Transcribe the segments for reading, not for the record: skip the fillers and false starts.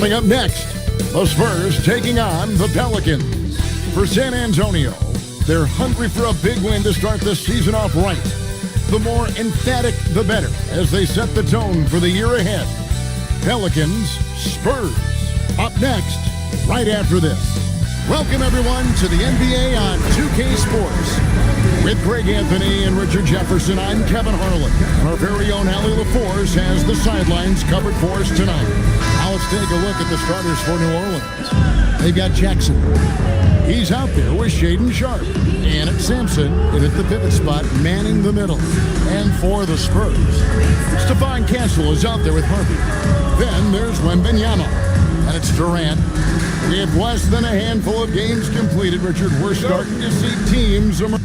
Coming up next, the Spurs taking on the Pelicans. For San Antonio, they're hungry for a big win to start the season off right. The more emphatic, the better, as they set the tone for the year ahead. Pelicans, Spurs, up next, right after this. Welcome, everyone, to the NBA on 2K Sports. With Greg Anthony and Richard Jefferson, I'm Kevin Harlan. And our very own Allie LaForce has the sidelines covered for us tonight. Now let's take a look at the starters for New Orleans. They've got Jackson. He's out there with Shaedon Sharpe. And it's Sampson in at the pivot spot, manning the middle. And for the Spurs, Stephon Castle is out there with Harvey. Then there's Wembanyama. And it's Durant. With less than a handful of games completed, Richard, we're starting to see teams emerge.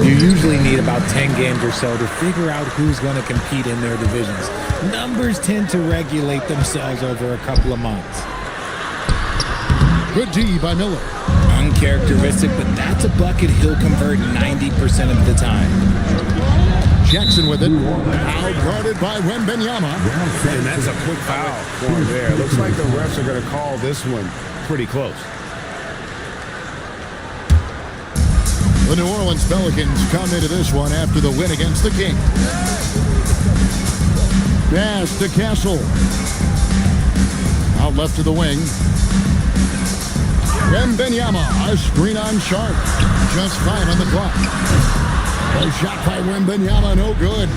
You usually need about 10 games or so to figure out who's going to compete in their divisions. Numbers tend to regulate themselves over a couple of months. Good D by Miller. Uncharacteristic, but that's a bucket he'll convert 90% of the time. Jackson with it. Out guarded by Wembanyama. And that's a quick foul for him there. Looks like the refs are going to call this one pretty close. The New Orleans Pelicans come into this one after the win against the Kings. Pass to Castle. Out left to the wing. Wembanyama, a screen on Sharpe. Just 5 on the clock. A shot by Wembanyama, no good.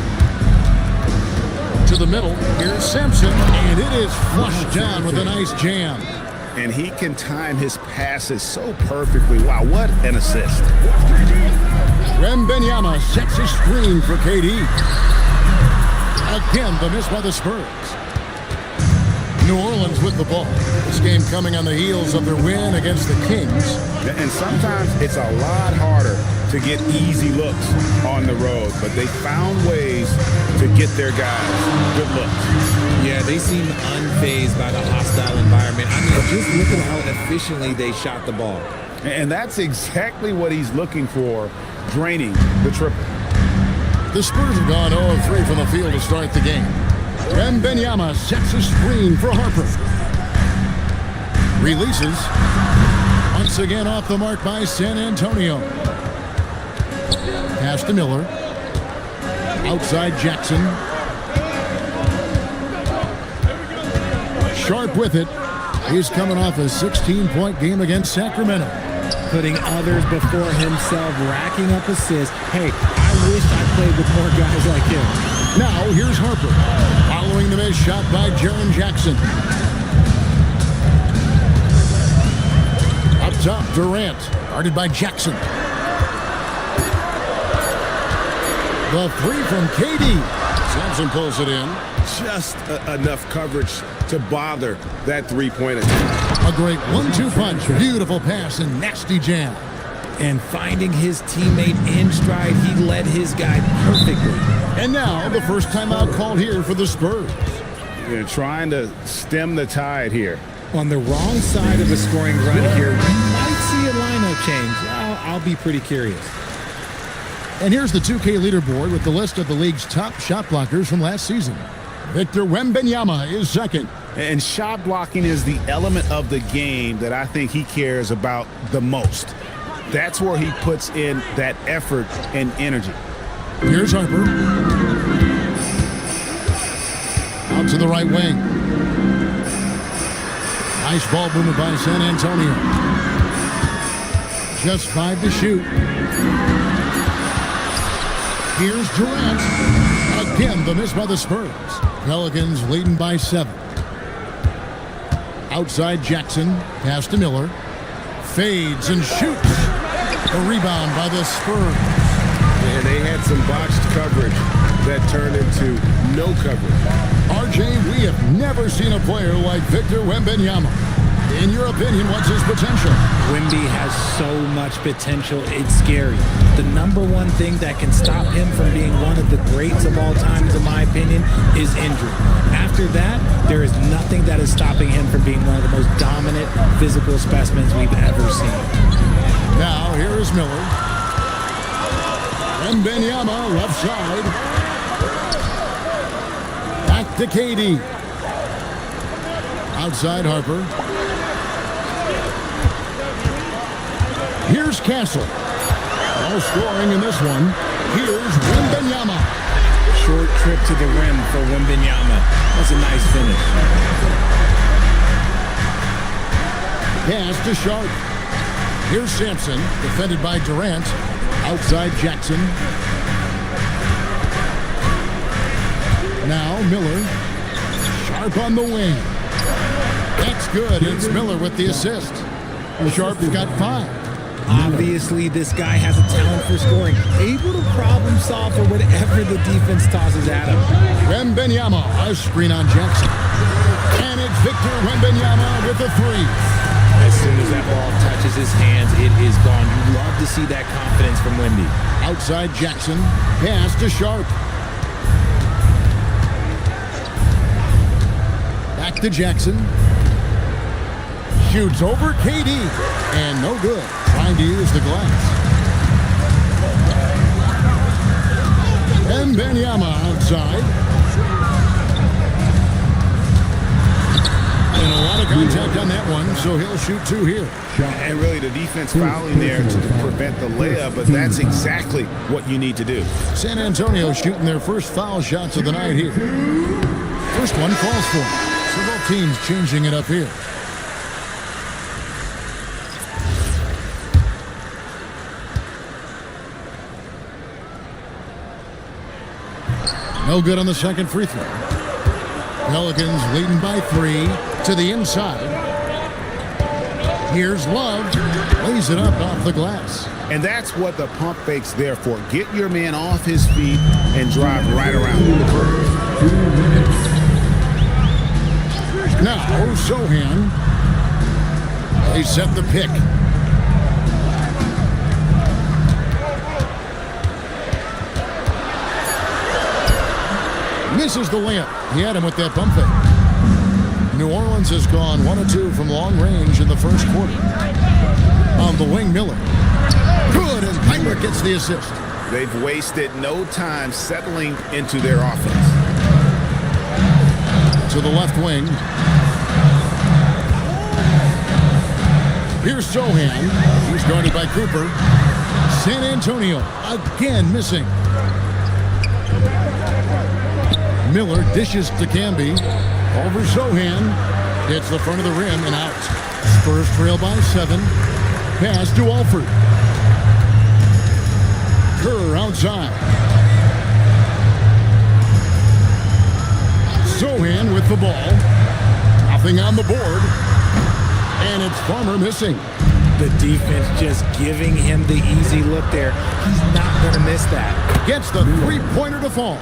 To the middle, here's Sampson, and it is flushed down with a nice jam. And he can time his passes so perfectly. Wow, what an assist. Wembanyama sets a screen for KD. Again, the miss by the Spurs. New Orleans with the ball. This game coming on the heels of their win against the Kings. And sometimes it's a lot harder to get easy looks on the road, but they found ways to get their guys good looks. Yeah, they seem unfazed by the hostile environment. I mean, just look at how efficiently they shot the ball. And that's exactly what he's looking for, draining the triple. The Spurs have gone 0 of 3 from the field to start the game. Wembanyama sets a screen for Harper. Releases. Once again off the mark by San Antonio. Pass to Miller. Outside Jackson. Sharpe with it. He's coming off a 16-point game against Sacramento. Putting others before himself, racking up assists. Hey, I wish I played with more guys like him. Now, here's Harper. Following the missed shot by Jaren Jackson. Up top, Durant. Guarded by Jackson. The three from KD. Sampson pulls it in. Just enough coverage to bother that three-pointer. A great 1-2 punch. Beautiful pass and nasty jam. And finding his teammate in stride, he led his guy perfectly. And now, the first timeout called here for the Spurs. They're trying to stem the tide here. On the wrong side of the scoring run here, we might see a lineup change. I'll be pretty curious. And here's the 2K leaderboard with the list of the league's top shot blockers from last season. Victor Wembanyama is second. And shot blocking is the element of the game that I think he cares about the most. That's where he puts in that effort and energy. Here's Harper. Out to the right wing. Nice ball movement by San Antonio. Just 5 to shoot. Here's Durant. Again, the miss by the Spurs. Pelicans leading by 7. Outside Jackson, pass to Miller. Fades and shoots. A rebound by the Spurs. Yeah, they had some botched coverage that turned into no coverage. RJ, we have never seen a player like Victor Wembanyama. In your opinion, what's his potential? Wemby has so much potential, it's scary. The number one thing that can stop him from being one of the greats of all times, in my opinion, is injury. After that, there is nothing that is stopping him from being one of the most dominant physical specimens we've ever seen. Now, here is Miller. Wembanyama, left side. Back to KD. Outside Harper. Here's Castle. All scoring in this one. Here's Wembanyama. Short trip to the rim for Wembanyama. That's a nice finish. Pass to Sharp. Here's Sampson, defended by Durant. Outside Jackson. Now Miller. Sharp on the wing. That's good. It's Miller with the assist. Sharp's got 5. Obviously, this guy has a talent for scoring, able to problem solve for whatever the defense tosses at him. Wembanyama, a screen on Jackson. And it's Victor Wembanyama with the 3. As soon as that ball touches his hands, it is gone. You love to see that confidence from Wemby. Outside Jackson, pass to Sharp. Back to Jackson. Shoots over KD. And no good. Trying to use the glass. Wembanyama outside. And a lot of contact on that one, so he'll shoot 2 here. And really the defense fouling there to prevent the layup, but that's exactly what you need to do. San Antonio shooting their first foul shots of the night here. First one falls for them. So both teams changing it up here. No good on the second free throw. Pelicans leading by 3 to the inside. Here's Love. Lays it up off the glass. And that's what the pump fake's there for. Get your man off his feet and drive right around. Now, Sohan. They set the pick. Misses the layup. He had him with that bump fake. New Orleans has gone 1 of 2 from long range in the first quarter. On the wing, Miller. Good, and Heinrich gets the assist. They've wasted no time settling into their offense. To the left wing. Here's Sohan. He's guarded by Cooper. San Antonio again missing. Miller dishes to Camby. Over Sohan. Hits the front of the rim and out. Spurs trail by 7. Pass to Alford. Kerr outside. Sohan with the ball. Nothing on the board. And it's Farmer missing. The defense just giving him the easy look there. He's not going to miss that. Gets the three-pointer to fall.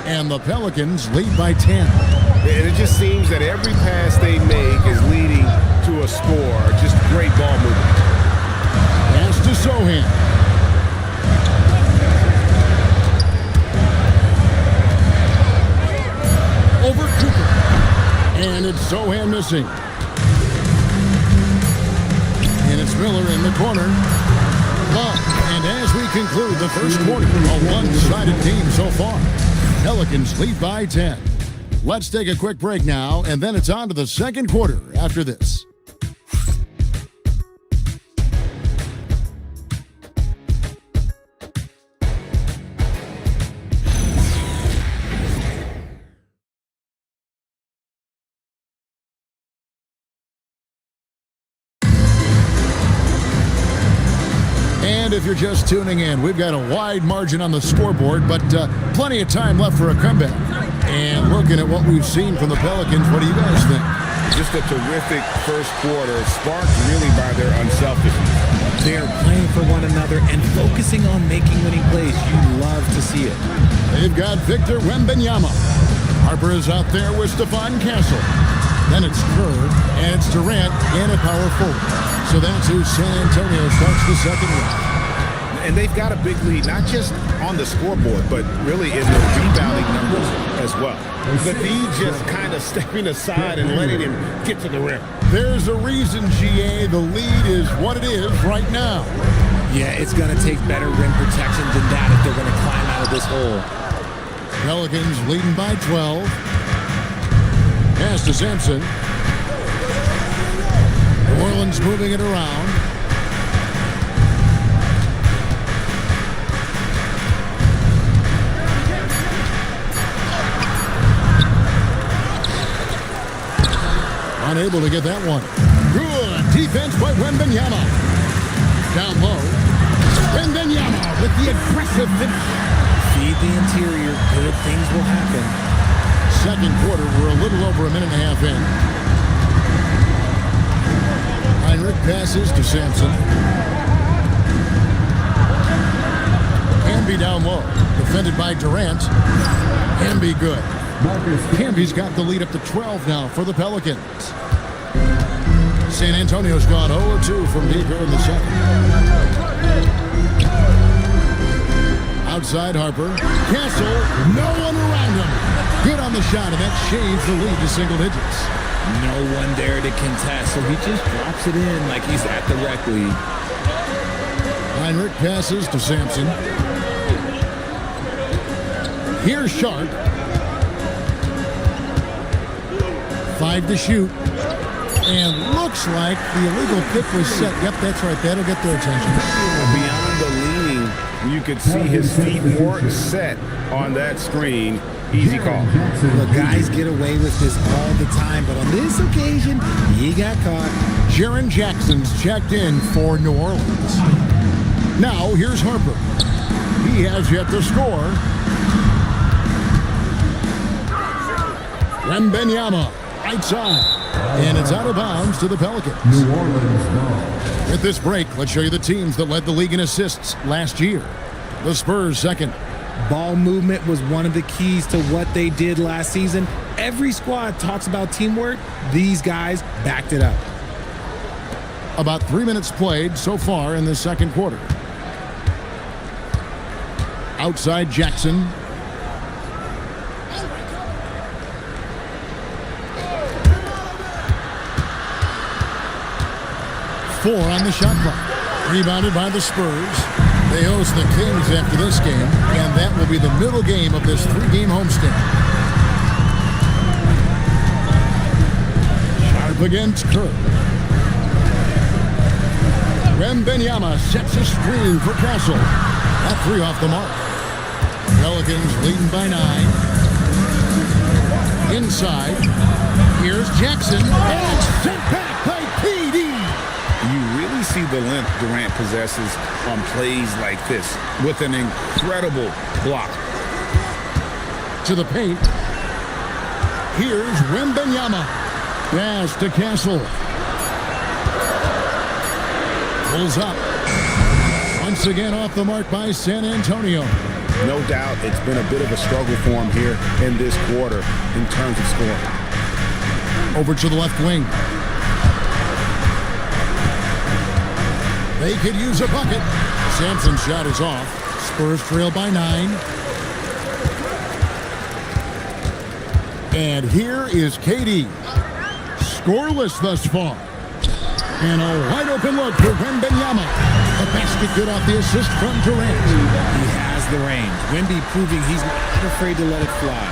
And the Pelicans lead by 10. And it just seems that every pass they make is leading to a score. Just great ball movement. Pass to Sohan. Over Cooper. And it's Sohan missing. And it's Miller in the corner. Love. And as we conclude the first quarter, a one-sided game so far. Pelicans lead by 10. Let's take a quick break now, and then it's on to the second quarter after this. And if you're just tuning in, we've got a wide margin on the scoreboard, but plenty of time left for a comeback. And looking at what we've seen from the Pelicans, what do you guys think? Just a terrific first quarter, sparked really by their unselfishness. They're playing for one another and focusing on making winning plays. You love to see it. They've got Victor Wembanyama. Harper is out there with Stephon Castle. Then it's Kerr, and it's Durant and a power forward. So that's who San Antonio starts the second round. And they've got a big lead, not just on the scoreboard, but really in their rebounding numbers as well. The D just kind of stepping aside and letting him get to the rim. There's a reason, GA, the lead is what it is right now. Yeah, it's going to take better rim protection than that if they're going to climb out of this hole. Pelicans leading by 12. Pass to Sampson. New Orleans moving it around. Unable to get that one. Good defense by Wembanyama. Down low. Wembanyama with the aggressive finish. Feed the interior. Good things will happen. Second quarter, we're a little over a minute and a half in. Heinrich passes to Sampson. Hamby down low. Defended by Durant. Hamby good. Hamby's got the lead up to 12 now for the Pelicans. San Antonio's gone 0-2 from deep here in the second. Outside Harper. Castle, no one around him. Good on the shot, and that changed the lead to single digits. No one there to contest, so he just drops it in like he's at the rec league. Heinrich passes to Sampson. Here's Sharp. 5 to shoot. And looks like the illegal pick was set. Yep, that's right. That'll get their attention. Beyond the leaning, you could see his feet weren't set on that screen. Easy call. The guys get away with this all the time, but on this occasion, he got caught. Jaren Jackson's checked in for New Orleans. Now, here's Harper. He has yet to score. Wembanyama, right side. And it's out of bounds to the Pelicans. New Orleans ball. With this break, let's show you the teams that led the league in assists last year. The Spurs second. Ball movement was one of the keys to what they did last season. Every squad talks about teamwork. These guys backed it up. About 3 minutes played so far in the second quarter. Outside Jackson. Four on the shot clock. Rebounded by the Spurs. They host the Kings after this game, and that will be the middle game of this 3-game homestand. Sharp against Kerr. Wembanyama sets a screen for Castle. That 3 off the mark. Pelicans leading by 9. Inside. Here's Jackson. And it's sent back by PD. You really see the length Durant possesses on plays like this with an incredible block. To the paint. Here's Wembanyama. Pass to Castle. Pulls up. Once again off the mark by San Antonio. No doubt it's been a bit of a struggle for him here in this quarter in terms of scoring. Over to the left wing. They could use a bucket. Sampson's shot is off. Spurs trail by 9. And here is KD. Scoreless thus far. And a wide open look for Wembanyama. A basket good off the assist from Durant. He has the range. Wemby proving he's not afraid to let it fly.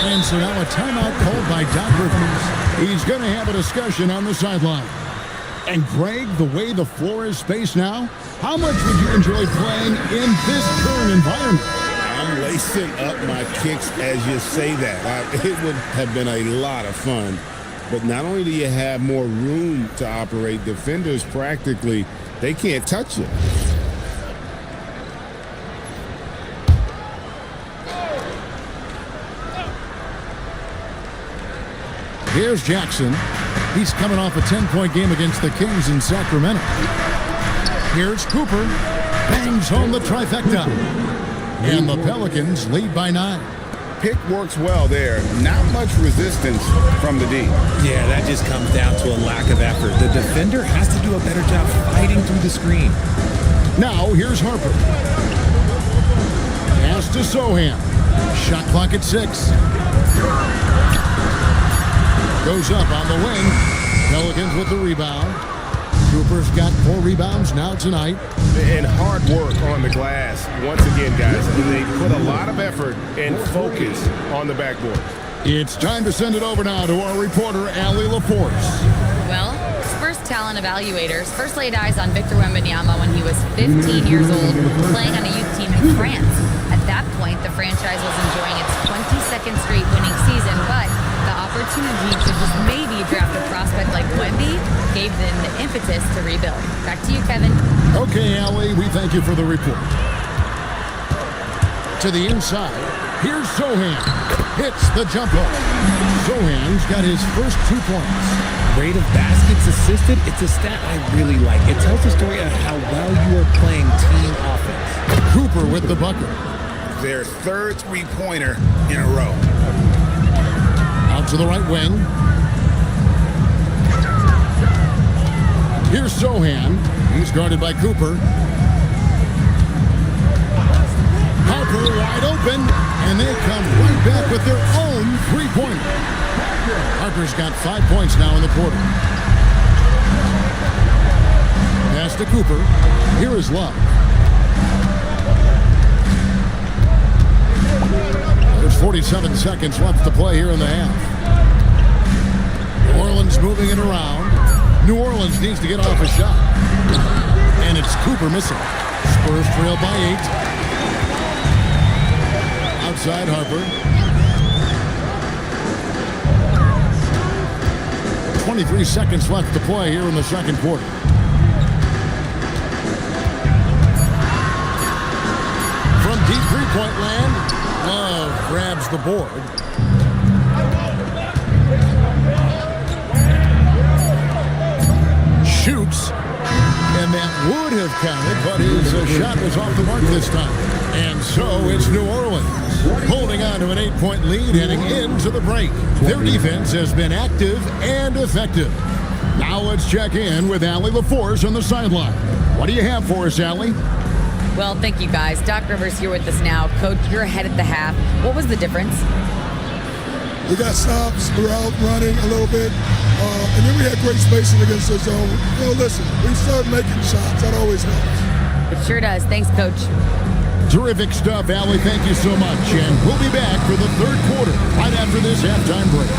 And so now a timeout called by Doc Rivers. He's going to have a discussion on the sideline. And Greg, the way the floor is spaced now, how much would you enjoy playing in this current environment? I'm lacing up my kicks as you say that. It would have been a lot of fun. But not only do you have more room to operate, defenders practically, they can't touch you. Here's Jackson. He's coming off a 10-point game against the Kings in Sacramento. Here's Cooper. Bangs home the trifecta. And the Pelicans lead by 9. Pick works well there. Not much resistance from the D. Yeah, that just comes down to a lack of effort. The defender has to do a better job fighting through the screen. Now, here's Harper. Pass to Sohan. Shot clock at 6. Goes up on the wing. Pelicans with the rebound. Cooper's got 4 rebounds now tonight. And hard work on the glass. Once again, guys, they put a lot of effort and focus on the backboard. It's time to send it over now to our reporter, Allie LaForce. Well, Spurs talent evaluators first laid eyes on Victor Wembanyama when he was 15 years old, playing on a youth team in France. At that point, the franchise was enjoying its 22nd straight winning season, but the opportunity to just maybe draft a prospect like Wemby gave them the impetus to rebuild. Back to you, Kevin. Okay, Allie, we thank you for the report. To the inside, here's Sohan. Hits the jump hook. Sohan's got his first 2 points. Rate of baskets assisted, it's a stat I really like. It tells the story of how well you are playing team offense. Cooper with the bucket. Their third three-pointer in a row. Out to the right wing. Here's Sohan. He's guarded by Cooper. Harper wide open, and they come right back with their own three-pointer. Harper's got 5 points now in the quarter. Pass to Cooper. Here is Love. There's 47 seconds left to play here in the half. New Orleans moving it around. New Orleans needs to get off a shot. And it's Cooper missing. Spurs trail by 8. Outside Harper. 23 seconds left to play here in the second quarter. From deep three-point land, Love grabs the board. Shoots, and that would have counted, but his shot was off the mark this time. And so it's New Orleans holding on to an 8-point lead heading into the break. Their defense has been active and effective. Now let's check in with Allie LaForce on the sideline. What do you have for us, Allie? Well, thank you, guys. Doc Rivers here with us now. Coach, you're ahead at the half. What was the difference? We got stops, we're out running a little bit, and then we had great spacing against the zone. You know, listen, we start making shots. That always helps. It sure does. Thanks, Coach. Terrific stuff, Allie. Thank you so much. And we'll be back for the third quarter right after this halftime break.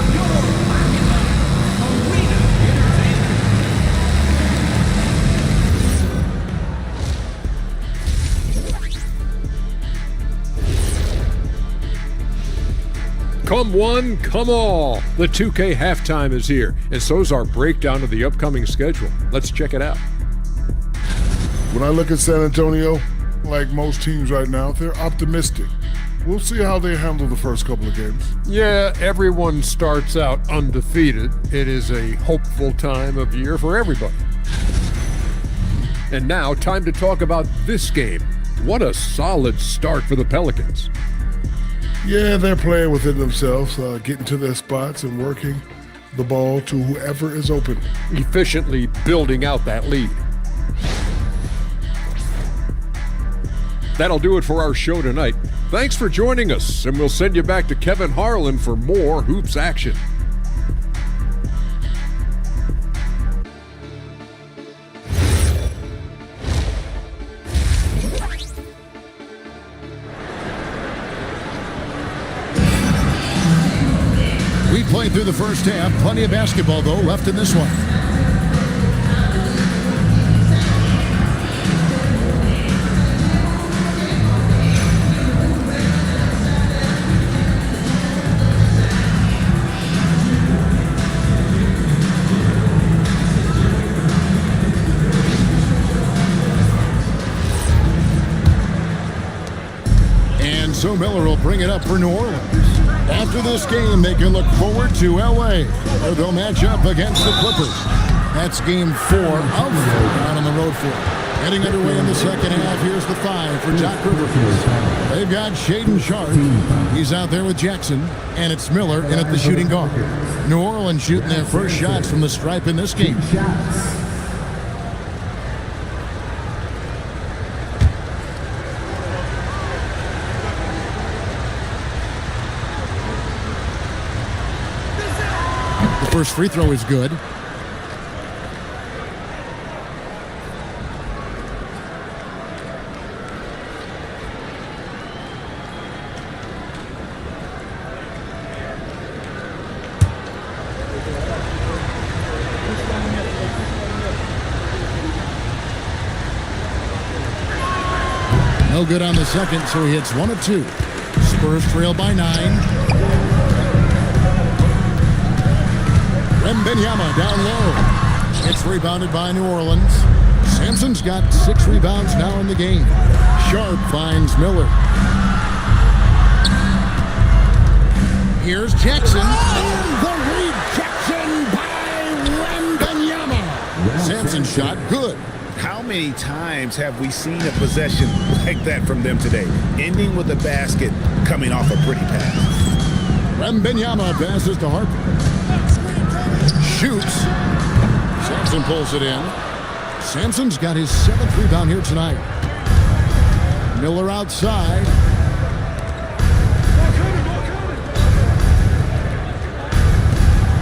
Come one, come all. The 2K halftime is here, and so's our breakdown of the upcoming schedule. Let's check it out. When I look at San Antonio, like most teams right now, they're optimistic. We'll see how they handle the first couple of games. Yeah, everyone starts out undefeated. It is a hopeful time of year for everybody. And now, time to talk about this game. What a solid start for the Pelicans. Yeah, they're playing within themselves, getting to their spots and working the ball to whoever is open. Efficiently building out that lead. That'll do it for our show tonight. Thanks for joining us, and we'll send you back to Kevin Harlan for more hoops action. We played through the first half. Plenty of basketball, though, left in this one. And so Miller will bring it up for New Orleans. After this game, they can look forward to L.A., where they'll match up against the Clippers. That's game 4 of 4 down on the road floor. Getting underway in the second half, here's the 5 for Doc Rivers. They've got Shaedon Sharpe. He's out there with Jackson, and it's Miller in at the shooting guard. New Orleans shooting their first shots from the stripe in this game. The first free throw is good. No good on the second, so he hits 1 of 2. Spurs trail by 9. Wembanyama down low. It's rebounded by New Orleans. Sampson's got 6 rebounds now in the game. Sharpe finds Miller. Here's Jackson. And the rejection by Wembanyama. Sampson's shot good. How many times have we seen a possession like that from them today, ending with a basket coming off a pretty pass? Wembanyama passes to Harper. Shoots. Sampson pulls it in. Sampson's got his 7th rebound here tonight. Miller outside.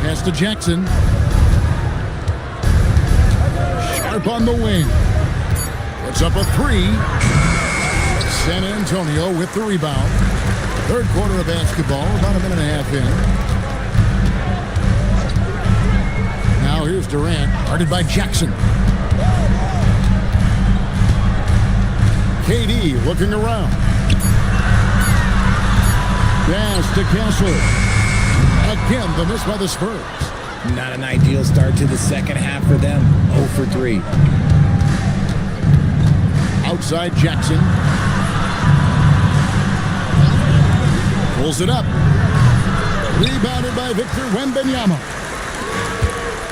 Pass to Jackson. Sharpe on the wing. Puts up a 3. San Antonio with the rebound. Third quarter of basketball, about a minute and a half in. Now here's Durant, guarded by Jackson. KD looking around. Pass to Castle. Again, the miss by the Spurs. Not an ideal start to the second half for them. 0 for 3. Outside Jackson. Pulls it up. Rebounded by Victor Wembanyama.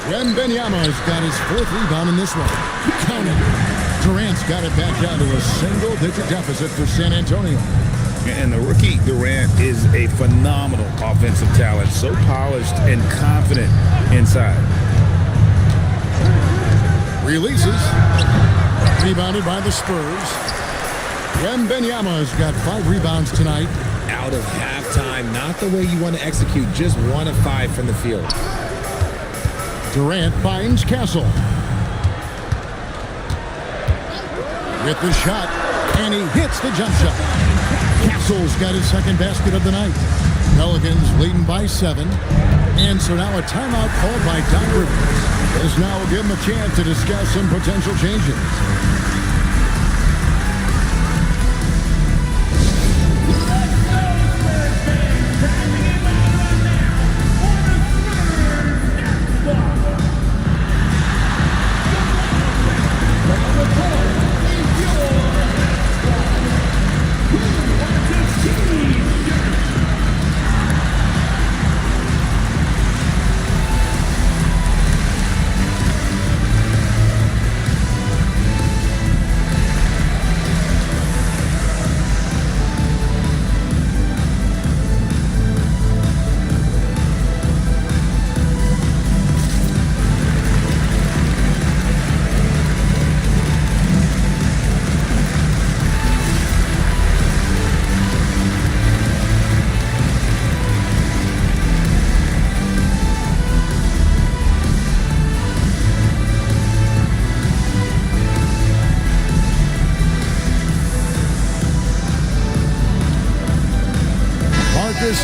Wembanyama has got his 4th rebound in this one. Count it. Durant's got it back down to a single-digit deficit for San Antonio. And the rookie Durant is a phenomenal offensive talent, so polished and confident inside. Releases. Rebounded by the Spurs. Wembanyama has got 5 rebounds tonight. Out of halftime, not the way you want to execute, just 1 of 5 from the field. Durant finds Castle. With the shot, and he hits the jump shot. Castle's got his 2nd basket of the night. Pelicans leading by 7. And so now a timeout called by Doc Rivers. This now will give him a chance to discuss some potential changes.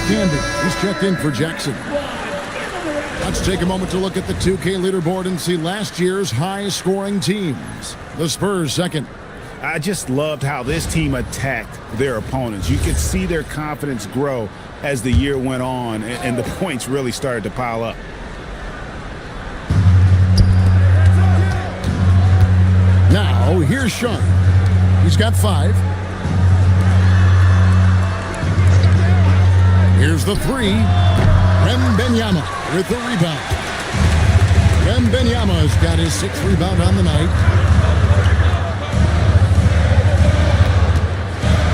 He's checked in for Jackson. Let's take a moment to look at the 2K leaderboard and see last year's high-scoring teams. The Spurs second. I just loved how this team attacked their opponents. You could see their confidence grow as the year went on, and the points really started to pile up. Now, here's Sean. He's got 5. Here's Here's the three. Wembanyama with the rebound. Wembanyama's got his 6th rebound on the night.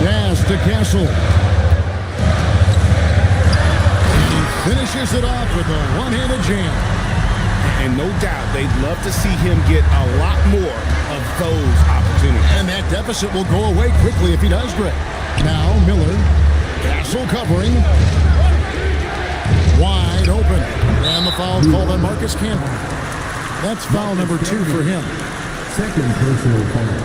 Pass to Castle. And he finishes it off with a one-handed jam. And no doubt they'd love to see him get a lot more of those opportunities. And that deficit will go away quickly if he does, Greg. Now Miller. Castle covering. Wide open. And the foul called on Marcus Campbell. That's foul number 2 for him. Second personal foul.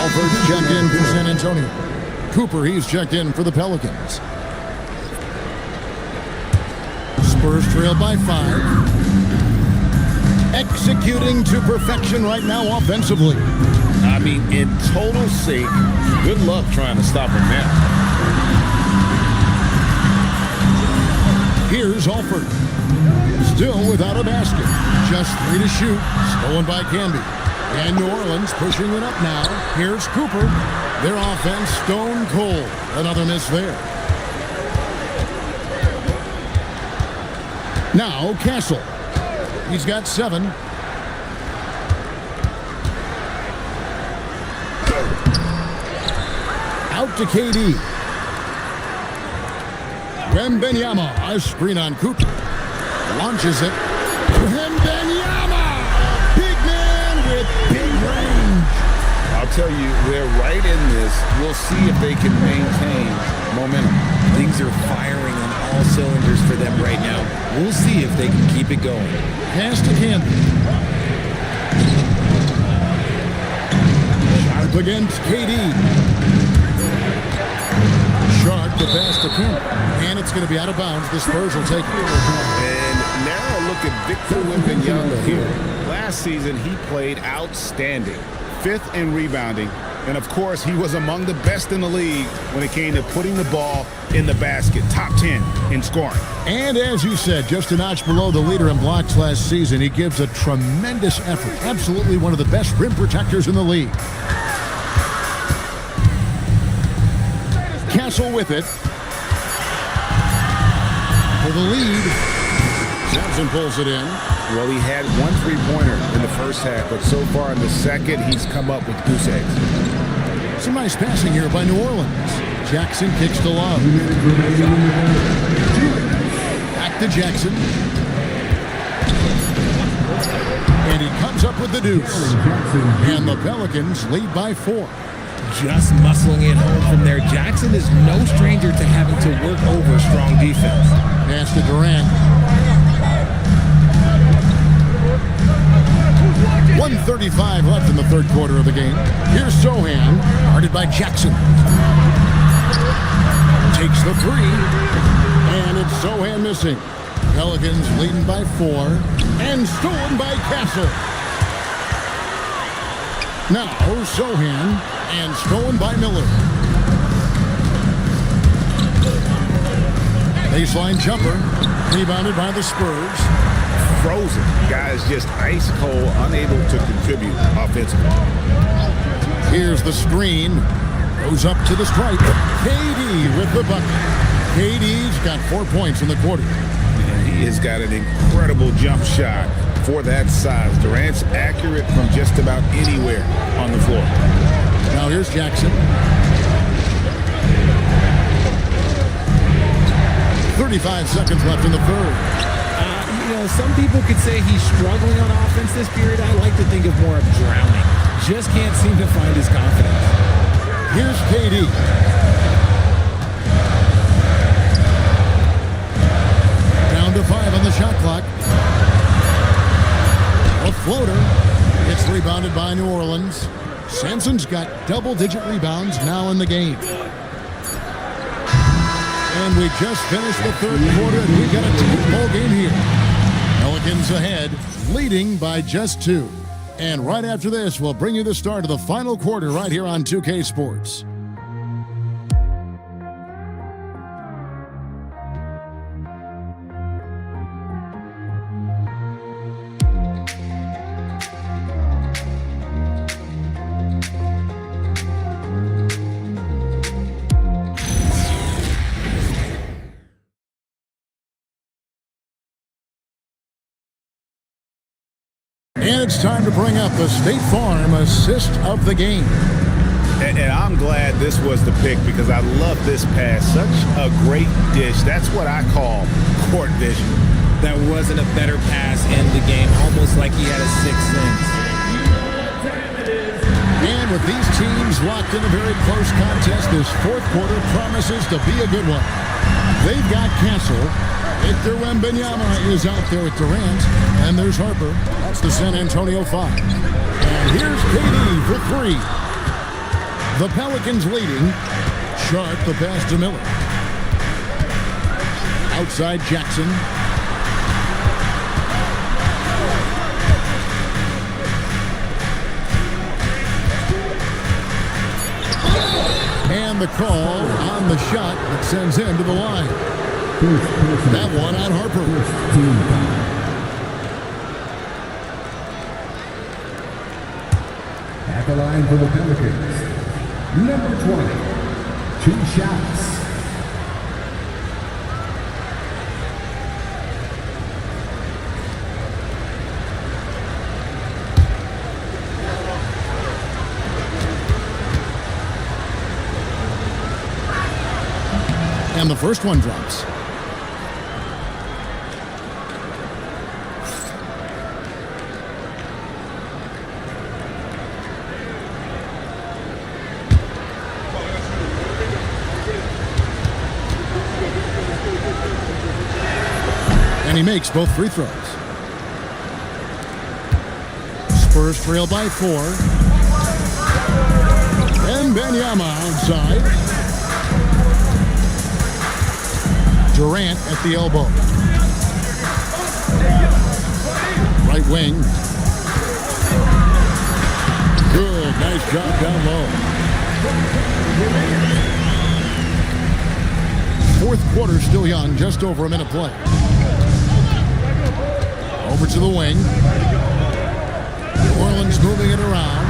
Alford checked in for San Antonio. Cooper, he's checked in for the Pelicans. Spurs trail by 5. Executing to perfection right now offensively. I mean, in total sync. Good luck trying to stop him now. Here's Alford. Still without a basket. Just 3 to shoot. Stolen by Canby. And New Orleans pushing it up now. Here's Cooper. Their offense stone cold. Another miss there. Now Castle. He's got 7. Out to KD. Wembanyama. A screen on Cooper. Launches it. Wembanyama. Big man with big range. I'll tell you, they're right in this. We'll see if they can maintain momentum. Things are firing on all cylinders for them right now. We'll see if they can keep it going. Pass to Canby. Sharp against KD. Sharp to pass to Canby. And it's going to be out of bounds. The Spurs will take it. And now look at Victor Wembanyama here. Last season, he played outstanding. 5th in rebounding. And, of course, he was among the best in the league when it came to putting the ball in the basket. Top 10 in scoring. And as you said, just a notch below the leader in blocks last season. He gives a tremendous effort. Absolutely one of the best rim protectors in the league. Castle with it. For the lead. Johnson pulls it in. Well, he had 1 3-pointer in the first half, but so far in the second, he's come up with goose eggs. Some nice passing here by New Orleans. Jackson kicks to Love. Back to Jackson. And he comes up with the deuce. And the Pelicans lead by 4. Just muscling it home from there. Jackson is no stranger to having to work over strong defense. Pass to Durant. 1:35 left in the third quarter of the game. Here's Sohan, guarded by Jackson. Takes the 3, and it's Sohan missing. Pelicans leading by 4, and stolen by Castle. Now Sohan, and stolen by Miller. Baseline jumper, rebounded by the Spurs. Frozen. Guys just ice cold, unable to contribute offensively. Here's the screen. Goes up to the stripe. KD with the bucket. KD's got 4 points in the quarter. And he has got an incredible jump shot for that size. Durant's accurate from just about anywhere on the floor. Now here's Jackson. 35 seconds left in the third. Some people could say he's struggling on offense this period. I like to think of more of drowning. Just can't seem to find his confidence. Here's KD. Down to 5 on the shot clock. A floater. It's rebounded by New Orleans. Sampson's got double-digit rebounds now in the game. And we just finished the third quarter, and we got a tight ball game here. Pelicans ahead, leading by just 2. And right after this, we'll bring you the start of the final quarter right here on 2K Sports. And it's time to bring up the State Farm assist of the game. And I'm glad this was the pick because I love this pass. Such a great dish. That's what I call court vision. That wasn't a better pass in the game, almost like he had a sixth sense. And with these teams locked in a very close contest, this fourth quarter promises to be a good one. They've got Castle. Victor Wembanyama is out there at Durant. And there's Harper. That's the San Antonio 5. And here's KD for 3. The Pelicans leading. Sharp the pass to Miller. Outside Jackson. And the call on the shot that sends him to the line. That one on Harper. At the line for the Pelicans, number 20, 2 shots. And the first one drops. And he makes both free throws. Spurs trail by 4. And Wembanyama outside. Durant at the elbow. Right wing. Good, nice job down low. Fourth quarter still young, just over a minute play. Over to the wing. New Orleans moving it around.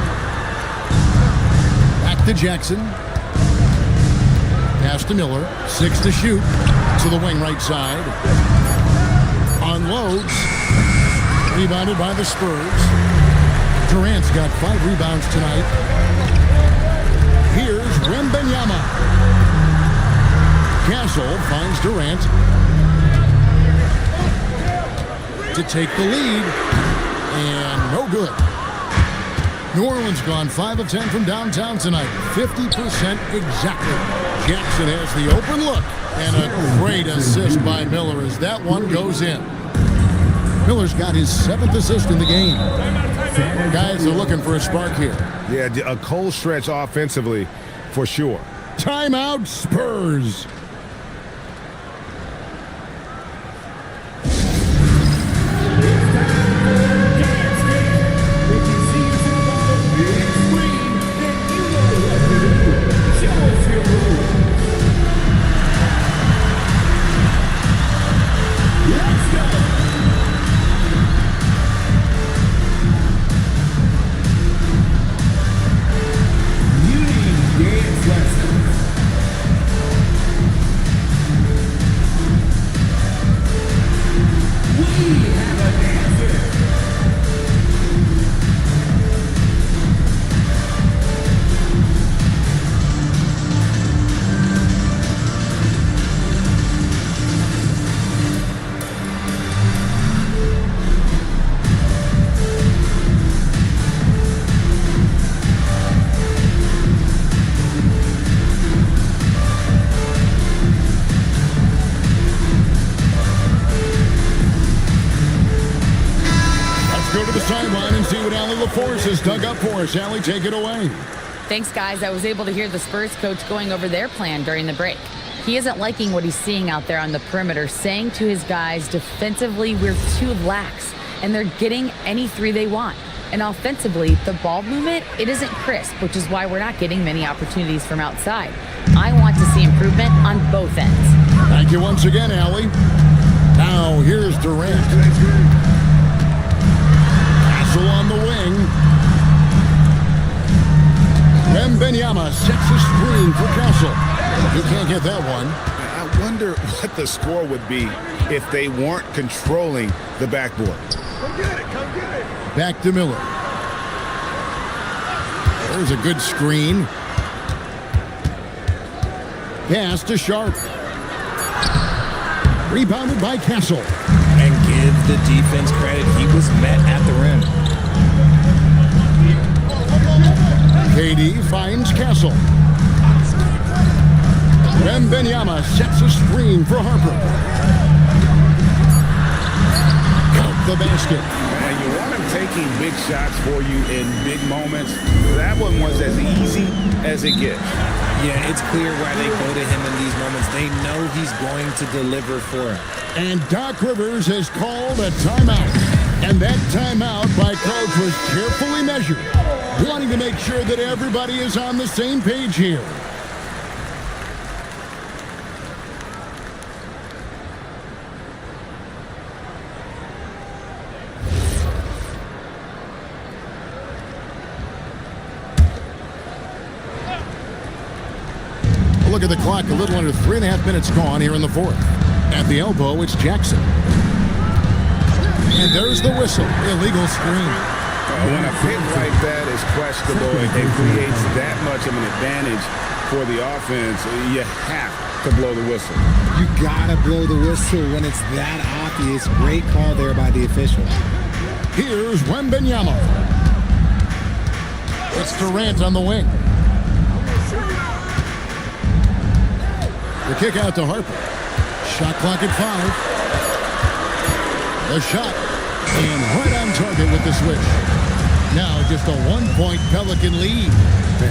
Back to Jackson. Pass to Miller. 6 to shoot. To the wing right side. Unloads. Rebounded by the Spurs. Durant's got 5 rebounds tonight. Here's Wembanyama. Castle finds Durant to take the lead. And no good. New Orleans gone 5 of 10 from downtown tonight. 50% exactly. Jackson has the open look. And a great assist by Miller as that one goes in. Miller's got his 7th assist in the game. Guys are looking for a spark here. Yeah, a cold stretch offensively for sure. Timeout Spurs. Is dug up for us. Allie, take it away. Thanks, guys. I was able to hear the Spurs coach going over their plan during the break. He isn't liking what he's seeing out there on the perimeter, saying to his guys, defensively, we're too lax, and they're getting any 3 they want. And offensively, the ball movement, it isn't crisp, which is why we're not getting many opportunities from outside. I want to see improvement on both ends. Thank you once again, Allie. Now, here's Durant. Castle on the wing. Wembanyama sets a screen for Castle. He can't get that one. I wonder what the score would be if they weren't controlling the backboard. Back to Miller. There's a good screen. Pass to Sharp. Rebounded by Castle. And give the defense credit. He was met at the rim. KD finds Castle. Wembanyama sets a screen for Harper. Count the basket. And you want him taking big shots for you in big moments. That one was as easy as it gets. Yeah, it's clear why they go to him in these moments. They know he's going to deliver for him. And Doc Rivers has called a timeout. And that timeout by coach was carefully measured, wanting to make sure that everybody is on the same page here. Look at the clock, a little under 3.5 minutes gone here in the fourth. At the elbow, it's Jackson. And there's the whistle, illegal screen. When a pick like that is questionable, it creates that much of an advantage for the offense. You have to blow the whistle. You gotta blow the whistle when it's that obvious. Great call there by the official. Here's Wembanyama. It's Durant on the wing. The kick out to Harper. Shot clock at 5. The shot. And right on target with the switch. Now just a 1-point Pelican lead.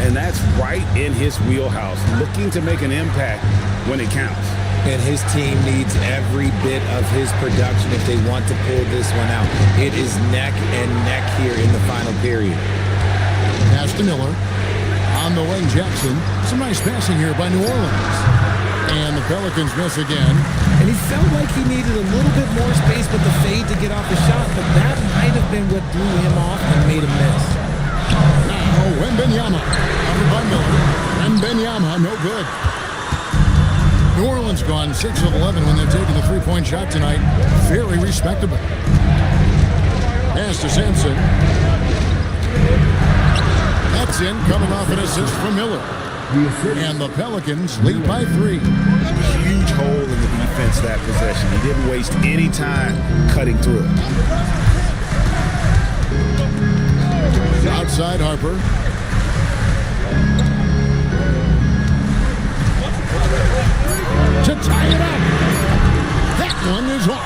And that's right in his wheelhouse. Looking to make an impact when it counts. And his team needs every bit of his production if they want to pull this one out. It is neck and neck here in the final period. Pass to Miller. On the wing, Jackson. Some nice passing here by New Orleans. And the Pelicans miss again. And he felt like he needed a little bit more space with the fade to get off the shot, but that might have been what threw him off and made him miss. Now, Wembanyama. Covered by Miller. Wembanyama, no good. New Orleans gone 6 of 11 when they've taken the three-point shot tonight. Very respectable. Pass to Sampson. That's in, coming off an assist from Miller. And the Pelicans lead by 3. Huge hole in the defense that possession. He didn't waste any time cutting through it. Outside Harper. To tie it up. That one is off.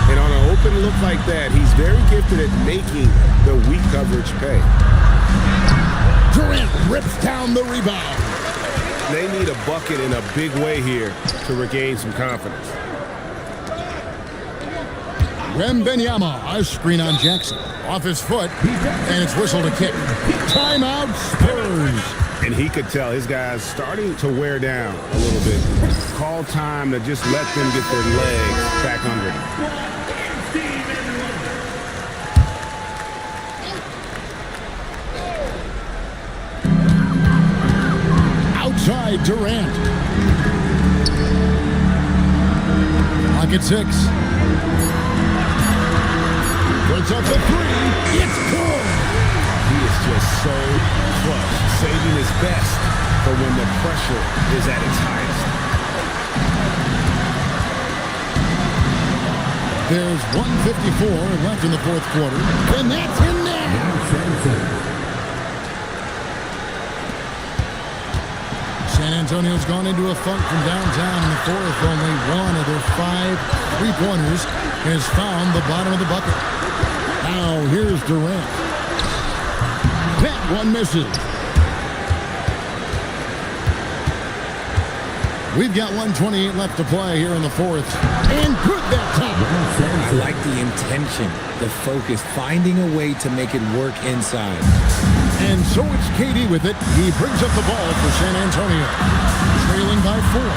And on an open look like that, he's very gifted at making the weak coverage pay. Durant rips down the rebound. They need a bucket in a big way here to regain some confidence. Wembanyama, a screen on Jackson. Off his foot, and it's whistled a kick. Timeout Spurs. And he could tell his guys starting to wear down a little bit. Call time to just let them get their legs back under them. Outside Durant. Clock at 6. Puts up the 3. It's good. He is just so clutch, saving his best for when the pressure is at its highest. There's 1:54 left in the fourth quarter, and that's in there. San Antonio's gone into a funk from downtown in the fourth. Only one of their 5 three-pointers has found the bottom of the bucket. Now here's Durant. That one misses. We've got 1:28 left to play here in the fourth. And good that time. I like the intention, the focus, finding a way to make it work inside. And so it's KD with it. He brings up the ball for San Antonio. Trailing by 4.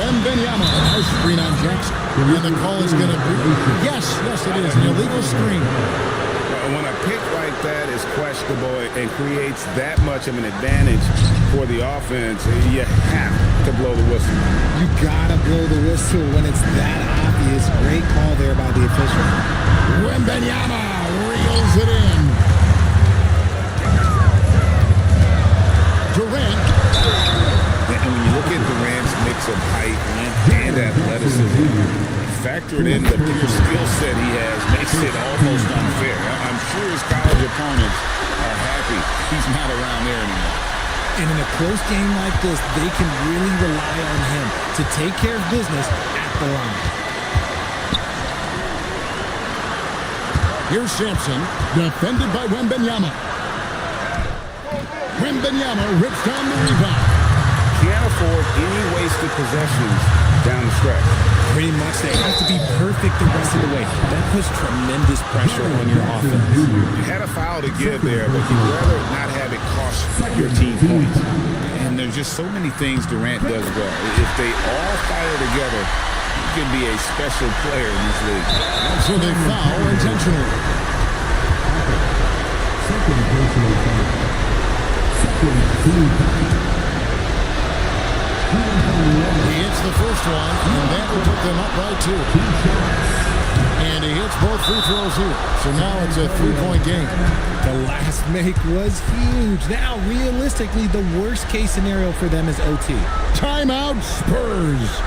Wembanyama, a screen on Jackson. And the call is going to be, yes, it is, an illegal screen. When a pick like that is questionable and creates that much of an advantage for the offense, you have to blow the whistle. You gotta blow the whistle when it's that obvious. Great call there by the official. Wembanyama reels it in. Durant. And when you look at Durant's mix of height, length, and athleticism, factored in the pure skill set he has, makes it almost unfair. I'm sure his college opponents are happy he's not around there anymore. And in a close game like this, they can really rely on him to take care of business at the line. Here's Sampson, defended by Wembanyama. Wembanyama rips down the rebound. Can't afford any wasted possessions down the stretch. Pretty much, they have to be perfect the rest of the way. That puts tremendous pressure on your offense. You had a foul to give there, but you'd rather not have it cost your team points. And there's just so many things Durant does well. If they all fire together, he can be a special player in this league. So they foul intentionally. He hits the first one, and that will put them up by 2. And he hits both free throws here. So now it's a 3-point game. The last make was huge. Now, realistically, the worst case scenario for them is OT. Timeout, Spurs.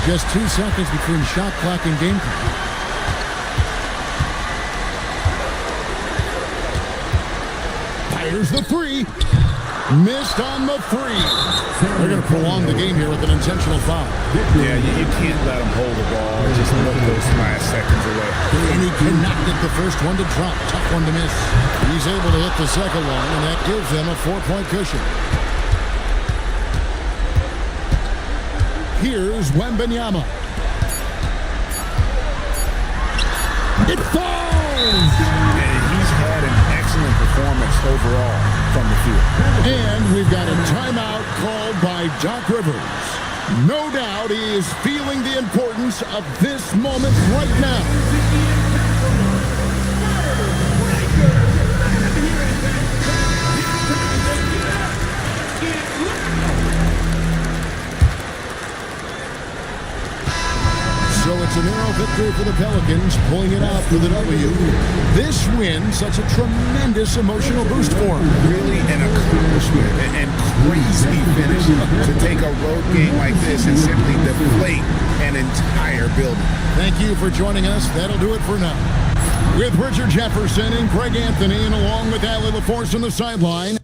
Just 2 seconds between shot clock and game clock. Fires the 3. Missed on the 3. They're going to prolong the game here with an intentional foul. Yeah, you can't let them hold the ball or just look those 5 seconds away. And he cannot get the first one to drop. Tough one to miss. He's able to hit the second one, and that gives them a 4-point cushion. Here's Wembanyama. It falls! And he's had an excellent performance overall from the field. And we've got a timeout called by Doc Rivers. No doubt he is feeling the importance of this moment right now. So it's a narrow victory for the Pelicans, pulling it out for the W. This win, such a tremendous emotional boost for them. Really an accomplishment and crazy finish to take a road game like this and simply deflate an entire building. Thank you for joining us. That'll do it for now. With Richard Jefferson and Greg Anthony, and along with Allie LaForce on the sideline,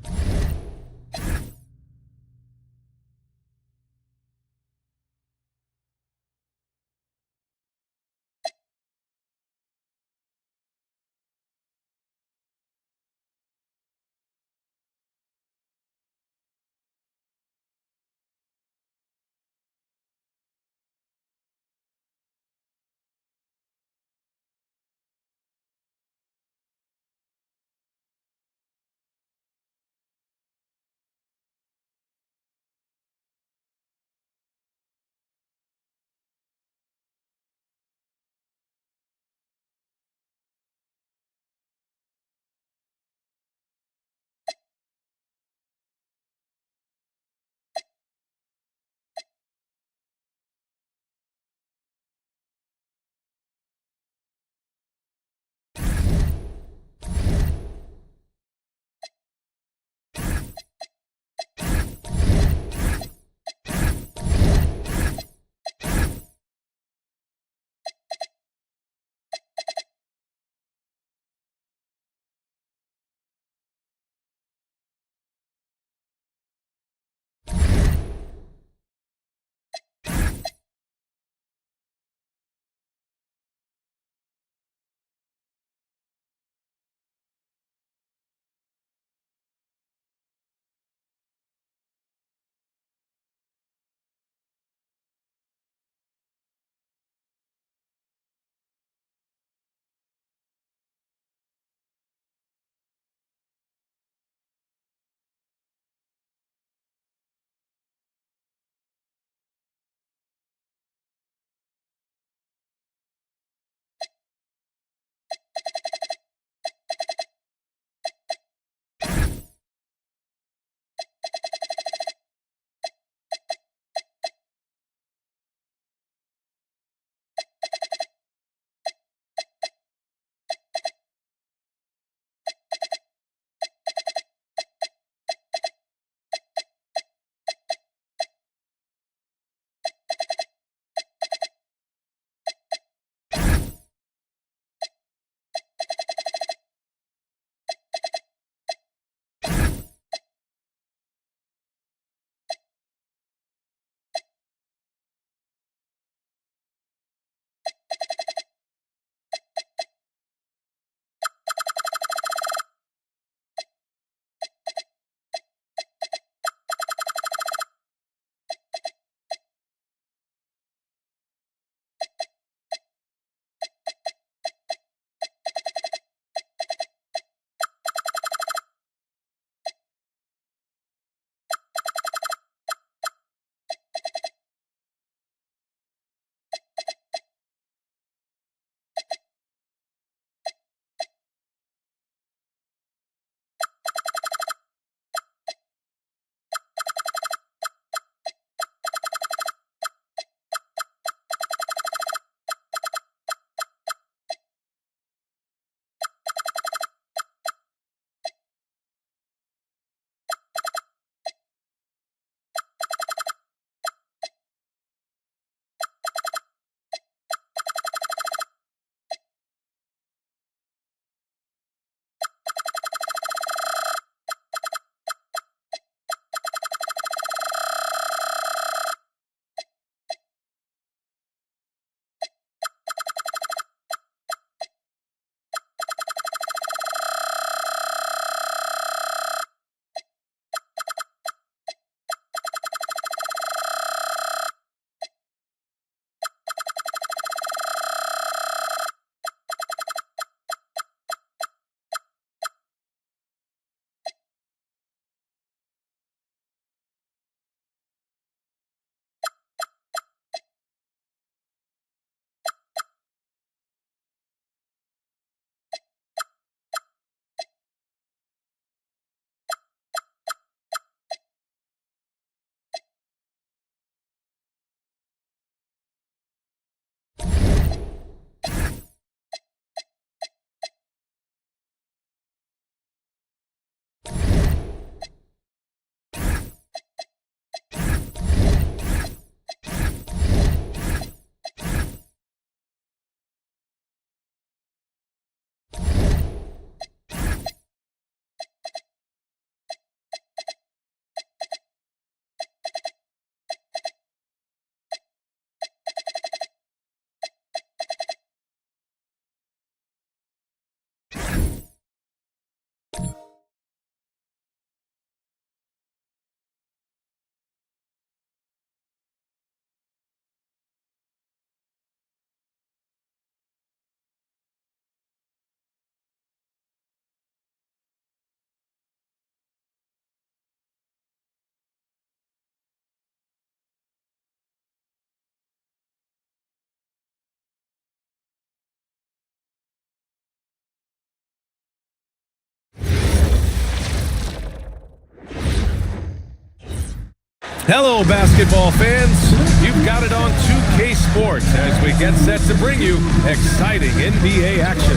Hello, basketball fans. You've got it on 2K Sports as we get set to bring you exciting NBA action.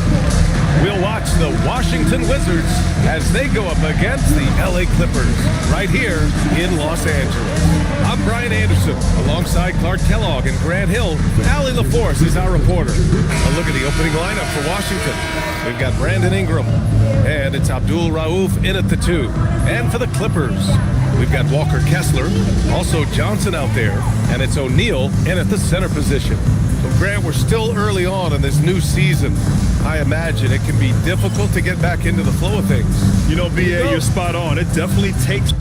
We'll watch the Washington Wizards as they go up against the LA Clippers right here in Los Angeles. I'm Brian Anderson alongside Clark Kellogg and Grant Hill. Allie LaForce is our reporter. A look at the opening lineup for Washington. We've got Brandon Ingram, and it's Abdul Rauf in at the 2. And for the Clippers, we've got Walker Kessler, also Johnson out there, and it's O'Neal in at the center position. So, Grant, we're still early on in this new season. I imagine it can be difficult to get back into the flow of things. You know, BA, you're spot on. It definitely takes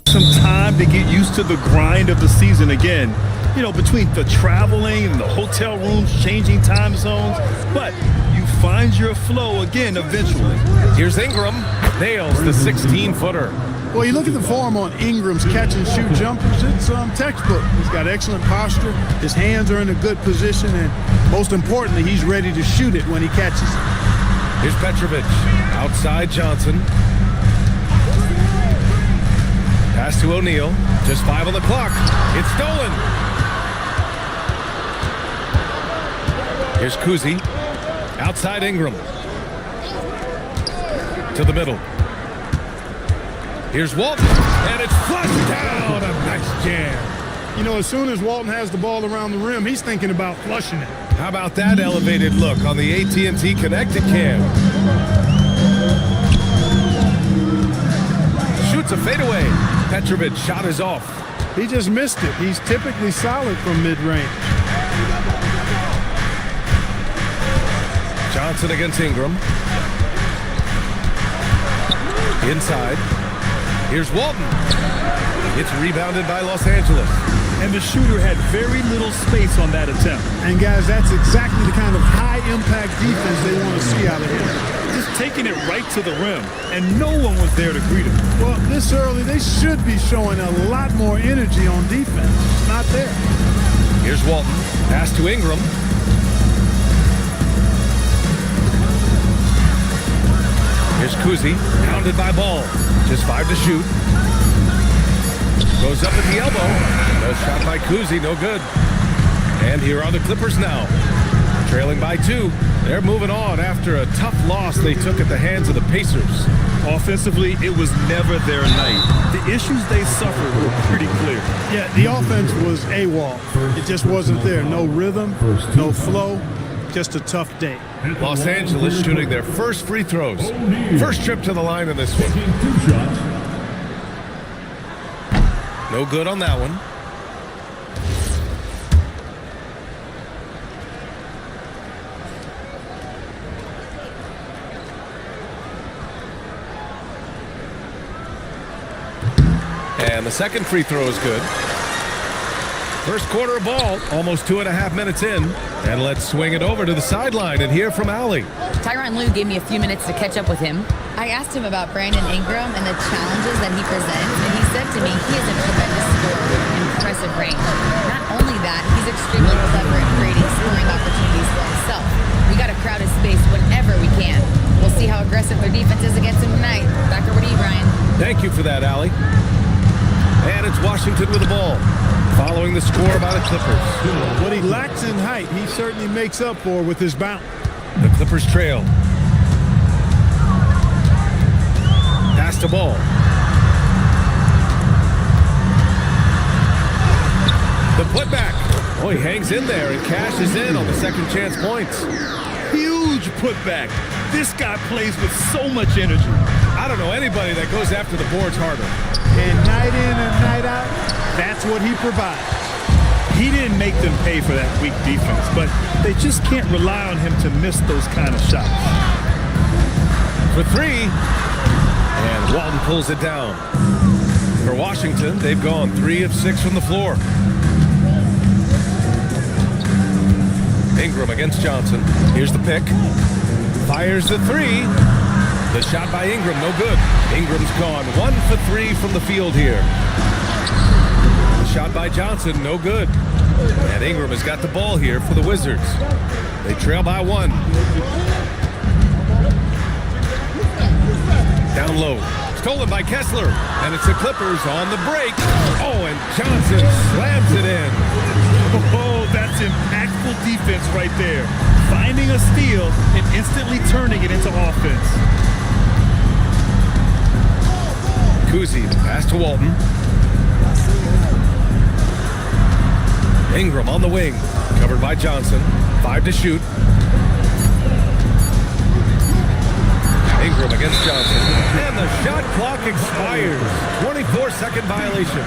some time to get used to the grind of the season again. You know, between the traveling and the hotel rooms, changing time zones. But you find your flow again eventually. Here's Ingram. Nails the 16-footer. Well, you look at the form on Ingram's catch-and-shoot jumpers, it's textbook. He's got excellent posture. His hands are in a good position, and most importantly, he's ready to shoot it when he catches it. Here's Petrovic. Outside Johnson. Pass to O'Neal. Just 5 on the clock. It's stolen. Here's Kuzi. Outside Ingram. To the middle. Here's Walton. And it's flushed down. A nice jam. You know, as soon as Walton has the ball around the rim, he's thinking about flushing it. How about that elevated look on the AT&T Connected Cam? Shoots a fadeaway. Petrovic shot is off. He just missed it. He's typically solid from mid-range. Johnson against Ingram. Inside. Here's Walton. It's rebounded by Los Angeles. And the shooter had very little space on that attempt. And guys, that's exactly the kind of high-impact defense they want to see out of him. Just taking it right to the rim, and no one was there to greet him. Well, this early, they should be showing a lot more energy on defense. It's not there. Here's Walton. Pass to Ingram. Here's Kuzi. Pounded by Ball. Just 5 to shoot. Goes up at the elbow. No shot by Kuzi. No good. And here are the Clippers now. Trailing by 2. They're moving on after a tough loss they took at the hands of the Pacers. Offensively, it was never their night. The issues they suffered were pretty clear. Yeah, the offense was AWOL. It just wasn't there. No rhythm, no flow, just a tough day. Los Angeles shooting their first free throws. First trip to the line in this one. No good on that one. And the second free throw is good. First quarter of ball, almost 2.5 minutes in. And let's swing it over to the sideline and hear from Allie. Tyronn Lue gave me a few minutes to catch up with him. I asked him about Brandon Ingram and the challenges that he presents, and he said to me he is a tremendous scorer with impressive range. Not only that, he's extremely clever at creating scoring opportunities for himself. We got to crowd his space whenever we can. We'll see how aggressive their defense is against him tonight. Back over to you, Brian. Thank you for that, Allie. And it's Washington with the ball, following the score by the Clippers. What he lacks in height, he certainly makes up for with his bounce. The Clippers trail. Pass to Ball. The putback. Oh, he hangs in there and cashes in on the second chance points. Huge putback. This guy plays with so much energy. I don't know anybody that goes after the boards harder. And night in and night out, that's what he provides. He didn't make them pay for that weak defense, but they just can't rely on him to miss those kind of shots. For three. And Walton pulls it down. For Washington, they've gone 3 of 6 from the floor. Ingram against Johnson. Here's the pick. Fires the three. The shot by Ingram, no good. Ingram's gone 1 for 3 from the field here. The shot by Johnson, no good. And Ingram has got the ball here for the Wizards. They trail by 1. Down low. Stolen by Kessler. And it's the Clippers on the break. Oh, and Johnson slams it in. Oh, that's impactful defense right there. Finding a steal and instantly turning it into offense. Kuzi, the pass to Walton. Ingram on the wing. Covered by Johnson. 5 to shoot. Ingram against Johnson. And the shot clock expires. 24-second violation.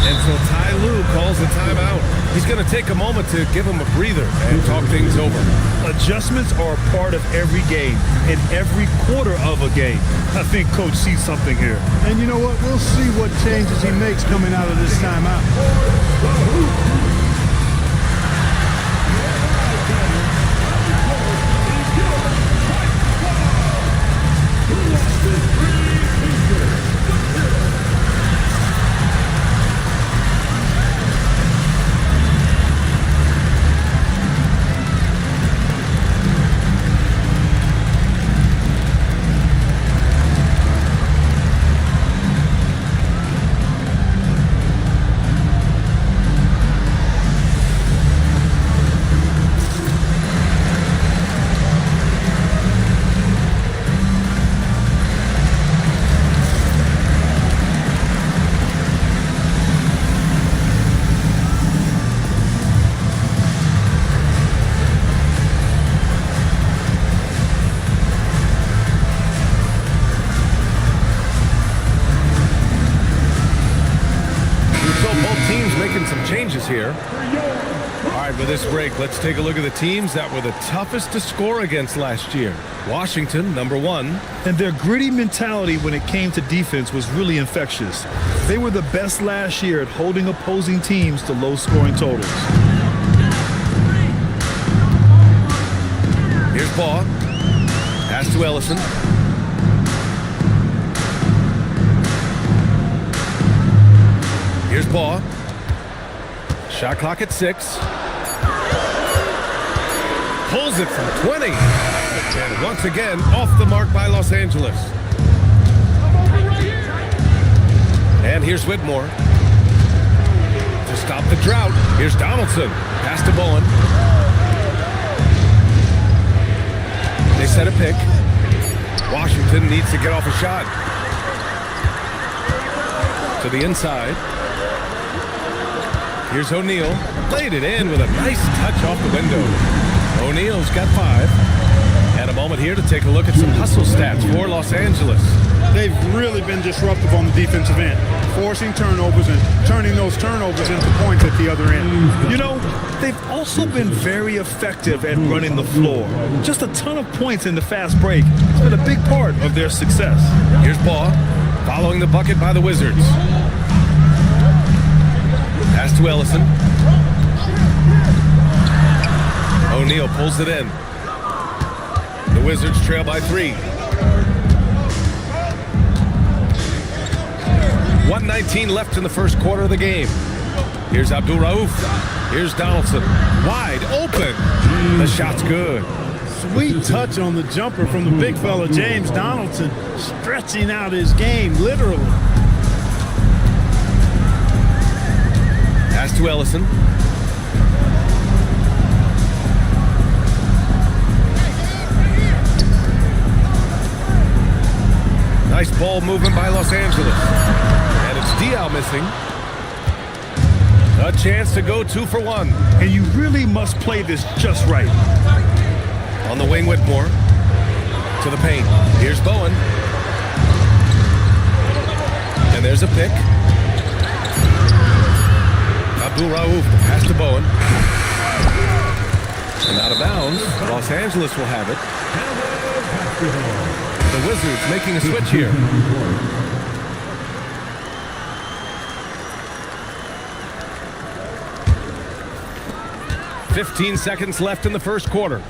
And so Ty Lue calls a timeout. He's going to take a moment to give him a breather and talk things over. Adjustments are a part of every game and every quarter of a game. I think Coach sees something here. And you know what? We'll see what changes he makes coming out of this timeout. Here. All right, with this break, let's take a look at the teams that were the toughest to score against last year. Washington, number 1. And their gritty mentality when it came to defense was really infectious. They were the best last year at holding opposing teams to low-scoring totals. Here's Baugh. Pass to Ellison. Here's Baugh. Shot clock at 6. Pulls it from 20. And once again, off the mark by Los Angeles. And here's Whitmore. To stop the drought, here's Donaldson. Pass to Bowen. They set a pick. Washington needs to get off a shot. To the inside. Here's O'Neal. Played it in with a nice touch off the window. O'Neal's got 5. And a moment here to take a look at some hustle stats for Los Angeles. They've really been disruptive on the defensive end, forcing turnovers and turning those turnovers into points at the other end. You know, they've also been very effective at running the floor. Just a ton of points in the fast break. It's been a big part of their success. Here's Baugh, following the bucket by the Wizards. Pass to Ellison. O'Neal pulls it in. The Wizards trail by 3. 1:19 left in the first quarter of the game. Here's Abdul Rauf. Here's Donaldson. Wide open. The shot's good. Sweet touch on the jumper from the big fella, James Donaldson, stretching out his game, literally. Pass to Ellison. Nice ball movement by Los Angeles. And it's Diaw missing. A chance to go 2 for 1. And you really must play this just right. On the wing, Whitmore. To the paint. Here's Bowen. There's a pick. Abdul Rauf pass to Bowen. And out of bounds. Los Angeles will have it. The Wizards making a switch here. "15 seconds left in the first quarter."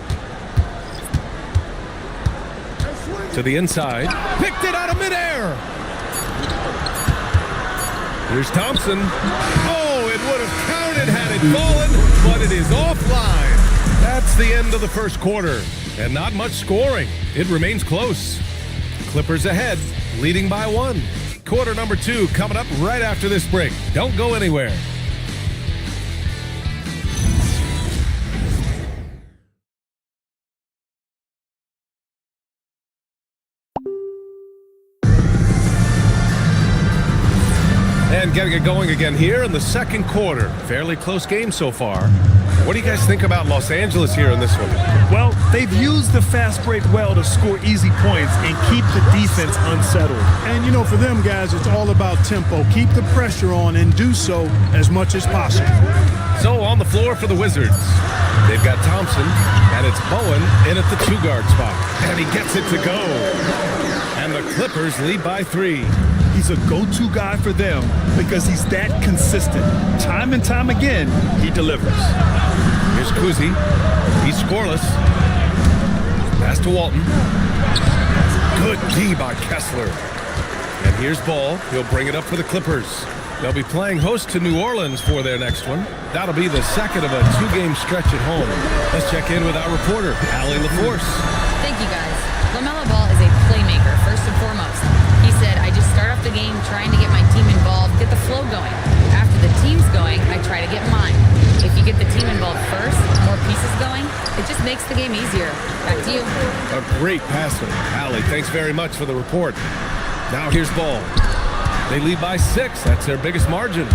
To the inside. Picked it out of midair. Here's Thompson. Oh, it would have counted had it fallen, but it is offline. That's the end of the first quarter. And not much scoring. It remains close. Clippers ahead, leading by 1. Quarter number 2 coming up right after this break. Don't go anywhere. And getting it going again here in the second quarter. Fairly close game so far. What do you guys think about Los Angeles here in this one? Well, they've used the fast break well to score easy points and keep the defense unsettled. And, you know, for them guys, it's all about tempo. Keep the pressure on and do so as much as possible. So on the floor for the Wizards, they've got Thompson, and it's Bowen in at the 2-guard spot. And he gets it to go. And the Clippers lead by 3. He's a go-to guy for them because he's that consistent. Time and time again, he delivers. Here's Kuzi. He's scoreless. Pass to Walton. Good D by Kessler. And here's Ball. He'll bring it up for the Clippers. They'll be playing host to New Orleans for their next one. That'll be the second of a 2-game stretch at home. Let's check in with our reporter, Allie LaForce. Thank you, guys. LaMelo Ball is a playmaker, first and foremost. He said, I just start off the game trying to get my team involved, get the flow going. After the team's going, I try to get mine. If you get the team involved first, more pieces going, it just makes the game easier. Back to you. A great passer. Allie, thanks very much for the report. Now here's Ball. They lead by 6. That's their biggest margin.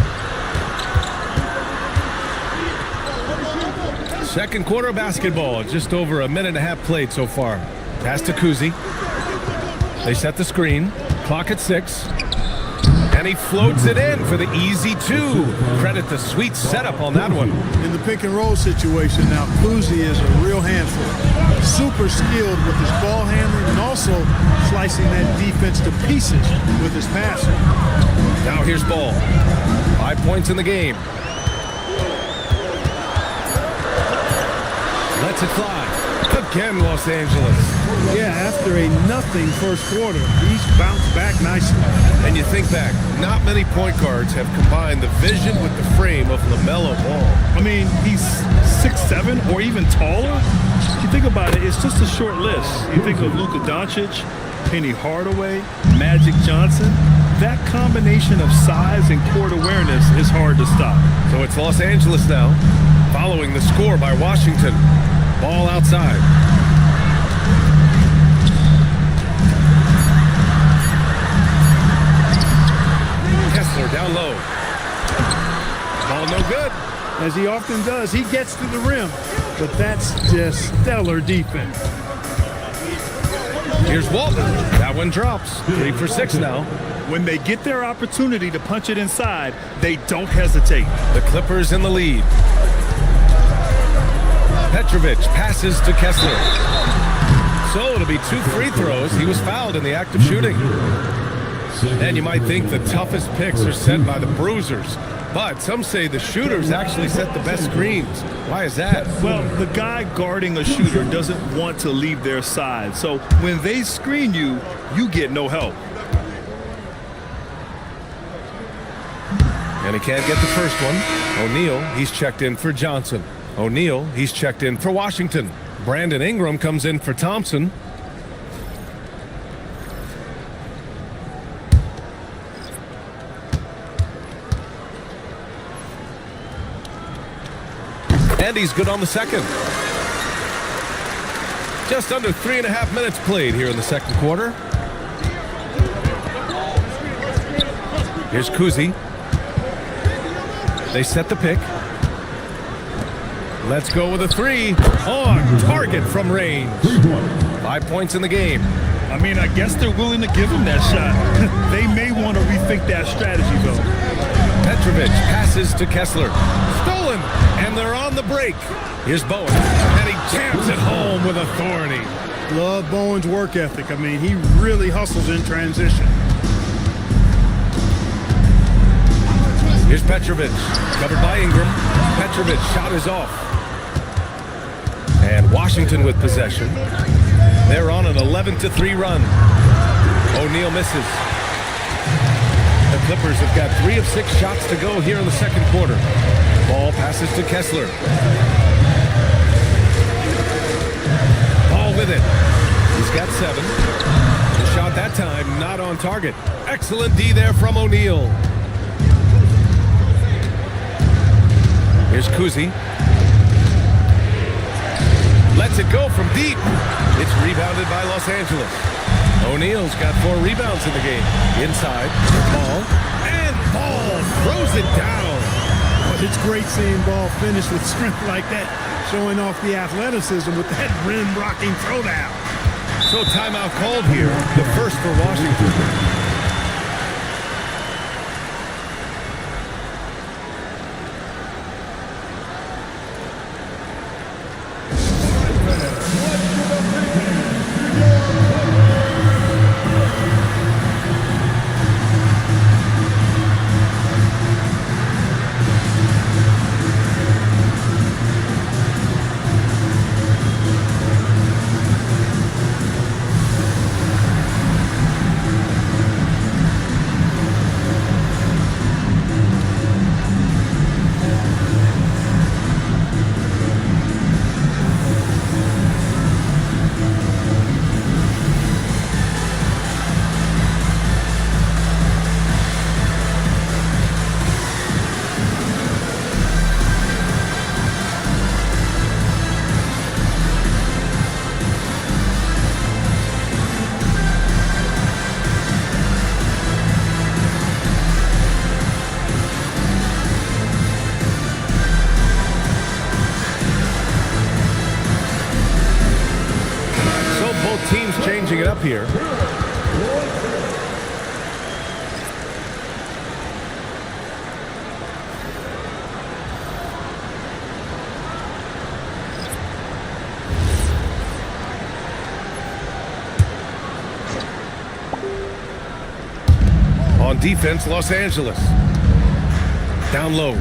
Second quarter basketball. Just over a minute and a half played so far. Pass to Kuzi. They set the screen. Clock at 6. And he floats it in for the easy 2. Credit the sweet setup on that one. In the pick and roll situation now, Kuzi is a real handful. Super skilled with his ball handling and also slicing that defense to pieces with his passing. Now here's Ball. 5 points in the game. Lets it fly. Again, Los Angeles. Yeah, after a nothing first quarter, he's bounced back nicely. And you think back, not many point guards have combined the vision with the frame of LaMelo Ball. I mean, he's 6'7" or even taller. If you think about it, it's just a short list. You think of Luka Doncic, Penny Hardaway, Magic Johnson. That combination of size and court awareness is hard to stop. So it's Los Angeles now, following the score by Washington. Ball outside. Kessler down low. Ball no good. As he often does, he gets to the rim, but that's just stellar defense. Here's Walton. That one drops. 3 for 6 now. When they get their opportunity to punch it inside, they don't hesitate. The Clippers in the lead. Petrovic passes to Kessler. So it'll be 2 free throws. He was fouled in the act of shooting. And you might think the toughest picks are set by the bruisers. But some say the shooters actually set the best screens. Why is that? Well, the guy guarding a shooter doesn't want to leave their side. So when they screen you, you get no help. And he can't get the first one. O'Neal, he's checked in for Johnson. O'Neal, he's checked in for Washington. Brandon Ingram comes in for Thompson. And he's good on the second. Just under 3.5 minutes played here in the second quarter. Here's Kuzi. They set the pick. Let's go with a 3 on target from range. 5 points in the game. I mean, I guess they're willing to give him that shot. They may want to rethink rethink that strategy, though. Petrovic passes to Kessler. Stolen, and they're on the break. Here's Bowen, and he jams it home with authority. Love Bowen's work ethic. I mean, he really hustles in transition. Here's Petrovic, covered by Ingram. Petrovic shot is off. And Washington with possession. They're on an 11-3 run. O'Neal misses. The Clippers have got 3 of 6 shots to go here in the second quarter. Ball passes to Kessler. Ball with it. He's got 7. The shot that time not on target. Excellent D there from O'Neal. Here's Kuzi. Lets it go from deep. It's rebounded by Los Angeles. O'Neal's got 4 rebounds in the game. Inside, Ball, and Ball throws it down. Well, it's great seeing Ball finish with strength like that, showing off the athleticism with that rim-rocking throwdown. So timeout called here, the first for Washington. Changing it up here. On defense, Los Angeles. Down low.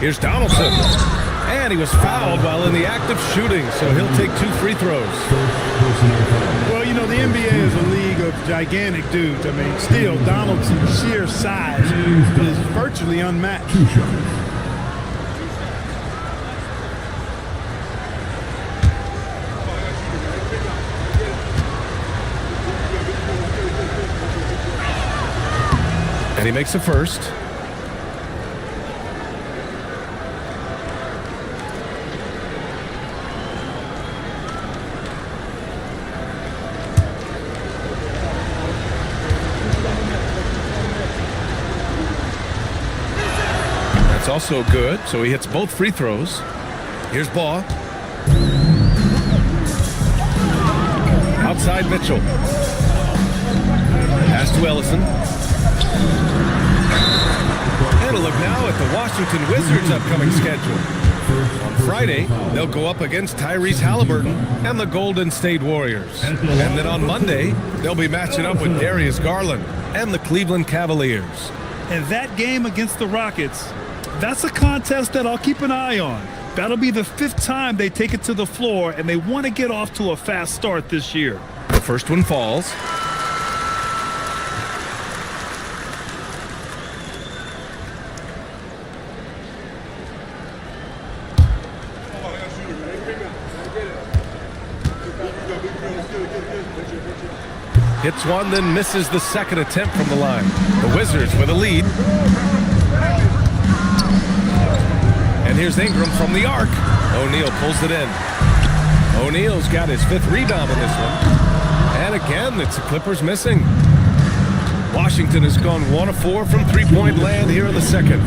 Here's Donaldson. And he was fouled while in the act of shooting, so he'll take 2 free throws. Well, you know, the NBA is a league of gigantic dudes. I mean, still, Donaldson's sheer size is virtually unmatched. And he makes a first. That's also good, so he hits both free throws. Here's Baugh. Outside Mitchell. Pass to Ellison. And a look now at the Washington Wizards' upcoming schedule. On Friday, they'll go up against Tyrese Halliburton and the Golden State Warriors. And then on Monday, they'll be matching up with Darius Garland and the Cleveland Cavaliers. And that game against the Rockets, that's a contest that I'll keep an eye on. That'll be the 5th time they take it to the floor, and they want to get off to a fast start this year. The first one falls. Hits one, then misses the second attempt from the line. The Wizards with a lead. And here's Ingram from the arc. O'Neal pulls it in. O'Neal's got his 5th rebound in this one. And again, it's the Clippers missing. Washington has gone 1 of 4 from three-point land here in the second.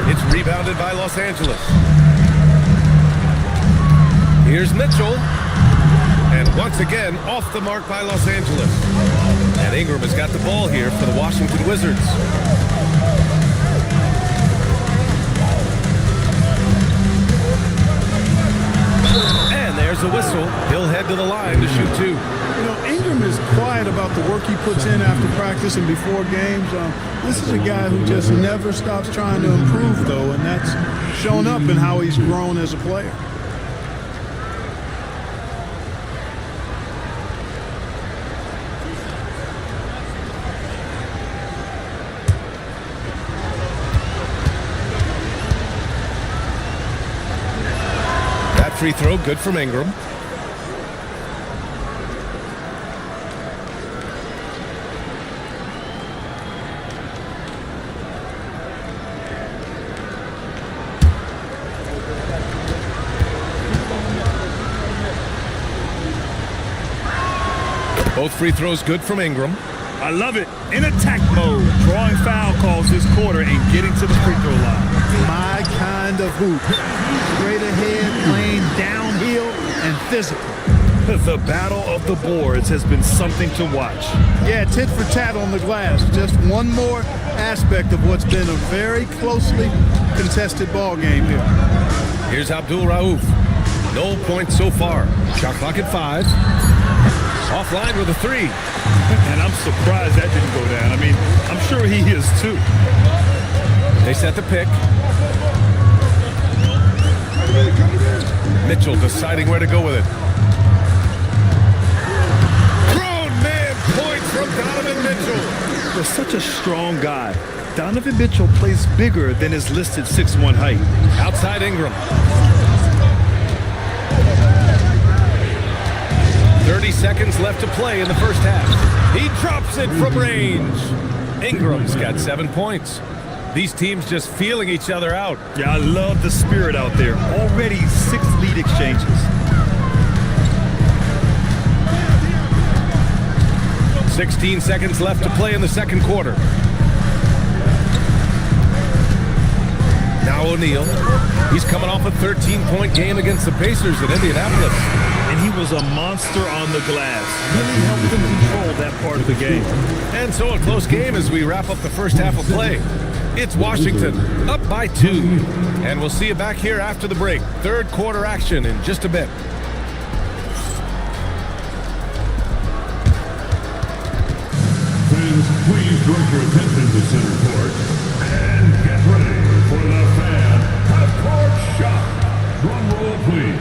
It's rebounded by Los Angeles. Here's Mitchell. And once again, off the mark by Los Angeles. And Ingram has got the ball here for the Washington Wizards. And there's a whistle. He'll head to the line to shoot two. You know, Ingram is quiet about the work he puts in after practice and before games. This is a guy who just never stops trying to improve, though, and that's shown up in how he's grown as a player. That free throw good from Ingram. Both free throws good from Ingram. I love it. In attack mode, drawing foul calls this quarter and getting to the free throw line. My kind of hoop. Straight ahead, playing downhill and physical. The battle of the boards has been something to watch. Yeah, tit for tat on the glass. Just one more aspect of what's been a very closely contested ball game here. Here's Abdul Rauf. No points so far. Shot clock at 5. Offline with a 3. And I'm surprised that didn't go down. I mean, I'm sure he is too. They set the pick. Mitchell deciding where to go with it. Grown man points from Donovan Mitchell. For such a strong guy, Donovan Mitchell plays bigger than his listed 6'1" height. Outside Ingram. 30 seconds left to play in the first half. He drops it from range. Ingram's got 7 points. These teams just feeling each other out. Yeah, I love the spirit out there. Already 6 lead exchanges. 16 seconds left to play in the second quarter. Now O'Neal. He's coming off a 13-point game against the Pacers in Indianapolis. And he was a monster on the glass. Really helped them control that part of the game. And so a close game as we wrap up the first half of play. It's Washington up by 2. And we'll see you back here after the break. Third quarter action in just a bit. Fans, please direct your attention to center court and get ready for the fan half-court shot. Drum roll, please.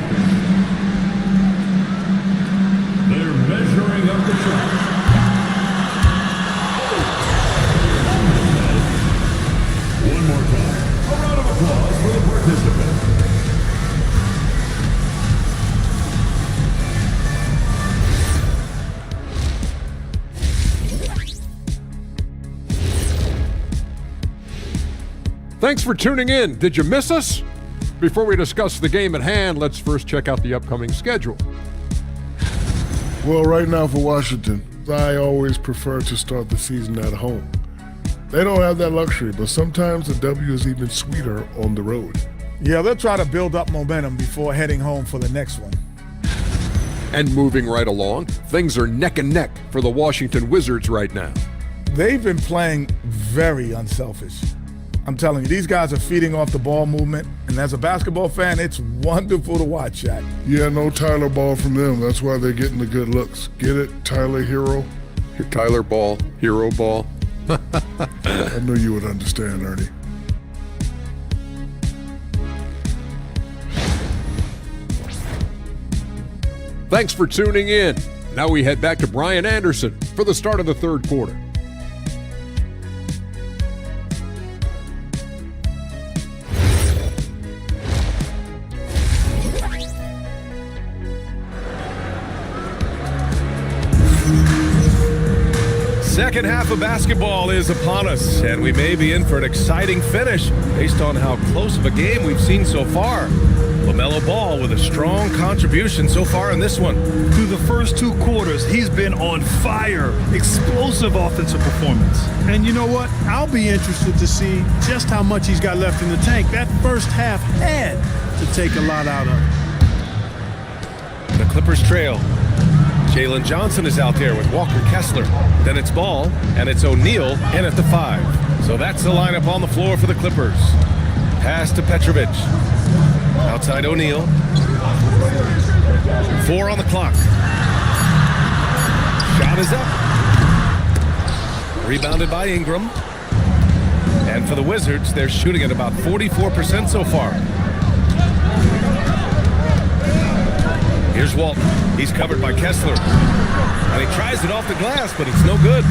They're measuring up the shot. One more time. A round of applause for the participants. Thanks for tuning in. Did you miss us? Before we discuss the game at hand, let's first check out the upcoming schedule. Well, right now for Washington, I always prefer to start the season at home. They don't have that luxury, but sometimes the W is even sweeter on the road. Yeah, they'll try to build up momentum before heading home for the next one. And moving right along, things are neck and neck for the Washington Wizards right now. They've been playing very unselfish. I'm telling you, these guys are feeding off the ball movement, and as a basketball fan, it's wonderful to watch, Shaq. Yeah, no Tyler Ball from them. That's why they're getting the good looks. Get it, Tyler Hero? Tyler Ball, Hero Ball. I knew you would understand, Ernie. Thanks for tuning in. Now we head back to Brian Anderson for the start of the third quarter. Second half of basketball is upon us, and we may be in for an exciting finish based on how close of a game we've seen so far. LaMelo Ball with a strong contribution so far in this one. Through the first 2 quarters, he's been on fire. Explosive offensive performance. And you know what? I'll be interested to see just how much he's got left in the tank. That first half had to take a lot out of it. The Clippers trail. Jalen Johnson is out there with Walker Kessler. Then it's Ball, and it's O'Neal in at the 5. So that's the lineup on the floor for the Clippers. Pass to Petrovic. Outside O'Neal. 4 on the clock. Shot is up. Rebounded by Ingram. And for the Wizards, they're shooting at about 44% so far. Here's Walton. He's covered by Kessler. And he tries it off the glass, but it's no good.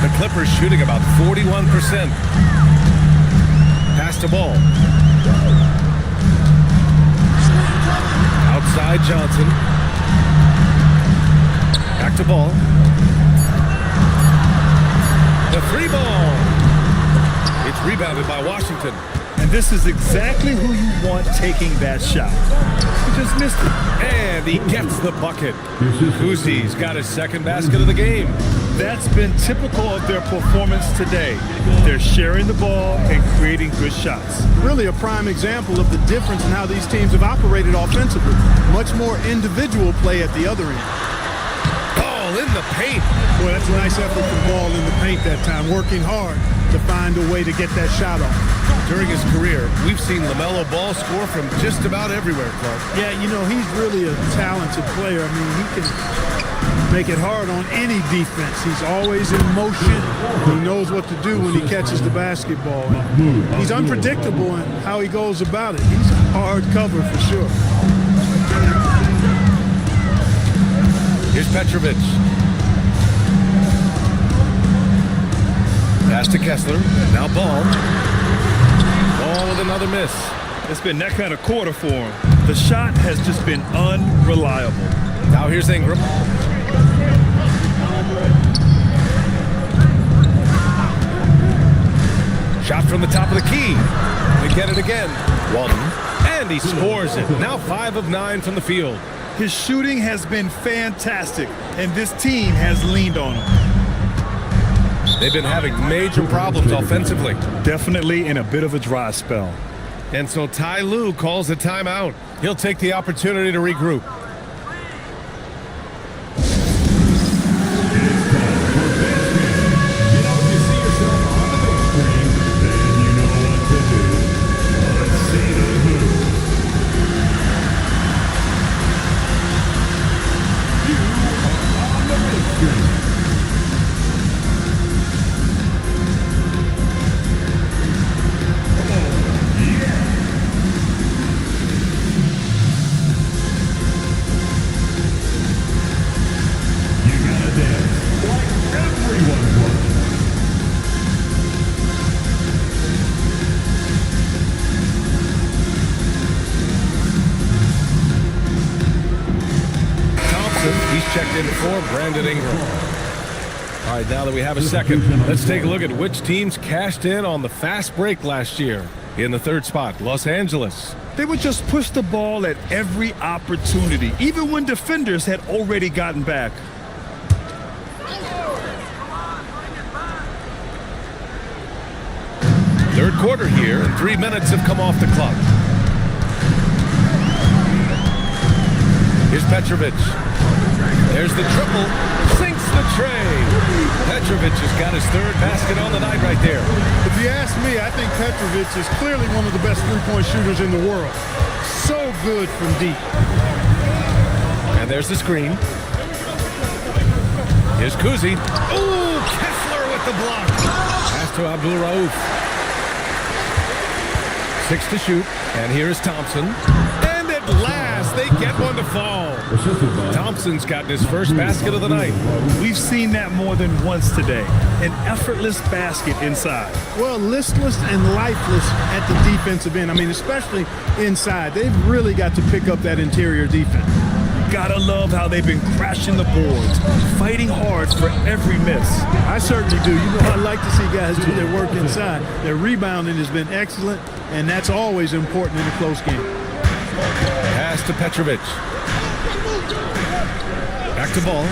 The Clippers shooting about 41%. Pass to Ball. Outside Johnson. Back to Ball. The 3 ball. It's rebounded by Washington. And this is exactly who you want taking that shot. He just missed it. And he gets the bucket. Kuzi's got his second basket of the game. That's been typical of their performance today. They're sharing the ball and creating good shots. Really a prime example of the difference in how these teams have operated offensively. Much more individual play at the other end. Ball in the paint. Boy, that's a nice effort from Ball in the paint that time, working hard to find a way to get that shot off. During his career, we've seen LaMelo Ball score from just about everywhere, Clark. Yeah, you know, he's really a talented player. I mean, he can make it hard on any defense. He's always in motion. He knows what to do when he catches the basketball. And he's unpredictable in how he goes about it. He's a hard cover for sure. Here's Petrovic. Pass to Kessler. Now Ball. Ball with another miss. It's been that kind of quarter for him. The shot has just been unreliable. Now here's Ingram. Shot from the top of the key. They get it again. Walton. And he scores it. Now 5 of 9 from the field. His shooting has been fantastic, and this team has leaned on him. They've been having major problems offensively. Definitely in a bit of a dry spell. And so Ty Lue calls a timeout. He'll take the opportunity to regroup. Checked in for Brandon Ingram. All right, now that we have a second, let's take a look at which teams cashed in on the fast break last year. In the 3rd spot, Los Angeles. They would just push the ball at every opportunity, even when defenders had already gotten back. Third quarter here, and 3 minutes have come off the clock. Here's Petrovic. There's the triple. Sinks the tray. Petrovic has got his 3rd basket on the night right there. If you ask me, I think Petrovic is clearly one of the best three-point shooters in the world. So good from deep. And there's the screen. Here's Kuzi. Ooh, Kessler with the block. Pass to Abdul Rauf. 6 to shoot. And here is Thompson. And at last, they get one to fall. Thompson's got his first basket of the night. We've seen that more than once today. An effortless basket inside. Well, listless and lifeless at the defensive end. I mean, especially inside. They've really got to pick up that interior defense. Gotta love how they've been crashing the boards, fighting hard for every miss. I certainly do. You know, I like to see guys do their work inside. Their rebounding has been excellent, and that's always important in a close game. Pass to Petrovic. Back to Ball.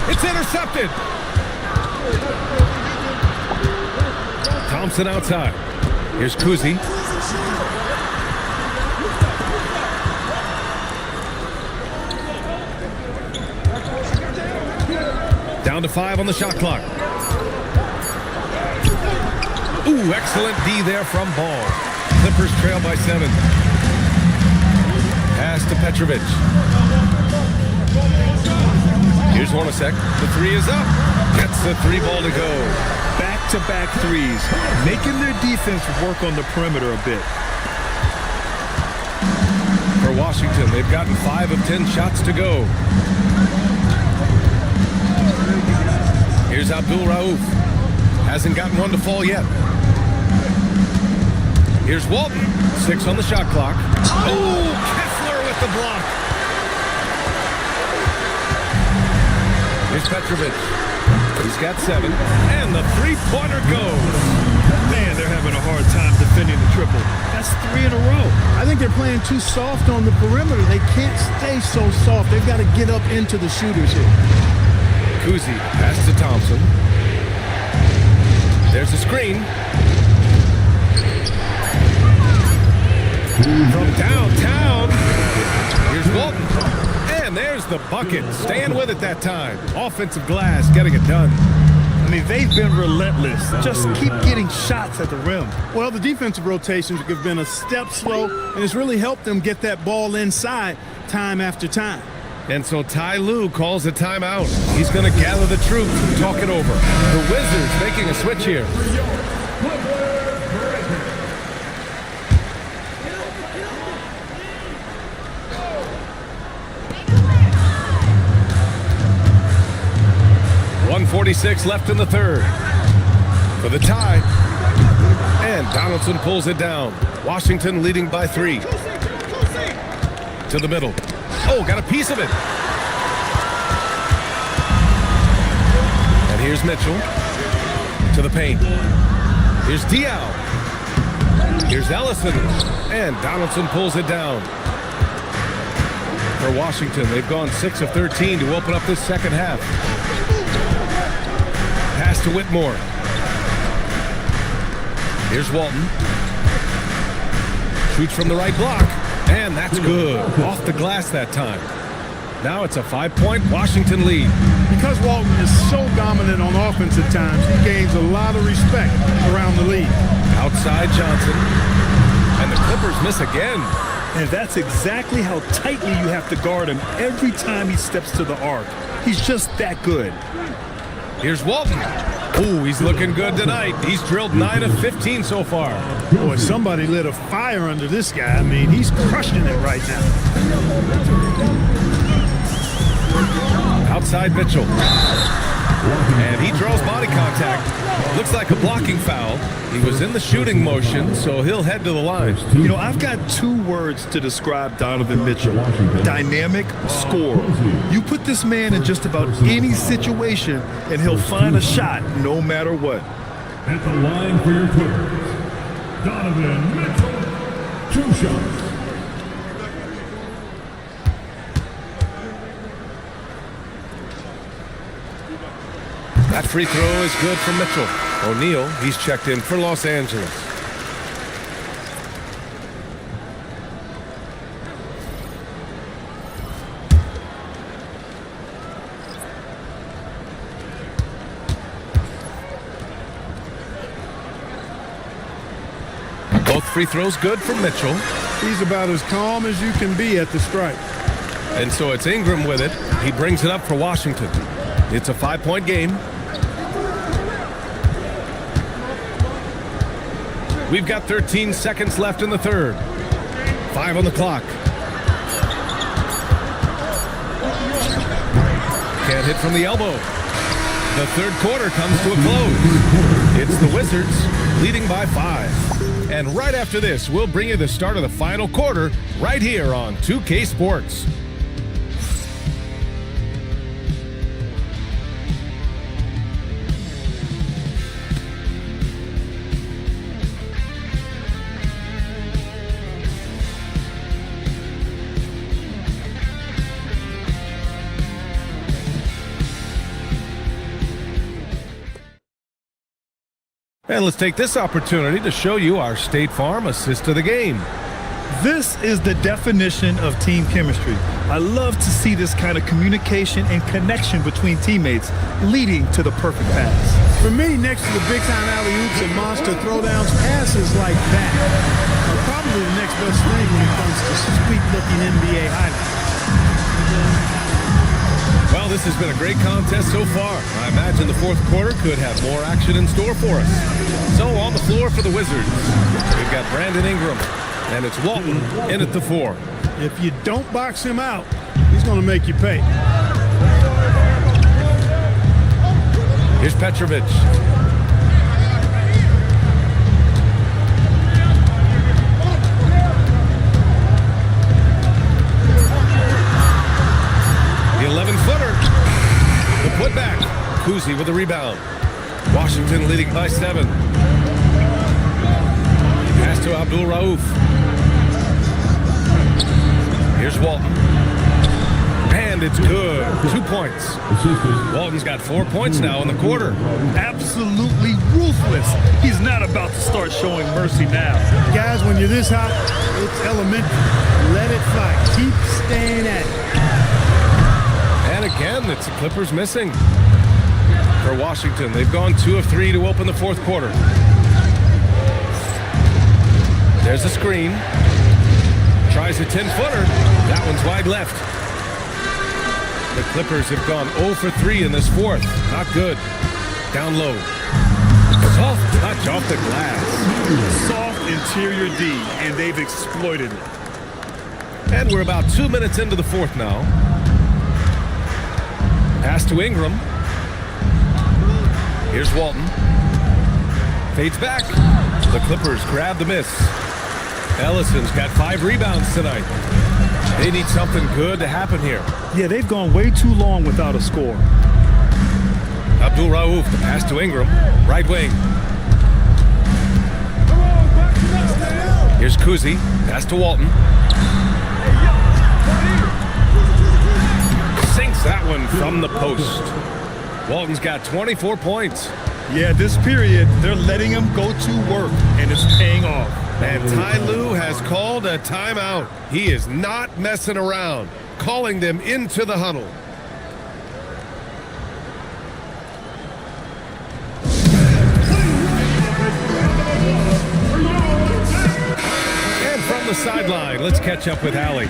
It's intercepted. Thompson outside. Here's Kuzi. Down to 5 on the shot clock. Ooh, excellent D there from Ball. Clippers trail by 7. Pass to Petrovic. Here's Hornacek. The 3 is up. Gets the 3 ball to go. Back-to-back threes, making their defense work on the perimeter a bit. For Washington, they've gotten 5 of 10 shots to go. Here's Abdul Rauf. Hasn't gotten one to fall yet. Here's Walton. 6 on the shot clock. Oh, Kessler with the block. Here's Petrovic. He's got 7. And the 3-pointer goes. Man, they're having a hard time defending the triple. That's 3 in a row. I think they're playing too soft on the perimeter. They can't stay so soft. They've got to get up into the shooters here. Kuzi, pass to Thompson. There's a screen. From downtown, here's Walton. And there's the bucket. Staying with it that time. Offensive glass, getting it done. I mean, they've been relentless. Just keep getting shots at the rim. Well, the defensive rotations have been a step slow, and it's really helped them get that ball inside time after time. And so Ty Lue calls a timeout. He's going to gather the troops and talk it over. The Wizards making a switch here. .146 left in the third. For the tie. And Donaldson pulls it down. Washington leading by 3. To the middle. Oh, got a piece of it. And here's Mitchell to the paint. Here's Diaw. Here's Ellison. And Donaldson pulls it down. For Washington, they've gone 6 of 13 to open up this second half. Pass to Whitmore. Here's Walton. Shoots from the right block. And that's good. Off the glass that time. Now it's a 5-point Washington lead. Because Walton is so dominant on offense at times, he gains a lot of respect around the league. Outside Johnson. And the Clippers miss again. And that's exactly how tightly you have to guard him every time he steps to the arc. He's just that good. Here's Walton. Ooh, he's looking good tonight. He's drilled 9 of 15 so far. Boy, somebody lit a fire under this guy. I mean, he's crushing it right now. Outside Mitchell. And he draws body contact. Looks like a blocking foul. He was in the shooting motion, so he'll head to the line. You know, I've got 2 words to describe Donovan Mitchell. Dynamic scorer. You put this man in just about any situation, and he'll find a shot no matter what. At the line for your Clippers, Donovan Mitchell. 2 shots. That free throw is good from Mitchell. O'Neal, he's checked in for Los Angeles. Both free throws good from Mitchell. He's about as calm as you can be at the stripe. And so it's Ingram with it. He brings it up for Washington. It's a 5-point game. We've got 13 seconds left in the third. 5 on the clock. Can't hit from the elbow. The third quarter comes to a close. It's the Wizards leading by 5. And right after this, we'll bring you the start of the final quarter right here on 2K Sports. And let's take this opportunity to show you our State Farm assist of the game. This is the definition of team chemistry. I love to see this kind of communication and connection between teammates leading to the perfect pass. For me, next to the big-time alley-oops and monster throwdowns, passes like that are probably the next best thing when it comes to sweet-looking NBA highlights. Well, this has been a great contest so far. I imagine the fourth quarter could have more action in store for us. So on the floor for the Wizards, we've got Brandon Ingram, and it's Walton in at the 4. If you don't box him out, he's going to make you pay. Here's Petrovic. The 11-footer. The putback. Kuzi with the rebound. Washington leading by 7. Pass to Abdul Rauf. Here's Walton. And it's good. 2 points. Walton's got 4 points now in the quarter. Absolutely ruthless. He's not about to start showing mercy now. Guys, when you're this hot, it's elementary. Let it fly. Keep staying at it. And again, it's the Clippers missing. For Washington, they've gone 2 of 3 to open the fourth quarter. There's a screen. Tries a 10-footer. That one's wide left. The Clippers have gone 0 for 3 in this fourth. Not good. Down low. Soft touch off the glass. Soft interior D, and they've exploited it. And we're about 2 minutes into the fourth now. Pass to Ingram. Here's Walton. Fades back. The Clippers grab the miss. Ellison's got 5 rebounds tonight. They need something good to happen here. Yeah, they've gone way too long without a score. Abdul Rauf, the pass to Ingram. Right wing. Here's Kuzi. Pass to Walton. Sinks that one from the post. Walton's got 24 points. Yeah, this period, they're letting him go to work, and it's paying off. And Ty Lue has called a timeout. He is not messing around, calling them into the huddle. And from the sideline, let's catch up with Allie.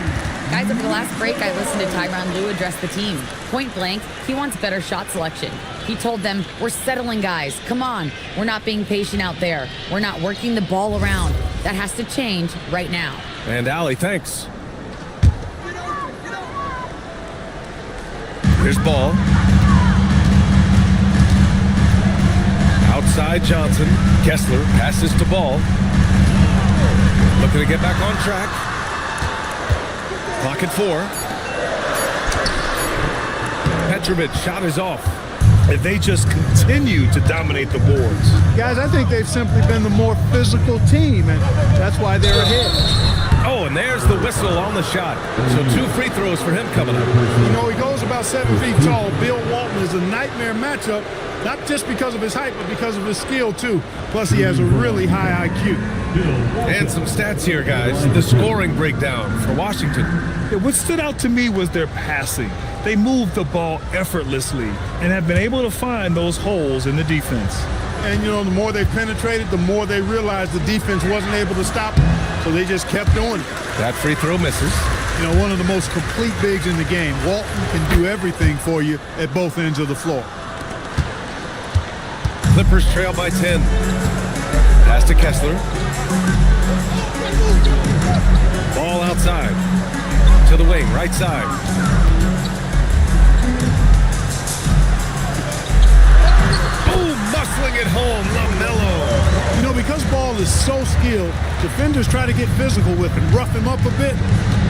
Guys, over the last break, I listened to Tyronn Lue address the team. Point blank, he wants better shot selection. He told them, we're settling, guys. Come on. We're not being patient out there. We're not working the ball around. That has to change right now. And Allie, thanks. Here's Ball. Outside Johnson. Kessler passes to Ball. Looking to get back on track. Clock at 4. Petrovic shot is off. And they just continue to dominate the boards. Guys, I think they've simply been the more physical team, and that's why they're ahead. Oh, and there's the whistle on the shot. So 2 free throws for him coming up. You know, he goes about 7 feet tall. Bill Walton is a nightmare matchup, not just because of his height, but because of his skill, too. Plus, he has a really high IQ. And some stats here, guys. The scoring breakdown for Washington. Yeah, what stood out to me was their passing. They moved the ball effortlessly and have been able to find those holes in the defense. And, you know, the more they penetrated, the more they realized the defense wasn't able to stop them. So they just kept doing it. That free throw misses. You know, one of the most complete bigs in the game. Walton can do everything for you at both ends of the floor. Clippers trail by 10. Pass to Kessler. Ball outside. To the wing, right side. Muscling it home, LaMelo. You know, because Ball is so skilled, defenders try to get physical with him, rough him up a bit,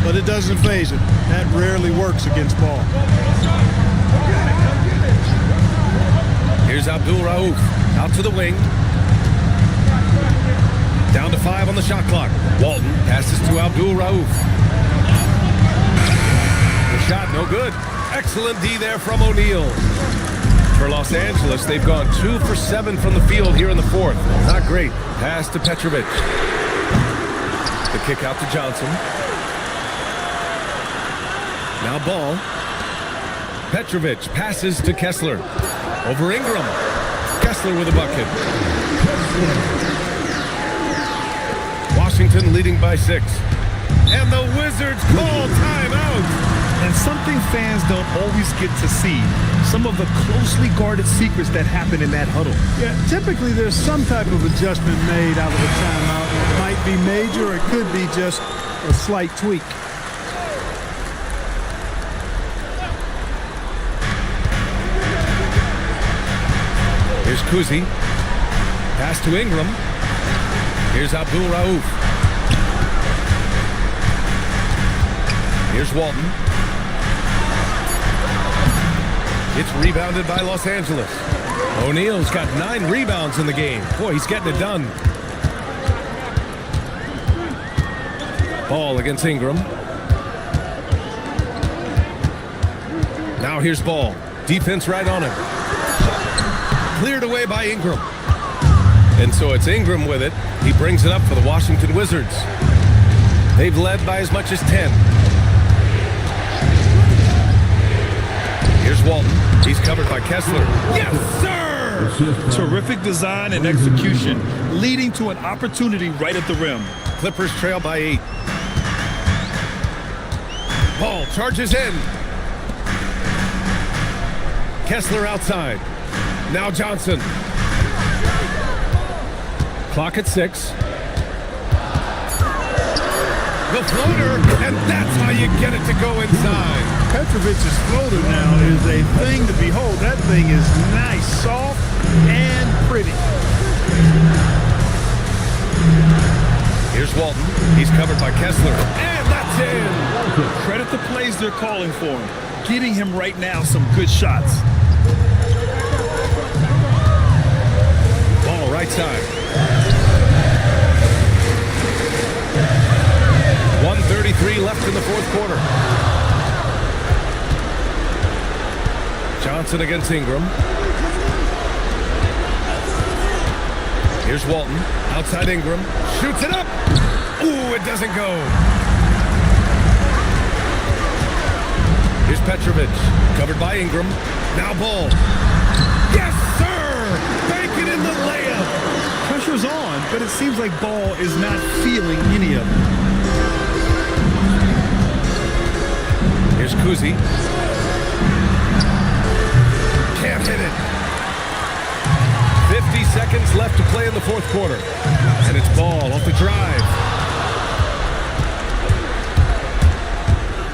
but it doesn't faze him. That rarely works against Ball. Here's Abdul Rauf, out to the wing. Down to 5 on the shot clock. Walton passes to Abdul Rauf. The shot, no good. Excellent D there from O'Neal. For Los Angeles, they've gone 2 for 7 from the field here in the fourth. Not great. Pass to Petrovic. The kick out to Johnson. Now Ball. Petrovic passes to Kessler. Over Ingram. Kessler with a bucket. Washington leading by 6. And the Wizards call timeout. And something fans don't always get to see, some of the closely guarded secrets that happen in that huddle. Yeah, typically there's some type of adjustment made out of a timeout. It might be major or it could be just a slight tweak. Here's Kuzi. Pass to Ingram. Here's Abdul Rauf. Here's Walton. It's rebounded by Los Angeles. O'Neal's got 9 rebounds in the game. Boy, he's getting it done. Ball against Ingram. Now here's Ball. Defense right on him. Cleared away by Ingram. And so it's Ingram with it. He brings it up for the Washington Wizards. They've led by as much as 10. Here's Walton. He's covered by Kessler. Yes, sir! Terrific design and execution, leading to an opportunity right at the rim. Clippers trail by 8. Ball charges in. Kessler outside. Now Johnson. Clock at 6. The floater, and that's how you get it to go inside. Petrovic's floater now is a thing to behold. That thing is nice, soft, and pretty. Here's Walton. He's covered by Kessler. And that's in. Credit the plays they're calling for him. Getting him right now some good shots. Ball right side. 1:33 left in the fourth quarter. Johnson against Ingram. Here's Walton. Outside Ingram. Shoots it up. Ooh, it doesn't go. Here's Petrovic. Covered by Ingram. Now Ball. Yes, sir! Bank it in the layup. Pressure's on, but it seems like Ball is not feeling any of it. Here's Kuzi. Can't hit it. 50 seconds left to play in the fourth quarter. And it's Ball off the drive.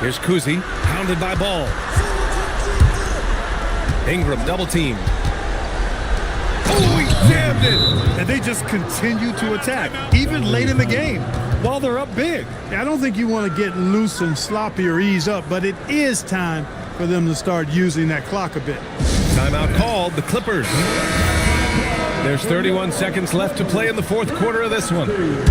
Here's Kuzi, pounded by Ball. Ingram double teamed. Oh, he jammed it! And they just continue to attack, even late in the game, while they're up big. I don't think you want to get loose and sloppy or ease up, but it is time for them to start using that clock a bit. Timeout called, the Clippers. There's 31 seconds left to play in the fourth quarter of this one.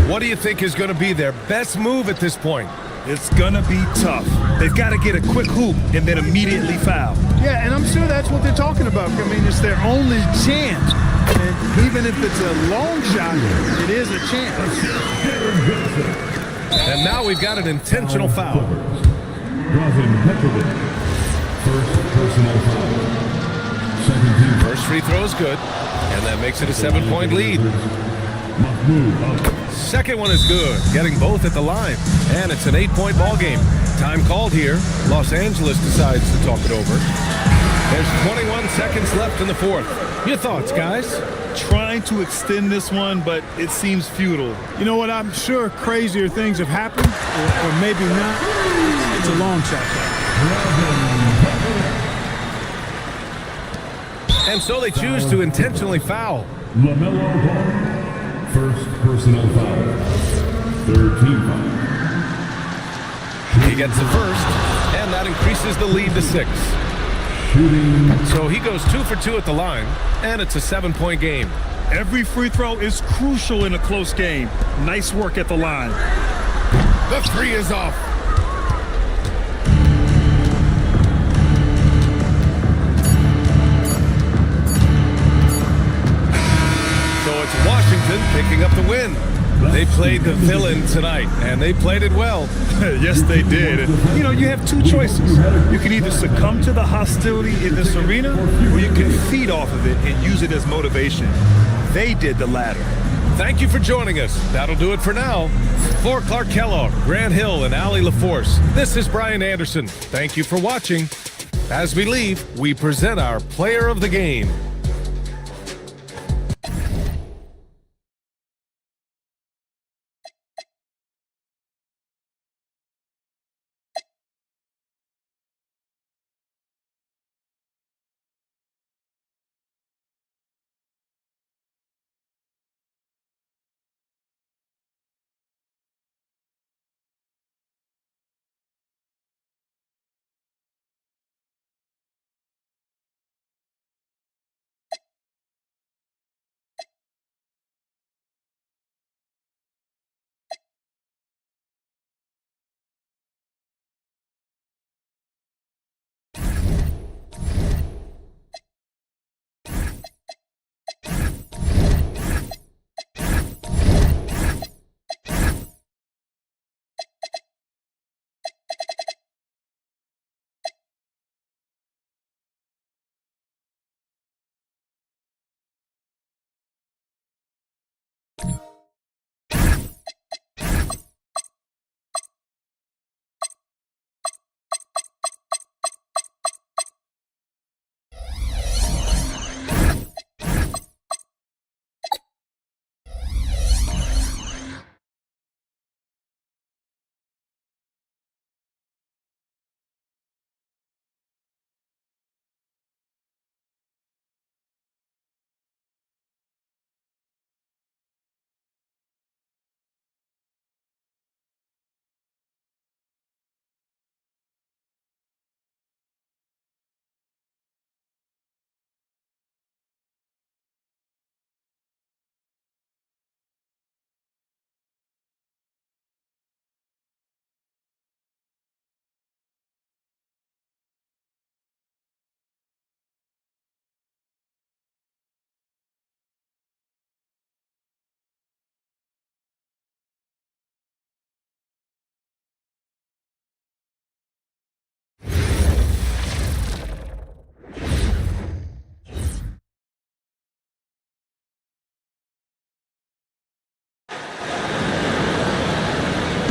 What do you think is going to be their best move at this point? It's gonna be tough. They've got to get a quick hoop and then immediately foul. Yeah, and I'm sure that's what they're talking about. I mean, it's their only chance. And even if it's a long shot, it is a chance. And now we've got an intentional foul. First personal foul. Second team. First free throw is good, and that makes it a 7-point lead. Second one is good, getting both at the line, and it's an 8-point ball game. Time called here. Los Angeles decides to talk it over. There's 21 seconds left in the fourth. Your thoughts, guys? Trying to extend this one, but it seems futile. You know what? I'm sure crazier things have happened, or maybe not. It's a long shot. And so they choose to intentionally foul. LaMelo Ball. First personal foul. Third team foul. He gets the first, and that increases the lead to 6. Shooting. So he goes 2 for 2 at the line, and it's a 7-point game. Every free throw is crucial in a close game. Nice work at the line. The three is off. So it's Washington picking up the win. They They played the villain tonight, and they played it well. Yes, they did. And, you have two choices. You can either succumb to the hostility in this arena, or you can feed off of it and use it as motivation. They did the latter. Thank you for joining us. That'll do it for now. For Clark Kellogg, Grant Hill, and Allie LaForce, this is Brian Anderson. Thank you for watching. As we leave, we present our player of the game.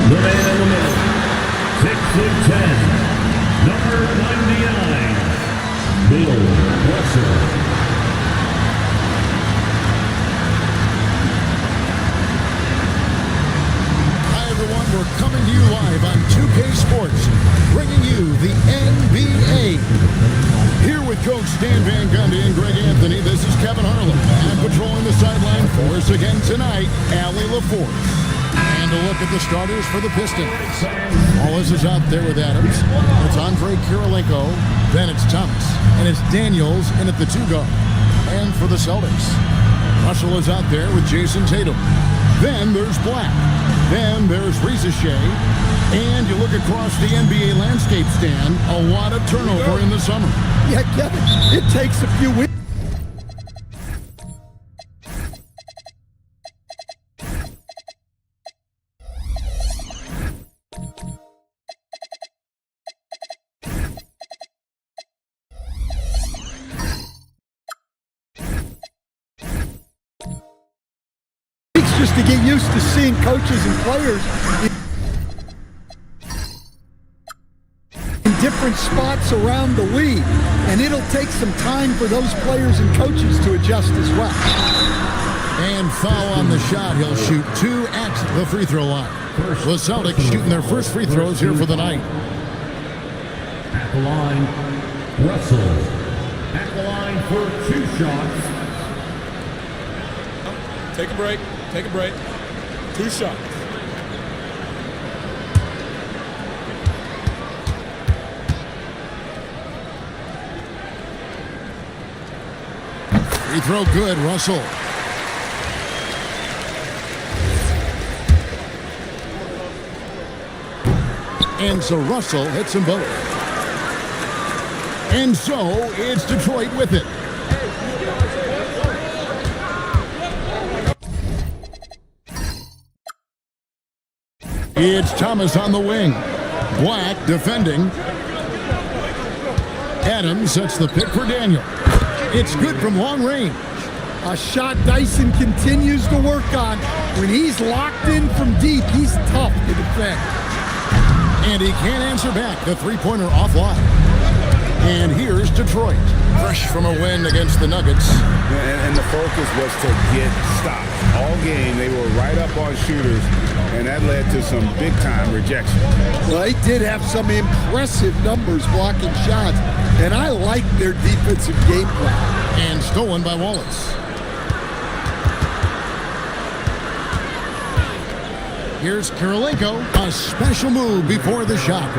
The man in the middle, 6'10", number 99, Bill Russell. Hi, everyone. We're coming to you live on 2K Sports, bringing you the NBA. Here with Coach Stan Van Gundy and Greg Anthony, this is Kevin Harlan. And patrolling the sideline for us again tonight, Allie LaForce. And a look at the starters for the Pistons. Wallace is out there with Adams. It's Andre Kirilenko. Then it's Thomas. And it's Daniels in at the 2 guard. And for the Celtics, Russell is out there with Jason Tatum. Then there's Black. Then there's Rizachet. And you look across the NBA landscape, Stan, a lot of turnover in the summer. Yeah, Kevin, it takes a few weeks. Just to get used to seeing coaches and players in different spots around the league, and it'll take some time for those players and coaches to adjust as well. And foul on the shot. He'll shoot 2 at the free throw line. The Celtics shooting their first free throws here for the night. At the line, Russell. At the line for 2 shots. Take a break. Take a break. 2 shots. Free throw good, Russell. And so Russell hits them both. And so it's Detroit with it. It's Thomas on the wing. Black defending. Adams sets the pick for Daniel. It's good from long range. A shot Dyson continues to work on. When he's locked in from deep, he's tough to defend. And he can't answer back. The three-pointer offline. And here's Detroit. Fresh from a win against the Nuggets. And the focus was to get stops. All game, they were right up on shooters, and that led to some big-time rejection. Well, they did have some impressive numbers blocking shots, and I like their defensive game plan. And stolen by Wallace. Here's Kirilenko, a special move before the shot.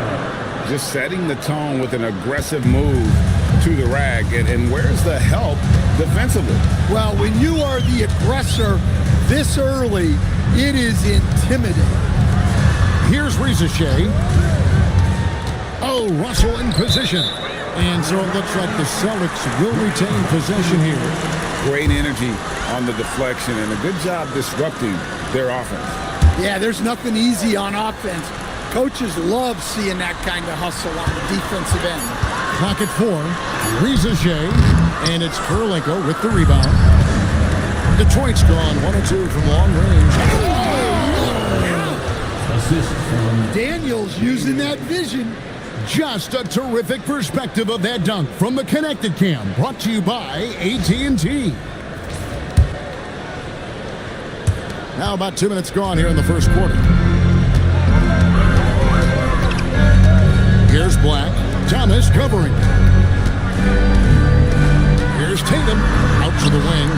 Just setting the tone with an aggressive move to the rack. And where's the help defensively? Well, when you are the aggressor this early, it is intimidating. Here's Rizachet. Oh, Russell in position. And so it looks like the Celtics will retain possession here. Great energy on the deflection and a good job disrupting their offense. Yeah, there's nothing easy on offense. Coaches love seeing that kind of hustle on the defensive end. Clock at 4. Rizachet. And it's Kirilenko with the rebound. Detroit's gone 1 or 2 from long range. Daniels using that vision. Just a terrific perspective of that dunk from the Connected Cam, brought to you by AT&T. Now about 2 minutes gone here in the first quarter. Here's Black. Thomas covering. Here's Tatum. Out to the wing.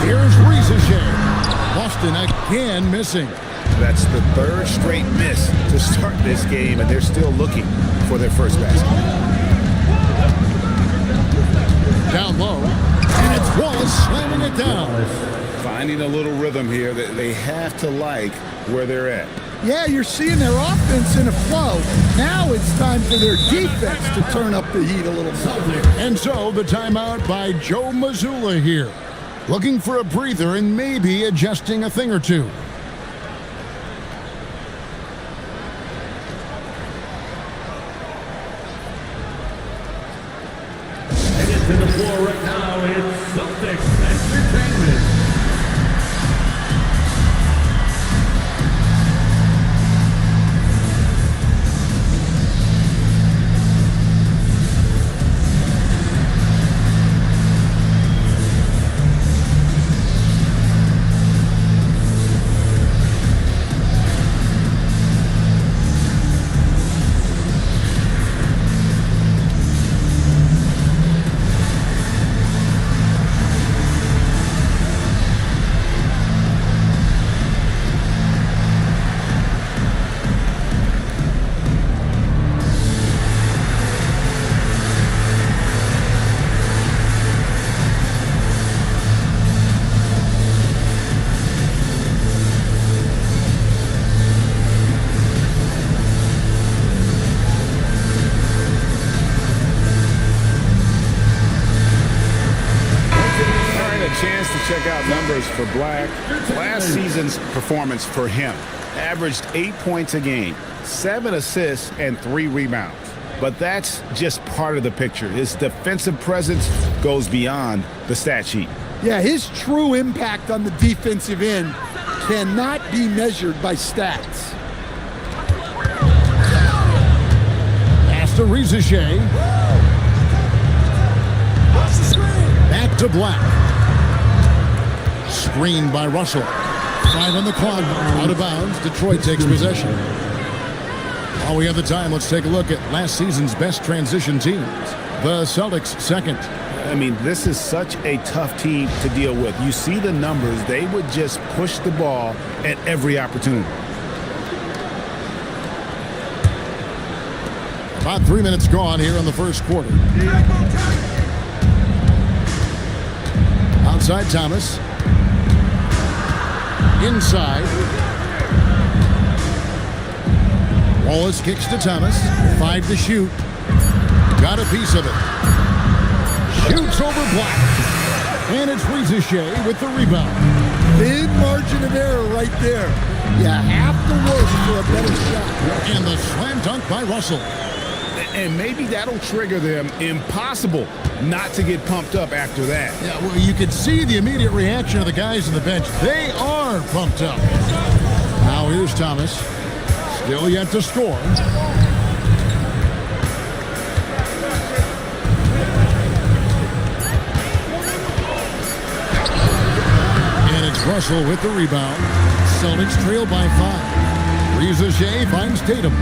Here's Rizachet. Boston again missing. That's the third straight miss to start this game, and they're still looking for their first basket. Down low. And it's Wallace slamming it down. Finding a little rhythm here that they have to like where they're at. Yeah, you're seeing their offense in a flow. Now it's time for their defense to turn up the heat a little more. And so the timeout by Joe Mazzulla here. Looking for a breather and maybe adjusting a thing or two. To the floor right now, it's Celtics Entertainment. Chance to check out numbers for Black. Last season's performance for him averaged 8 points a game, 7 assists, and 3 rebounds. But that's just part of the picture. His defensive presence goes beyond the stat sheet. Yeah, his true impact on the defensive end cannot be measured by stats. Pass to Rizachet. Back to Black. Screened by Russell. 5 on the clock. Out of bounds. Detroit takes possession. While we have the time, let's take a look at last season's best transition teams. The Celtics second. I mean, this is such a tough team to deal with. You see the numbers. They would just push the ball at every opportunity. About 3 minutes gone here in the first quarter. Outside Thomas. Inside. Wallace kicks to Thomas. 5 to shoot. Got a piece of it. Shoots over Black. And it's Rizachet with the rebound. Big margin of error right there. You have to work for a better shot. And the slam dunk by Russell. And maybe that'll trigger them. Impossible not to get pumped up after that. Yeah, well, you could see the immediate reaction of the guys on the bench. They are pumped up. Now here's Thomas. Still yet to score. And it's Russell with the rebound. Celtics trail by 5. Riza finds Tatum.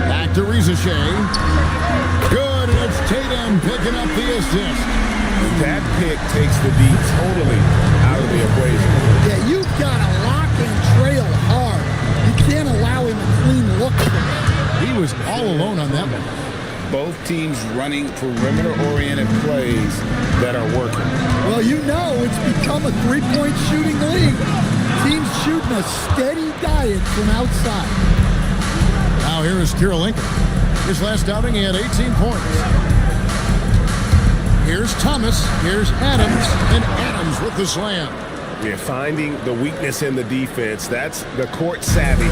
Back to Riza. Good, and it's Tatum picking up the assist. That pick takes the D totally out of the equation. Yeah, you've got to lock and trail hard. You can't allow him a clean look. He was all alone on that one. Both teams running perimeter-oriented plays that are working. Well, you know it's become a three-point shooting league. Teams shooting a steady diet from outside. Now here is Kirilenko. His last outing, he had 18 points. Here's Thomas. Here's Adams. And Adams with the slam. We're finding the weakness in the defense. That's the court savvy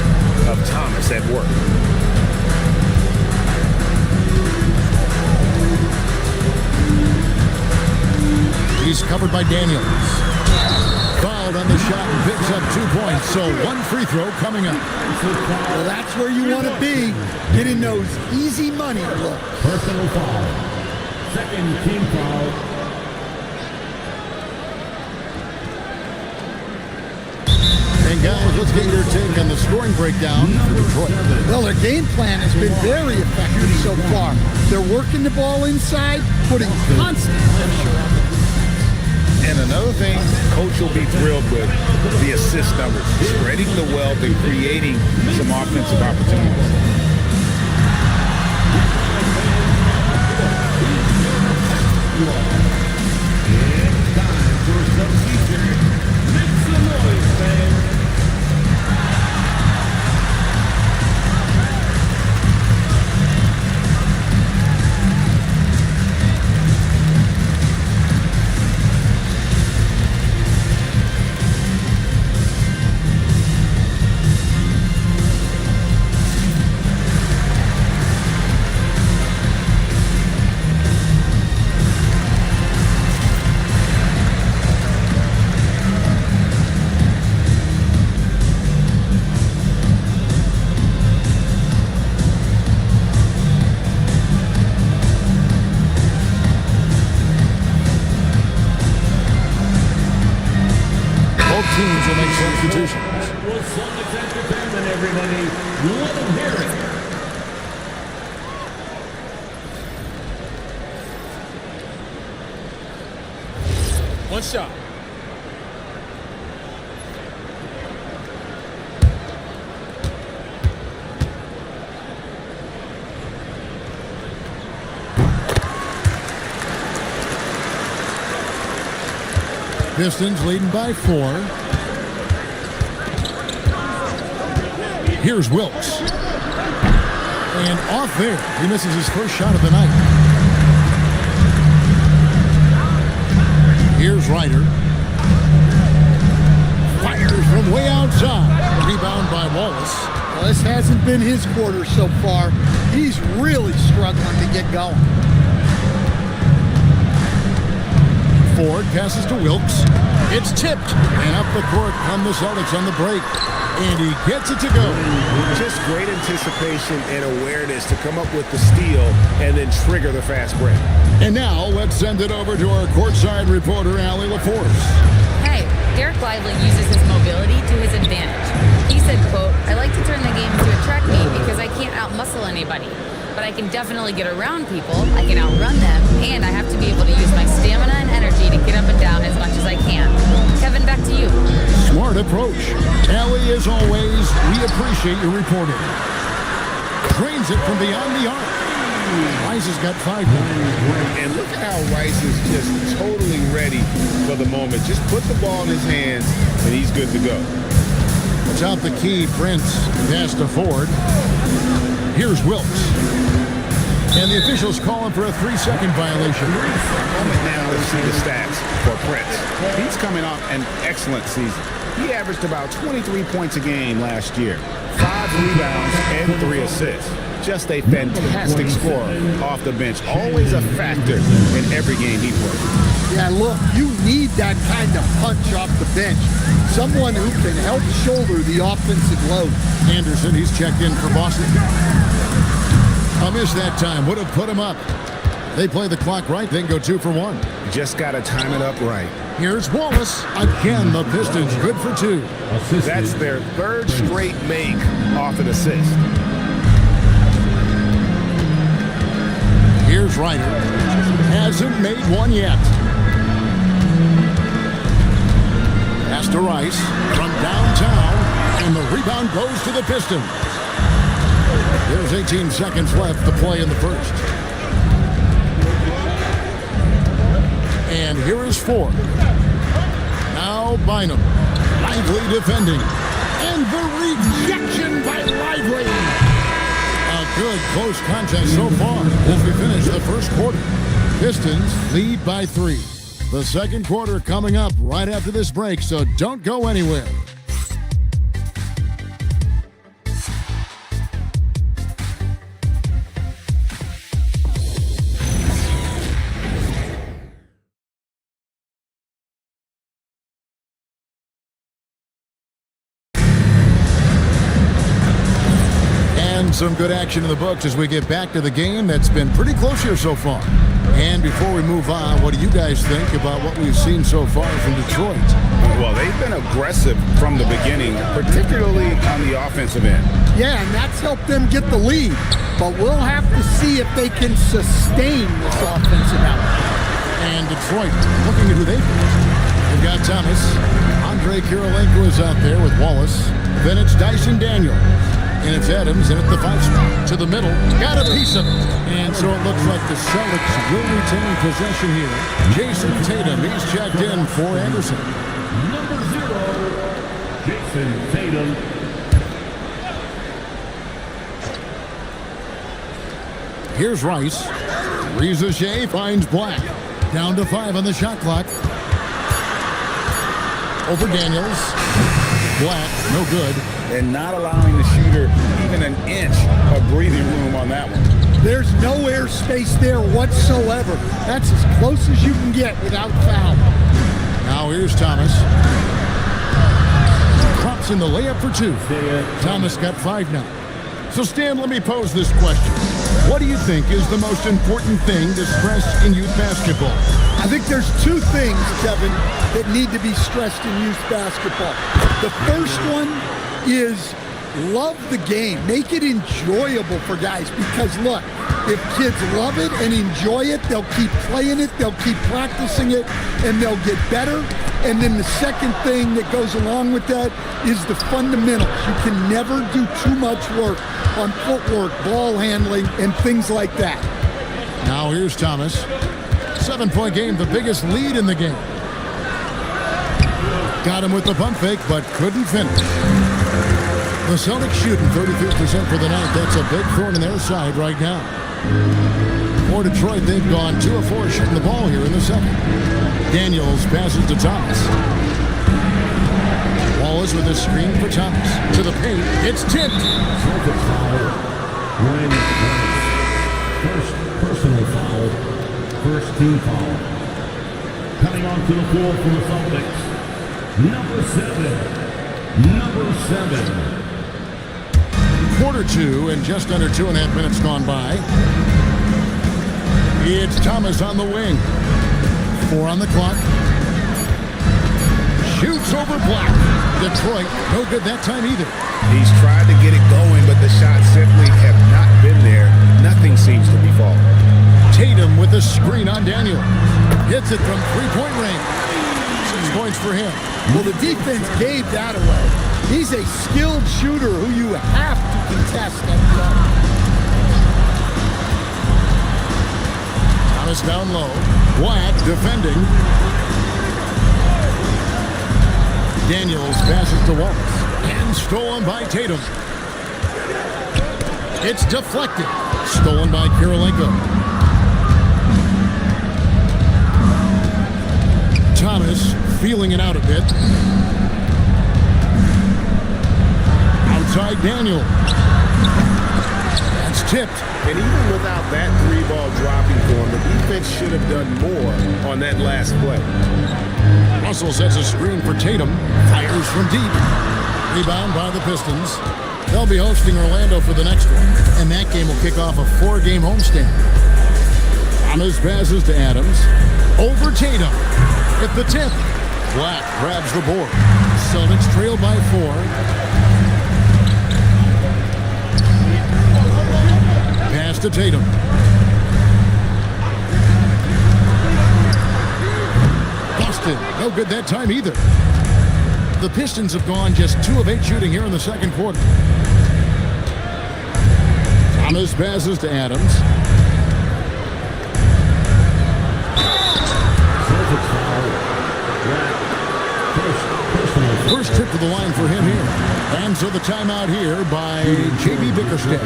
of Thomas at work. He's covered by Daniels. Fouled on the shot and picks up 2 points. So one free throw coming up. Well, that's where you want to be. Getting those easy money looks. Personal foul. Second team foul. And guys, let's get your take on the scoring breakdown for Detroit. Well, their game plan has been very effective so far. They're working the ball inside, putting constant pressure on the And another thing Coach will be thrilled with, the assist numbers. Spreading the wealth and creating some offensive opportunities. It's time for substitution. Make some noise, fans. Teams will make substitutions. Will Celtics entertainment, everybody. Let them hear it. One shot. Pistons leading by 4. Here's Wilkes. And off there. He misses his first shot of the night. Here's Ryder. Fires from way outside. Rebound by Wallace. Well, this hasn't been his quarter so far. He's really struggling to get going. Ford passes to Wilkes. It's tipped. And up the court come the Celtics on the break. And he gets it to go. Just great anticipation and awareness to come up with the steal and then trigger the fast break. And now let's send it over to our courtside reporter, Allie LaForce. Hey, Derek Lively uses his mobility to his advantage. He said, quote, "I like to turn the game to attract me because I can't outmuscle anybody. But I can definitely get around people, I can outrun them, and I have to be able to use my stamina and energy to get up and down as much as I can." Kevin, back to you. Smart approach. Allie, as always, we appreciate your reporting. Drains it from beyond the arc. Rice has got 5 points. And look at how Rice is just totally ready for the moment. Just put the ball in his hands, and he's good to go. Atop the key, Prince pass to Ford. Here's Wilkes. And the officials calling for a 3-second violation. Moment now to see the stats for Prince. He's coming off an excellent season. He averaged about 23 points a game last year, 5 rebounds and 3 assists. Just a fantastic scorer off the bench. Always a factor in every game he plays. Yeah, look, you need that kind of punch off the bench. Someone who can help shoulder the offensive load. Anderson, he's checked in for Boston. A miss that time would have put him up. They play the clock right, then go 2 for 1. Just got to time it up right. Here's Wallace. Again, the Pistons good for 2. That's their 3rd straight make off an assist. Here's Ryder. Hasn't made one yet. Pass to Rice from downtown, and the rebound goes to the Pistons. There's 18 seconds left to play in the first. And here is 4. Now Bynum. Lively defending. And the rejection by Lively. A good close contest so far as we finish the first quarter. Pistons lead by 3. The second quarter coming up right after this break, so don't go anywhere. Some good action in the books as we get back to the game that's been pretty close here so far. And before we move on, what do you guys think about what we've seen so far from Detroit? Well, they've been aggressive from the beginning, particularly on the offensive end. Yeah, and that's helped them get the lead. But we'll have to see if they can sustain this offensive output. And Detroit, looking at who they faced. They've got Thomas. Andre Kirilenko is out there with Wallace. Then it's Dyson Daniel. And it's Adams in at the 5 spot. To the middle. Got a piece of it. And so it looks like the Celtics will retain possession here. Jason Tatum, he's checked in for Anderson. Number 0, Jason Tatum. Here's Rice. Reza Shea finds Black. Down to 5 on the shot clock. Over Daniels. Black, no good. And not allowing the shooter even an inch of breathing room on that one. There's no air space there whatsoever. That's as close as you can get without foul. Now here's Thomas. Drops in the layup for 2. Thomas got 5 now. So Stan, let me pose this question. What do you think is the most important thing to stress in youth basketball? I think there's 2 things, Kevin, that need to be stressed in youth basketball. The first one is love the game. Make it enjoyable for guys, because look, if kids love it and enjoy it, they'll keep playing it, they'll keep practicing it, and they'll get better. And then the second thing that goes along with that is the fundamentals. You can never do too much work on footwork, ball handling, and things like that. Now here's Thomas. 7-point game, the biggest lead in the game. Got him with the pump fake, but couldn't finish. The Celtics shooting 33% for the night. That's a big thorn in their side right now. For Detroit, they've gone 2 of 4 shooting the ball here in the second. Daniels passes to Thomas. Wallace with a screen for Thomas. To the paint. It's tipped. Celtics foul. First personal foul. First team foul. Coming onto the floor for the Celtics. Number 7. Quarter 2 and just under 2.5 minutes gone by. It's Thomas on the wing. 4 on the clock. Shoots over Black. Detroit, no good that time either. He's tried to get it going, but the shots simply have not been there. Nothing seems to be falling. Tatum with a screen on Daniel. Hits it from 3-point range. 6 points for him. Well, the defense gave that away. He's a skilled shooter who you have to contest that shot. Thomas down low. Black defending. Daniels passes to Wallace. And stolen by Tatum. It's deflected. Stolen by Kirilenko. Thomas feeling it out a bit. Outside Daniel. That's tipped. And even without that 3-ball dropping for him, the defense should have done more on that last play. Russell sets a screen for Tatum. Fires from deep. Rebound by the Pistons. They'll be hosting Orlando for the next one, and that game will kick off a 4-game homestand. Thomas passes to Adams. Over Tatum. At the tip. Black grabs the board. Celtics trail by 4. Pass to Tatum. Busted. No good that time either. The Pistons have gone just 2 of 8 shooting here in the second quarter. Thomas passes to Adams. First trip to the line for him here. And so the timeout here by J.B. Bickerstaff.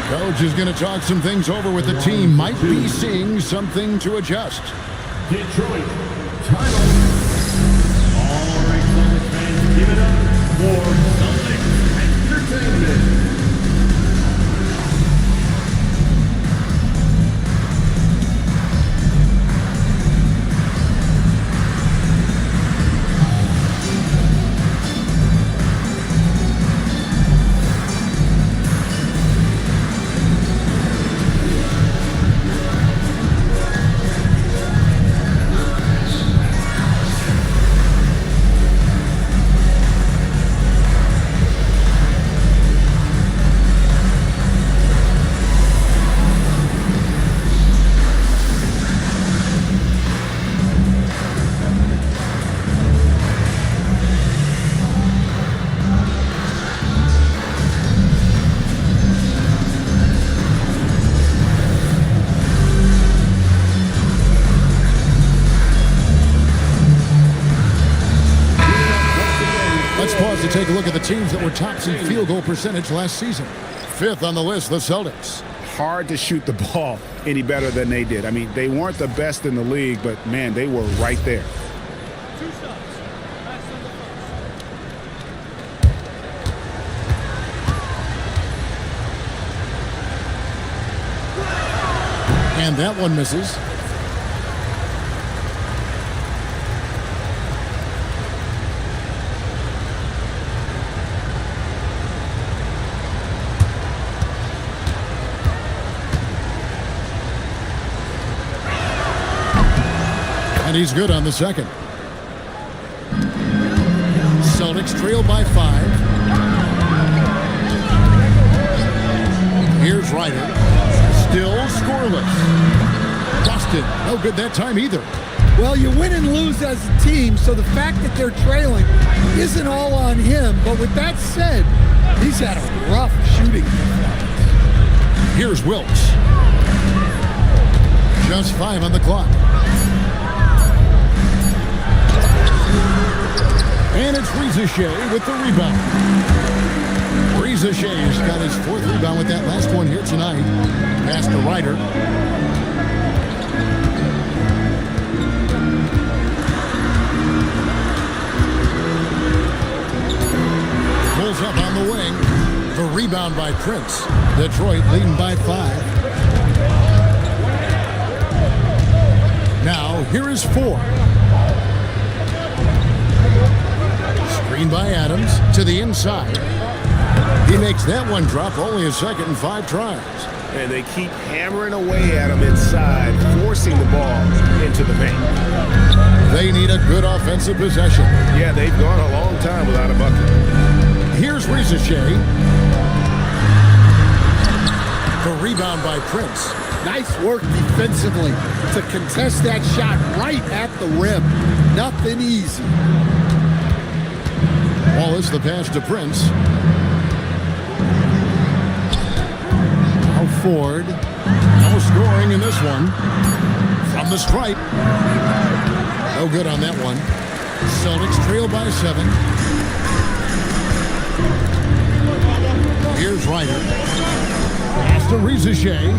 Coach is going to talk some things over with the team. Might be seeing something to adjust. Detroit, title. All right, Celtics fans, give it up for Celtics Entertainment. To take a look at the teams that were tops in field goal percentage last season. 5th on the list, the Celtics. Hard to shoot the ball any better than they did. I mean, they weren't the best in the league, but, man, they were right there. And that one misses. And he's good on the second. Celtics trail by 5. Here's Ryder. Still scoreless. Busted. No good that time either. Well, you win and lose as a team, so the fact that they're trailing isn't all on him. But with that said, he's had a rough shooting performance. Here's Wilkes. Just 5 on the clock. And it's Reza Shea with the rebound. Reza Shea's got his 4th rebound with that last one here tonight. Pass to Ryder. Pulls up on the wing. The rebound by Prince. Detroit leading by 5. Now, here is 4. Screen by Adams to the inside. He makes that one drop, only a second and 5 tries. And they keep hammering away at him inside, forcing the ball into the paint. They need a good offensive possession. Yeah, they've gone a long time without a bucket. Here's Reza Shea. The rebound by Prince. Nice work defensively to contest that shot right at the rim. Nothing easy. Wallace the pass to Prince. Now Ford. No scoring in this one. From the stripe. No good on that one. Celtics trail by 7. Here's Ryder. Pass to Rizachet.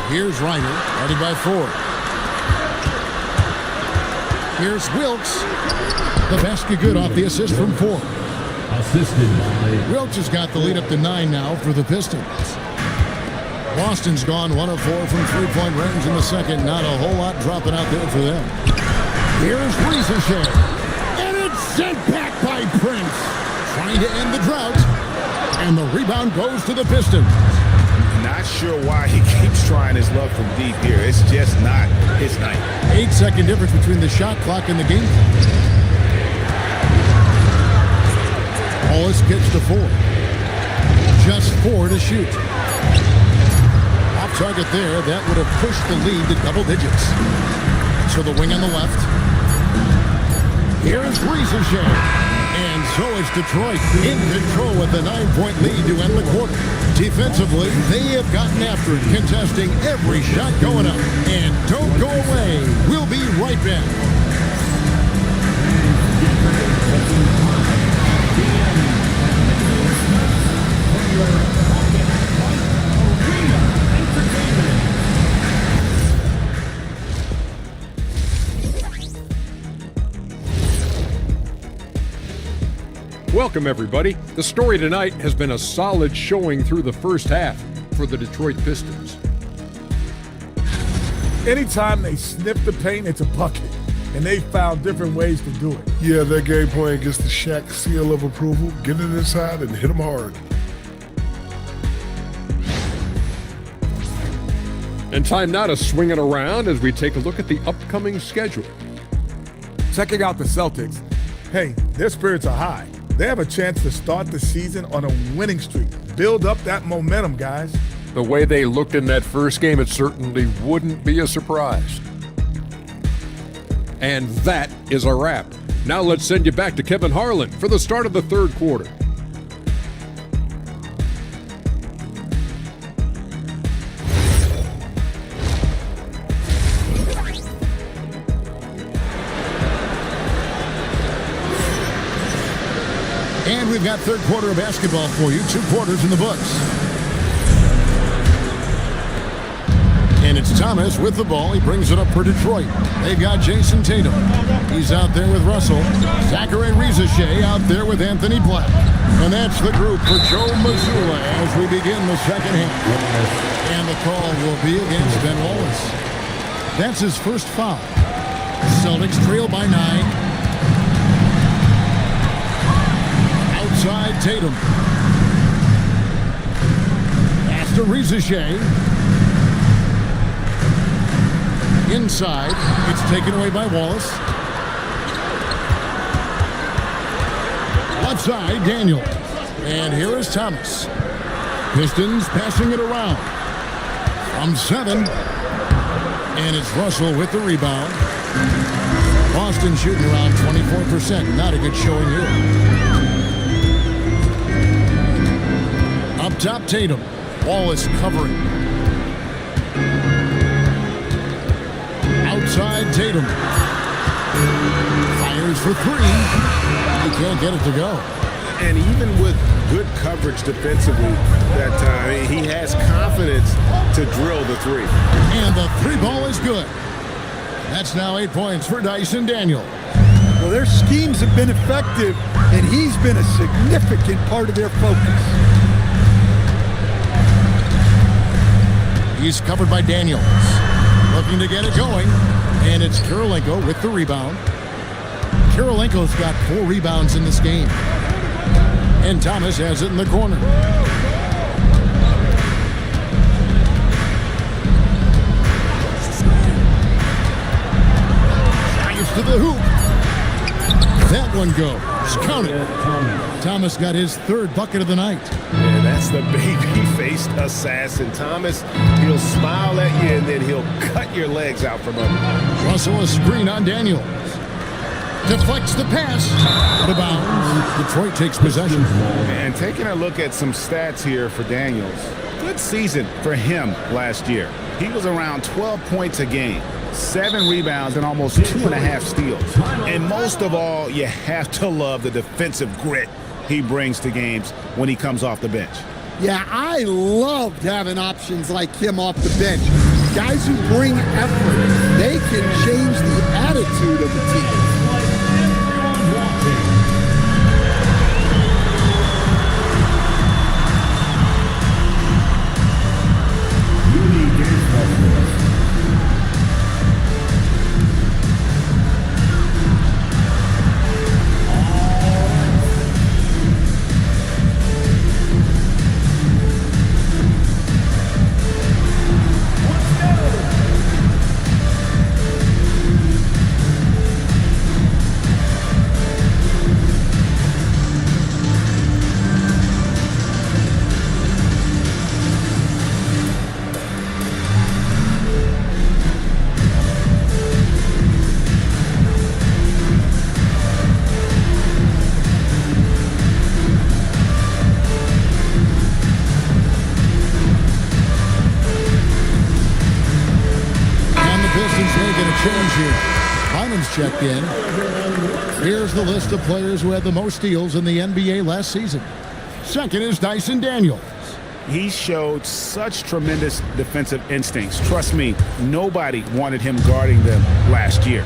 Here's Reiner, guarded by Ford. Here's Wilkes. The basket good off the assist from Ford. Assisted by Wilkes has got the lead up to 9 now for the Pistons. Boston's gone 1 of 4 from three-point range in the second. Not a whole lot dropping out there for them. Here's Rizachet. And it's sent back by Prince. Trying to end the drought. And the rebound goes to the Pistons. Not sure why he keeps trying his luck from deep here. It's just not his night. 8-second difference between the shot clock and the game. Wallace gets to 4. Just 4 to shoot. Off target there. That would have pushed the lead to double digits. So the wing on the left. Here's Rizachet. And so is Detroit in control with a 9-point lead to end the quarter. Defensively, they have gotten after it, contesting every shot going up. And don't go away. We'll be right back. Welcome, everybody. The story tonight has been a solid showing through the first half for the Detroit Pistons. Anytime they sniff the paint, it's a bucket, and they found different ways to do it. Yeah, their game plan gets the Shaq seal of approval. Get it inside and hit them hard. And time now to swing it around as we take a look at the upcoming schedule. Checking out the Celtics, hey, their spirits are high. They have a chance to start the season on a winning streak. Build up that momentum, guys. The way they looked in that first game, it certainly wouldn't be a surprise. And that is a wrap. Now let's send you back to Kevin Harlan for the start of the third quarter. And we've got third quarter of basketball for you. 2 quarters in the books. And it's Thomas with the ball. He brings it up for Detroit. They've got Jason Tatum. He's out there with Russell. Zachary Rizachet out there with Anthony Black. And that's the group for Joe Mazzulla as we begin the second half. And the call will be against Ben Wallace. That's his first foul. Celtics trail by 9. Outside Tatum. Pass to Rizachet. Inside. It's taken away by Wallace. Left side, Daniel. And here is Thomas. Pistons passing it around. From 7. And it's Russell with the rebound. Boston shooting around 24%. Not a good showing here. Up top, Tatum. Wallace covering. Outside, Tatum. Fires for 3. He can't get it to go. And even with good coverage defensively that time, he has confidence to drill the 3. And the 3 ball is good. That's now 8 points for Dyson Daniel. Well, their schemes have been effective, and he's been a significant part of their focus. He's covered by Daniels. Looking to get it going. And it's Kirilenko with the rebound. Kirilenko's got 4 rebounds in this game. And Thomas has it in the corner. Drives to the hoop. That one goes. Count it. Thomas got his 3rd bucket of the night. And that's the baby-faced assassin. Thomas, he'll smile at you and then he'll cut your legs out from under. Russell a screen on Daniels. Deflects the pass. Out of bounds. Detroit takes possession. And taking a look at some stats here for Daniels. Good season for him last year. He was around 12 points a game. 7 rebounds, and almost 2.5 steals. And most of all, you have to love the defensive grit he brings to games when he comes off the bench. Yeah, I loved having options like him off the bench. Guys who bring effort, they can change the attitude of the team. Checked in. Here's the list of players who had the most steals in the NBA last season. Second is Dyson Daniels. He showed such tremendous defensive instincts. Trust me, nobody wanted him guarding them last year.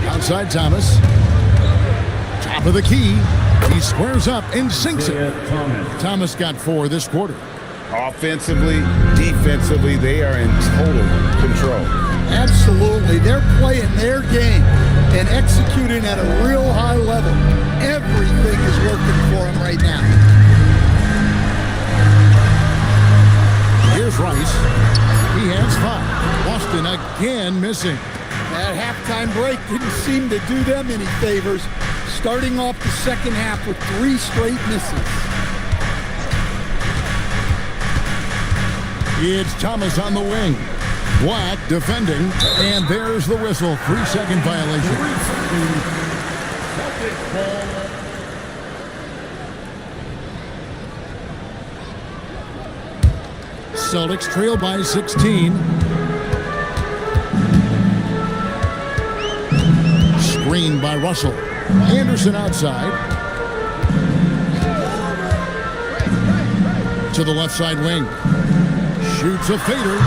Outside Thomas. Top of the key. He squares up and sinks it. Thomas got 4 this quarter. Offensively, defensively, they are in total control. Absolutely. They're playing their game and executing at a real high level. Everything is working for them right now. Here's Rice. He has 5. Boston again missing. That halftime break didn't seem to do them any favors. Starting off the second half with 3 straight misses. It's Thomas on the wing. Black defending, and there's the whistle. 3-second violation. Celtics trail by 16. Screen by Russell. Anderson outside. To the left side wing. Shoots a fader.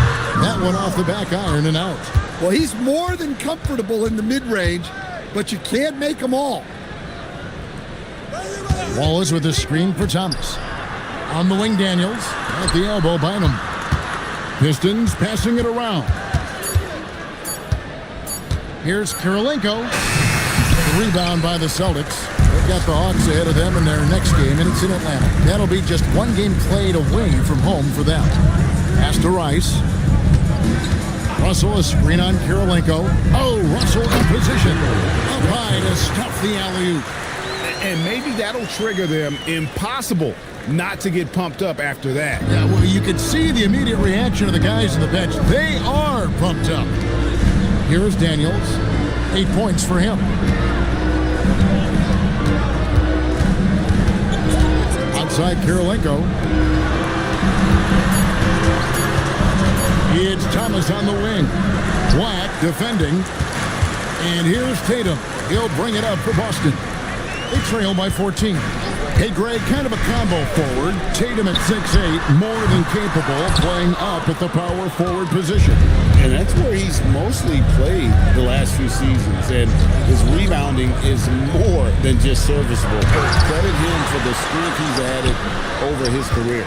That one off the back iron and out. Well, he's more than comfortable in the mid-range, but you can't make them all. Wallace with a screen for Thomas. On the wing, Daniels. At the elbow, Bynum. Pistons passing it around. Here's Kirilenko. Rebound by the Celtics. They've got the Hawks ahead of them in their next game, and it's in Atlanta. That'll be just 1 game played away from home for them. Pass to Rice. Russell, a screen on Kirilenko. Oh, Russell in position. Up high to stuff the alley-oop. And maybe that'll trigger them. Impossible not to get pumped up after that. Yeah, well, you can see the immediate reaction of the guys on the bench. They are pumped up. Here's Daniels. 8 points for him. Outside Kirilenko. It's Thomas on the wing. Black defending. And here's Tatum. He'll bring it up for Boston. They trail by 14. Hey, Greg, kind of a combo forward. Tatum at 6'8", more than capable of playing up at the power forward position. And that's where he's mostly played the last few seasons. And his rebounding is more than just serviceable. Credit him for the strength he's added over his career.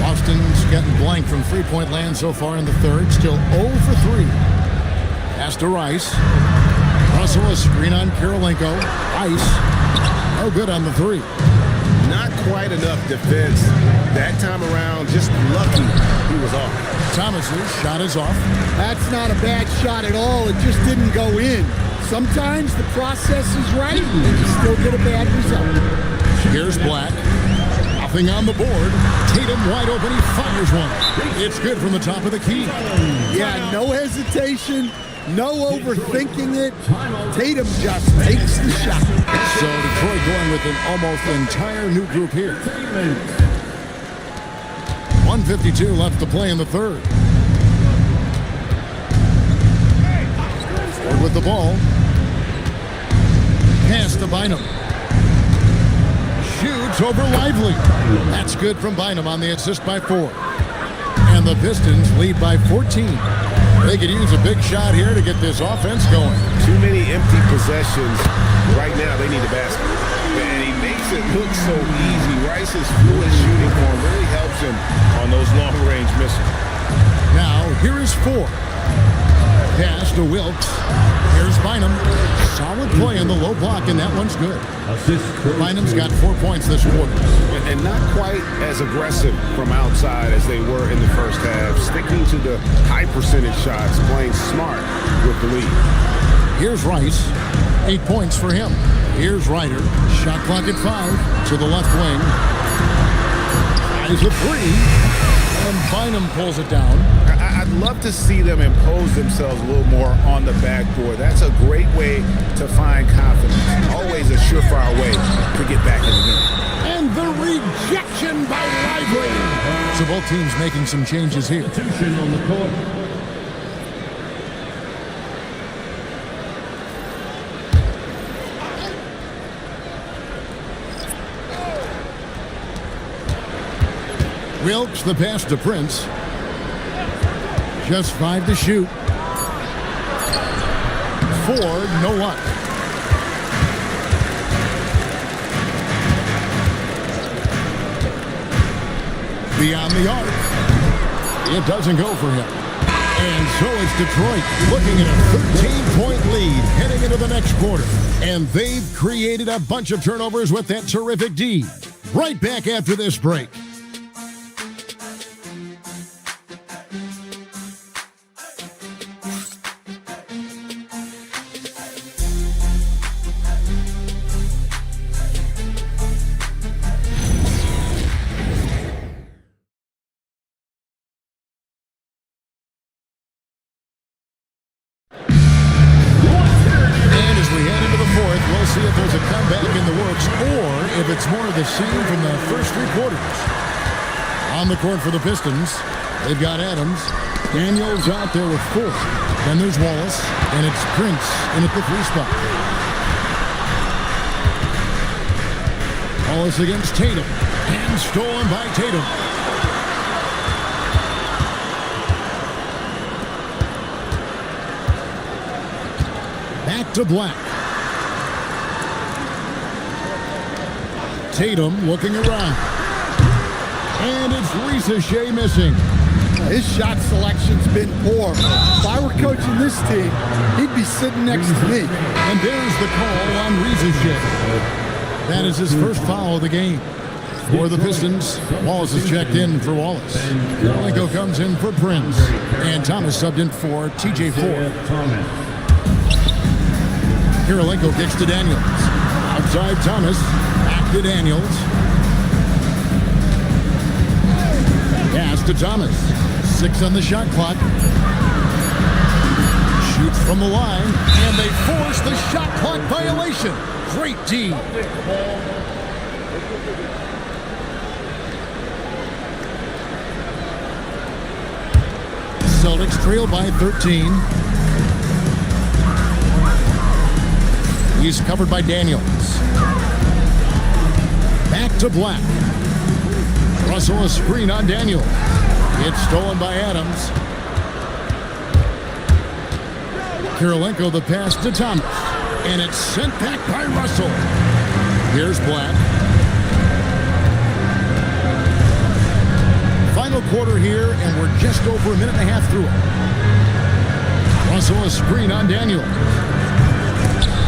Boston's gotten blank from three-point land so far in the third. Still 0 for 3. Pass to Rice. Russell, a screen on Kirilenko. Ice. No good on the 3. Not quite enough defense that time around. Just lucky he was off. Thomas's shot is off. That's not a bad shot at all. It just didn't go in. Sometimes the process is right and you still get a bad result. Here's Black. Nothing on the board. Tatum wide open. He fires one. It's good from the top of the key. Yeah, no hesitation. No overthinking it. Tatum just takes the shot. So Detroit going with an almost entire new group here. 1:52 left to play in the third. Ford with the ball. Pass to Bynum. Shoots over Lively. That's good from Bynum on the assist by Ford. And the Pistons lead by 14. They could use a big shot here to get this offense going. Too many empty possessions. Right now, they need a basket. And he makes it look so easy. Rice's fluid shooting form really helps him on those long-range misses. Now, here is Ford. Pass to Wilkes. Here's Bynum. Solid play in the low block, and that one's good. Bynum's got 4 points this quarter. And not quite as aggressive from outside as they were in the first half. Sticking to the high percentage shots, playing smart with the lead. Here's Rice. 8 points for him. Here's Ryder. Shot clock at 5 to the left wing. Eyes a 3. And Bynum pulls it down. I'd love to see them impose themselves a little more on the backboard. That's a great way to find confidence. Always a surefire way to get back in the game. And the rejection by Lively. So both teams making some changes here. On the court. Wilkes the pass to Prince. Just 5 to shoot. Ford, no luck. Beyond the arc. It doesn't go for him. And so it's Detroit looking at a 13-point lead heading into the next quarter. And they've created a bunch of turnovers with that terrific D. Right back after this break. See if there's a comeback in the works or if it's more of the same from the first 3 quarters. On the court for the Pistons, they've got Adams. Daniels out there with Ford. Then there's Wallace, and it's Prince in at the 3 spot. Wallace against Tatum, and stolen by Tatum. Back to Black. Tatum looking around. And it's Risa Shea missing. His shot selection's been poor. If I were coaching this team, he'd be sitting next to me. And there's the call on Risa Shea. That is his first foul of the game. For the Pistons, Wallace is checked in for Wallace. Kirilenko comes in for Prince. And Thomas subbed in for TJ Ford. Kirilenko kicks to Daniels. Outside Thomas. To Daniels. Pass to Thomas. 6 on the shot clock. Shoots from the line, and they force the shot clock violation. Great D. Celtics trail by 13. He's covered by Daniels. Back to Black. Russell a screen on Daniel. It's stolen by Adams. Kirilenko the pass to Thomas. And it's sent back by Russell. Here's Black. Final quarter here, and we're just over a minute and a half through it. Russell a screen on Daniel.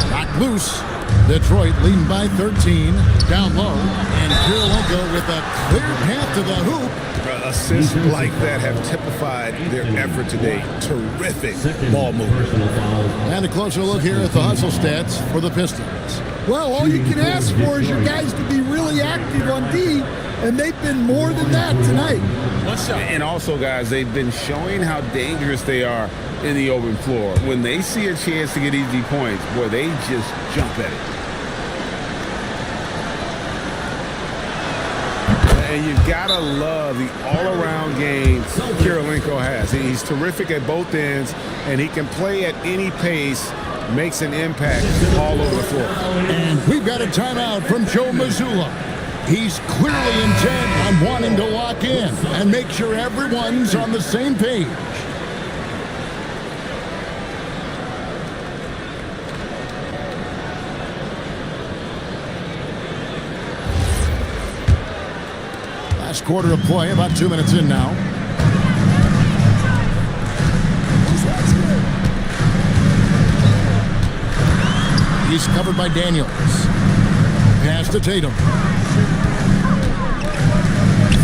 Knocked loose. Detroit leading by 13, down low, and Kirilenko with a clear path to the hoop. Assists like that have typified their effort today. Terrific ball movement. And a closer look here at the hustle stats for the Pistons. Well, all you can ask for is your guys to be really active on D, and they've been more than that tonight. And also, guys, they've been showing how dangerous they are in the open floor. When they see a chance to get easy points, boy, they just jump at it. And And you've got to love the all-around game Kirilenko has. He's terrific at both ends, and he can play at any pace, makes an impact all over the floor. And we've got a timeout from Joe Mazzulla. He's clearly intent on wanting to lock in and make sure everyone's on the same page. Last quarter of play, about 2 minutes in now. He's covered by Daniels. Pass to Tatum.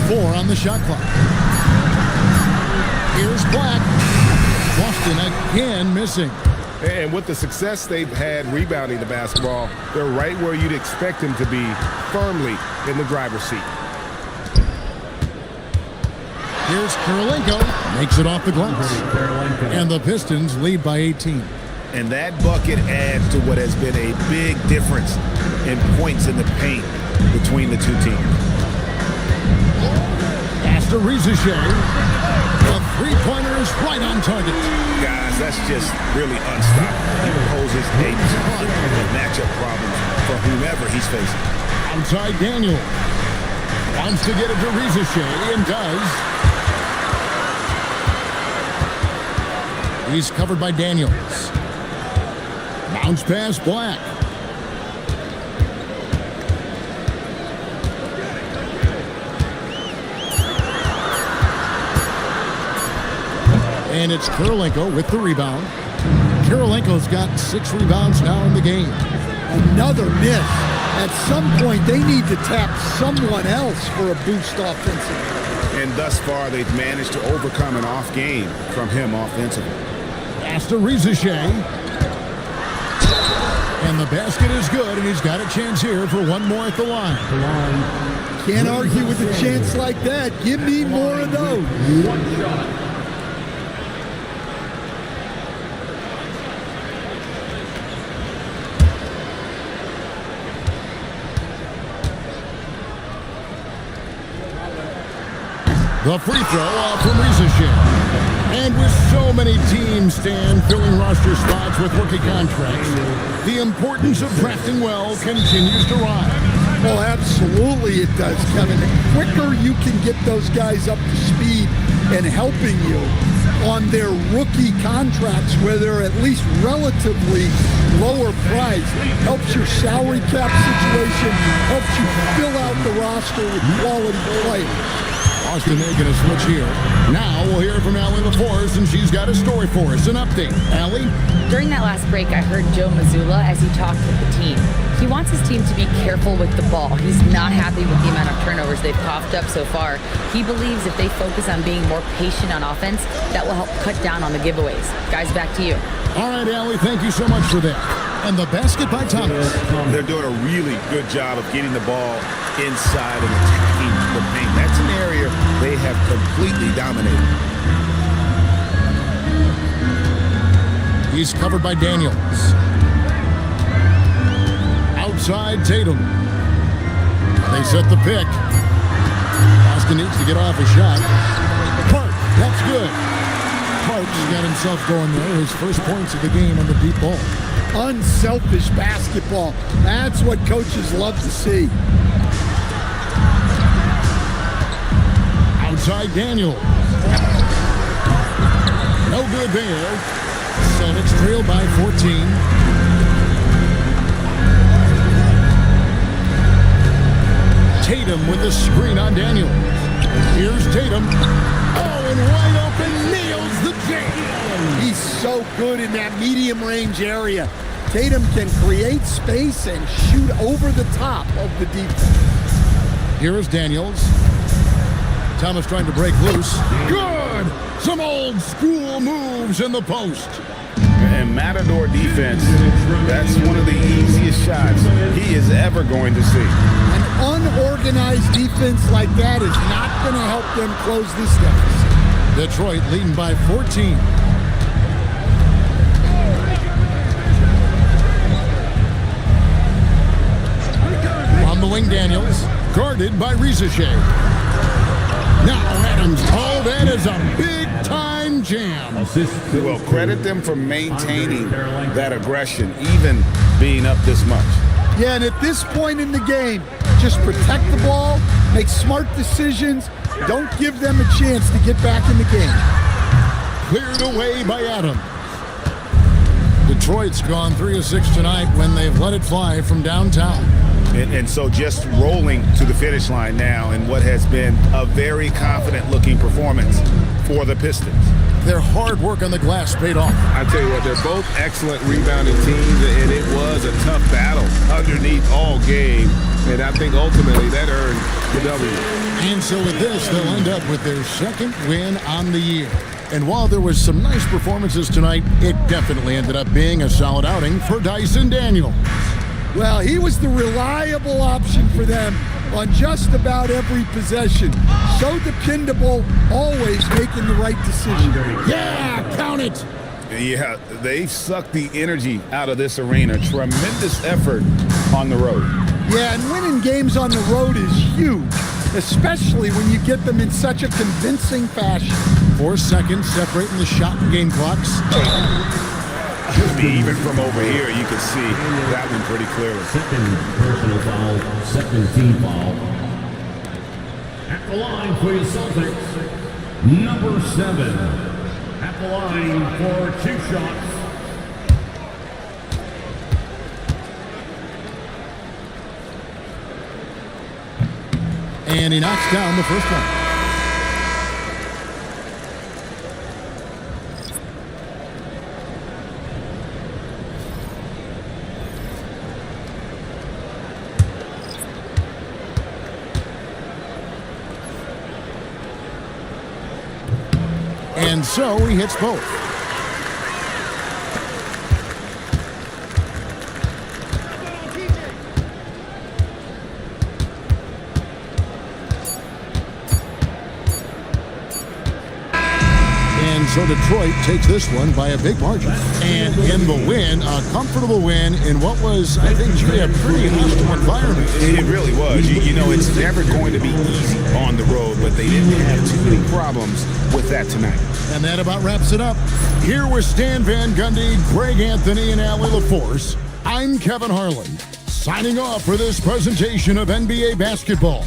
4 on the shot clock. Here's Black. Boston again missing. And with the success they've had rebounding the basketball, they're right where you'd expect them to be, firmly in the driver's seat. Here's Kirilenko. Makes it off the glass. And the Pistons lead by 18. And that bucket adds to what has been a big difference in points in the paint between the two teams. Pass to Rizichet. The three-pointer is right on target. Guys, that's just really unstoppable. He poses a ton of matchup problems for whomever he's facing. Outside Daniel. Wants to get it to Rizichet and does. He's covered by Daniels. Bounce pass Black. And it's Kirilenko with the rebound. Kirilenko's got 6 rebounds now in the game. Another miss. At some point, they need to tap someone else for a boost offensively. And thus far, they've managed to overcome an off game from him offensively. Pass to Rizichet. And the basket is good, and he's got a chance here for one more at the line. Can't argue with a chance like that. Give me more of those. One shot. The free throw off from Rizichet. And with so many teams, Stan, filling roster spots with rookie contracts, the importance of drafting well continues to rise. Well, absolutely it does, Kevin. The quicker you can get those guys up to speed and helping you on their rookie contracts where they're at least relatively lower priced, helps your salary cap situation, helps you fill out the roster with quality players. Boston making a switch here. Now we'll hear from Allie LaForce, and she's got a story for us. An update. Allie? During that last break, I heard Joe Mazzulla as he talked with the team. He wants his team to be careful with the ball. He's not happy with the amount of turnovers they've coughed up so far. He believes if they focus on being more patient on offense, that will help cut down on the giveaways. Guys, back to you. All right, Allie, thank you so much for that. And the basket by Thomas. They're doing a really good job of getting the ball inside and attacking the paint. That's an area they have completely dominated. He's covered by Daniels. Outside Tatum. They set the pick. Boston needs to get off a shot. Park, that's good. Park's got himself going there. His first points of the game on the deep ball. Unselfish basketball. That's what coaches love to see. Outside Daniel. No good there. Celtics trail by 14. Tatum with the screen on Daniel. Here's Tatum. Oh, and wide open, nails the jam. He's so good in that medium range area. Tatum can create space and shoot over the top of the defense. Here is Daniels. Thomas trying to break loose. Good! Some old school moves in the post. And Matador defense, that's one of the easiest shots he is ever going to see. An unorganized defense like that is not going to help them close this deficit. Detroit leading by 14. On the wing, Daniels. Guarded by Rizachet. Now Adams. Oh, that is a big-time jam. Well, credit them for maintaining that aggression, even being up this much. Yeah, and at this point in the game, just protect the ball, make smart decisions, don't give them a chance to get back in the game. Cleared away by Adams. Detroit's gone 3 of 6 tonight when they've let it fly from downtown. And so just rolling to the finish line now in what has been a very confident-looking performance for the Pistons. Their hard work on the glass paid off. I tell you what, they're both excellent rebounding teams, and it was a tough battle underneath all game. And I think ultimately that earned the W. And so with this, they'll end up with their second win on the year. And while there was some nice performances tonight, it definitely ended up being a solid outing for Dyson Daniels. Well, he was the reliable option for them on just about every possession. So dependable, always making the right decision. Yeah, count it. Yeah, they sucked the energy out of this arena. Tremendous effort on the road. Yeah, and winning games on the road is huge, especially when you get them in such a convincing fashion. 4 seconds separating the shot and game clocks. Even from over here, you can see that one pretty clearly. Second personal foul, second team foul. At the line for the Celtics, number 7. At the line for 2 shots. And he knocks down the first one. And so he hits both. And so Detroit takes this one by a big margin. And in the win, a comfortable win in what was, I think, a pretty hostile environment. It really was. You know, it's never going to be easy on the road, but they didn't have too many problems with that tonight. And that about wraps it up. Here with Stan Van Gundy, Greg Anthony, and Allie LaForce, I'm Kevin Harlan, signing off for this presentation of NBA basketball.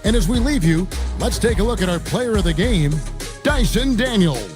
And as we leave you, let's take a look at our player of the game, Dyson Daniels.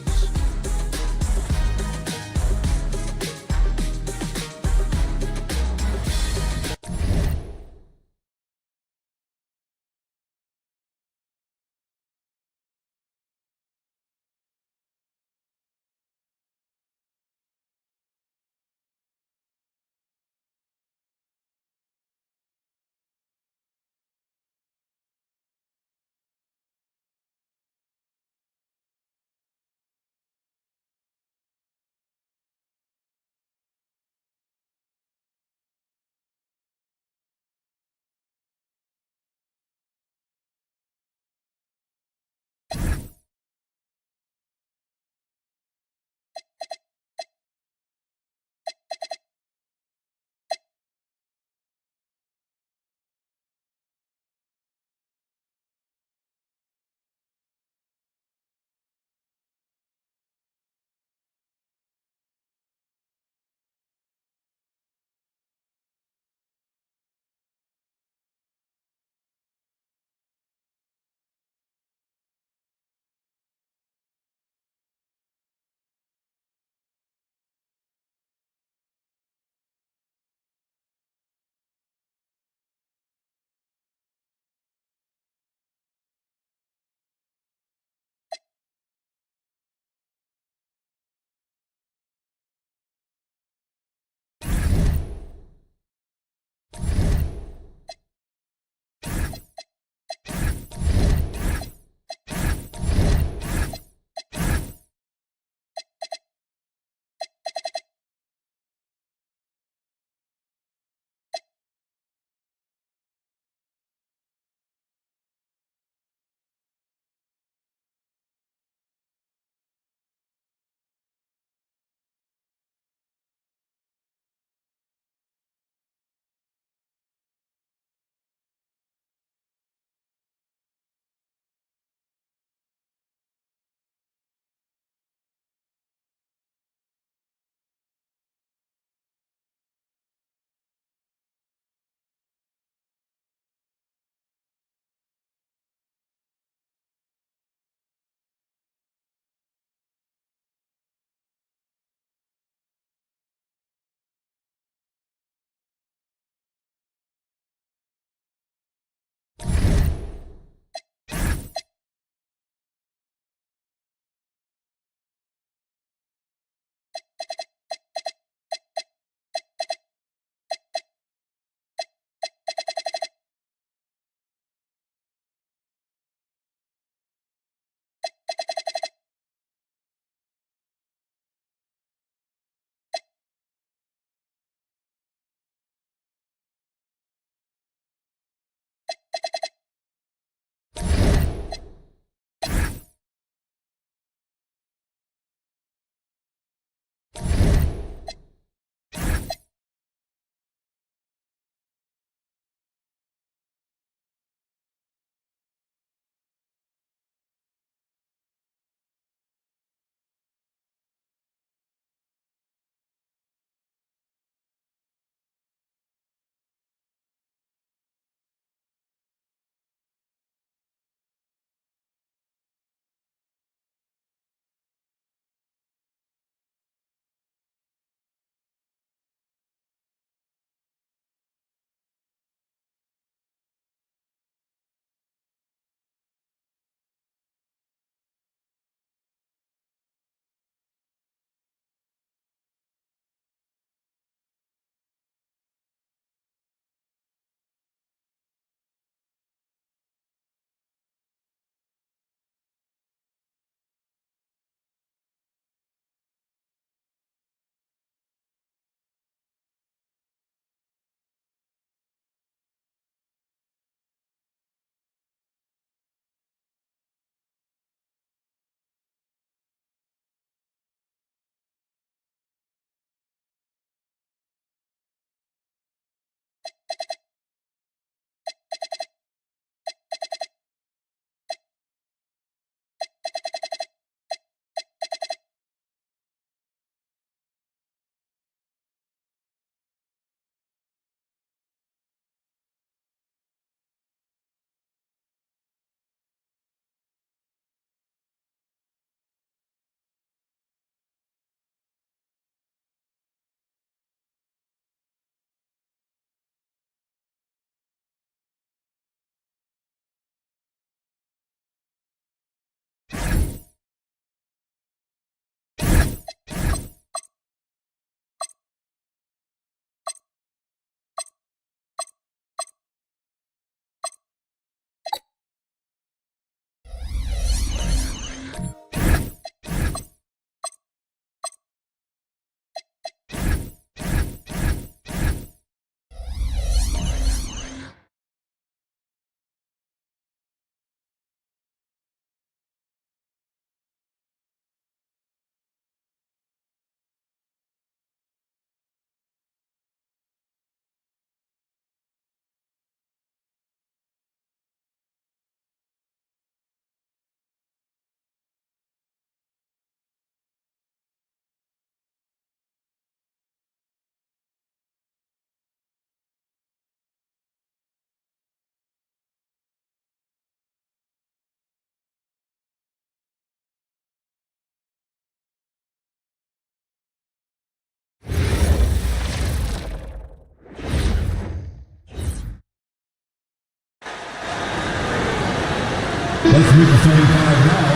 Let's meet the 75 now,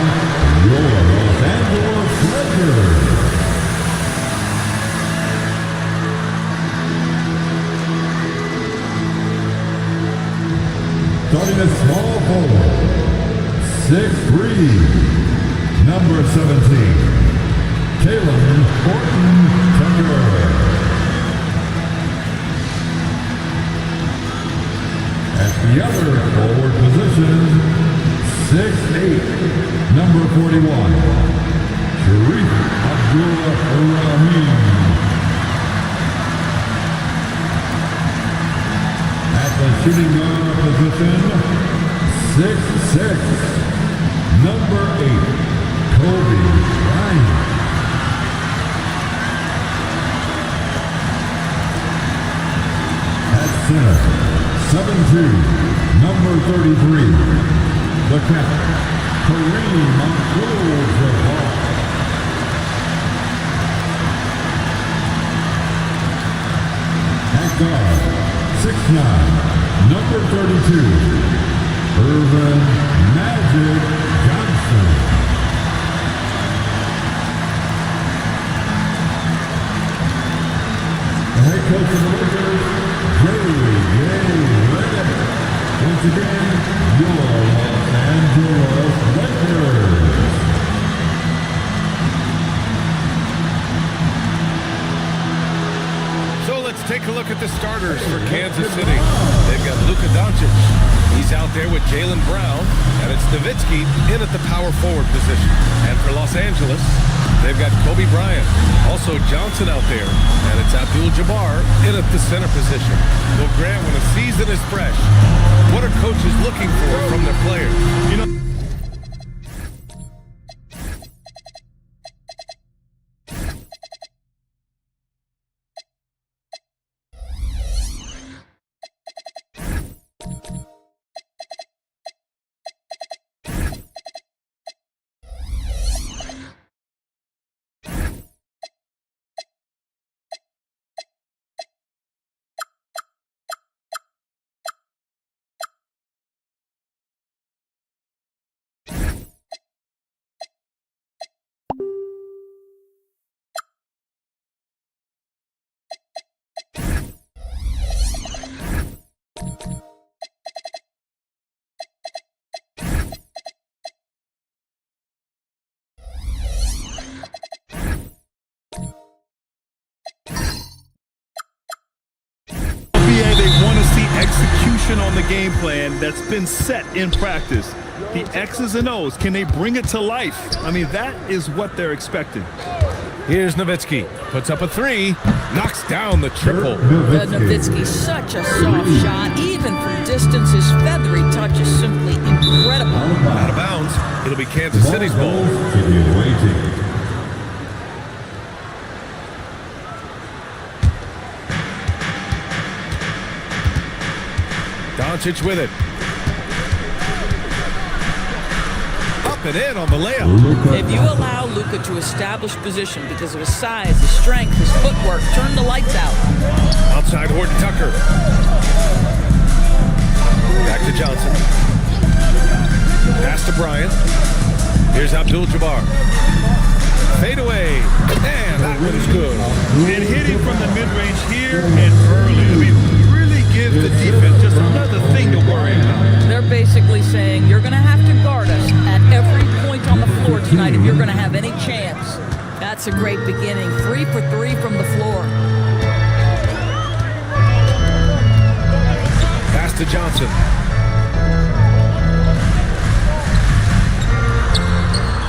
your Los Angeles Lakers. Starting at small forward, 6'3", number 17, Taylor Horton-Tucker. At the other forward position, 6'8", number 41, Sharif Abdul-Rahim. At the shooting guard position, 6'6", number 8, Kobe Bryant. At center, 7'2", number 33, the captain, Kareem Abdul-Jabbar. At guard, 6'9", number 32, Irvin Magic Johnson. The head coach of the Lakers, Jerry West. Once again, your Los Angeles Lakers. So let's take a look at the starters for Kansas City. They've got Luka Doncic. He's out there with Jaylen Brown, and it's Nowitzki in at the power forward position. And for Los Angeles, they've got Kobe Bryant. Also Johnson out there, and it's Abdul-Jabbar in at the center position. Well, Grant, when a season is fresh, what are coaches looking for from their players? You know, on the game plan that's been set in practice. The X's and O's, can they bring it to life? I mean, that is what they're expecting. Here's Nowitzki, puts up a three, knocks down the triple. Nowitzki, such a soft shot, even from distance. His feathery touch is simply incredible. Out of bounds, it'll be Kansas City's ball. Doncic with it. Up and in on the layup. If you allow Luka to establish position because of his size, his strength, his footwork, turn the lights out. Outside Horton-Tucker. Back to Johnson. Pass to Bryant. Here's Abdul-Jabbar. Fade away. And that one's good. And hitting from the mid-range here and early. I mean, really give the defense just another thing to worry about. They're basically saying, you're going to have to guard us at every point on the floor tonight if you're going to have any chance. That's a great beginning. 3 for 3 from the floor. Pass to Johnson.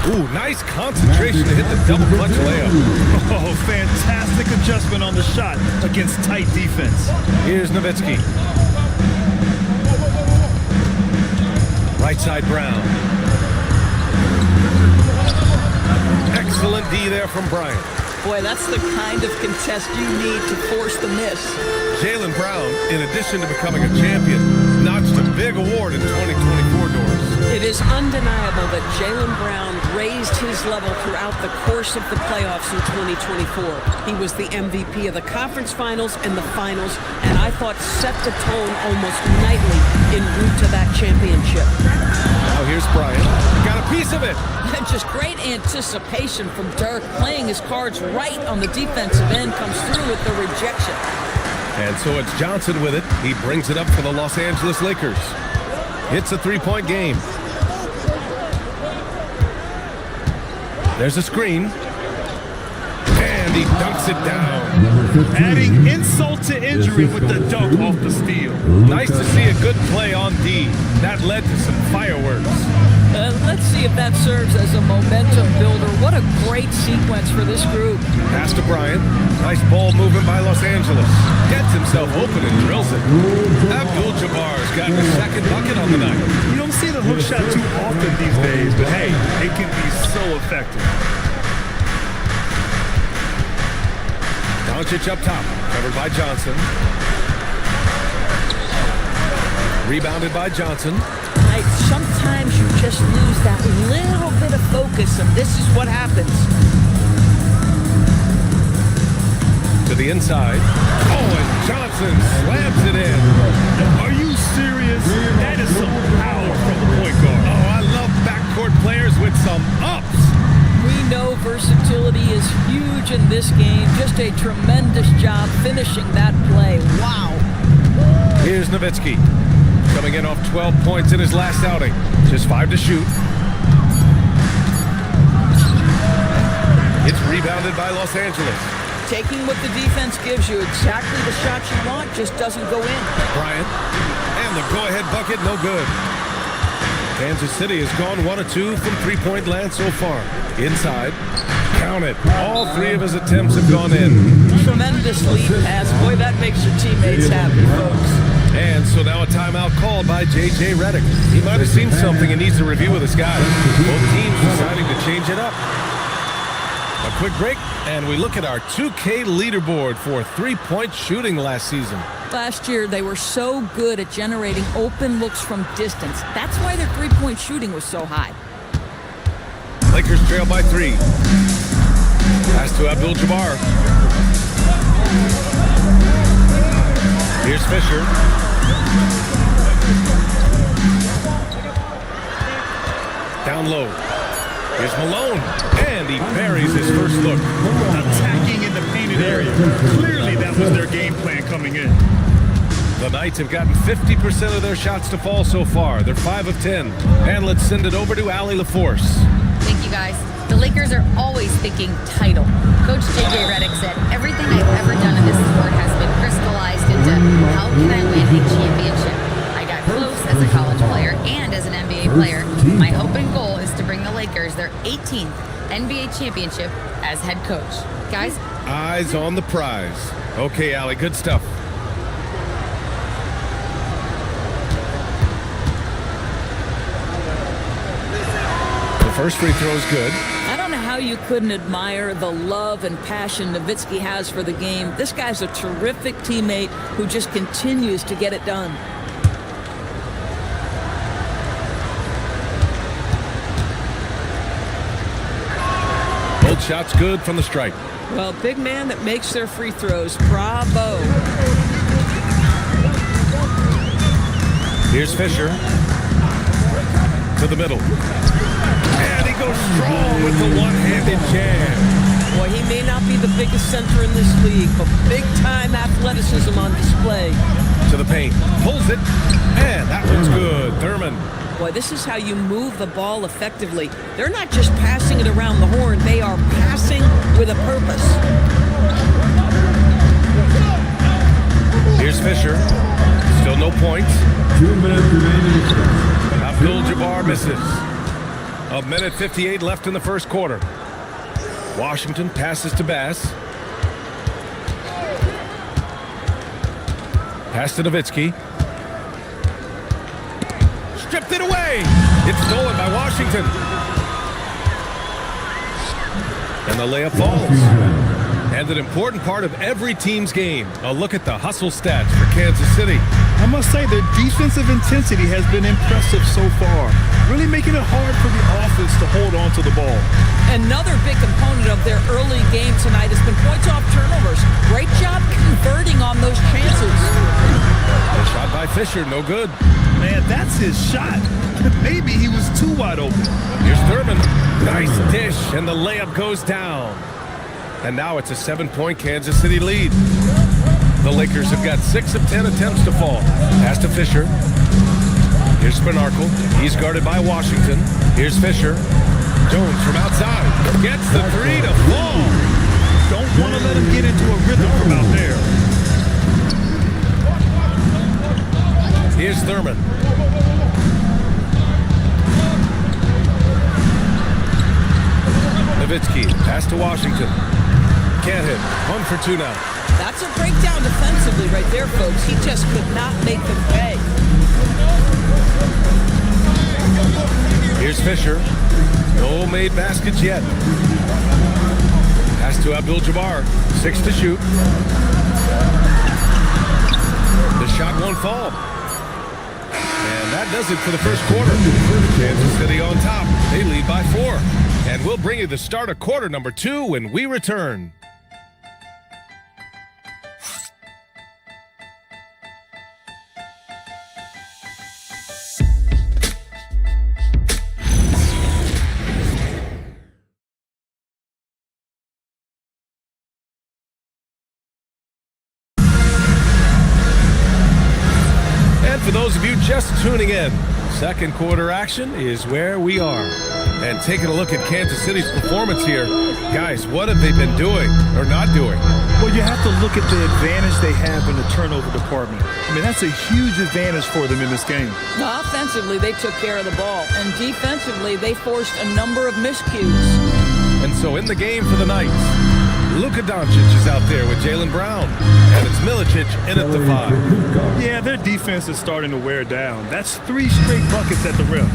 Ooh, nice concentration to hit the double clutch layup. Oh, fantastic adjustment on the shot against tight defense. Here's Nowitzki. Right side Brown. Excellent D there from Bryant. Boy, that's the kind of contest you need to force the miss. Jaylen Brown, in addition to becoming a champion, notched a big award in 2024, Doris. It is undeniable that Jaylen Brown raised his level throughout the course of the playoffs in 2024. He was the MVP of the conference finals and the finals, and I thought set the tone almost nightly en route to that championship. Now here's Bryant got a piece of it. And just great anticipation from Dirk, playing his cards right on the defensive end, comes through with the rejection. And so it's Johnson with it. He brings it up for the Los Angeles Lakers. It's a three-point game. There's a screen. And he dunks it down. Adding insult to injury with the dunk off the steal. Nice to see a good play on D. That led to some fireworks. Let's see if that serves as a momentum builder. What a great sequence for this group. Pass to Bryant. Nice ball movement by Los Angeles. Gets himself open and drills it. Abdul-Jabbar's got the second bucket on the night. You don't see the hook shot too often these days, but hey, it can be so effective. Doncic up top, covered by Johnson. Rebounded by Johnson. Sometimes you just lose that little bit of focus, and this is what happens. To the inside. Oh, and Johnson slams it in. Are you serious? That is some power from the point guard. Oh, I love backcourt players with some ups. We know versatility is huge in this game. Just a tremendous job finishing that play. Wow. Here's Nowitzki. Coming in off 12 points in his last outing. Just 5 to shoot. It's rebounded by Los Angeles. Taking what the defense gives you, exactly the shot you want, just doesn't go in. Bryant. And the go-ahead bucket, no good. Kansas City has gone 1 of 2 from three-point land so far. Inside. Count it. All 3 of his attempts have gone in. Tremendous lead pass. Boy, that makes your teammates happy, folks. And so now a timeout called by J.J. Redick. He might have seen something and needs to review with his guys. Both teams deciding to change it up. A quick break, and we look at our 2K leaderboard for three-point shooting last season. Last year, they were so good at generating open looks from distance. That's why their three-point shooting was so high. Lakers trail by 3. Pass to Abdul-Jabbar. Here's Fisher. Down low. Here's Malone. And he buries his first look. Attacking in the painted area. Clearly that was their game plan coming in. The Knights have gotten 50% of their shots to fall so far. They're 5 of 10. And let's send it over to Allie LaForce. Thank you, guys. The Lakers are always thinking title. Coach J.J. Redick said, everything I've ever done in this sport has been crystallized into how can I win a championship? I got close as a college player and as an NBA player. My hope and goal is to bring the Lakers their 18th NBA championship as head coach. Guys? Eyes on the prize. Okay, Allie, good stuff. First free throw is good. I don't know how you couldn't admire the love and passion Nowitzki has for the game. This guy's a terrific teammate who just continues to get it done. Both shots good from the stripe. Well, big man that makes their free throws. Bravo. Here's Fisher. To the middle. And he goes strong with the one-handed jam. Boy, he may not be the biggest center in this league, but big-time athleticism on display. To the paint. Pulls it. And that one's good. Thurman. Boy, this is how you move the ball effectively. They're not just passing it around the horn. They are passing with a purpose. Here's Fisher. Still no points. 2 minutes remaining. Abdul-Jabbar misses. A minute 58 left in the first quarter. Washington passes to Bass. Pass to Nowitzki. Stripped it away. It's stolen by Washington. And the layup falls. And an important part of every team's game. A look at the hustle stats for Kansas City. I must say their defensive intensity has been impressive so far, really making it hard for the offense to hold on to the ball. Another big component of their early game tonight has been points off turnovers. Great job converting on those chances. A shot by Fisher, no good. Man, that's his shot. Maybe he was too wide open. Here's Thurman. Nice dish, and the layup goes down. And now it's a 7-point Kansas City lead. The Lakers have got 6 of 10 attempts to fall. Pass to Fisher. Here's Spinarkle. He's guarded by Washington. Here's Fisher. Jones from outside. Gets the 3 to fall. Don't want to let him get into a rhythm from out there. Here's Thurman. Nowitzki. Pass to Washington. Can't hit. 1 for 2 now. That's a breakdown defensively right there, folks. He just could not make them pay. Here's Fisher. No made baskets yet. Pass to Abdul-Jabbar. 6 to shoot. The shot won't fall. And that does it for the first quarter. Kansas City on top. They lead by 4. And we'll bring you the start of quarter number 2 when we return. For those of you just tuning in, second quarter action is where we are. And taking a look at Kansas City's performance here, guys, what have they been doing or not doing? Well, you have to look at the advantage they have in the turnover department. I mean, that's a huge advantage for them in this game. Well, offensively, they took care of the ball. And defensively, they forced a number of miscues. And so in the game for the Knights, Luka Doncic is out there with Jaylen Brown. And it's Milicic in at the 5. Yeah, their defense is starting to wear down. That's 3 straight buckets at the rim.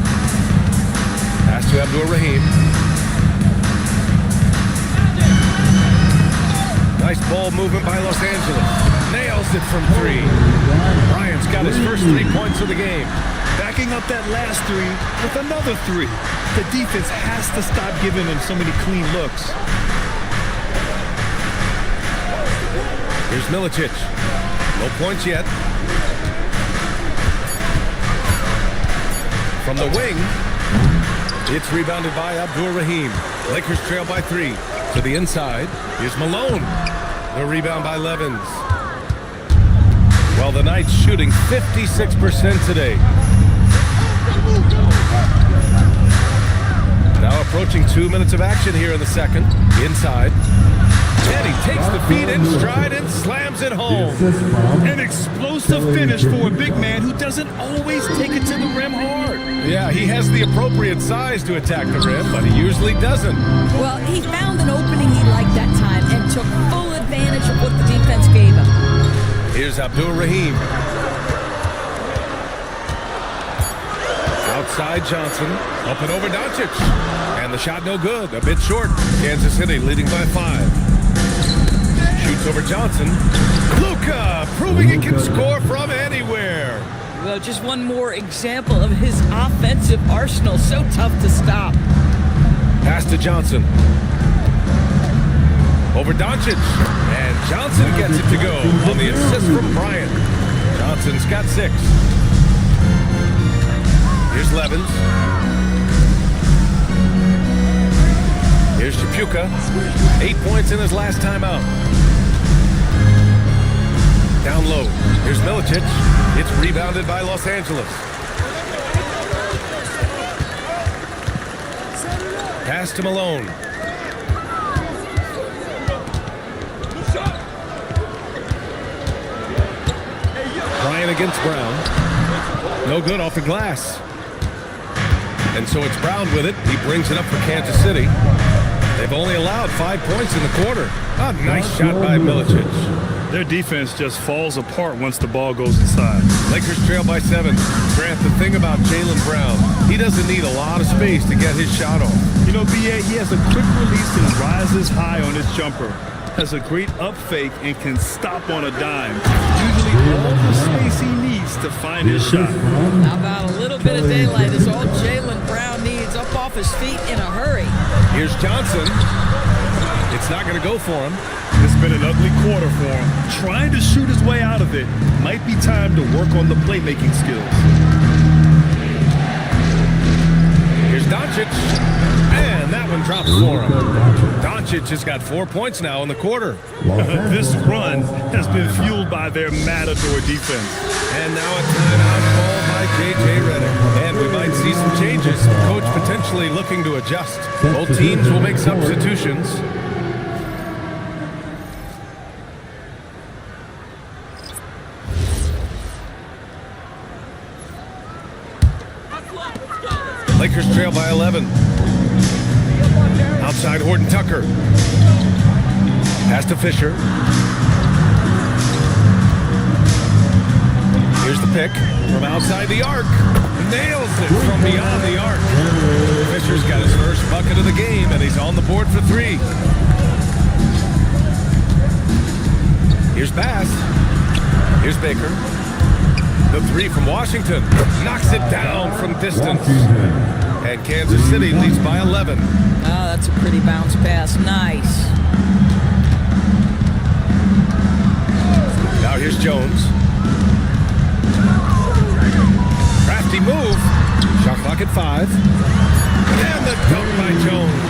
Pass to Abdul-Rahim. Nice ball movement by Los Angeles. Nails it from 3. Bryant's got his first 3 points of the game. Backing up that last 3 with another 3. The defense has to stop giving them so many clean looks. Here's Milicic. No points yet. From the wing, it's rebounded by Abdul-Rahim. Lakers trail by 3. To the inside, here's Malone. The rebound by Levens. Well, the Knights shooting 56% today. Now approaching 2 minutes of action here in the second. Inside. And he takes the feet in stride and slams it home. An explosive finish for a big man who doesn't always take it to the rim hard. Yeah, he has the appropriate size to attack the rim, but he usually doesn't. Well, he found an opening he liked that time and took full advantage of what the defense gave him. Here's Abdul-Rahim. Outside Johnson. Up and over Doncic. And the shot no good. A bit short. Kansas City leading by 5. Shoots over Johnson. Luka proving he can score from anywhere. Well, just one more example of his offensive arsenal. So tough to stop. Pass to Johnson. Over Doncic. And Johnson gets it to go on the assist from Bryant. Johnson's got 6. Here's Levens. Here's Chapuka. 8 points in his last time out. Down low. Here's Milicic. It's rebounded by Los Angeles. Pass to Malone. Bryant against Brown. No good off the glass. And so it's Brown with it. He brings it up for Kansas City. They've only allowed 5 points in the quarter. A nice shot by Milicic. Their defense just falls apart once the ball goes inside. Lakers trail by 7. Grant, the thing about Jaylen Brown, he doesn't need a lot of space to get his shot off. You know, B.A., he has a quick release and rises high on his jumper. Has a great up fake and can stop on a dime. Usually all the space he needs to find his shot. How about a little bit of daylight is all Jaylen Brown needs, up off his feet in a hurry. Here's Johnson. It's not going to go for him. It's been an ugly quarter for him. Trying to shoot his way out of it. Might be time to work on the playmaking skills. Doncic. And that one drops for him. Doncic has got 4 points now in the quarter. This run has been fueled by their matador defense. And now a timeout called by J.J. Redick. And we might see some changes. Coach potentially looking to adjust. Both teams will make substitutions. Lakers trail by 11. Outside Horton Tucker. Pass to Fisher. Here's the pick from outside the arc. Nails it from beyond the arc. Fisher's got his first bucket of the game, and he's on the board for 3. Here's Bass. Here's Baker. The 3 from Washington. Knocks it down from distance. And Kansas City leads by 11. Oh, that's a pretty bounce pass. Nice. Now here's Jones. Crafty move. Shot clock at 5. And the dunk by Jones.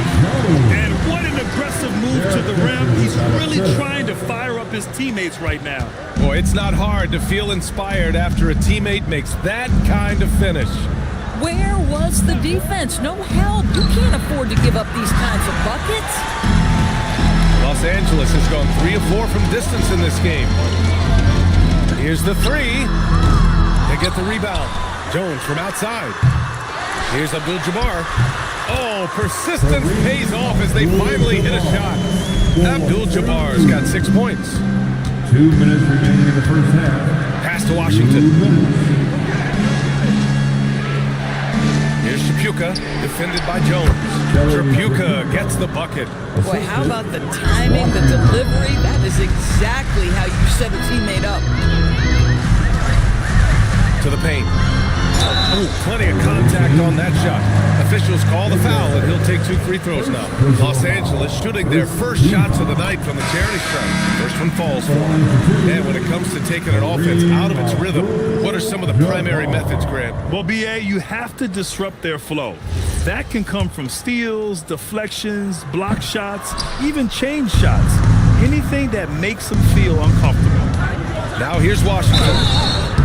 And what an aggressive move to the rim. He's really trying to fire up his teammates right now. Boy, it's not hard to feel inspired after a teammate makes that kind of finish. Where was the defense? No help. You can't afford to give up these kinds of buckets. Los Angeles has gone 3 of 4 from distance in this game. Here's the 3. They get the rebound. Jones from outside. Here's Abdul-Jabbar. Oh, persistence pays off as they finally hit a shot. Abdul-Jabbar's got 6 points. 2 minutes remaining in the first half. Pass to Washington. Here's Shapuka, defended by Jones. Shapuka gets the bucket. Boy, how about the timing, the delivery? That is exactly how you set a teammate up. To the paint. Ooh, plenty of contact on that shot. Officials call the foul, and he'll take 2 free throws now. Los Angeles shooting their first shots of the night from the charity stripe. First one falls for them. And when it comes to taking an offense out of its rhythm, what are some of the primary methods, Grant? Well, B.A., you have to disrupt their flow. That can come from steals, deflections, block shots, even change shots. Anything that makes them feel uncomfortable. Now here's Washington.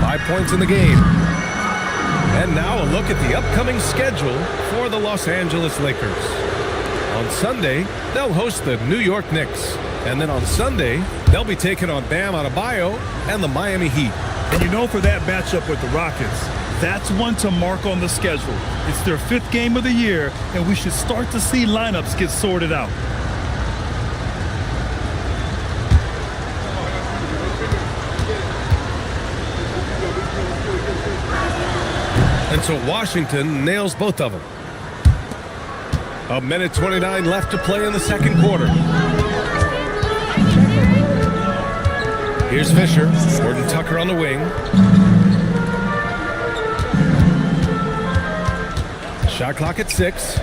5 points in the game. And now a look at the upcoming schedule for the Los Angeles Lakers. On Sunday, they'll host the New York Knicks. And then on Sunday, they'll be taking on Bam Adebayo and the Miami Heat. And you know, for that matchup with the Rockets, that's one to mark on the schedule. It's their 5th game of the year, and we should start to see lineups get sorted out. And so Washington nails both of them. 1:29 left to play in the second quarter. Here's Fisher. Horton Tucker on the wing. Shot clock at 6.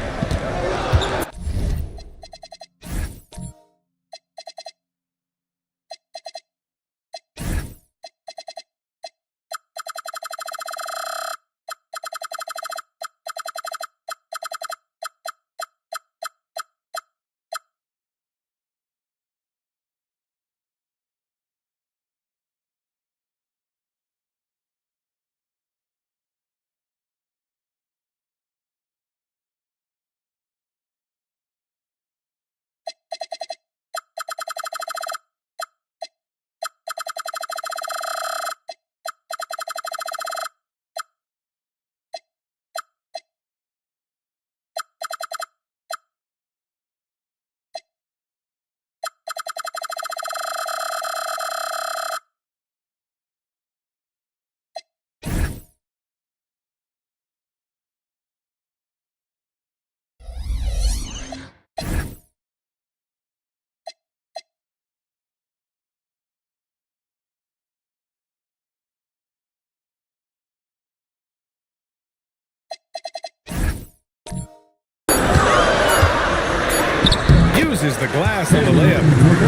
Uses the glass on the layup.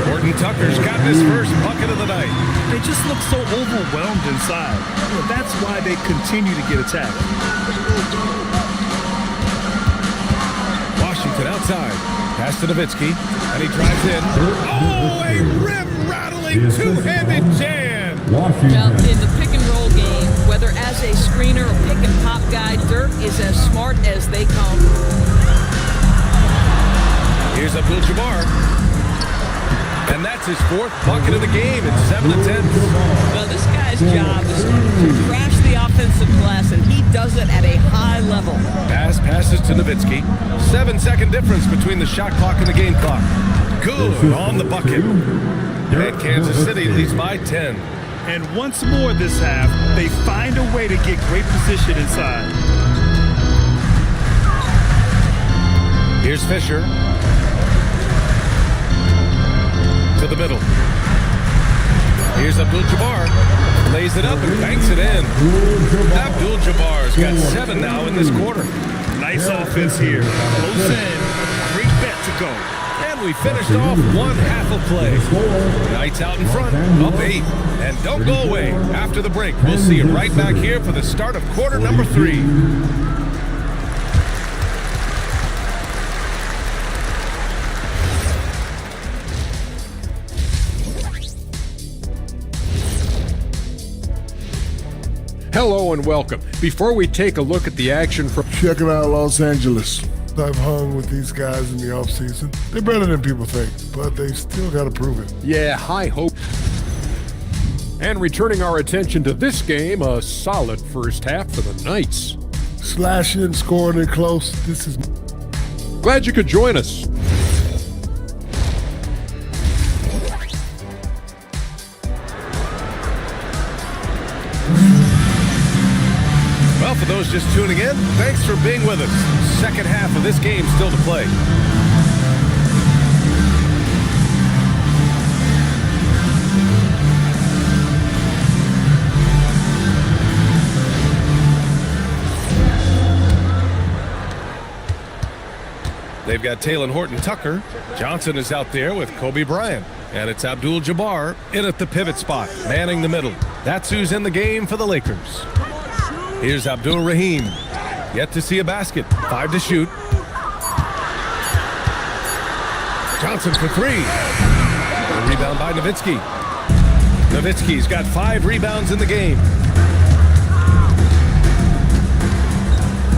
Horton Tucker's got his first bucket of the night. They just look so overwhelmed inside. Well, that's why they continue to get attacked. outside. Pass to Nowitzki, and he drives in. Oh, a rim-rattling two-handed jam. Now, in the pick-and-roll game, whether as a screener or pick-and-pop guy, Dirk is as smart as they come. Here's Abdul-Jabbar. And that's his fourth bucket of the game. It's 7-10. Well, this guy's job is to crash the offensive glass, and he does it at a high level. Passes to Nowitzki. 7-second difference between the shot clock and the game clock. Good on the bucket. And Kansas City leads by 10. And once more this half, they find a way to get great position inside. Here's Fisher. To the middle. Here's Abdul-Jabbar. Lays it up and banks it in. Abdul-Jabbar's got 7 now in this quarter. Nice offense here. Close in. Great bet to go. And we finished off one half of play. Knights out in front, up 8. And don't go away. After the break, we'll see you right back here for the start of quarter number 3. Hello and welcome. Before we take a look at the action from... Checking out Los Angeles. I've hung with these guys in the offseason. They're better than people think, but they still got to prove it. Yeah, high hope. And returning our attention to this game, a solid first half for the Knights. Slashing, scoring it close. This is... Glad you could join us. Well, for those just tuning in, thanks for being with us. Second half of this game still to play. They've got Talen Horton-Tucker. Johnson is out there with Kobe Bryant. And it's Abdul-Jabbar in at the pivot spot, manning the middle. That's who's in the game for the Lakers. Here's Abdul-Rahim. Yet to see a basket. 5 to shoot. Johnson for 3. A rebound by Nowitzki. Nowitzki's got 5 rebounds in the game.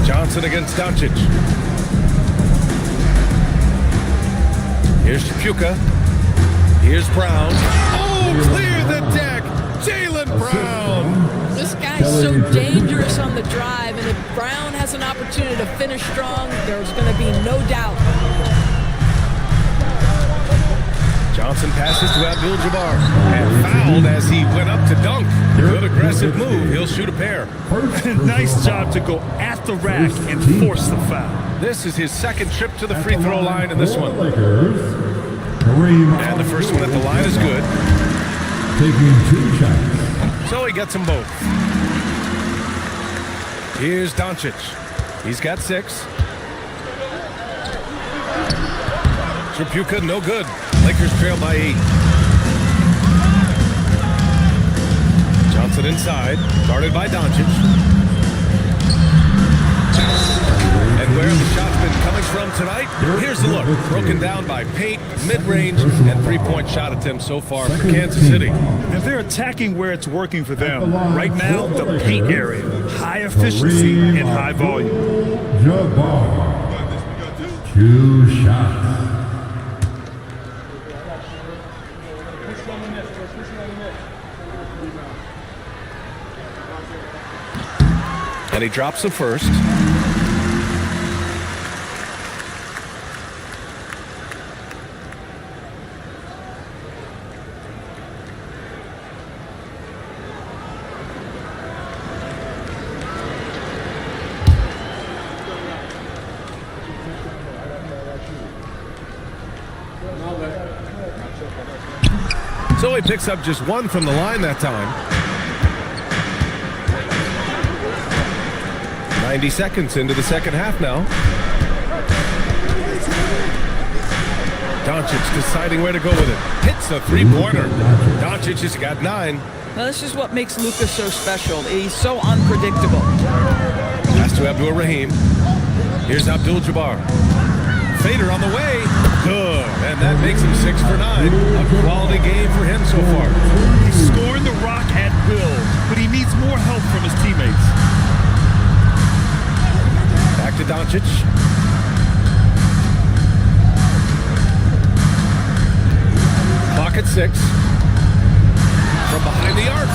Johnson against Doncic. Here's Shapuka. Here's Brown. Oh, clear the deck. Jaylen Brown. This guy's so dangerous on the drive, and if Brown has an opportunity to finish strong, there's going to be no doubt. Johnson passes to Abdul-Jabbar and fouled as he went up to dunk. Good aggressive move. He'll shoot a pair. Nice job to go at the rack and force the foul. This is his second trip to the free throw line in this one. And the first one at the line is good. Taking 2 shots. So he gets them both. Here's Doncic. He's got 6. Shapuka, no good. Lakers trail by 8. Johnson inside, guarded by Doncic. And where have the shots been coming from tonight? Here's the look. Broken down by paint, mid-range, and 3-point shot attempts so far for Kansas City. And they're attacking where it's working for them. Right now, the paint area. High efficiency and high volume. Jabbar. 2 shots. And he drops the first. So he picks up just 1 from the line that time. 90 seconds into the second half now. Doncic deciding where to go with it. Hits a 3-pointer. Doncic has got 9. Now, this is what makes Luka so special. He's so unpredictable. Pass to Abdul-Rahim. Here's Abdul-Jabbar. fader on the way. Good. And that makes him 6 for 9. A quality game for him so far. He's scoring the rock at will, but he needs more help from his teammates. Back to Doncic. Clock at 6. From behind the arc.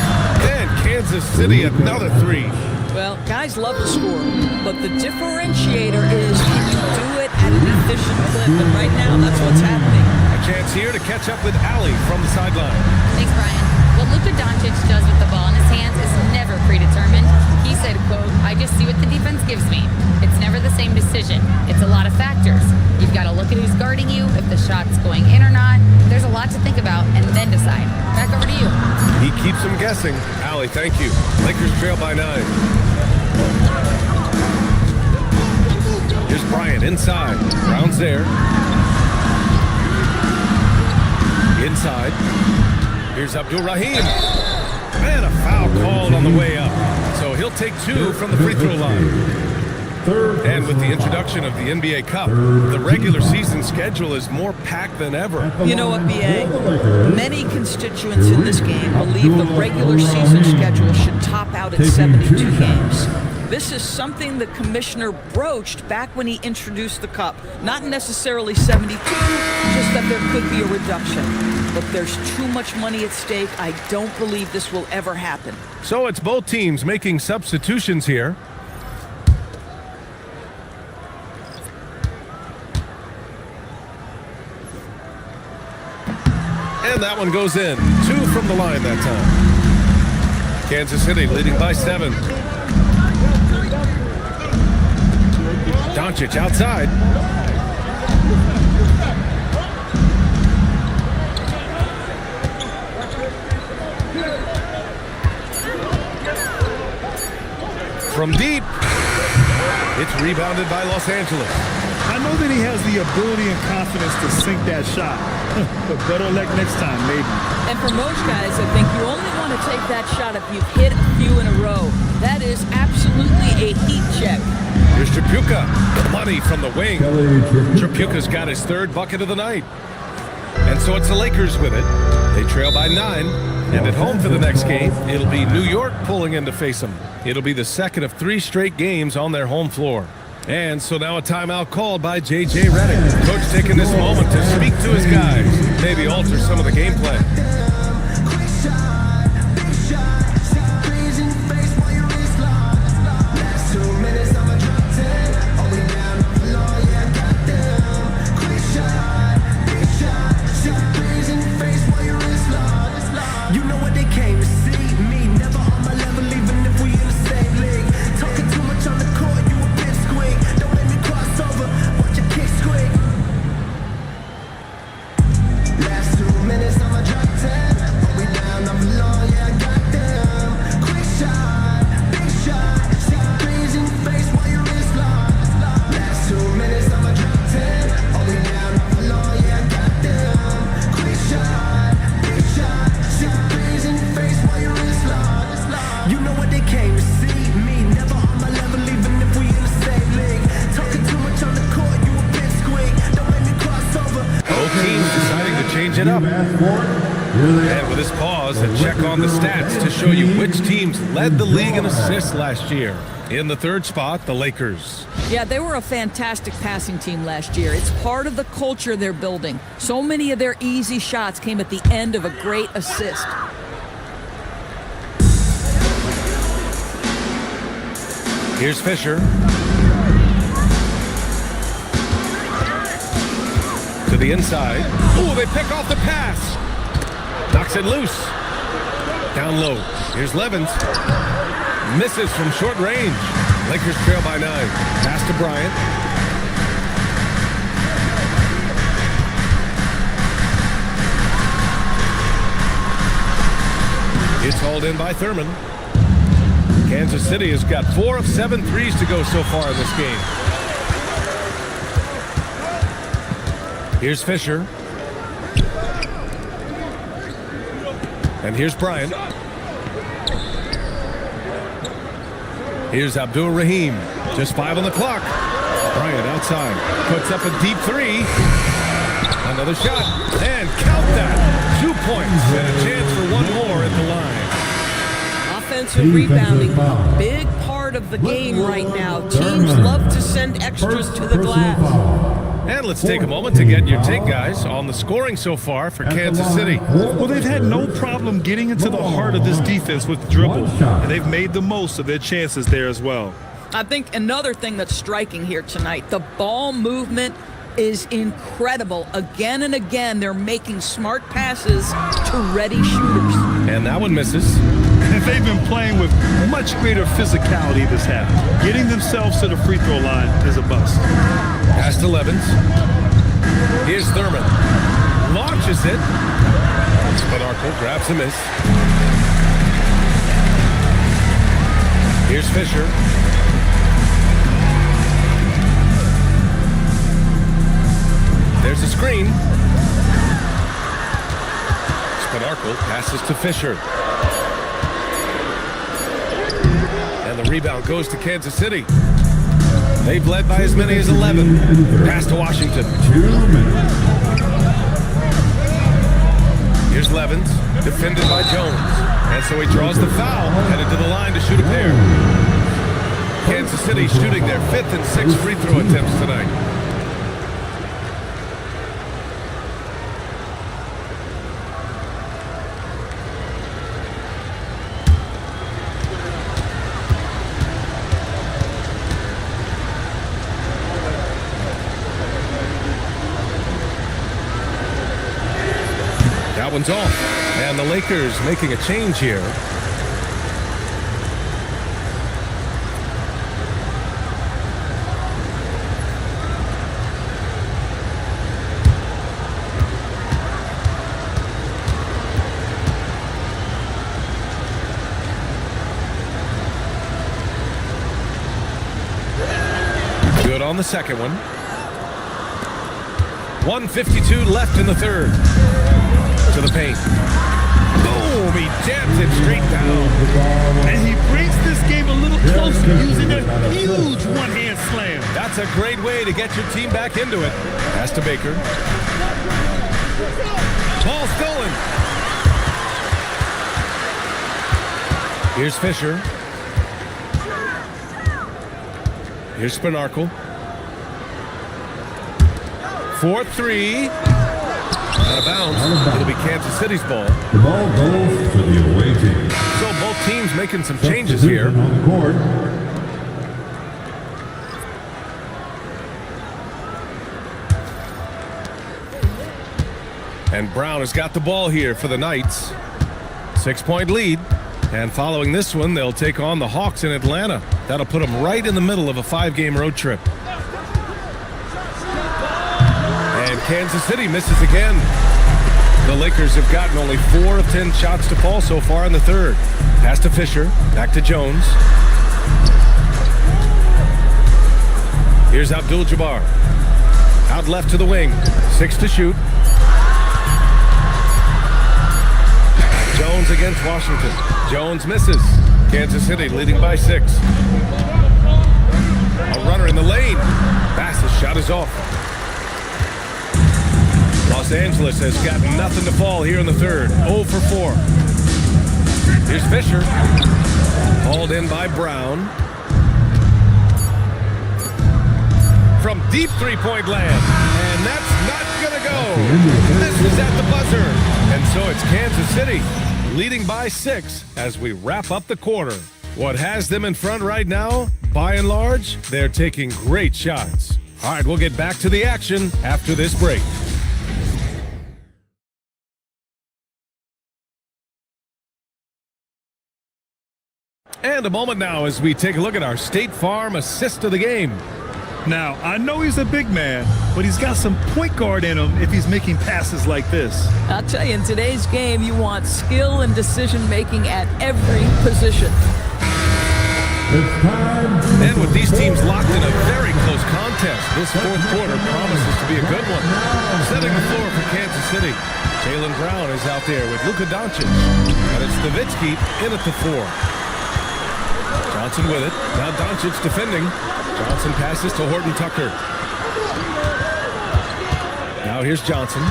And Kansas City another 3. Well, guys love to score, but the differentiator is can you do it at an efficient clip? And right now, that's what's happening. A chance here to catch up with Allie from the sideline. Thanks, Brian. What Luka Doncic does with the ball in his hands is never predetermined. He said, quote, "I just see what the defense gives me. It's never the same decision. It's a lot of factors. You've got to look at who's guarding you, if the shot's going in or not. There's a lot to think about and then decide." Back over to you. He keeps him guessing. Allie, thank you. Lakers trail by 9. Here's Bryant inside. Brown's there. Inside. Here's Abdul-Rahim. And a foul called on the way up. So he'll take 2 from the free throw line. And with the introduction of the NBA Cup, the regular season schedule is more packed than ever. You know what, B.A.? Many constituents in this game believe the regular season schedule should top out at 72 games. This is something the commissioner broached back when he introduced the Cup. Not necessarily 72, just that there could be a reduction. But there's too much money at stake. I don't believe this will ever happen. So it's both teams making substitutions here. And that one goes in. 2 from the line that time. Kansas City leading by 7. Doncic outside. From deep. It's rebounded by Los Angeles. I know that he has the ability and confidence to sink that shot, but better luck next time, maybe. And for most guys, I think you only want to take that shot if you've hit a few in a row. That is absolutely a heat check. Here's Tripucka. Money from the wing. Tripucka's got his 3rd bucket of the night. And so it's the Lakers with it. They trail by 9. And at home for the next game, it'll be New York pulling in to face them. It'll be the second of 3 straight games on their home floor. And so now a timeout called by J.J. Redick. Coach taking this moment to speak to his guys, maybe alter some of the game plan. You know what they came to see? Me, never on my level, even if we in the same league. Talking too much on the court, you a bit squeak. Don't let me cross over, watch your kick squeak. Last 2 minutes, I'ma drop 10. Hold me down, I'm long, yeah, I got them. Quick shot, big shot. 6 threes in your face while your wrist locked. Last 2 minutes, I'ma drop 10. Hold me down, I'm long, yeah, I got them. Quick shot, big shot. 6 threes in your face while your wrist locked. You know what they came to see? Me, never on my level, even if we in the same league. Talking too much on the court, you a bit squeak. Don't let me cross over. Both teams deciding to change it up. And with this pause, a check on the stats to show you which teams led the league in assists last year. In the 3rd spot, the Lakers. Yeah, they were a fantastic passing team last year. It's part of the culture they're building. So many of their easy shots came at the end of a great assist. Here's Fisher. To the inside. Ooh, they pick off the pass. Knocks it loose. Down low. Here's Levins. Misses from short range. Lakers trail by 9. Pass to Bryant. It's hauled in by Thurman. Kansas City has got 4 of 7 threes to go so far in this game. Here's Fisher. And here's Bryant. Here's Abdul-Rahim. Just 5 on the clock. Bryant outside. Puts up a deep three. Another shot. And count that. 2 points and a chance for one more at the line. Offensive rebounding, a big part of the game right now. Teams love to send extras to the glass. And let's take a moment to get your take, guys, on the scoring so far for Kansas City. Well, they've had no problem getting into the heart of this defense with the dribble, and they've made the most of their chances there as well. I think another thing that's striking here tonight, the ball movement is incredible. Again and again, they're making smart passes to ready shooters. And that one misses. And they've been playing with much greater physicality this half. Getting themselves to the free throw line is a bust. Pass to Levens. Here's Thurman. Launches it. Spanarkel grabs a miss. Here's Fisher. There's a screen. Spanarkel passes to Fisher. And the rebound goes to Kansas City. They've led by as many as 11. Pass to Washington. 2 minutes. Here's Levens, defended by Jones. And so he draws the foul, headed to the line to shoot a pair. Kansas City shooting their 5th and 6th free throw attempts tonight. That one's off. And the Lakers making a change here. Good on the second one. 1:52 left in the third. To the paint. Boom! He jams it straight down. And he brings this game a little closer using a huge one-hand slam. That's a great way to get your team back into it. Pass to Baker. Ball stolen. Here's Fisher. Here's Spanarkel. 4-3. Out of bounds. It'll be Kansas City's ball. The ball goes to the away team. So both teams making some changes here. On the court. And Brown has got the ball here for the Knights. 6-point lead. And following this one, they'll take on the Hawks in Atlanta. That'll put them right in the middle of a 5-game road trip. And Kansas City misses again. The Lakers have gotten only 4 of 10 shots to fall so far in the third. Pass to Fisher, back to Jones. Here's Abdul-Jabbar. Out left to the wing. 6 to shoot. Jones against Washington. Jones misses. Kansas City leading by 6. A runner in the lane. Bass's shot is off. Los Angeles has got nothing to fall here in the third. 0 for 4. Here's Fisher. Hauled in by Brown. From deep three-point land. And that's not going to go. This is at the buzzer. And so it's Kansas City leading by 6 as we wrap up the quarter. What has them in front right now? By and large, they're taking great shots. All right, we'll get back to the action after this break. And a moment now as we take a look at our State Farm assist of the game. Now, I know he's a big man, but he's got some point guard in him if he's making passes like this. I'll tell you, in today's game, you want skill and decision-making at every position. And with these teams locked in a very close contest, this fourth quarter promises to be a good one. Setting the floor for Kansas City, Jaylen Brown is out there with Luka Doncic. And it's Nowitzki in at the 4. Johnson with it. Now Doncic defending. Johnson passes to Horton Tucker. Now here's Johnson.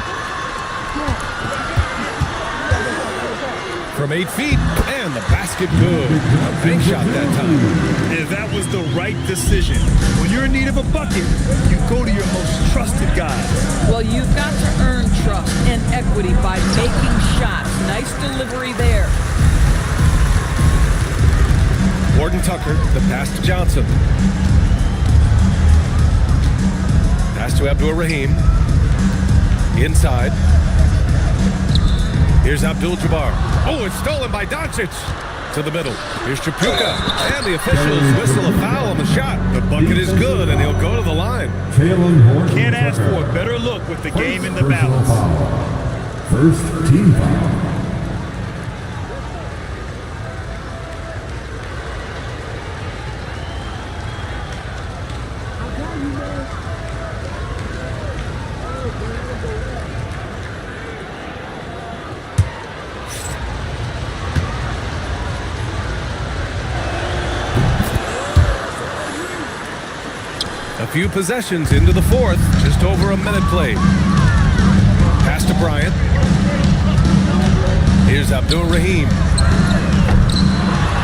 From 8 feet, and the basket good. A bank shot that time. Yeah, that was the right decision. When you're in need of a bucket, you go to your most trusted guy. Well, you've got to earn trust and equity by making shots. Nice delivery there. Horton Tucker, the pass to Johnson. Pass to Abdul-Rahim. Inside. Here's Abdul-Jabbar. Oh, it's stolen by Doncic. To the middle. Here's Chapuka. And the officials whistle a foul on the shot. The bucket is good, and he'll go to the line. Can't ask for a better look with the game in the balance. First team foul. A few possessions into the fourth. Just over a minute played. Pass to Bryant. Here's Abdul-Rahim.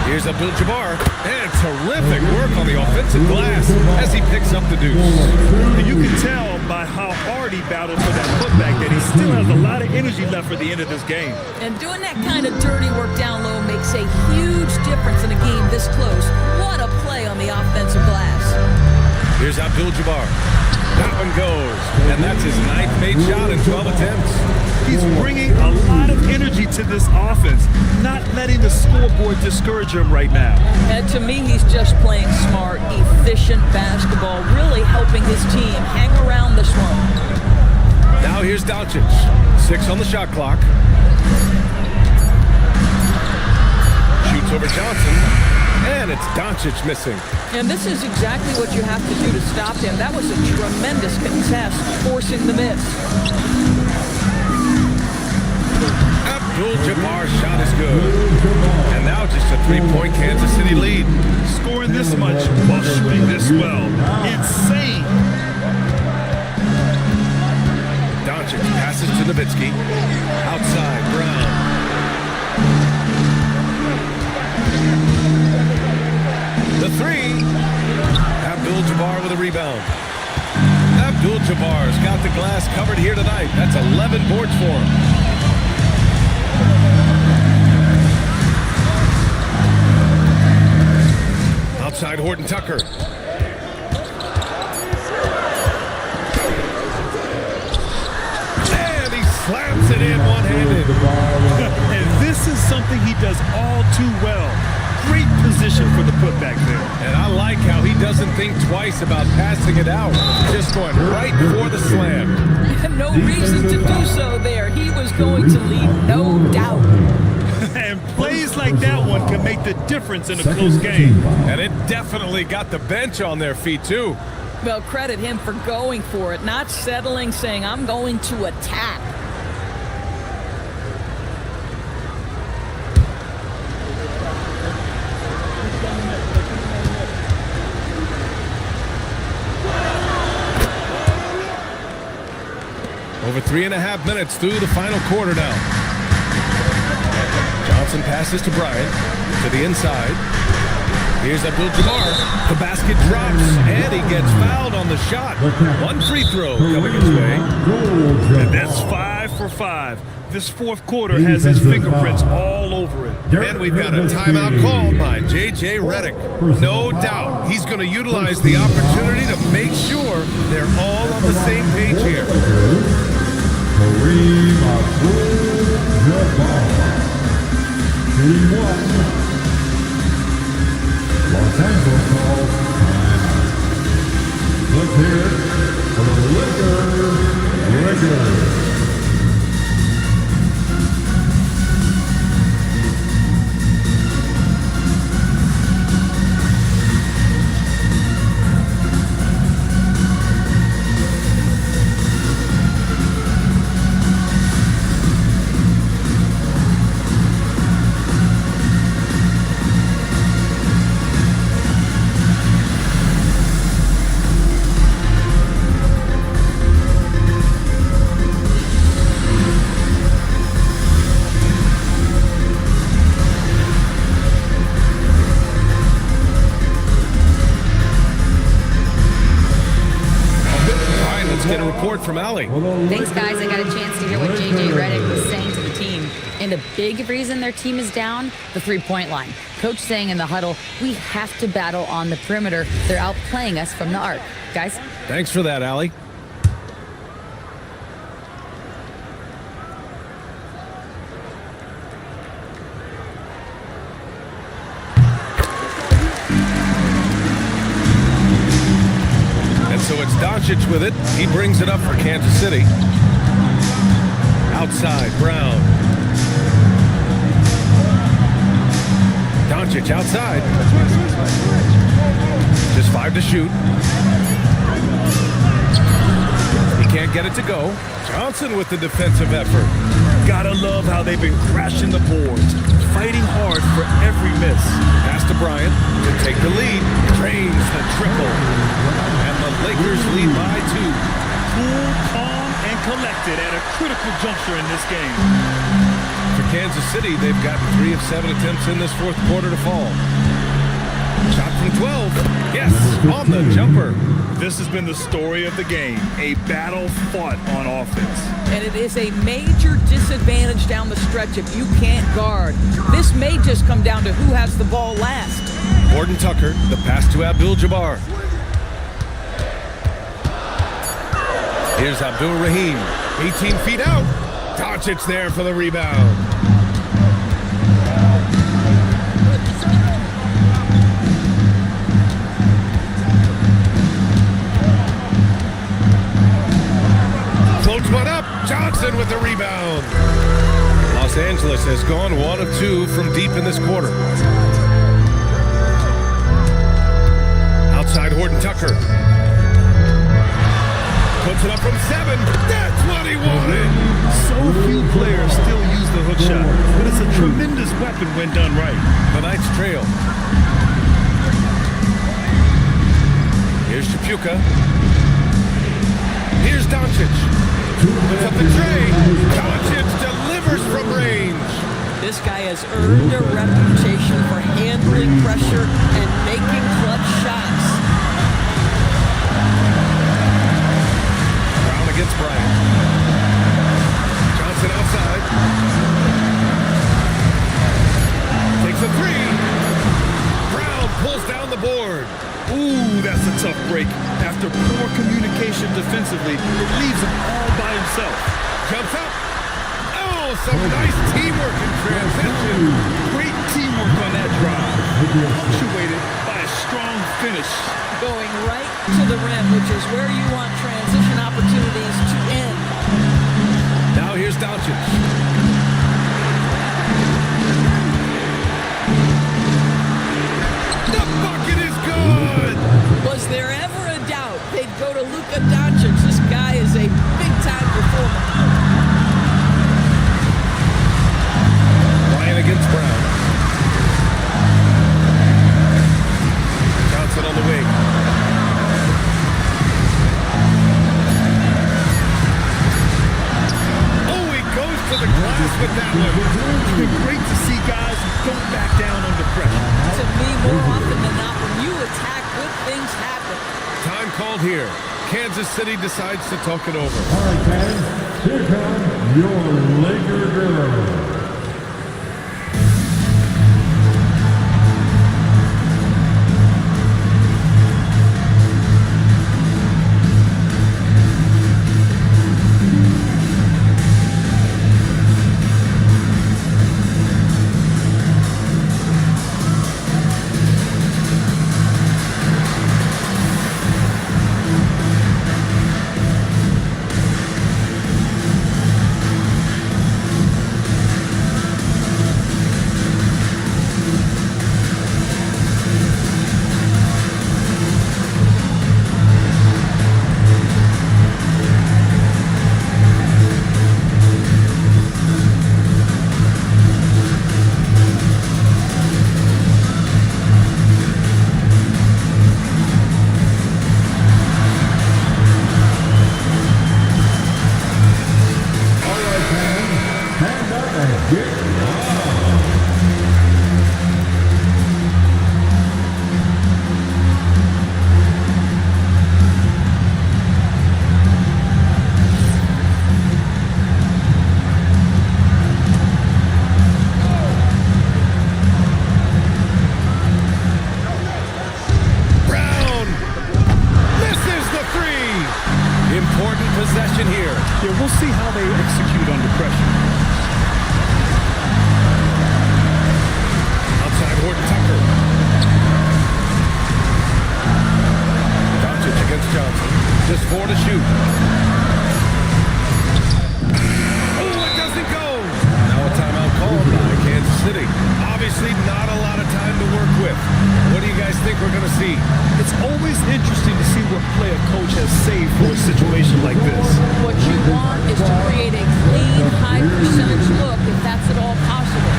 Here's Abdul-Jabbar. And terrific work on the offensive glass as he picks up the deuce. And you can tell by how hard he battled for that putback that he still has a lot of energy left for the end of this game. And doing that kind of dirty work down low makes a huge difference in a game this close. What a play on the offensive glass. Here's Abdul-Jabbar. That one goes. And that's his 9th made shot in 12 attempts. He's bringing a lot of energy to this offense, not letting the scoreboard discourage him right now. And to me, he's just playing smart, efficient basketball, really helping his team hang around this one. Now here's Doncic. 6 on the shot clock. Shoots over Johnson. And it's Doncic missing. And this is exactly what you have to do to stop him. That was a tremendous contest, forcing the miss. Abdul-Jabbar's shot is good. And now just a 3-point Kansas City lead. Scoring this much while shooting this well. Insane. Doncic passes to Nowitzki. Outside, Brown. The three. Abdul-Jabbar with a rebound. Abdul-Jabbar's got the glass covered here tonight. That's 11 boards for him. Outside Horton Tucker. And he slams it in one-handed. And this is something he does all too well. Great position for the putback there. And I like how he doesn't think twice about passing it out. Just going right for the slam. No reason to do so there. He was going to leave, no doubt. And plays like that one can make the difference in a close game. And it definitely got the bench on their feet, too. Well, credit him for going for it, not settling, saying, I'm going to attack. Over 3.5 minutes through the final quarter now. Johnson passes to Bryant to the inside. Here's Abdul-Jabbar. The basket drops, and he gets fouled on the shot. One free throw coming his way. And that's 5 for 5. This fourth quarter has his fingerprints all over it. And we've got a timeout called by J.J. Redick. No doubt he's going to utilize the opportunity to make sure they're all on the same page here. Kareem Abdul-Jabbar. Team 1. Los Angeles calls timeout. Let's hear it for the Lakers. Let's get a report from Allie. Thanks, guys. I got a chance to hear what J.J. Redick was saying to the team. And a big reason their team is down, the three-point line. Coach saying in the huddle, we have to battle on the perimeter. They're outplaying us from the arc. Guys? Thanks for that, Allie. And so it's Doncic with it. He brings it up for Kansas City. Outside, Brown. Doncic outside. Just 5 to shoot. He can't get it to go. Johnson with the defensive effort. Gotta love how they've been crashing the boards, fighting hard for every miss. Pass to Bryant to take the lead. Drains the triple. And the Lakers lead by 2. Cool, calm, and collected at a critical juncture in this game. For Kansas City, they've gotten 3 of 7 attempts in this fourth quarter to fall. Shot from 12. Yes, on the jumper. This has been the story of the game, a battle fought on offense. And it is a major disadvantage down the stretch if you can't guard. This may just come down to who has the ball last. Gordon Tucker, the pass to Abdul-Jabbar. Here's Abdul-Rahim, 18 feet out. Doncic there for the rebound. Floats one up. Johnson with the rebound. Los Angeles has gone 1 of 2 from deep in this quarter. Outside Horton Tucker. Puts it up from 7. That's what he wanted. So few players still use the hook shot, but it's a tremendous weapon when done right. The Knights trail. Here's Shapuka. Here's Doncic. Puts up the tray. Doncic delivers from range. This guy has earned a reputation for handling pressure and making clutch shots. Brown against Bryant. Johnson outside. Takes a 3. Brown pulls down the board. Ooh, that's a tough break. After poor communication defensively, it leaves him all by himself. Jumps up. Oh, some nice teamwork in transition. Great teamwork on that drive. Punctuated by a strong finish. Going right to the rim, which is where you want transition opportunities to end. Now here's Doncic. The bucket is good. Was there ever a doubt they'd go to Luka Doncic? This guy is a big-time performer. Bryant against Brown. Johnson on the wing. Oh, he goes to the glass with that one. It's been great to see guys who don't back down under pressure. To me, more often than not, when you attack, good things happen. Time called here. Kansas City decides to talk it over. All right, fans, here come your Laker girls. possession here. Yeah, we'll see how they execute under pressure. Outside Horton Tucker. Doncic against Johnson. Just 4 to shoot. Oh, it doesn't go. Now a timeout called by Kansas City. Obviously not a lot of time to work with. What do you guys think we're going to see? It's always interesting to see what play a coach has saved for a situation like this. What you want is to create a clean, high percentage look if that's at all possible.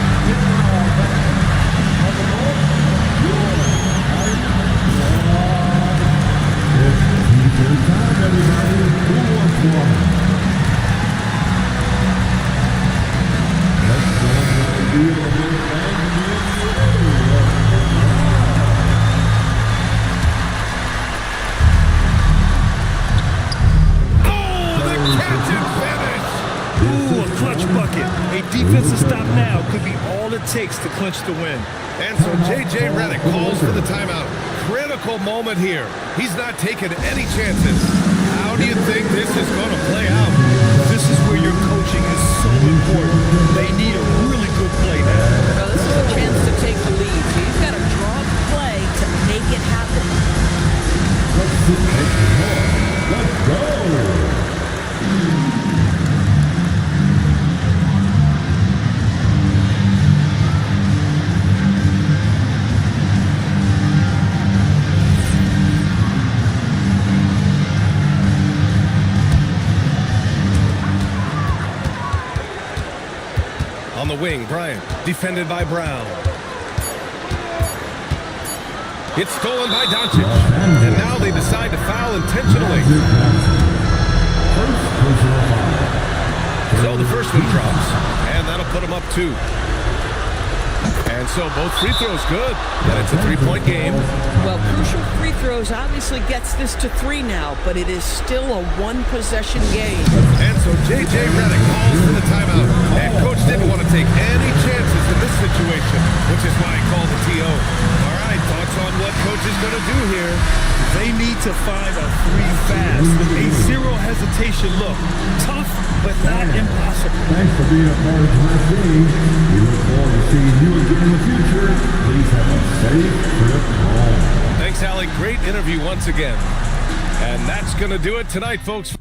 Ooh, a clutch bucket. A defensive stop now could be all it takes to clinch the win. And so J.J. Redick calls for the timeout. Critical moment here. He's not taking any chances. How do you think this is going to play out? This is where your coaching is so important. They need a really good play now. Well, this is a chance to take the lead. So you've got to draw the play to make it happen. Let's go. On the wing, Bryant, defended by Brown. It's stolen by Doncic. And now they decide to foul intentionally. So the first one drops, and that'll put them up 2. And so both free throws good, and it's a 3-point game. Well, crucial free throws obviously gets this to 3 now, but it is still a 1-possession game. And so J.J. Redick calls for the timeout. And Coach didn't want to take any chances in this situation, which is why he called the TO. All right, thoughts on what Coach is going to do here? They need to find a 3 fast. A zero hesitation look. Tough, but not impossible. Thanks for being a part of tonight's game. We look forward to seeing you again in the future. Please have a safe trip home. Thanks, Allie. Great interview once again. And that's going to do it tonight, folks.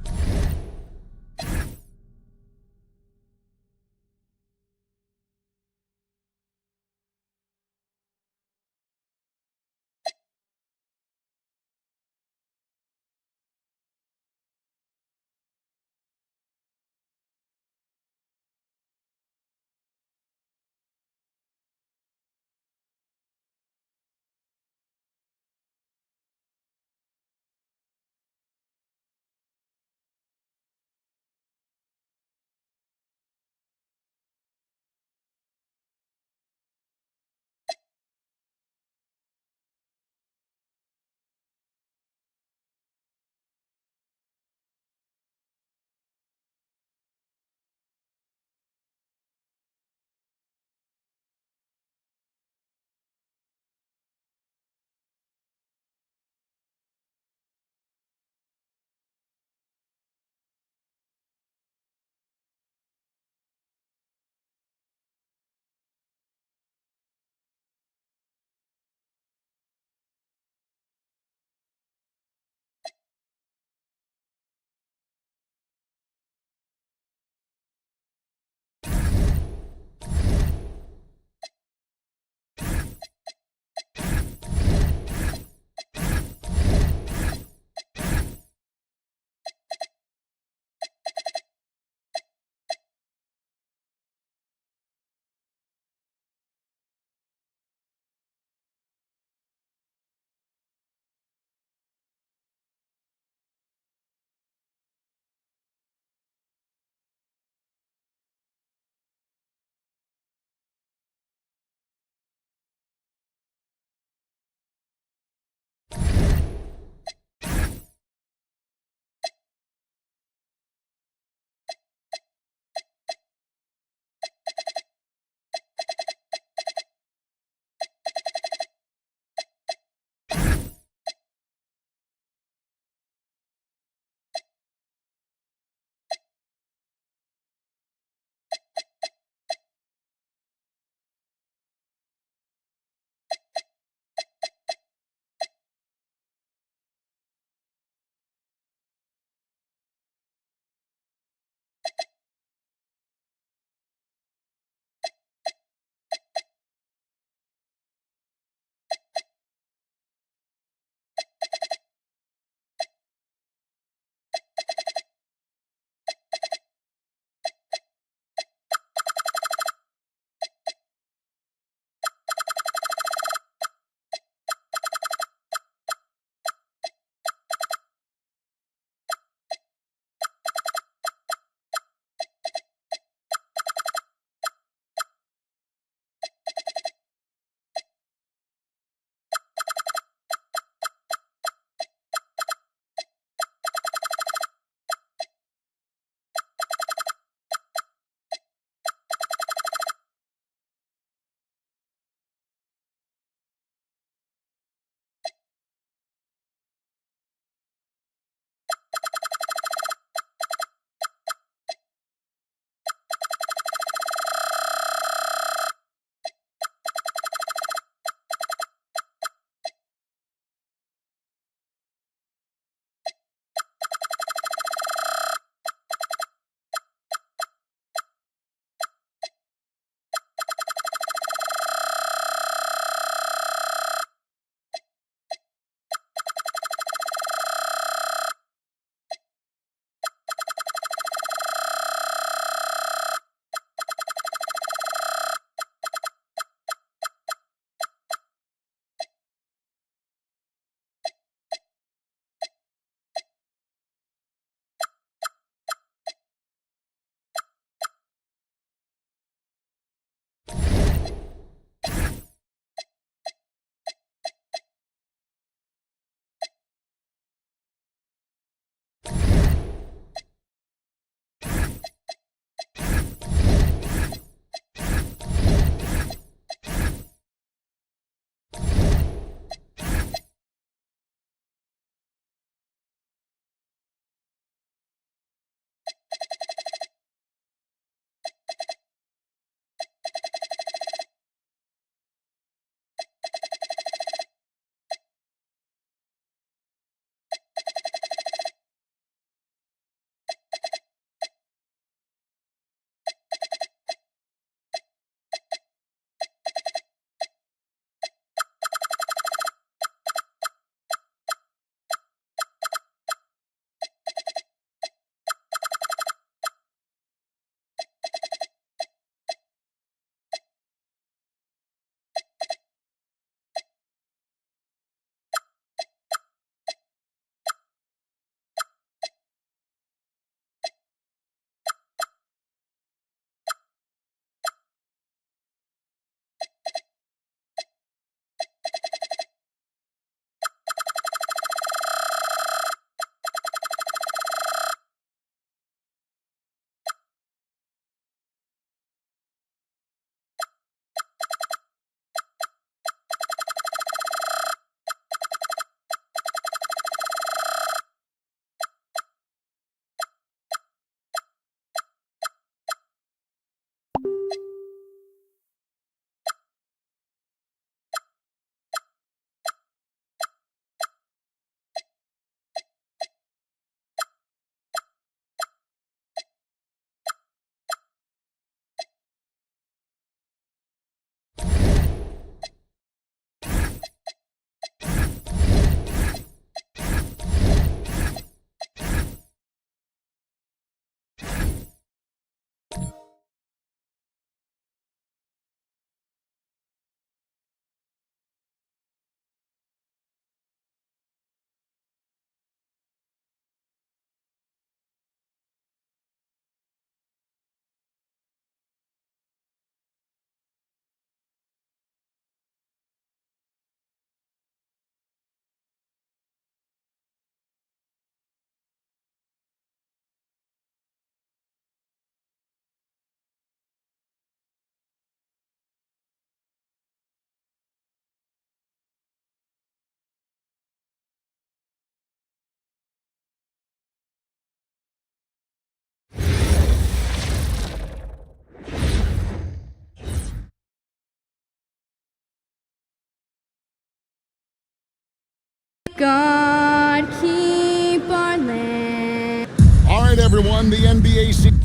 God keep our land. All right, everyone, the NBA season.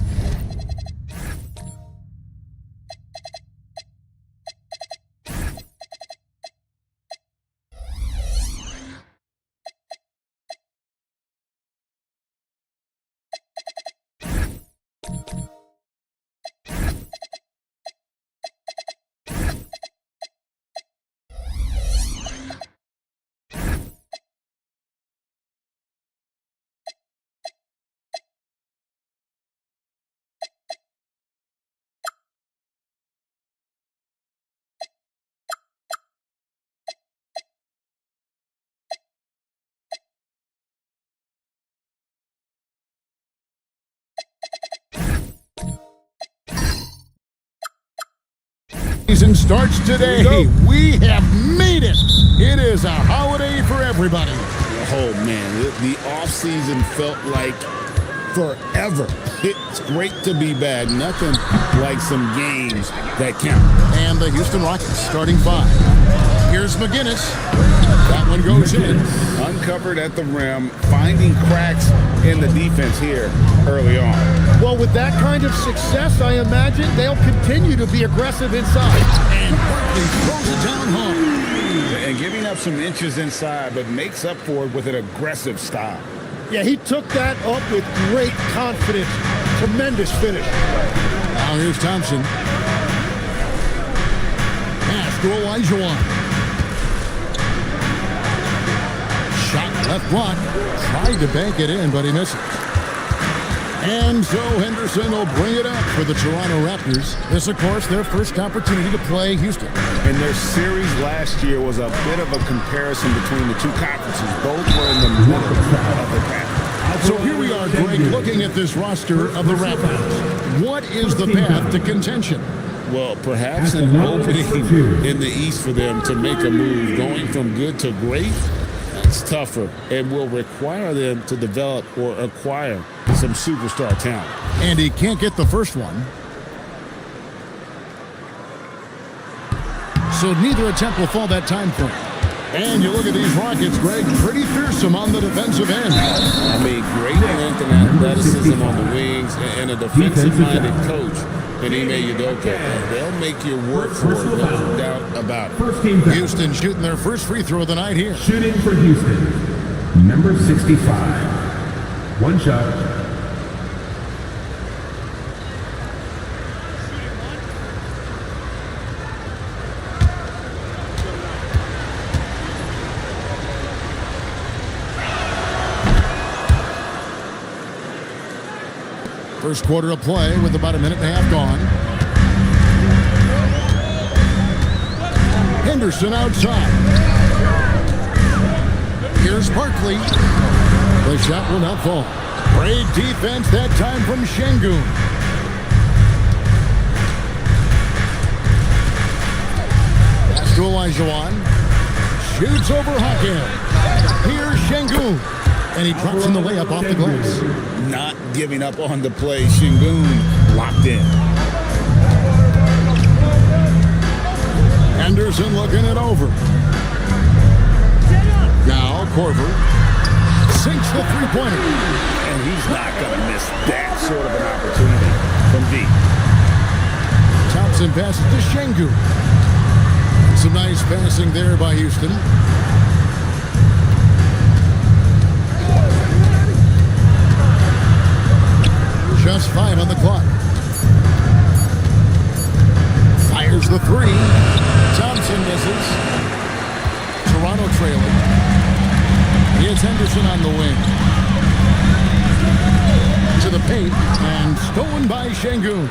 Season starts today. We have made it. It is a holiday for everybody. Oh, man, the offseason felt like forever. It's great to be back. Nothing like some games that count. And the Houston Rockets starting 5. Here's McGinnis. That one goes in. Uncovered at the rim, finding cracks in the defense here early on. Well, with that kind of success, I imagine they'll continue to be aggressive inside. And Barkley throws it down hard. And giving up some inches inside, but makes up for it with an aggressive style. Yeah, he took that up with great confidence. Tremendous finish. Now here's Thompson. Pass to Olajuwon. Shot left block. Tried to bank it in, but he misses. And so Henderson will bring it up for the Toronto Raptors. This, of course, their first opportunity to play Houston. And their series last year was a bit of a comparison between the two conferences. Both were in the middle of the path. So here we are, Greg, looking at this roster of the Raptors. What is the path to contention? Well, perhaps an opening in the East for them to make a move. Going from good to great, that's tougher and will require them to develop or acquire some superstar talent. And he can't get the first one. So neither attempt will fall that time frame. And you look at these Rockets, Greg, pretty fearsome on the defensive end. I mean, great length and athleticism on the wings and a defensive-minded coach in Ime Udoka. They'll make you work for it, no doubt about it. Houston shooting their first free throw of the night here. Shooting for Houston, number 65. One shot. First quarter of play with about a minute and a half gone. Henderson outside. Here's Barkley. The shot will not fall. Great defense that time from Şengün. Pass to Olajuwon. Shoots over Hakan. Here's Şengün. And he drops in the layup off the glass. Not giving up on the play. Şengün locked in. Henderson looking it over. Now Korver sinks the three-pointer. And he's not going to miss that sort of an opportunity from deep. Thompson passes to Şengün. Some nice passing there by Houston. Just 5 on the clock. Fires the three. Thompson misses. Toronto trailing. Here's Henderson on the wing. To the paint and stolen by Şengün.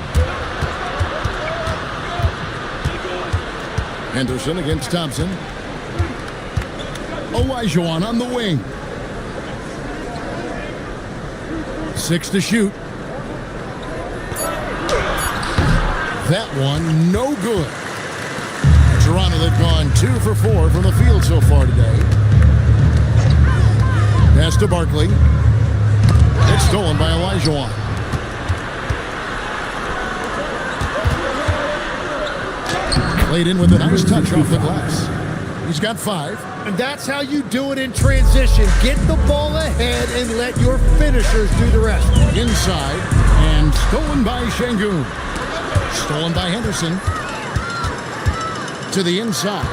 Henderson against Thompson. Olajuwon on the wing. 6 to shoot. That one, no good. Toronto, they've gone 2 for 4 from the field so far today. Pass to Barkley. It's stolen by Olajuwon. Played in with a nice touch off the glass. He's got 5. And that's how you do it in transition. Get the ball ahead and let your finishers do the rest. Inside and stolen by Şengün. Stolen by Henderson. To the inside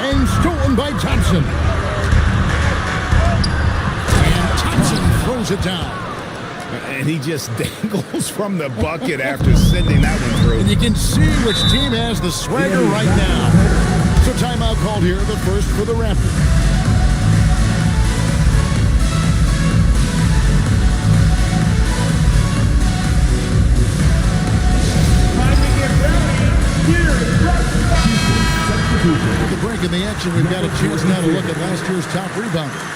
and stolen by Thompson. And Thompson throws it down. And he just dangles from the bucket after sending that one through. And you can see which team has the swagger right now. So timeout called here, the first for the Raptors. With the break in the action, we've got a chance now to look at last year's top rebounders.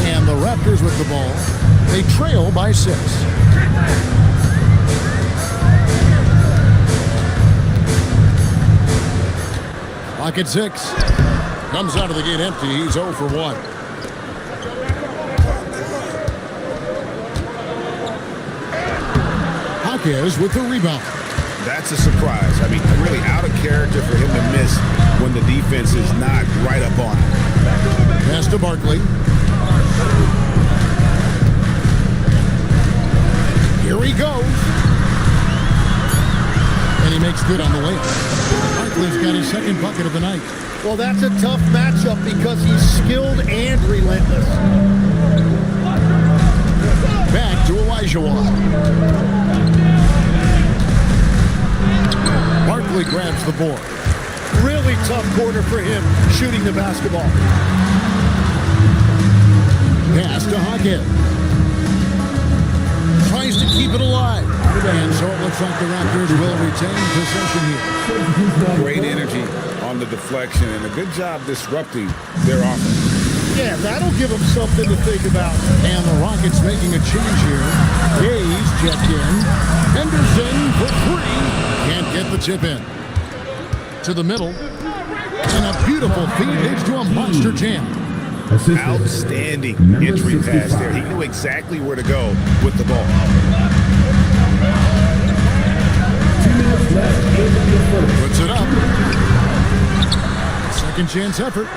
And the Raptors with the ball. They trail by 6. Clock at 6. Comes out of the gate empty. He's 0 for 1. Hawkes with the rebound. That's a surprise. I mean, really out of character for him to miss when the defense is not right up on him. Pass to Barkley. Here he goes. And he makes good on the layup. Barkley's got his second bucket of the night. Well, that's a tough matchup because he's skilled and relentless. Back to Olajuwon. Barkley grabs the board. Really tough quarter for him shooting the basketball. Pass to Hawkins. Tries to keep it alive. And so it looks like the Raptors will retain possession here. Great energy on the deflection and a good job disrupting their offense. Yeah, that'll give them something to think about. And the Rockets making a change here. Hayes checked in. Henderson for 3. Can't get the tip in. To the middle. And a beautiful feed leads to a monster jam. Outstanding entry pass there. He knew exactly where to go with the ball. 2 minutes left in the first. Puts it up. Second chance effort.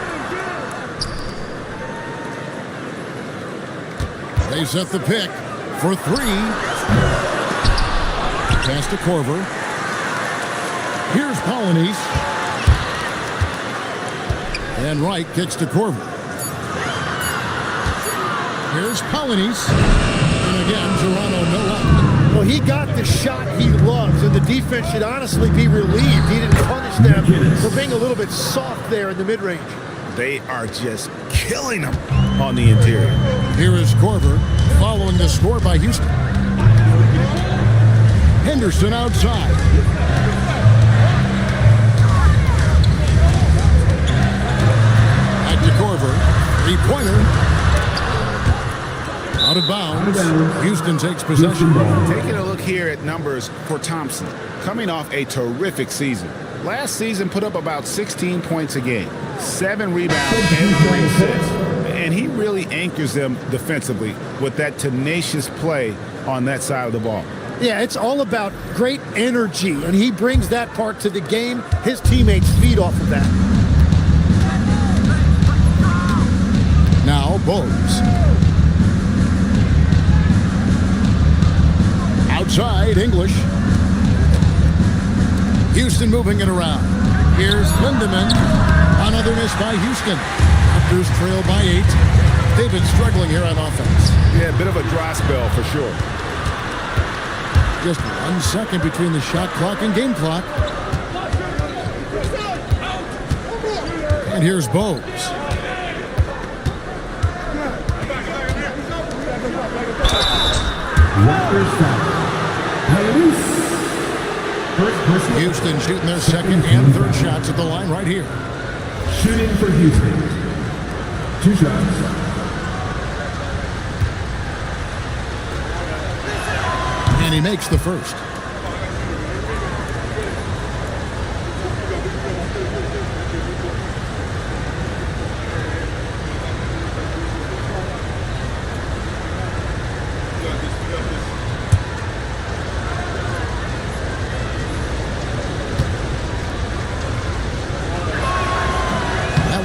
They set the pick for 3. Pass to Korver. Here's Polynice. And Wright gets to Korver. Here's Polynice. And again, Toronto no up. Well, he got the shot he loves, and the defense should honestly be relieved. He didn't punish them for being a little bit soft there in the mid-range. They are just killing them on the interior. Here is Korver following the score by Houston. Henderson outside. Back to Korver. Three-pointer. Out of bounds. Houston takes possession. Taking a look here at numbers for Thompson. Coming off a terrific season. Last season put up about 16 points a game. 7 rebounds and 3 assists. And he really anchors them defensively with that tenacious play on that side of the ball. Yeah, it's all about great energy, and he brings that part to the game. His teammates feed off of that. Now Bowes. Outside, English. Houston moving it around. Here's Lindemann. Another miss by Houston. Raptors trail by 8. They've been struggling here on offense. Yeah, a bit of a dry spell for sure. Just 1 second between the shot clock and game clock. And here's Bowes. Raptors foul. Houston shooting their second and third shots at the line right here. Shooting for Houston. 2 shots. And he makes the first.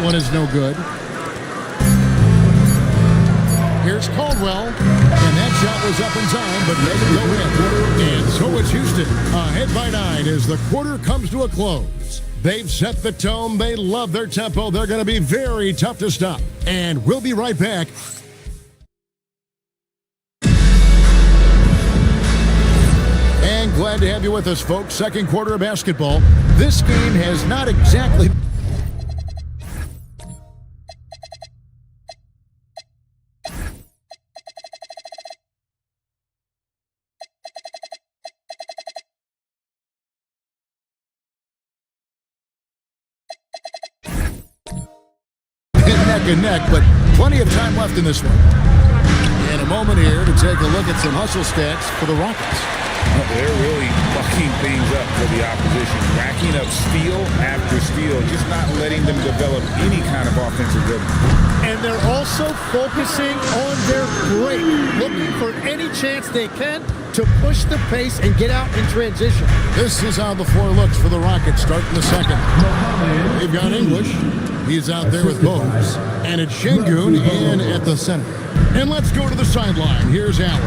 one is no good. Here's Caldwell, and that shot was up in time, but doesn't go in. And so it's Houston, ahead by 9 as the quarter comes to a close. They've set the tone. They love their tempo. They're going to be very tough to stop. And we'll be right back. And glad to have you with us, folks. Second quarter of basketball. This game has not exactly... neck and neck, but plenty of time left in this one. And a moment here to take a look at some hustle stats for the Rockets. They're really fucking things up for the opposition, racking up steal after steal, just not letting them develop any kind of offensive rhythm. And they're also focusing on their break, looking for any chance they can to push the pace and get out in transition. This is how the floor looks for the Rockets starting the second. They've got English. He's out there with Bose. And it's Şengün in at the center. And let's go to the sideline. Here's Allen.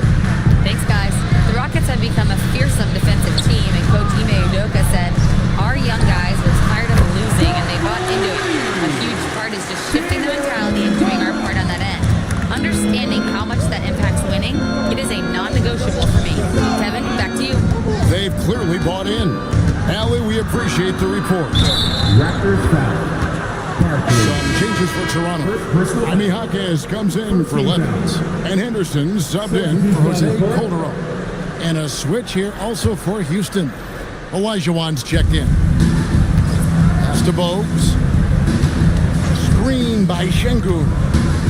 Thanks, guys. The Rockets have become a fearsome defensive team, and Coach Ime Udoka said, our young guys were tired of losing, and they bought into it. A huge part is just shifting the mentality and doing our part on that end. Understanding how much that impacts winning, it is a non-negotiable for me. Kevin, back to you. They've clearly bought in. Allie, we appreciate the report. Raptors foul. Some changes for Toronto. Jaime Jaquez comes in for Levens. And Henderson subbed in for Jose Calderon. And a switch here also for Houston. Olajuwon's checked in. Pass to Bogues. Screen by Şengün.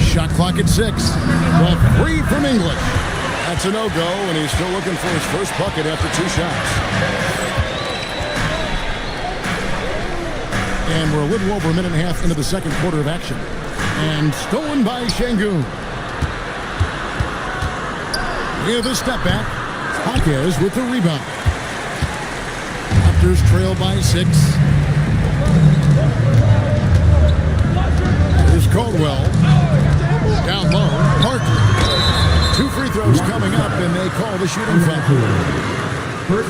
Shot clock at 6. But 3 from English. That's a no-go, and he's still looking for his first bucket after 2 shots. And we're a little over a minute and a half into the second quarter of action. And stolen by Şengün. With a step back. Jaquez with the rebound. Raptors trail by 6. Here's Caldwell. Down low. Barkley. 2 free throws coming up, and they call the shooting foul.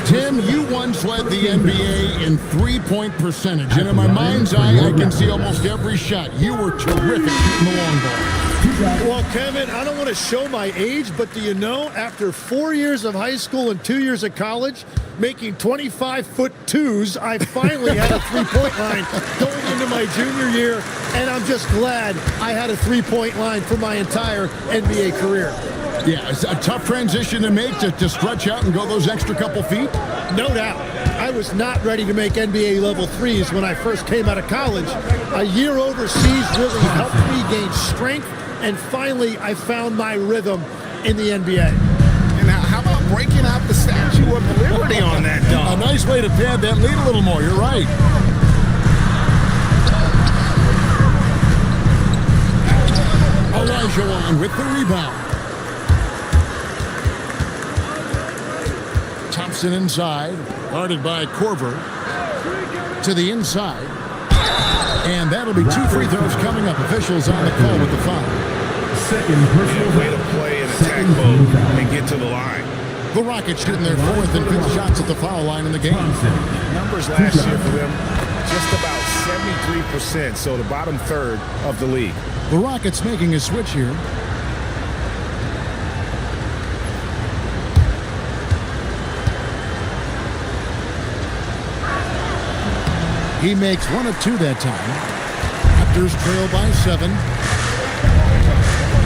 Tim, you once led the NBA in three-point percentage, and in my mind's eye, I can see almost every shot. You were terrific shooting the long ball. Well, Kevin, I don't want to show my age, but do you know, after 4 years of high school and 2 years of college, making 25-foot twos, I finally had a three-point line going into my junior year, and I'm just glad I had a three-point line for my entire NBA career. Yeah, it's a tough transition to make to stretch out and go those extra couple feet. No doubt. I was not ready to make NBA level threes when I first came out of college. A year overseas really helped me gain strength, and finally I found my rhythm in the NBA. And how about breaking out the Statue of Liberty on that dunk? A nice way to pad that lead a little more. You're right. Olajuwon with the rebound. Thompson inside, guarded by Korver. To the inside. And that'll be 2 free throws coming up. Officials on the call with the foul. Second personal way to play in attack mode and get to the line. The Rockets shooting their 4th and 5th shots at the foul line in the game. Numbers last year for them, just about 73%, so the bottom third of the league. The Rockets making a switch here. He makes 1 of 2 that time. Raptors trail by 7.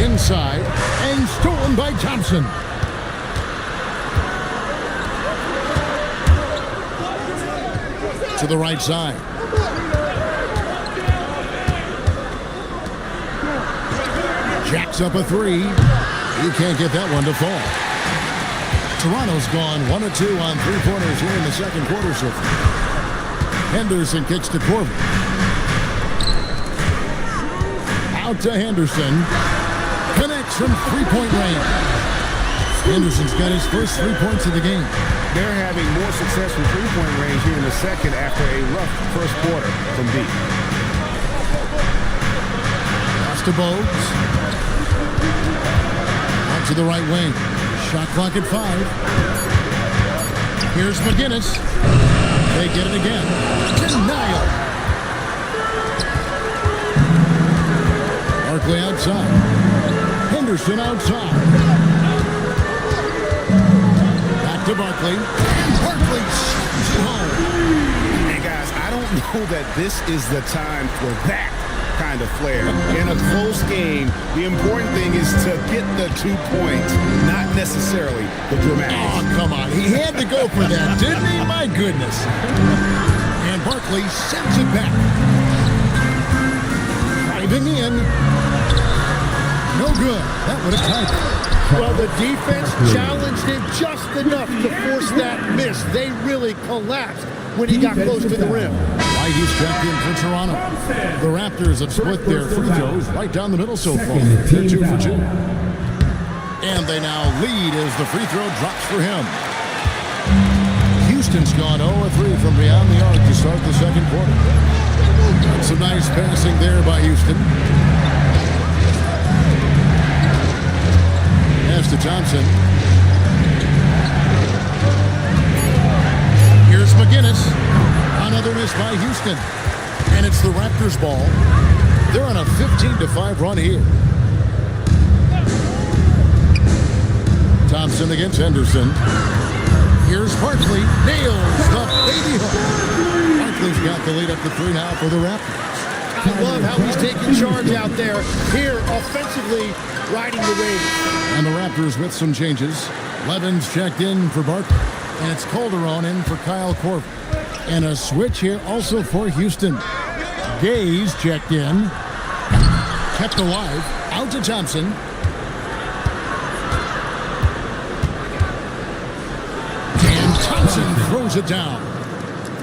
Inside, and stolen by Thompson. To the right side. Jacks up a 3. He can't get that one to fall. Toronto's gone 1 of 2 on 3-pointers here in the second quarter so far. Henderson kicks to Korver. Out to Henderson. Connects from 3-point range. Henderson's got his first 3 points of the game. They're having more success from 3-point range here in the second after a rough first quarter from deep. to Bogues. Out to the right wing. Shot clock at 5. Here's McGinnis. They get it again. Denial. Barkley outside. Henderson outside. Back to Barkley. Barkley shoots it home. And guys, I don't know that this is the time for that kind of flair. In a close game, the important thing is to get the 2 points, not necessarily the dramatics. Oh, come on. He had to go for that, didn't he? My goodness. And Barkley sends it back. Driving in. No good. That would have tied it. Well, the defense challenged him just enough to force that miss. They really collapsed when he got close to the rim. Whitey's checked in for Toronto. The Raptors have split their free throws right down the middle so far. They're 2 for 2. And they now lead as the free throw drops for him. Houston's gone 0-3 from beyond the arc to start the second quarter. Some nice passing there by Houston. Pass to Thompson. Here's McGinnis. Another miss by Houston. And it's the Raptors ball. They're on a 15-5 run here. Thompson against Henderson. Here's Barkley. Nails the baby hook. Barkley's got the lead up to 3 now for the Raptors. I love how he's taking charge out there. Here, offensively, riding the wave. And the Raptors with some changes. Levins checked in for Barkley. And it's Calderon in for Kyle Korver. And a switch here also for Houston. Gaze checked in. Kept alive. Out to Thompson. And Thompson throws it down.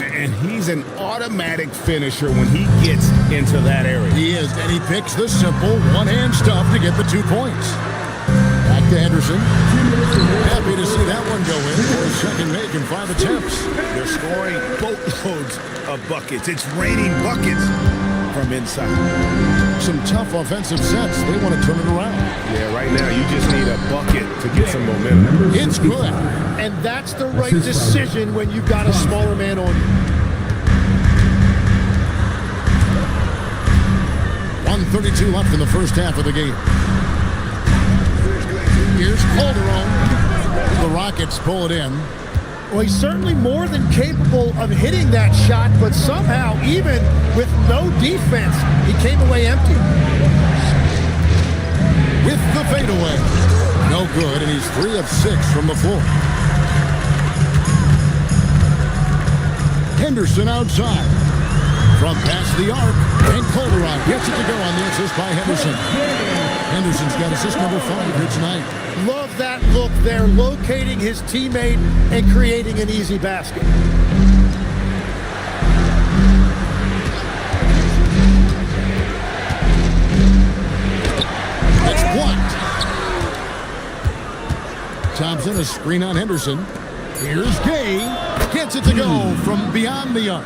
And he's an automatic finisher when he gets into that area. He is, and he picks the simple one-hand stuff to get the 2 points. Back to Henderson. Happy to see that one go in for his second make in 5 attempts. They're scoring boatloads of buckets. It's raining buckets from inside. Some tough offensive sets. They want to turn it around. Yeah, right now you just need a bucket to get some momentum. It's good. And that's the right decision when you've got a smaller man on you. 1:32 left in the first half of the game. Here's Calderon. The Rockets pull it in. Well, he's certainly more than capable of hitting that shot, but somehow, even with no defense, he came away empty. With the fadeaway. No good, and he's 3 of 6 from the floor. Henderson outside. From past the arc, and Calderon gets it to go on the assist by Henderson. Henderson's got assist number 5 here tonight. Love that look there, locating his teammate and creating an easy basket. It's blocked. Thompson, a screen on Henderson. Here's Gay. Gets it to go from beyond the arc.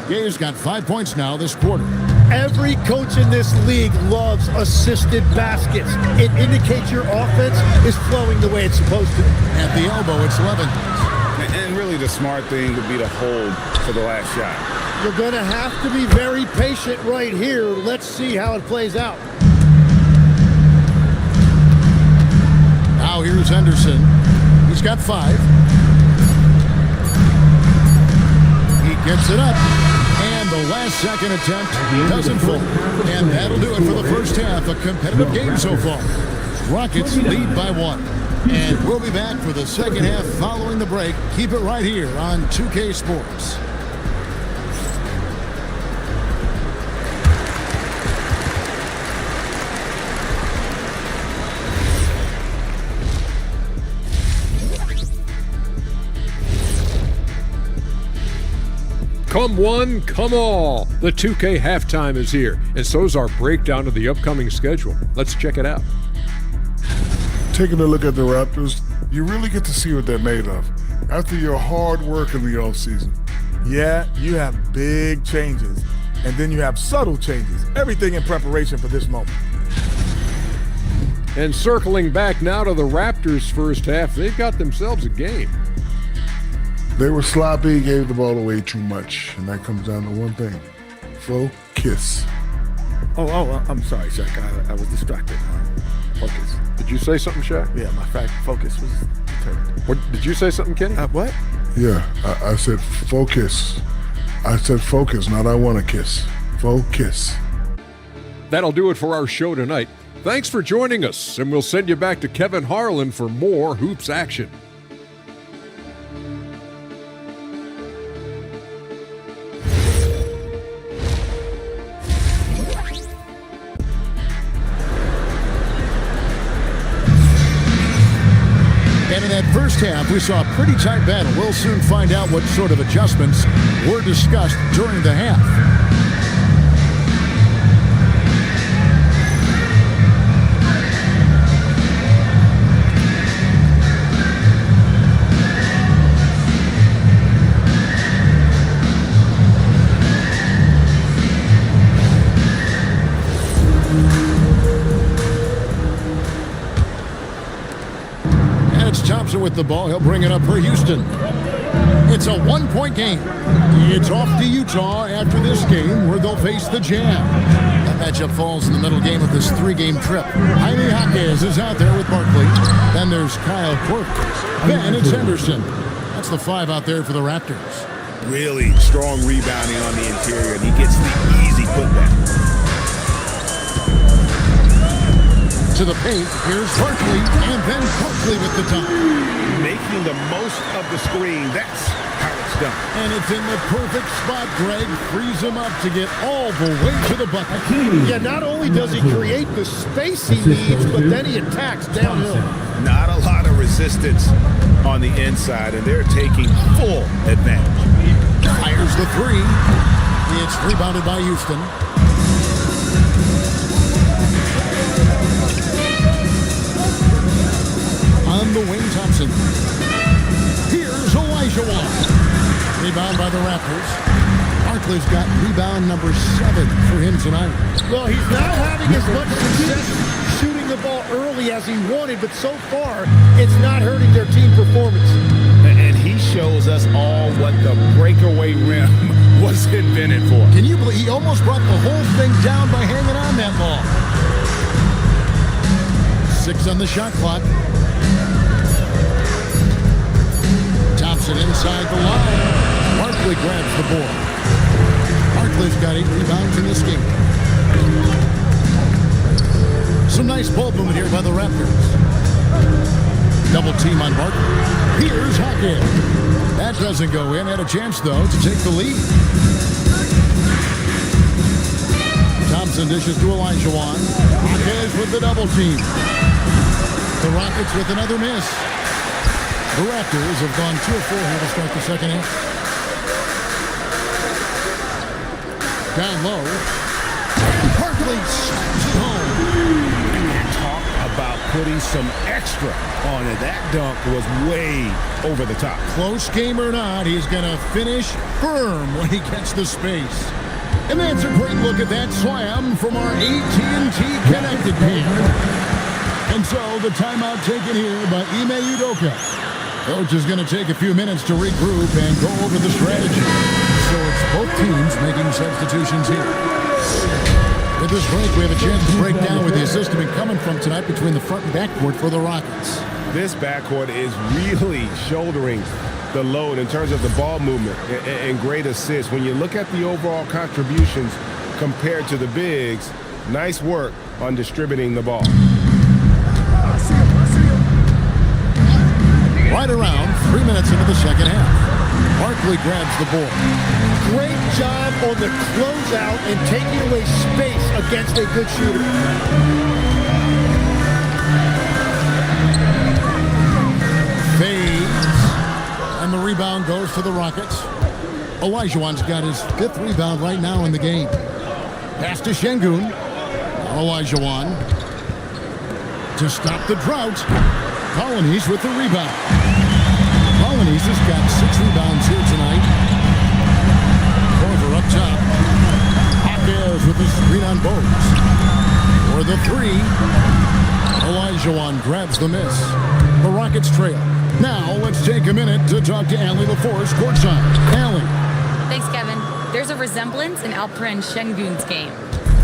Gay's got 5 points now this quarter. Every coach in this league loves assisted baskets. It indicates your offense is flowing the way it's supposed to. At the elbow, it's Levin. And really the smart thing would be to hold for the last shot. You're going to have to be very patient right here. Let's see how it plays out. Now here's Henderson. He's got 5. He gets it up. And the last second attempt doesn't fall. And that'll do it for the first half. A competitive game so far. Rockets lead by 1. And we'll be back for the second half following the break. Keep it right here on 2K Sports. Come one, come all. The 2K halftime is here, and so's our breakdown of the upcoming schedule. Let's check it out. Taking a look at the Raptors, you really get to see what they're made of after your hard work in the offseason. Yeah, you have big changes. And then you have subtle changes. Everything in preparation for this moment. And circling back now to the Raptors' first half, they've got themselves a game. They were sloppy, gave the ball away too much, and that comes down to one thing. Focus. Oh, I'm sorry, Shaq. I was distracted. Focus. Did you say something, Shaq? Yeah, my focus was determined. What, did you say something, Kenny? What? Yeah, I said focus. I said focus, not I want to kiss. Focus. That'll do it for our show tonight. Thanks for joining us, and we'll send you back to Kevin Harlan for more Hoops action. And in that first half, we saw a pretty tight battle. We'll soon find out what sort of adjustments were discussed during the half. Thompson with the ball. He'll bring it up for Houston. It's a one-point game. It's off to Utah after this game where they'll face the Jam. That matchup falls in the middle game of this three-game trip. Jaime Jaquez is out there with Barkley. Then there's Kyle Quirk. Then it's Henderson. That's the five out there for the Raptors. Really strong rebounding on the interior, and he gets the easy putback. To the paint, here's Barkley, and then Barkley with the dunk. Making the most of the screen, that's how it's done. And it's in the perfect spot. Greg frees him up to get all the way to the bucket. Yeah, not only does he create the space he needs, but then he attacks downhill. Not a lot of resistance on the inside, and they're taking full advantage. Fires the three. It's rebounded by Houston. On the wing, Thompson. Here's Olajuwon. Rebound by the Raptors. Barkley's got rebound number 7 for him tonight. Well, he's not having as much success shooting the ball early as he wanted, but so far, it's not hurting their team performance. And he shows us all what the breakaway rim was invented for. Can you believe he almost brought the whole thing down by hanging on that long? 6 on the shot clock. Thompson inside the line. Barkley grabs the board. Barkley's got 8 rebounds in this game. Some nice ball movement here by the Raptors. Double team on Barkley. Here's Hawkins. That doesn't go in. Had a chance, though, to take the lead. Thompson dishes to Olajuwon. Hawkins with the double team. The Rockets with another miss. The Raptors have gone 2 of 4 here to start the second half. Down low. Barkley slams it home. Talk about putting some extra on it. That dunk was way over the top. Close game or not, he's going to finish firm when he gets the space. And that's a great look at that slam from our AT&T Connected pan. And so the timeout taken here by Ime Udoka. Coach is going to take a few minutes to regroup and go over the strategy. So it's both teams making substitutions here. With this break, we have a chance to break down with the assist coming from tonight between the front and backcourt for the Rockets. This backcourt is really shouldering the load in terms of the ball movement and great assists. When you look at the overall contributions compared to the bigs, nice work on distributing the ball. Right around 3 minutes into the second half. Barkley grabs the ball. Great job on the closeout and taking away space against a good shooter. Fades. And the rebound goes to the Rockets. Olajuwon's got his 5th rebound right now in the game. Pass to Şengün. Olajuwon to stop the drought. Colonies with the rebound. Colonies has got 6 rebounds here tonight. Corver up top. The three. Olajuwon grabs the miss. The Rockets trail. Now let's take a minute to talk to Allie LaForce courtside. Allie. Thanks, Kevin. There's a resemblance in Alperen Şengün's game.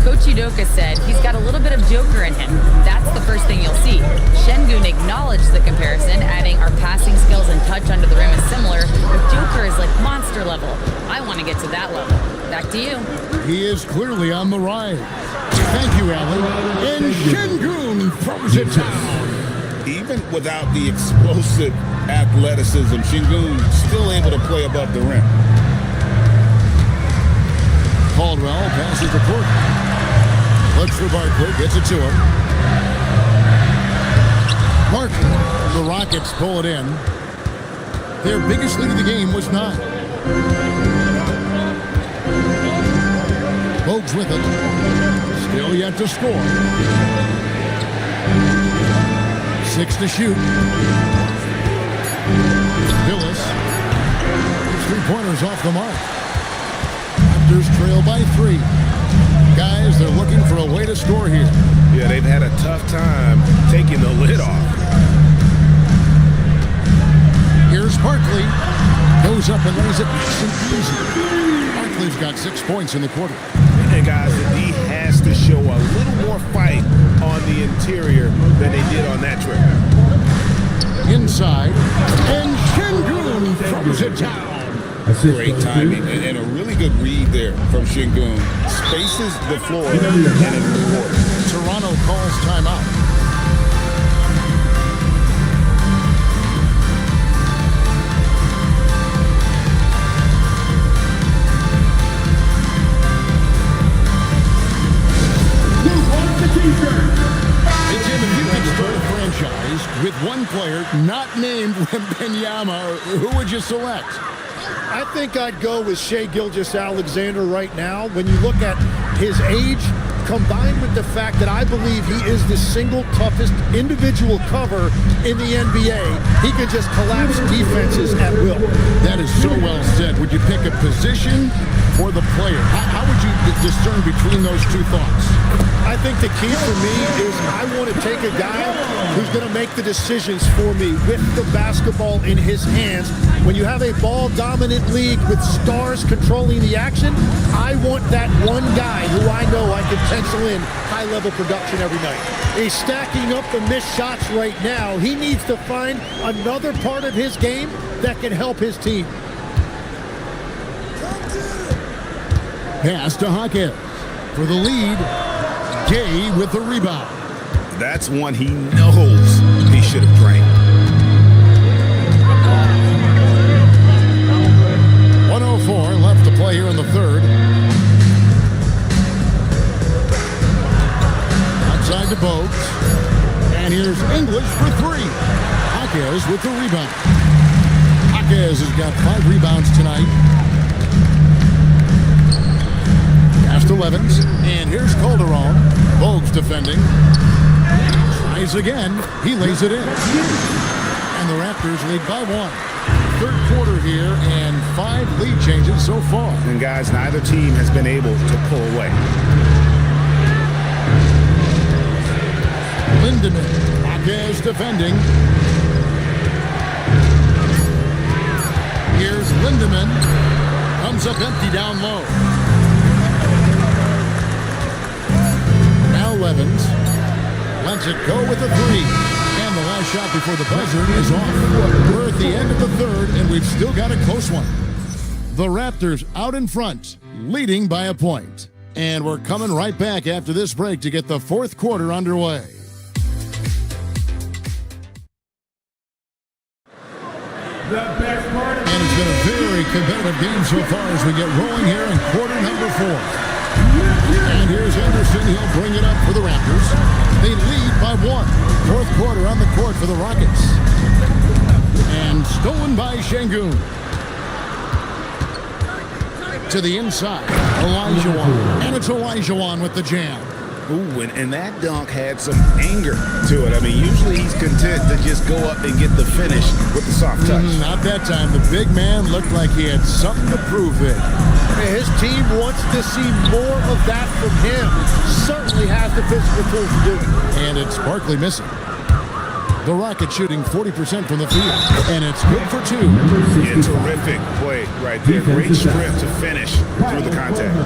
Coach Udoka said he's got a little bit of Joker in him. That's the first thing you'll see. Şengün acknowledged the comparison, adding our passing skills and touch under the rim is similar, but Joker is like monster level. I want to get to that level. Back to you. He is clearly on the rise. Thank you, Allie. And Şengün throws it down. Even without the explosive athleticism, Şengün still able to play above the rim. Caldwell passes the court. Looks for Barkley, gets it to him. Barkley, the Rockets pull it in. Their biggest lead of the game was 9. Bogues with it. Still yet to score. 6 to shoot. Billis. 3-pointers off the mark. Raptors trail by 3. Guys, they're looking for a way to score here. Yeah, they've had a tough time taking the lid off. Here's Barkley. Goes up and lays it nice and easy. Barkley's got 6 points in the quarter. And guys, the D has to show a little more fight on the interior than they did on that trip. Inside. And Şengün throws it down. Great timing and a really good read there from Şengün. Spaces the floor and is rewarded. Toronto calls timeout. It's in the start a franchise with one player not named Wembanyama. Who would you select? I think I'd go with Shai Gilgeous-Alexander right now. When you look at his age, combined with the fact that I believe he is the single toughest individual cover in the NBA, he can just collapse defenses at will. That is so well said. Would you pick a position or the player? How would you discern between those two thoughts? I think the key for me is I want to take a guy who's going to make the decisions for me with the basketball in his hands. When you have a ball-dominant league with stars controlling the action, I want that one guy who I know I can pencil in high-level production every night. He's stacking up the missed shots right now. He needs to find another part of his game that can help his team. Pass to Hawkins for the lead. Gay with the rebound. That's one he knows he should have drained. 104 left to play here in the third. Outside to Bogues. And here's English for 3. Hawkins with the rebound. Hawkins has got 5 rebounds tonight. Pass to Levins. And here's Calderon. Bogues defending. Tries again. He lays it in. And the Raptors lead by 1. Third quarter here and 5 lead changes so far. And guys, neither team has been able to pull away. Lindemann. Hawkins defending. Here's Lindemann. Comes up empty down low. Levins lets it go with a 3. And the last shot before the buzzer is off. We're at the end of the third, and we've still got a close one. The Raptors out in front, leading by a point. And we're coming right back after this break to get the fourth quarter underway. And it's been a very competitive game so far as we get rolling here in quarter number 4. And here's Anderson. He'll bring it up for the Raptors. They lead by 1. Fourth quarter on the court for the Rockets. And stolen by Şengün. To the inside. Olajuwon. And it's Olajuwon with the jam. Ooh, and that dunk had some anger to it. I mean, usually he's content to just go up and get the finish with the soft touch. Not that time. The big man looked like he had something to prove there. His team wants to see more of that from him. Certainly has the physical tools to do it. And it's Barkley missing. The Rockets shooting 40% from the field, and it's good for 2. Yeah, terrific play right there. Great sprint to finish through the contact.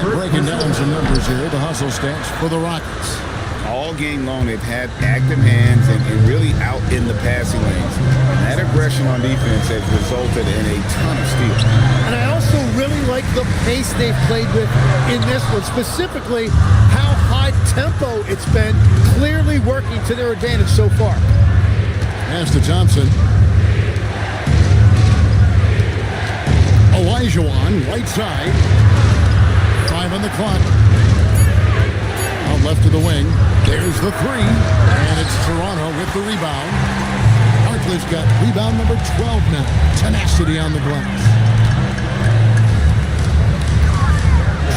Breaking down some numbers here, the hustle stats for the Rockets. All game long, they've had active hands and really out in the passing lanes. And that aggression on defense has resulted in a ton of steals. And I also really like the pace they've played with in this one, specifically how high tempo it's been, clearly working to their advantage so far. Pass to Thompson. Olajuwon, right side. 5 on the clock. Out left to the wing. There's the 3. And it's Toronto with the rebound. Barkley's got rebound number 12 now. Tenacity on the glass.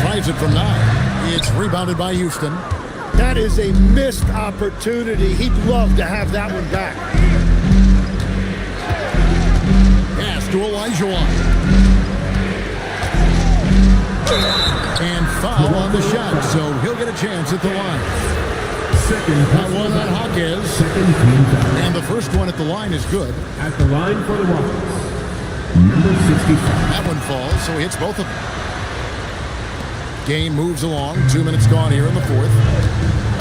Tries it from 9. It's rebounded by Houston. That is a missed opportunity. He'd love to have that one back. Pass to Olajuwon. And foul on the shot, so he'll get a chance at the line. That one on Hawkins. And the first one at the line is good. At the line for the Rockets, number 65. That one falls, so he hits both of them. Game moves along. 2 minutes gone here in the 4th.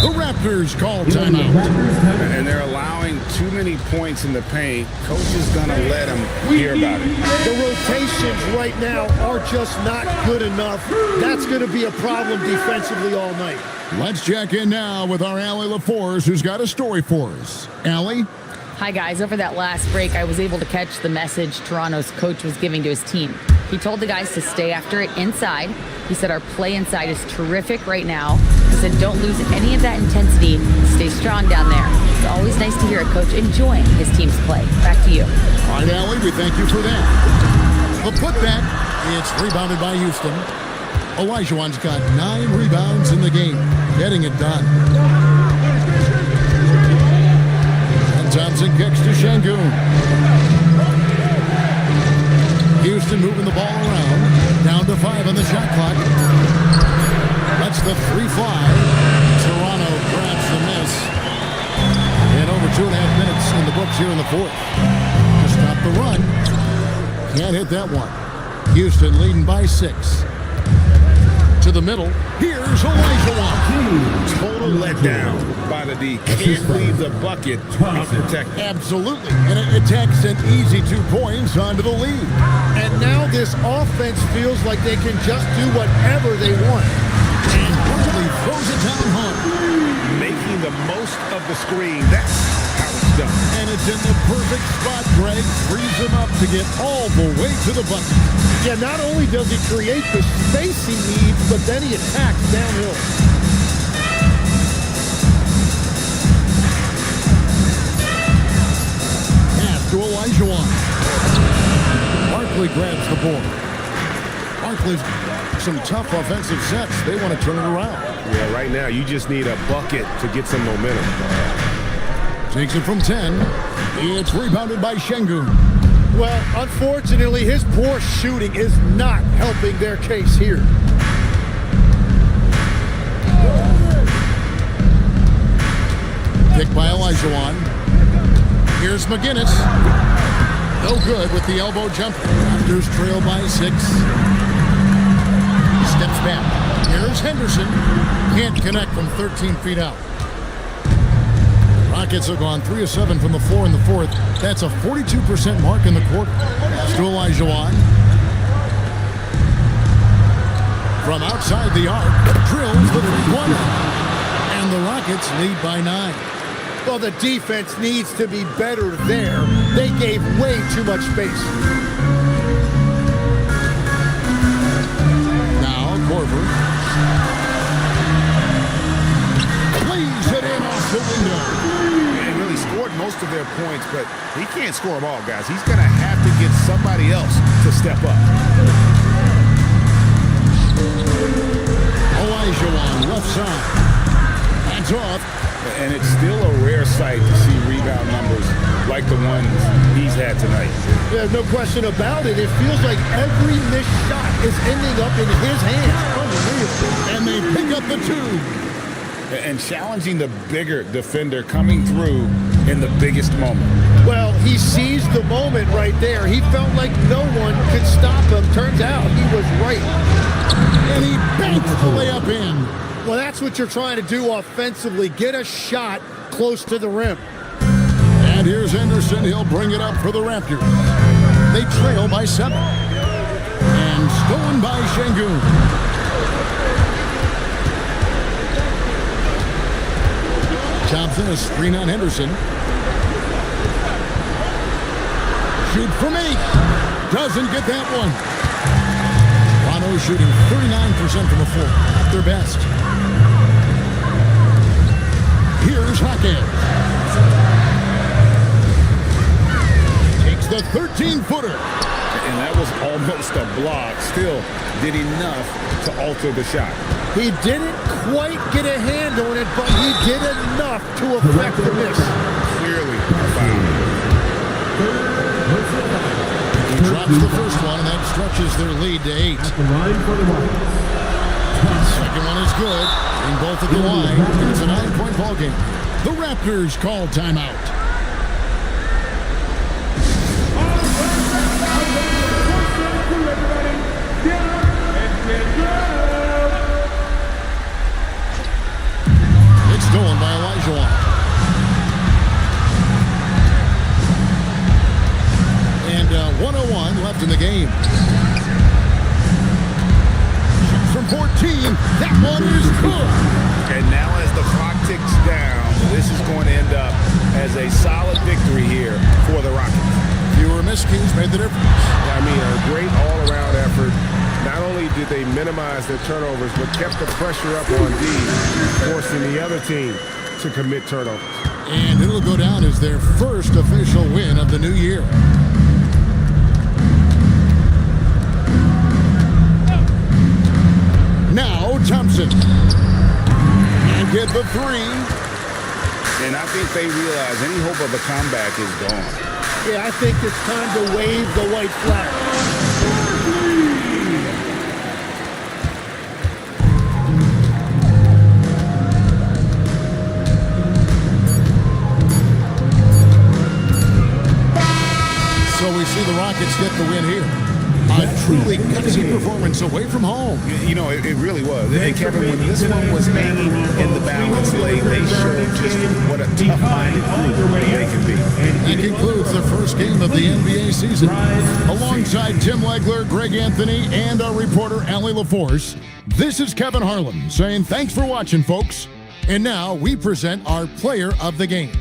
The Raptors call timeout. And they're allowing too many points in the paint. Coach is going to let them hear about it. The rotations right now are just not good enough. That's going to be a problem defensively all night. Let's check in now with our Allie LaForce, who's got a story for us. Allie? Hi, guys. Over that last break, I was able to catch the message Toronto's coach was giving to his team. He told the guys to stay after it inside. He said our play inside is terrific right now. He said don't lose any of that intensity. Stay strong down there. It's always nice to hear a coach enjoying his team's play. Back to you. All right, Allie, we thank you for that. The putback, it's rebounded by Houston. Olajuwon's got 9 rebounds in the game, getting it done. And Thompson kicks to Şengün. Houston moving the ball around. Down to 5 on the shot clock. That's the 3 fly. Toronto grabs the miss. And over 2.5 minutes in the books here in the 4th. To stop the run. Can't hit that one. Houston leading by 6. To the middle. Here's Olajuwon. Total letdown by the D. Can't leave the bucket unprotected. Absolutely. And it takes an easy 2 points onto the lead. And now this offense feels like they can just do whatever they want. And Barkley throws it down hard. Making the most of the screen. That's how it's done. And it's in the perfect spot. Greg frees him up to get all the way to the bucket. Yeah, not only does he create the space he needs, but then he attacks downhill. Pass to Olajuwon. Barkley grabs the ball. Barkley's some tough offensive sets. They want to turn it around. Yeah, right now you just need a bucket to get some momentum. Takes it from 10. It's rebounded by Şengün. Well, unfortunately, his poor shooting is not helping their case here. Picked by Olajuwon. Here's McGinnis. No good with the elbow jumper. Raptors trail by 6. Steps back. Here's Henderson. Can't connect from 13 feet out. Rockets have gone 3 of 7 from the floor in the 4th. That's a 42% mark in the quarter. Pass to Olajuwon. From outside the arc, drills the 3-pointer. And the Rockets lead by 9. Well, the defense needs to be better there. They gave way too much space. Now, Korver. Plays it in off the window. He really scored most of their points, but he can't score them all, guys. He's going to have to get somebody else to step up. Olajuwon, left side. Hands off. And it's still a rare sight to see rebound numbers like the ones he's had tonight. Yeah, no question about it. It feels like every missed shot is ending up in his hands. Unbelievable. And they pick up the 2. And challenging the bigger defender coming through in the biggest moment. Well, he seized the moment right there. He felt like no one could stop him. Turns out he was right. And he banks the layup in. Well, that's what you're trying to do offensively. Get a shot close to the rim. And here's Anderson. He'll bring it up for the Raptors. They trail by 7. And stolen by Şengün. Thompson, a screen on Henderson. Shoot from 8. Doesn't get that one. Toronto shooting 39% from the floor. At their best. Here's Hawkins. Takes the 13-footer. And that was almost a block. Still did enough to alter the shot. He didn't quite get a hand on it, but he did enough to affect the miss. Clearly a foul. He drops the first one, and that stretches their lead to 8. Second one is good. And both at the line. And it's a 9-point ball game. The Raptors call timeout. Stolen by Elijah. And 101 left in the game. From 14, that one is good. And now as the clock ticks down, this is going to end up as a solid victory here for the Rockets. Fewer miscues made the difference. I mean, a great all-around effort. Not only did they minimize their turnovers, but kept the pressure up on D, forcing the other team to commit turnovers. And it'll go down as their first official win of the new year. Now Thompson. And get the 3. And I think they realize any hope of a comeback is gone. Yeah, I think it's time to wave the white flag. So we see the Rockets get the win here. A truly gutsy performance away from home. You know, it really was. And Kevin, when this one was hanging in the balance lane, they showed just what a tough-minded group they can be. That concludes the first game of the NBA season. Alongside Tim Legler, Greg Anthony, and our reporter, Allie LaForce, this is Kevin Harlan saying thanks for watching, folks. And now we present our player of the game.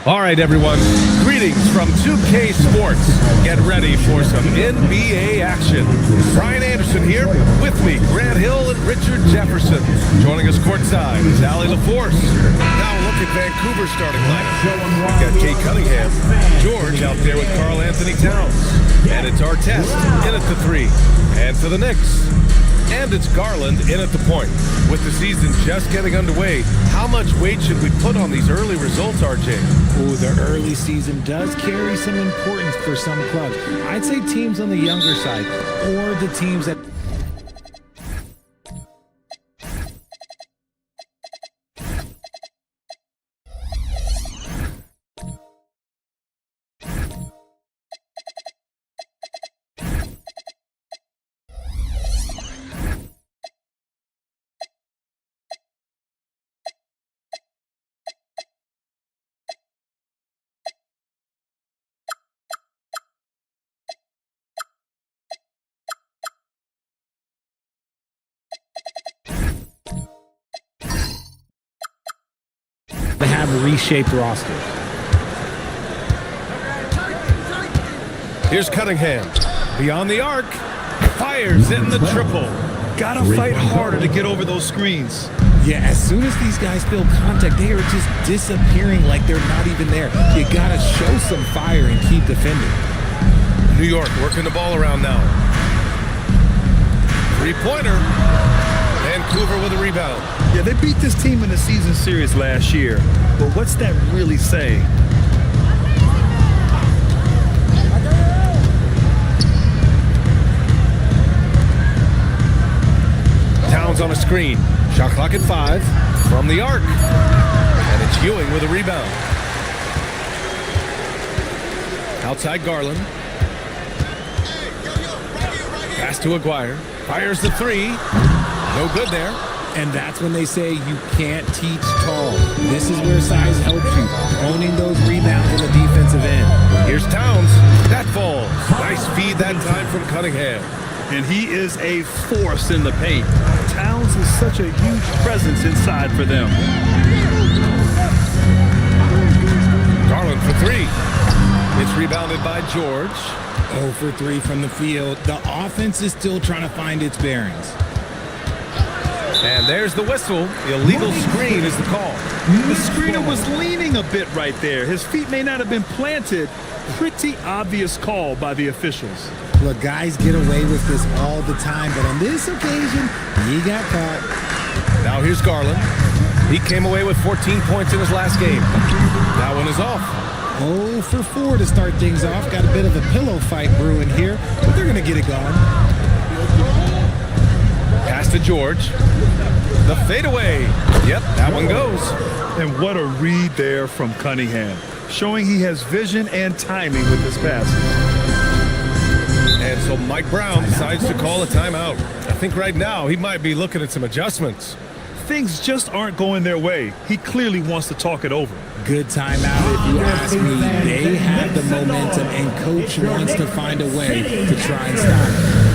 All right, everyone. Greetings from 2K Sports. Get ready for some NBA action. Brian Anderson here. With me, Grant Hill and Richard Jefferson. Joining us courtside is Allie LaForce. Now a look at Vancouver's starting lineup. We've got Kate Cunningham. George out there with Karl Anthony Towns. And it's Artest in at the 3. And for the Knicks. And it's Garland in at the point. With the season just getting underway, how much weight should we put on these early results, RJ? Oh, the early season does carry some importance for some clubs. I'd say teams on the younger side, or the teams that... have a reshaped roster. Here's Cunningham. Beyond the arc. Fires in the triple. Gotta fight harder to get over those screens. Yeah, as soon as these guys feel contact, they are just disappearing like they're not even there. You gotta show some fire and keep defending. New York working the ball around now. Three-pointer. Vancouver with a rebound. Yeah, they beat this team in the season series last year. But what's that really saying? Towns on a screen. Shot clock at 5. From the arc. And it's Ewing with a rebound. Outside Garland. Pass to Aguirre. Fires the 3. No good there. And that's when they say you can't teach tall. This is where size helps you. Owning those rebounds on the defensive end. Here's Towns. That falls. Nice feed that time from Cunningham. And he is a force in the paint. Towns is such a huge presence inside for them. Garland for 3. It's rebounded by George. 0 for 3 from the field. The offense is still trying to find its bearings. And there's the whistle. Illegal screen is the call. The screener was leaning a bit right there. His feet may not have been planted. Pretty obvious call by the officials. Look, guys get away with this all the time, but on this occasion, he got caught. Now here's Garland. He came away with 14 points in his last game. That one is off. 0 for 4 to start things off. Got a bit of a pillow fight brewing here, but they're going to get it going. Pass to George. The fadeaway. Yep, that one goes. And what a read there from Cunningham. Showing he has vision and timing with his passes. And so Mike Brown decides to call a timeout. I think right now he might be looking at some adjustments. Things just aren't going their way. He clearly wants to talk it over. Good timeout if you ask me. They have the momentum and coach wants to find a way to try and stop it.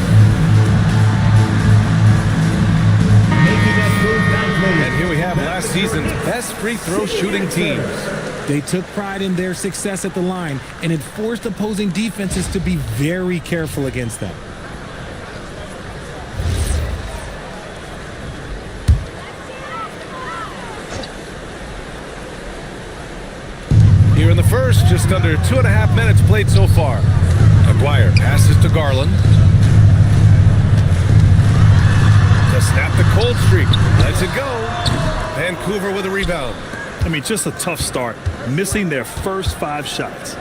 And here we have last season's best free throw shooting teams. They took pride in their success at the line, and it forced opposing defenses to be very careful against them. Here in the first, just under 2.5 minutes played so far. Aguirre passes to Garland. To snap the cold streak. Lets it go. Vancouver with a rebound. I mean, just a tough start. Missing their first 5 shots.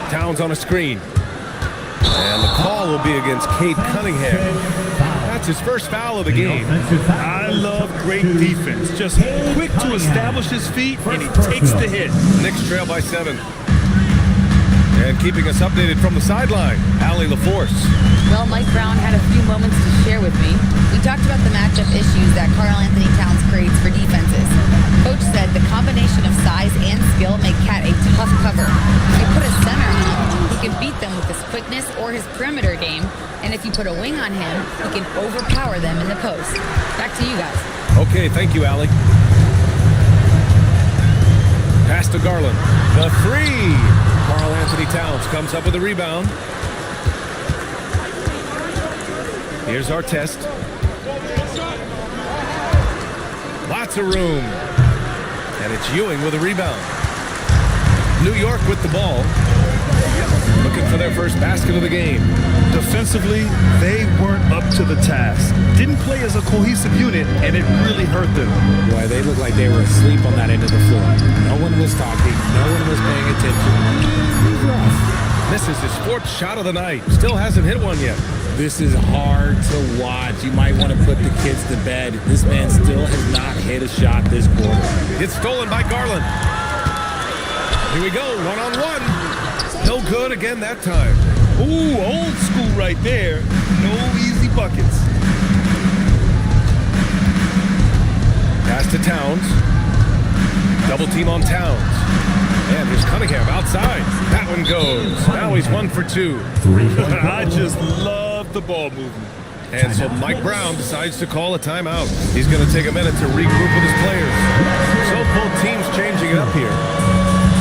Towns on a screen. And the call will be against Kate Cunningham. That's his first foul of the game. I love great defense. Just quick to establish his feet, and he takes the hit. Knicks trail by 7. And keeping us updated from the sideline, Allie LaForce. Well, Mike Brown had a few moments to share with me. We talked about the matchup issues that Karl Anthony Towns creates for defenses. Coach said the combination of size and skill make Cat a tough cover. If you put a center on him, he can beat them with his quickness or his perimeter game. And if you put a wing on him, he can overpower them in the post. Back to you guys. Okay, thank you, Allie. Pass to Garland. The three. Karl Anthony Towns comes up with a rebound. Here's Artest. Lots of room. And it's Ewing with a rebound. New York with the ball. Looking for their first basket of the game. Defensively, they weren't up to the task. Didn't play as a cohesive unit, and it really hurt them. Boy, they looked like they were asleep on that end of the floor. No one was talking. No one was paying attention. It was rough. Misses his fourth shot of the night. Still hasn't hit one yet. This is hard to watch. You might want to put the kids to bed. This man still has not hit a shot this quarter. It's stolen by Garland. Here we go, one-on-one. No good again that time. Ooh, old school right there. No easy buckets. Pass to Towns. Double team on Towns. And here's Cunningham outside. That one goes. Now he's 1 for 2. I just love the ball movement. And so Mike Brown decides to call a timeout. He's going to take a minute to regroup with his players. So both teams changing it up here.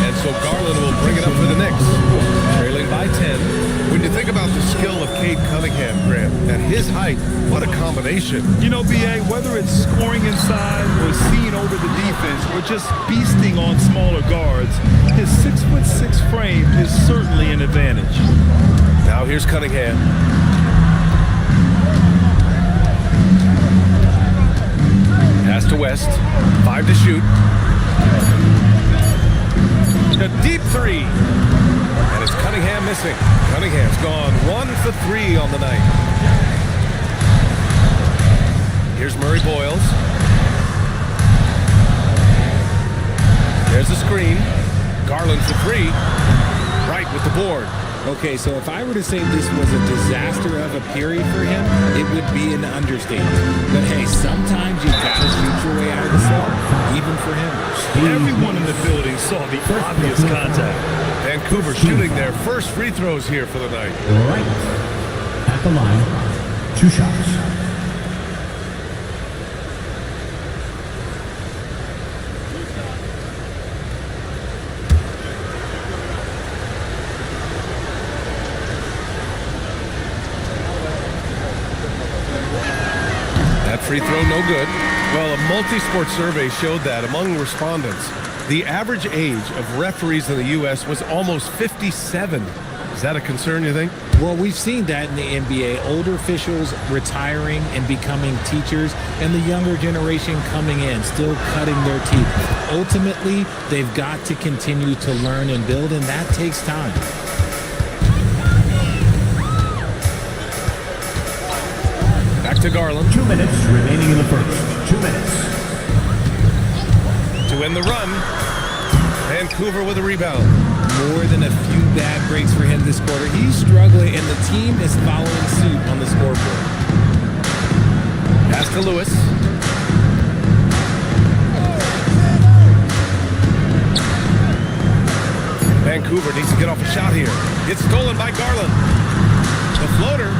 And so Garland will bring it up for the Knicks. Trailing by 10. When you think about the skill of Cade Cunningham, Grant, at his height, what a combination. You know, B.A., whether it's scoring inside or seeing over the defense or just beasting on smaller guards, his 6'6" frame is certainly an advantage. Now here's Cunningham. Pass to West. 5 to shoot. A deep three. And it's Cunningham missing. Cunningham's gone 1 for 3 on the night. Here's Murray Boyles. There's the screen. Garland for 3. Right with the board. Okay, so if I were to say this was a disaster of a period for him, it would be an understatement. But hey, sometimes you gotta shoot your way out of the slump, even for him. Everyone in the building saw the obvious contact. Vancouver shooting their first free throws here for the night. Right at the line, 2 shots. Free throw, no good. Well, a multi-sport survey showed that among respondents, the average age of referees in the U.S. was almost 57. Is that a concern, you think? Well, we've seen that in the NBA. Older officials retiring and becoming teachers, and the younger generation coming in, still cutting their teeth. Ultimately, they've got to continue to learn and build, and that takes time. To Garland. 2 minutes remaining in the first. 2 minutes. To win the run. Vancouver with a rebound. More than a few bad breaks for him this quarter. He's struggling, and the team is following suit on the scoreboard. Pass to Lewis. Vancouver needs to get off a shot here. It's stolen by Garland. The floater.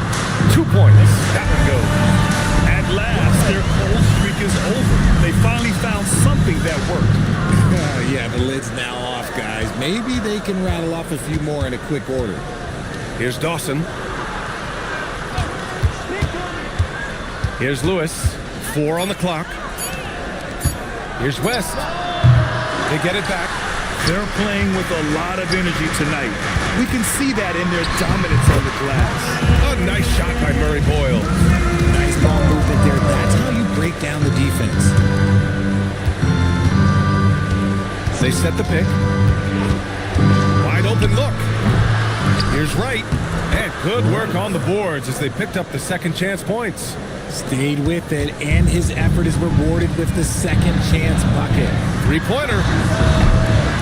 2 points. That one goes. At last, their cold streak is over. They finally found something that worked. Yeah, the lid's now off, guys. Maybe they can rattle off a few more in a quick order. Here's Dawson. Here's Lewis. 4 on the clock. Here's West. They get it back. They're playing with a lot of energy tonight. We can see that in their dominance on the glass. A nice shot by Murray Boyle. Nice ball movement there. That's how you break down the defense. They set the pick. Wide open look. Here's Wright. And good work on the boards as they picked up the second chance points. Stayed with it, and his effort is rewarded with the second chance bucket. 3-pointer.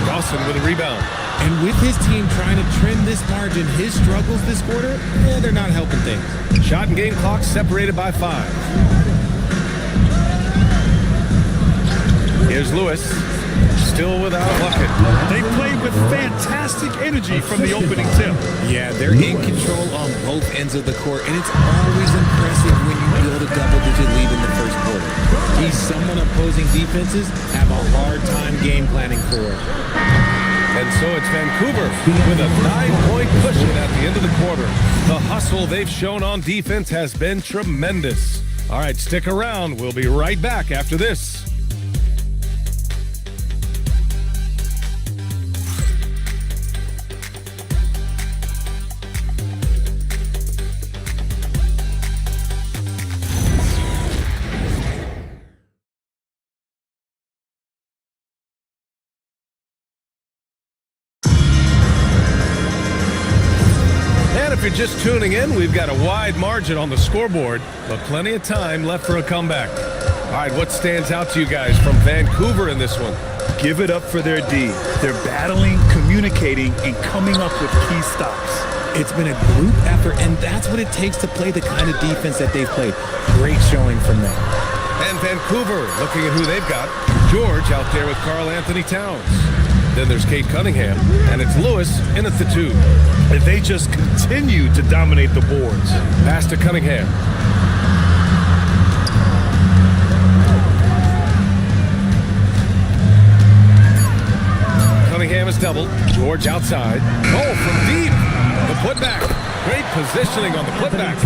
Dawson with a rebound. And with his team trying to trim this margin, his struggles this quarter, they're not helping things. Shot and game clock separated by 5. Here's Lewis. still without a bucket. They played with fantastic energy from the opening tip. Yeah, they're in control on both ends of the court, and it's always impressive when you build a double-digit lead in the first quarter. He's someone opposing defenses have a hard time game planning for. And so it's Vancouver with a 9-point cushion at the end of the quarter. The hustle they've shown on defense has been tremendous. All right, stick around. We'll be right back after this. If you're just tuning in, we've got a wide margin on the scoreboard, but plenty of time left for a comeback. All right, what stands out to you guys from Vancouver in this one? Give it up for their D. They're battling, communicating, and coming up with key stops. It's been a group effort, and that's what it takes to play the kind of defense that they've played. Great showing from them. And Vancouver, looking at who they've got. George out there with Karl Anthony Towns. Then there's Kate Cunningham, and it's Lewis in at the 2. And they just continue to dominate the boards. Pass to Cunningham. Cunningham is doubled. George outside. Oh, from deep. The putback. Great positioning on the putback.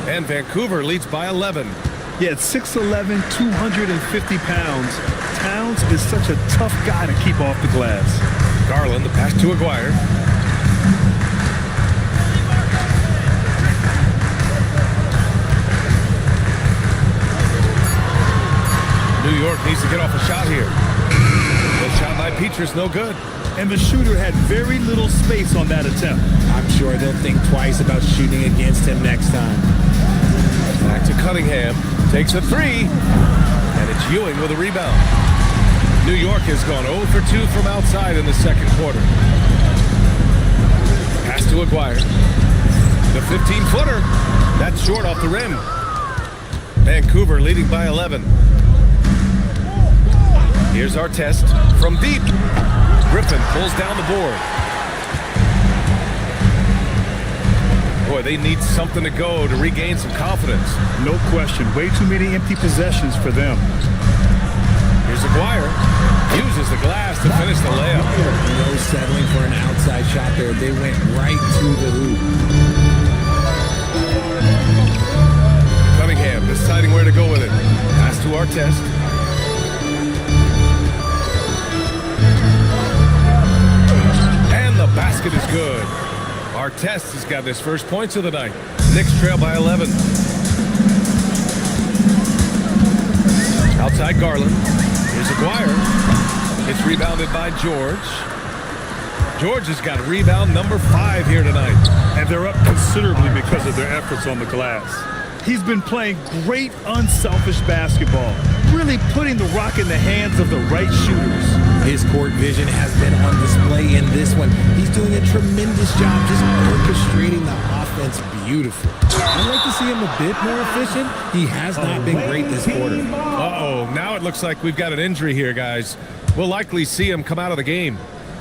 And Vancouver leads by 11. Yeah, at 6'11", 250 pounds, Towns is such a tough guy to keep off the glass. Garland, the pass to Aguirre. New York needs to get off a shot here. The shot by Petrus, no good. And the shooter had very little space on that attempt. I'm sure they'll think twice about shooting against him next time. Back to Cunningham. Takes a 3. And it's Ewing with a rebound. New York has gone 0 for 2 from outside in the second quarter. Pass to Aguirre. The 15-footer. That's short off the rim. Vancouver leading by 11. Here's our test from deep. Griffin pulls down the board. Boy, they need something to go to regain some confidence. No question. Way too many empty possessions for them. Here's Aguirre. Uses the glass to finish the layup. No settling for an outside shot there. They went right to the hoop. Cunningham deciding where to go with it. Pass to Artest. And the basket is good. Artest has got his first points of the night. Knicks trail by 11. Outside Garland. Here's Aguirre. It's rebounded by George. George has got rebound number 5 here tonight. And they're up considerably because of their efforts on the glass. He's been playing great unselfish basketball, really putting the rock in the hands of the right shooters. His court vision has been on display in this one. He's doing a tremendous job just orchestrating the offense beautifully. I'd like to see him a bit more efficient. He has not been great this quarter. Uh-oh, now it looks like we've got an injury here, guys. We'll likely see him come out of the game.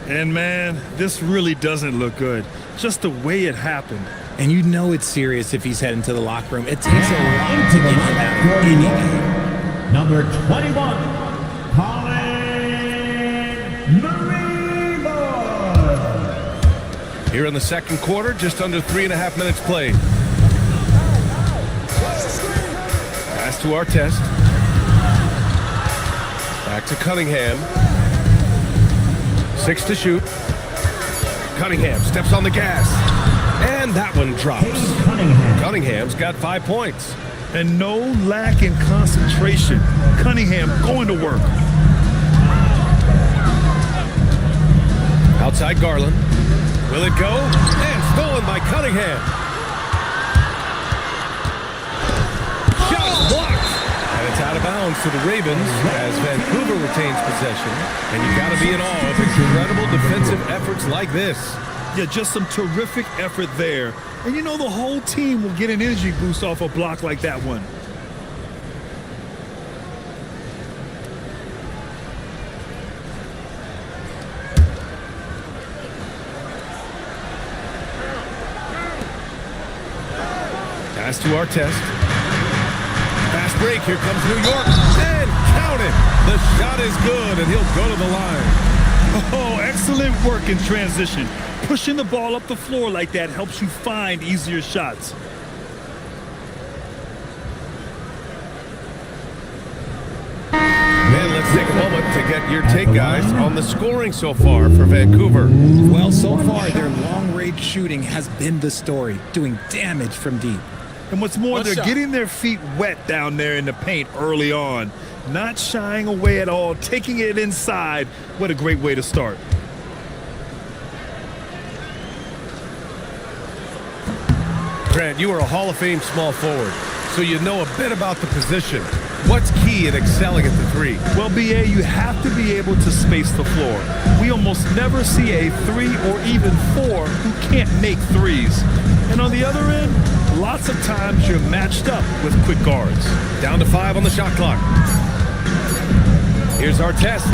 And man, this really doesn't look good. Just the way it happened. And you know it's serious if he's heading to the locker room. It takes a lot to get him out of any game. Number 21. Here in the second quarter, just under 3.5 minutes played. Pass to Artest. Back to Cunningham. 6 to shoot. Cunningham steps on the gas. And that one drops. Cunningham's got 5 points. And no lack in concentration. Cunningham going to work. Outside Garland. Will it go? And stolen by Cunningham. Shot blocked. And it's out of bounds to the Ravens as Vancouver retains possession. And you got to be in awe of incredible defensive efforts like this. Yeah, just some terrific effort there. And you know the whole team will get an energy boost off a block like that one. Pass to Artest. Fast break. Here comes New York. And count it. The shot is good, and he'll go to the line. Oh, excellent work in transition. Pushing the ball up the floor like that helps you find easier shots. And let's take a moment to get your take, guys, on the scoring so far for Vancouver. Well, so far, their long-range shooting has been the story, doing damage from deep. And what's more, they're shot. getting their feet wet down there in the paint early on. Not shying away at all, taking it inside. What a great way to start. Grant, you are a Hall of Fame small forward, so you know a bit about the position. What's key in excelling at the three? Well, BA, you have to be able to space the floor. We almost never see a 3 or even 4 who can't make threes. And on the other end, lots of times you're matched up with quick guards. Down to 5 on the shot clock. Here's Artest.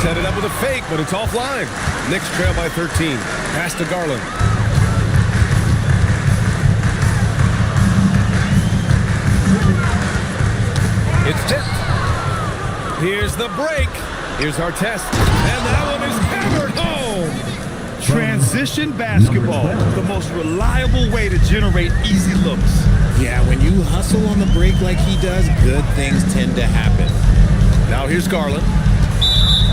Set it up with a fake, but it's offline. Knicks trail by 13. Pass to Garland. It's tipped. Here's the break. Here's Artest. And that one is hammered home. Transition basketball, the most reliable way to generate easy looks. Yeah, when you hustle on the break like he does, good things tend to happen. Now here's Garland.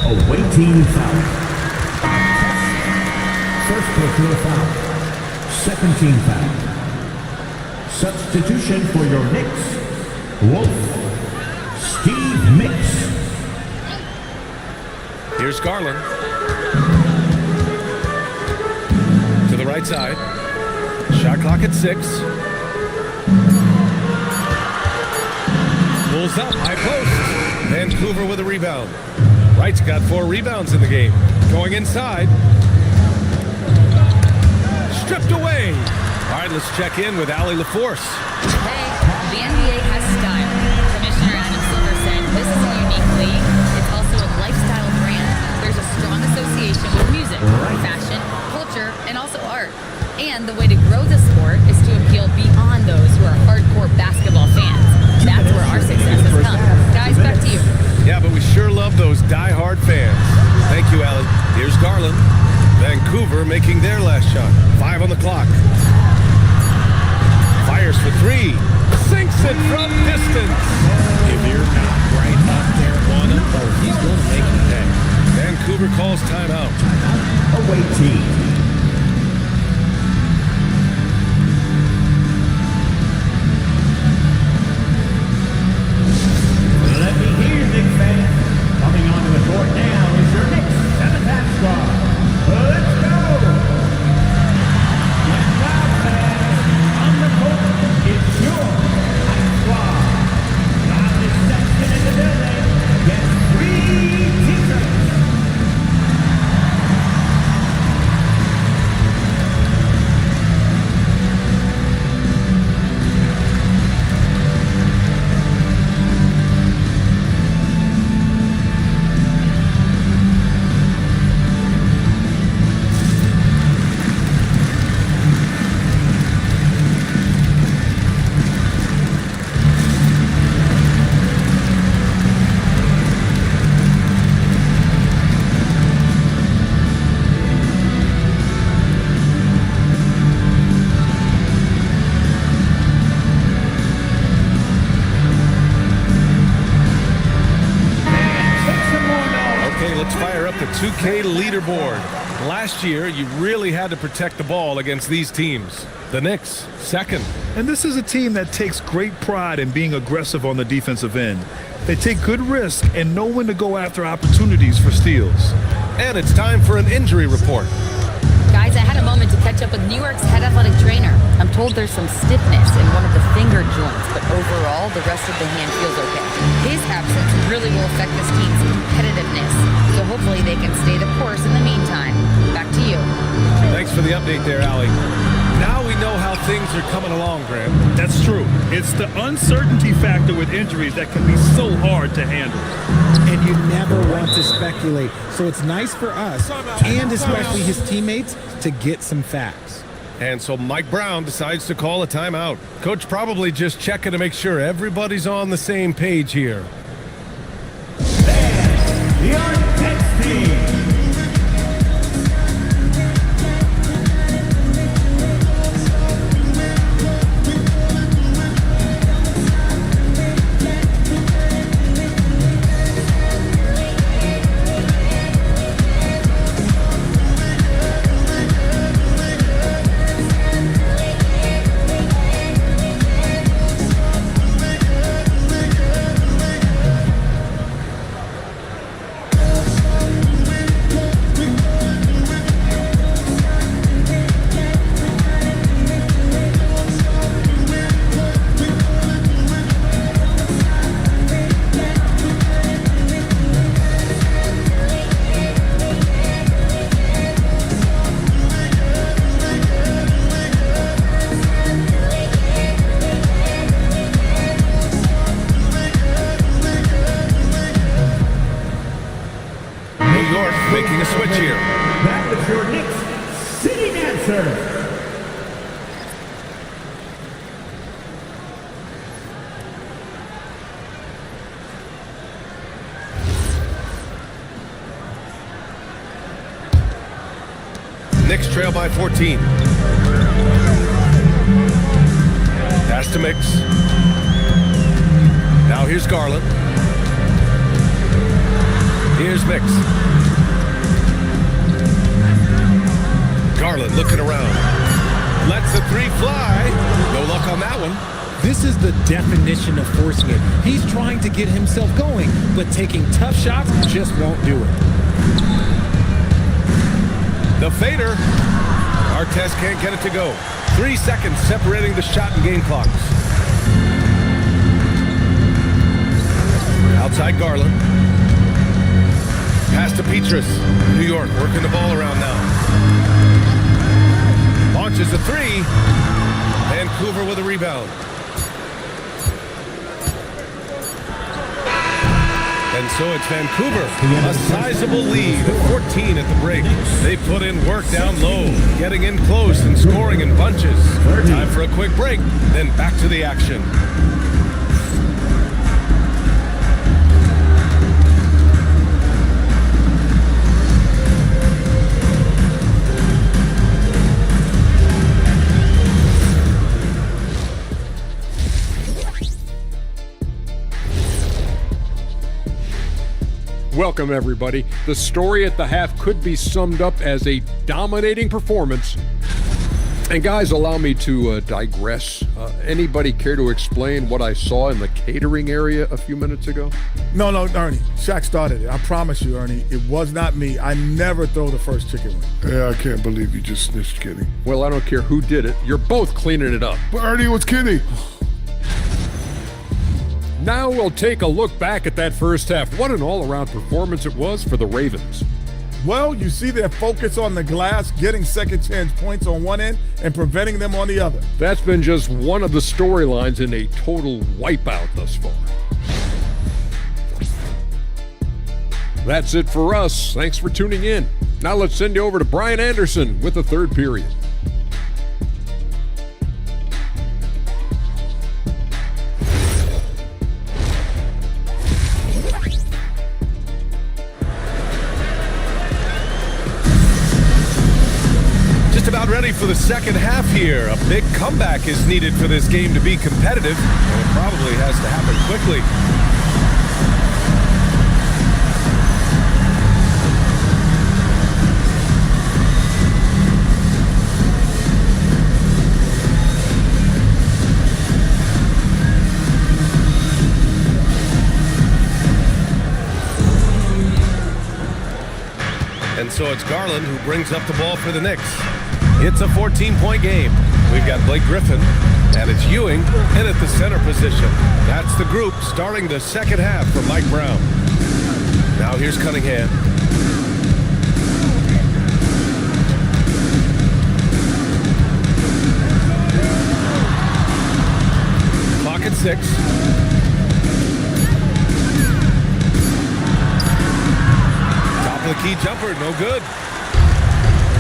Awaiting foul. First personal foul. Second team foul. Substitution for your Knicks. Wolf. Steve Mix. Here's Garland. To the right side. Shot clock at 6. Pulls up, high post. Vancouver with a rebound. Wright's got 4 rebounds in the game. Going inside. Stripped away. All right, let's check in with Allie LaForce. Hey, the NBA has style. Commissioner Adam Silver said this is a unique league. It's also a lifestyle brand. There's a strong association with music, fashion, culture, and also art. And the way to grow the sport is to appeal beyond those who are hardcore basketball fans. That's where our success has come. Guys, back to you. Yeah, but we sure love those die-hard fans. Thank you, Allie. Here's Garland. Vancouver making their last shot. 5 on the clock. Fires for 3. Sinks it from distance. If you're not right up there on him, he's going to make you pay. Vancouver calls timeout. Awaiting. Let me hear, Knicks fans. Coming onto the court now is your Knicks 7th half squad. Let's go! Get loud, fans. On the court, it's your half squad. Loudest section in the building. Get 3 t-shirts. Let's fire up the 2K leaderboard. Last year, you really had to protect the ball against these teams. The Knicks, 2nd. And this is a team that takes great pride in being aggressive on the defensive end. They take good risk and know when to go after opportunities for steals. And it's time for an injury report. Guys, I had a moment to catch up with New York's head athletic trainer. I'm told there's some stiffness in one of the finger joints, but overall, the rest of the hand feels okay. His absence really will affect this team's competitiveness, so hopefully they can stay the course in the meantime. Back to you. Thanks for the update there, Allie. Now we know how things are coming along, Grant. That's true. It's the uncertainty factor with injuries that can be so hard to handle. And you never want to speculate. So it's nice for us, and especially his teammates, to get some facts. And so Mike Brown decides to call a timeout. Coach probably just checking to make sure everybody's on the same page here. Your next team. Making a switch here. That was your Knicks sitting answer. Knicks trail by 14. Pass to Mix. Now here's Garland. Here's Mix. Garland looking around. Lets the three fly. No luck on that one. This is the definition of forcing it. He's trying to get himself going, but taking tough shots just won't do it. The fader. Artest can't get it to go. 3 seconds separating the shot and game clocks. Outside Garland. Pass to Petrus. New York working the ball around now. Launches a three. Vancouver with a rebound. And so it's Vancouver, a sizable lead of 14 at the break. They put in work down low, getting in close and scoring in bunches. Time for a quick break, then back to the action. Welcome, everybody. The story at the half could be summed up as a dominating performance. And guys, allow me to digress. Anybody care to explain what I saw in the catering area a few minutes ago? No, Ernie. Shaq started it. I promise you, Ernie. It was not me. I never throw the first chicken wing. Yeah, I can't believe you just snitched Kenny. Well, I don't care who did it. You're both cleaning it up. But Ernie was Kenny. Now we'll take a look back at that first half. What an all-around performance it was for the Ravens. Well, you see their focus on the glass, getting second chance points on one end and preventing them on the other. That's been just one of the storylines in a total wipeout thus far. That's it for us. Thanks for tuning in. Now let's send you over to Brian Anderson with the third period. About ready for the second half here. A big comeback is needed for this game to be competitive, and it probably has to happen quickly. And so it's Garland who brings up the ball for the Knicks. It's a 14-point game. We've got Blake Griffin, and it's Ewing in at the center position. That's the group starting the second half for Mike Brown. Now here's Cunningham. Clock at 6. Top of the key jumper, no good.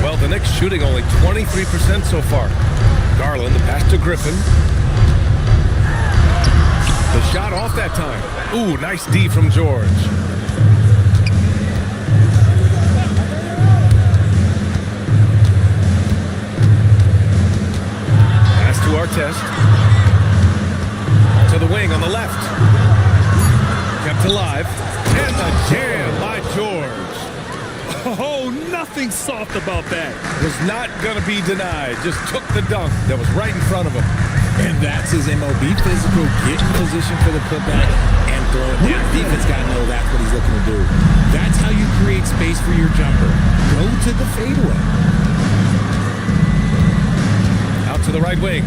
Well, the Knicks shooting only 23% so far. Garland, the pass to Griffin. The shot off that time. Ooh, nice D from George. Pass to Artest. To the wing on the left. Kept alive. And the jam by George. Oh, nothing soft about that. Was not going to be denied. Just took the dunk that was right in front of him. And that's his MOB, physical, get in position for the putback and throw it down. Defense got to know that's what he's looking to do. That's how you create space for your jumper. Go to the fadeaway. Out to the right wing.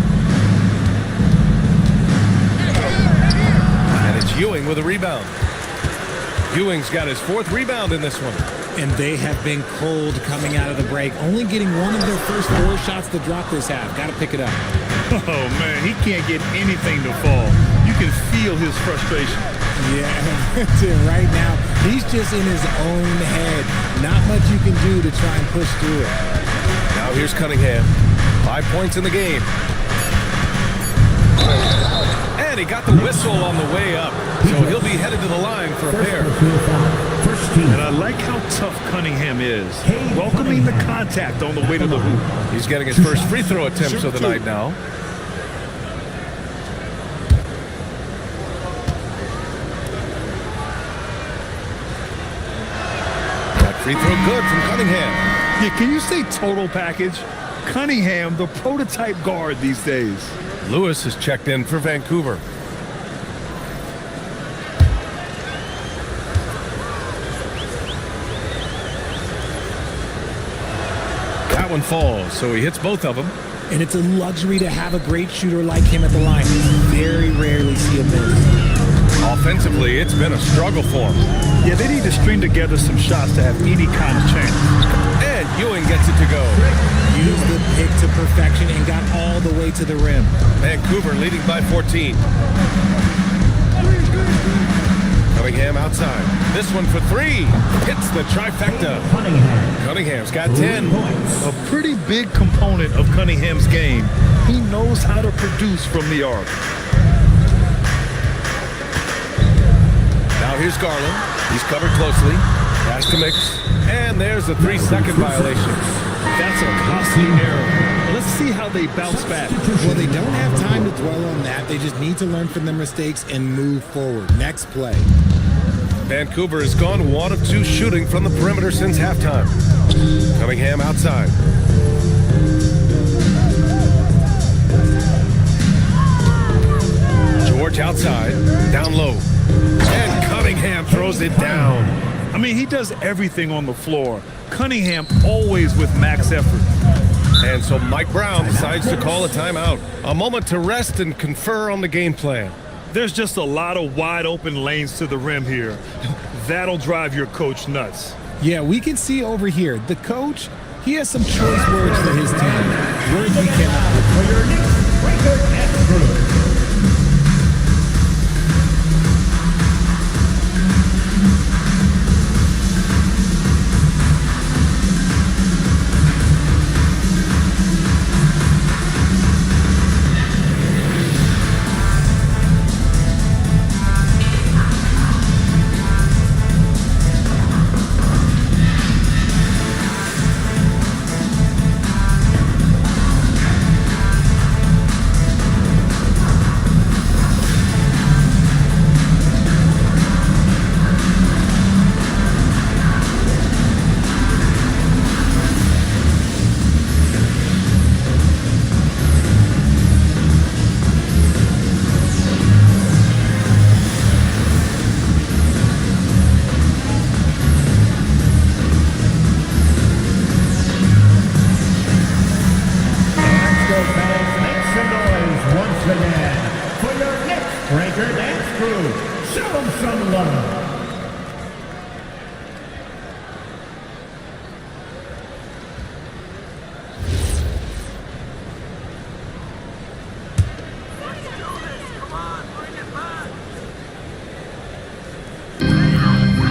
And it's Ewing with a rebound. Ewing's got his 4th rebound in this one. And they have been cold coming out of the break, only getting one of their first 4 shots to drop this half. Got to pick it up. Oh, man, he can't get anything to fall. You can feel his frustration. Yeah, right now, he's just in his own head. Not much you can do to try and push through it. Now here's Cunningham. 5 points in the game. And he got the whistle on the way up. So he'll be headed to the line for a pair. And I like how tough Cunningham is. Welcoming the contact on the way to the hoop. He's getting his first free throw attempts of the night now. That free throw good from Cunningham. Yeah, can you say total package? Cunningham, the prototype guard these days. Lewis is checked in for Vancouver. That one falls, so he hits both of them. And it's a luxury to have a great shooter like him at the line. Very rarely see a miss. Offensively, it's been a struggle for him. Yeah, they need to string together some shots to have any kind of chance. And Ewing gets it to go. Used the pick to perfection and got all the way to the rim. Vancouver leading by 14. Cunningham outside. This one for 3. Hits the trifecta. Cunningham's got 10. A pretty big component of Cunningham's game. He knows how to produce from the arc. Now here's Garland. He's covered closely. Pass to Mix. And there's a 3-second violation. That's a costly error. Let's see how they bounce back. Well, they don't have time to dwell on that. They just need to learn from their mistakes and move forward. Next play. Vancouver has gone 1 of 2 shooting from the perimeter since halftime. Cunningham outside. George outside, down low. And Cunningham throws it down. I mean, he does everything on the floor. Cunningham always with max effort. And so Mike Brown decides to call a timeout. A moment to rest and confer on the game plan. There's just a lot of wide open lanes to the rim here. That'll drive your coach nuts. Yeah, we can see over here. The coach, he has some choice words for his team. Words we cannot.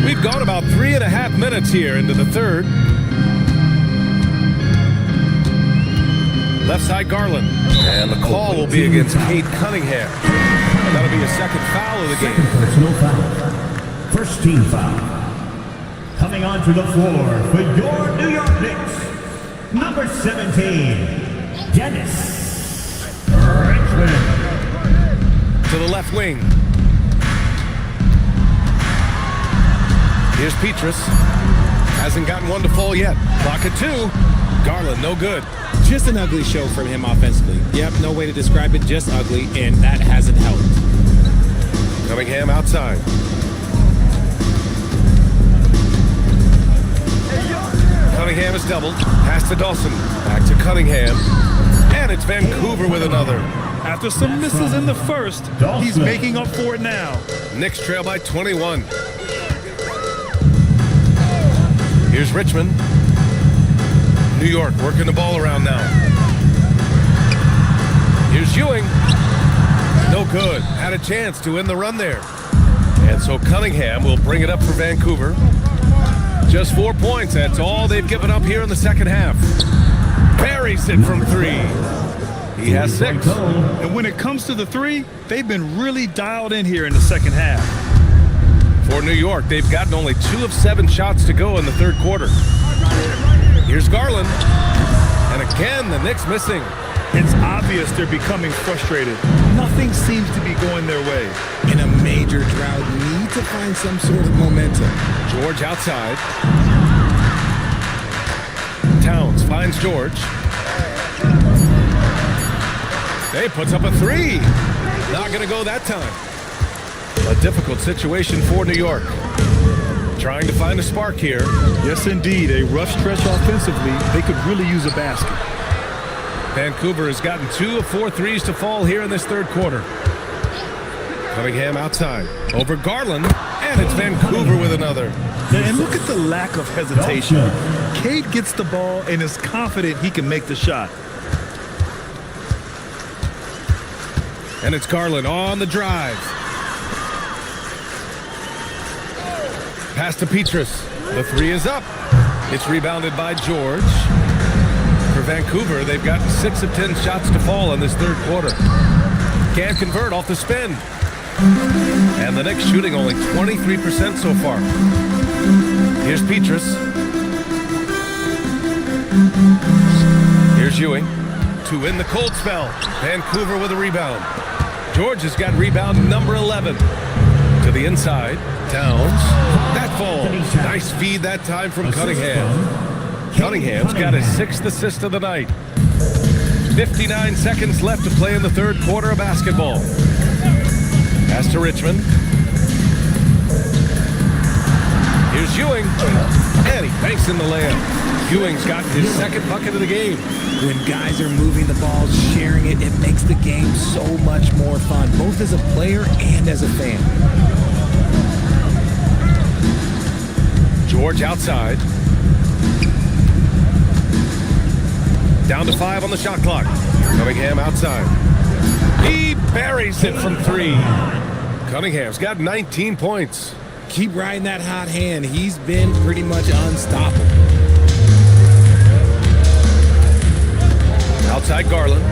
We've gone about 3.5 minutes here into the third. Left side Garland. And the call will be against Cade Cunningham. That'll be a second foul of the game. Personal foul. First team foul. Coming onto the floor for your New York Knicks, number 17, Dennis Richmond. To the left wing. Here's Petrus. Hasn't gotten one to fall yet. Clock at 2. Garland, no good. Just an ugly show from him offensively. Yep, no way to describe it, just ugly, and that hasn't helped. Cunningham outside. Cunningham is doubled. Pass to Dawson. Back to Cunningham. And it's Vancouver with another. After some misses in the first, he's making up for it now. Knicks trail by 21. Here's Richmond. New York working the ball around now. Here's Ewing. No good. Had a chance to end the run there. And so Cunningham will bring it up for Vancouver. Just 4 points. That's all they've given up here in the second half. Buries it from 3. He has 6. And when it comes to the 3, they've been really dialed in here in the second half. For New York, they've gotten only 2 of 7 shots to go in the third quarter. Here's Garland. And again, the Knicks missing. It's obvious they're becoming frustrated. Nothing seems to be going their way. In a major drought, need to find some sort of momentum. George outside. Towns finds George. He puts up a 3. Not going to go that time. A difficult situation for New York. Trying to find a spark here. Yes, indeed. A rough stretch offensively. They could really use a basket. Vancouver has gotten 2 of 4 threes to fall here in this third quarter. Cunningham outside. Over Garland. And it's Vancouver with another. And look at the lack of hesitation. Cade gets the ball and is confident he can make the shot. And it's Garland on the drive. Pass to Petrus. The 3 is up. It's rebounded by George. For Vancouver, they've gotten 6 of 10 shots to fall in this third quarter. Can't convert off the spin. And the Knicks shooting only 23% so far. Here's Petrus. Here's Ewing. To win the cold spell. Vancouver with a rebound. George has got rebound number 11. To the inside. Towns. That falls. Nice feed that time from Cunningham. Cunningham's got his 6th assist of the night. 59 seconds left to play in the third quarter of basketball. Pass to Richmond. Here's Ewing. And he banks in the layup. Ewing's got his 2nd bucket of the game. When guys are moving the ball, sharing it, it makes the game so much more fun, both as a player and as a fan. George outside. Down to 5 on the shot clock. Cunningham outside. He buries it from 3. Cunningham's got 19 points. Keep riding that hot hand. He's been pretty much unstoppable. Outside Garland.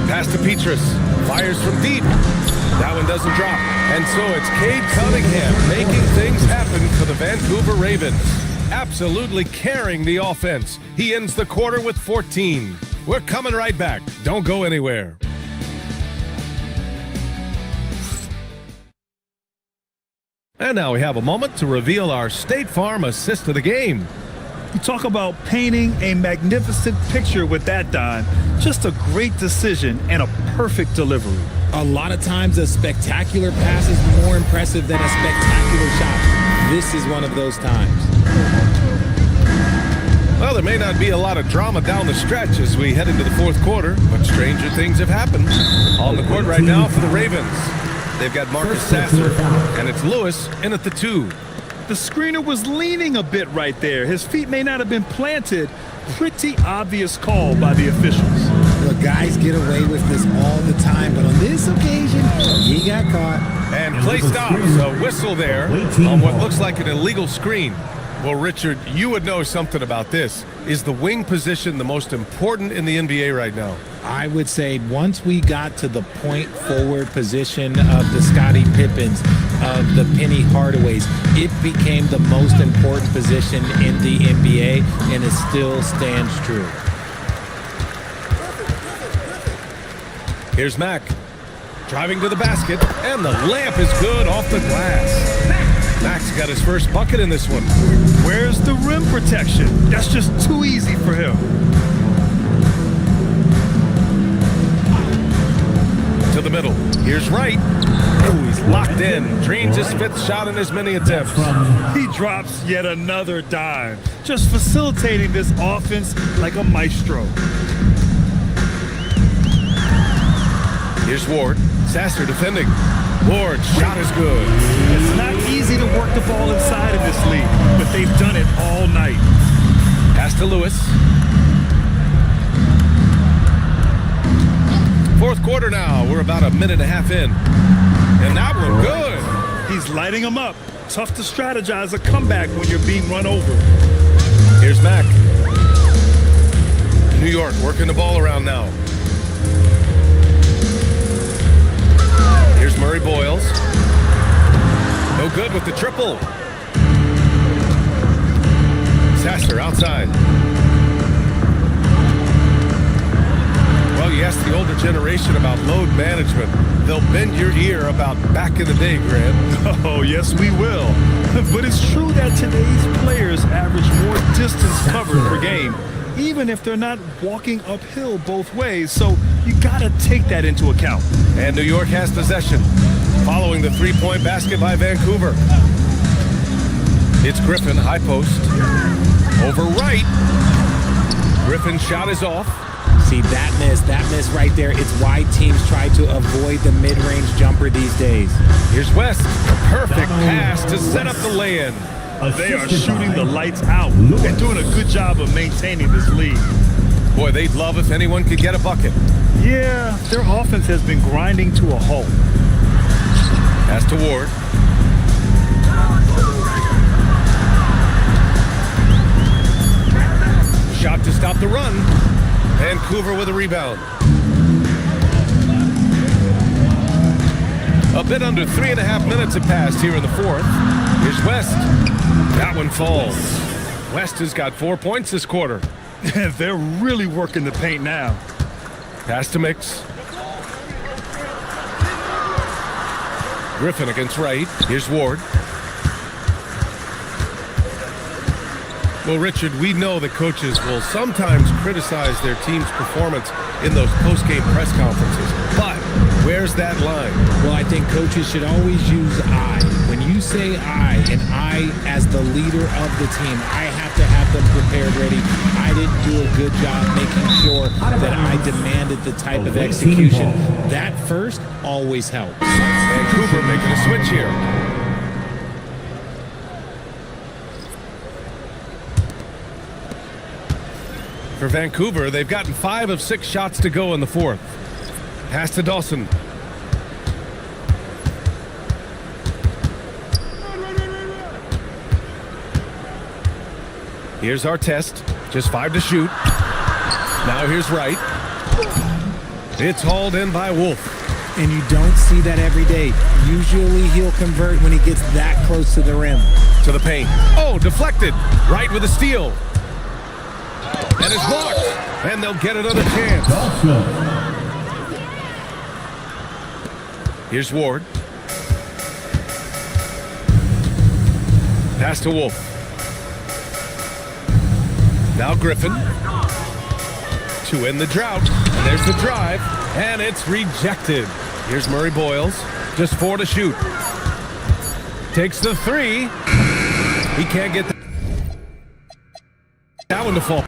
Pass to Petrus. Fires from deep. That one doesn't drop. And so it's Cade Cunningham making things happen for the Vancouver Ravens. Absolutely carrying the offense. He ends the quarter with 14. We're coming right back. Don't go anywhere. And now we have a moment to reveal our State Farm assist of the game. You talk about painting a magnificent picture with that dime. Just a great decision and a perfect delivery. A lot of times a spectacular pass is more impressive than a spectacular shot. This is one of those times. Well, there may not be a lot of drama down the stretch as we head into the fourth quarter, but stranger things have happened. On the court right now for the Ravens. They've got Marcus Sasser, and it's Lewis in at the 2. The screener was leaning a bit right there. His feet may not have been planted. Pretty obvious call by the officials. Look, guys get away with this all the time, but on this occasion, he got caught. And play stops. A whistle there on what looks like an illegal screen. Well, Richard, you would know something about this. Is the wing position the most important in the NBA right now? I would say once we got to the point forward position of the Scottie Pippens, of the Penny Hardaways, it became the most important position in the NBA, and it still stands true. Here's Mack, driving to the basket, and the layup is good off the glass. Mack's got his first bucket in this one. Where's the rim protection? That's just too easy for him. To the middle. Here's Wright. Oh, he's locked in. Dreams his fifth shot in as many attempts. He drops yet another dime, just facilitating this offense like a maestro. Here's Ward. Sasser defending. Ward, shot is good. It's not easy to work the ball inside in this league, but they've done it all night. Pass to Lewis. Fourth quarter now. We're about a minute and a half in. And that one good. He's lighting them up. Tough to strategize a comeback when you're being run over. Here's Mack. New York working the ball around now. Here's Murray Boyles. No good with the triple. Sasser outside. Well, you ask the older generation about load management. They'll bend your ear about back in the day, Grant. Oh, yes, we will. But it's true that today's players average more distance covered per game, even if they're not walking uphill both ways. So you got to take that into account. And New York has possession, following the three-point basket by Vancouver. It's Griffin, high post. Over Wright. Griffin's shot is off. See, that miss right there, it's why teams try to avoid the mid-range jumper these days. Here's West. Perfect pass to set up the lay-in. They are shooting the lights out. They're doing a good job of maintaining this lead. Boy, they'd love if anyone could get a bucket. Yeah, their offense has been grinding to a halt. Pass to Ward. Shot to stop the run. Vancouver with a rebound. A bit under 3.5 minutes have passed here in the fourth. Here's West. That one falls. West has got 4 points this quarter. They're really working the paint now. Pass to Mix. Griffin against Wright. Here's Ward. Well, Richard, we know that coaches will sometimes criticize their team's performance in those post-game press conferences. But where's that line? Well, I think coaches should always use I. When you say I, and I as the leader of the team, I have to have them prepared ready. I didn't do a good job making sure that I demanded the type of execution. That first always helps. Vancouver making a switch here. For Vancouver, they've gotten 5 of 6 shots to go in the fourth. Pass to Dawson. Here's our test. Just 5 to shoot. Now here's Wright. It's hauled in by Wolf. And you don't see that every day. Usually he'll convert when he gets that close to the rim. To the paint. Oh, deflected. Wright with a steal. And it's blocked. And they'll get another chance. Here's Ward. Pass to Wolf. Now Griffin. To end the drought. And there's the drive. And it's rejected. Here's Murray Boyles. Just 4 to shoot. Takes the 3. He can't get that one to fall.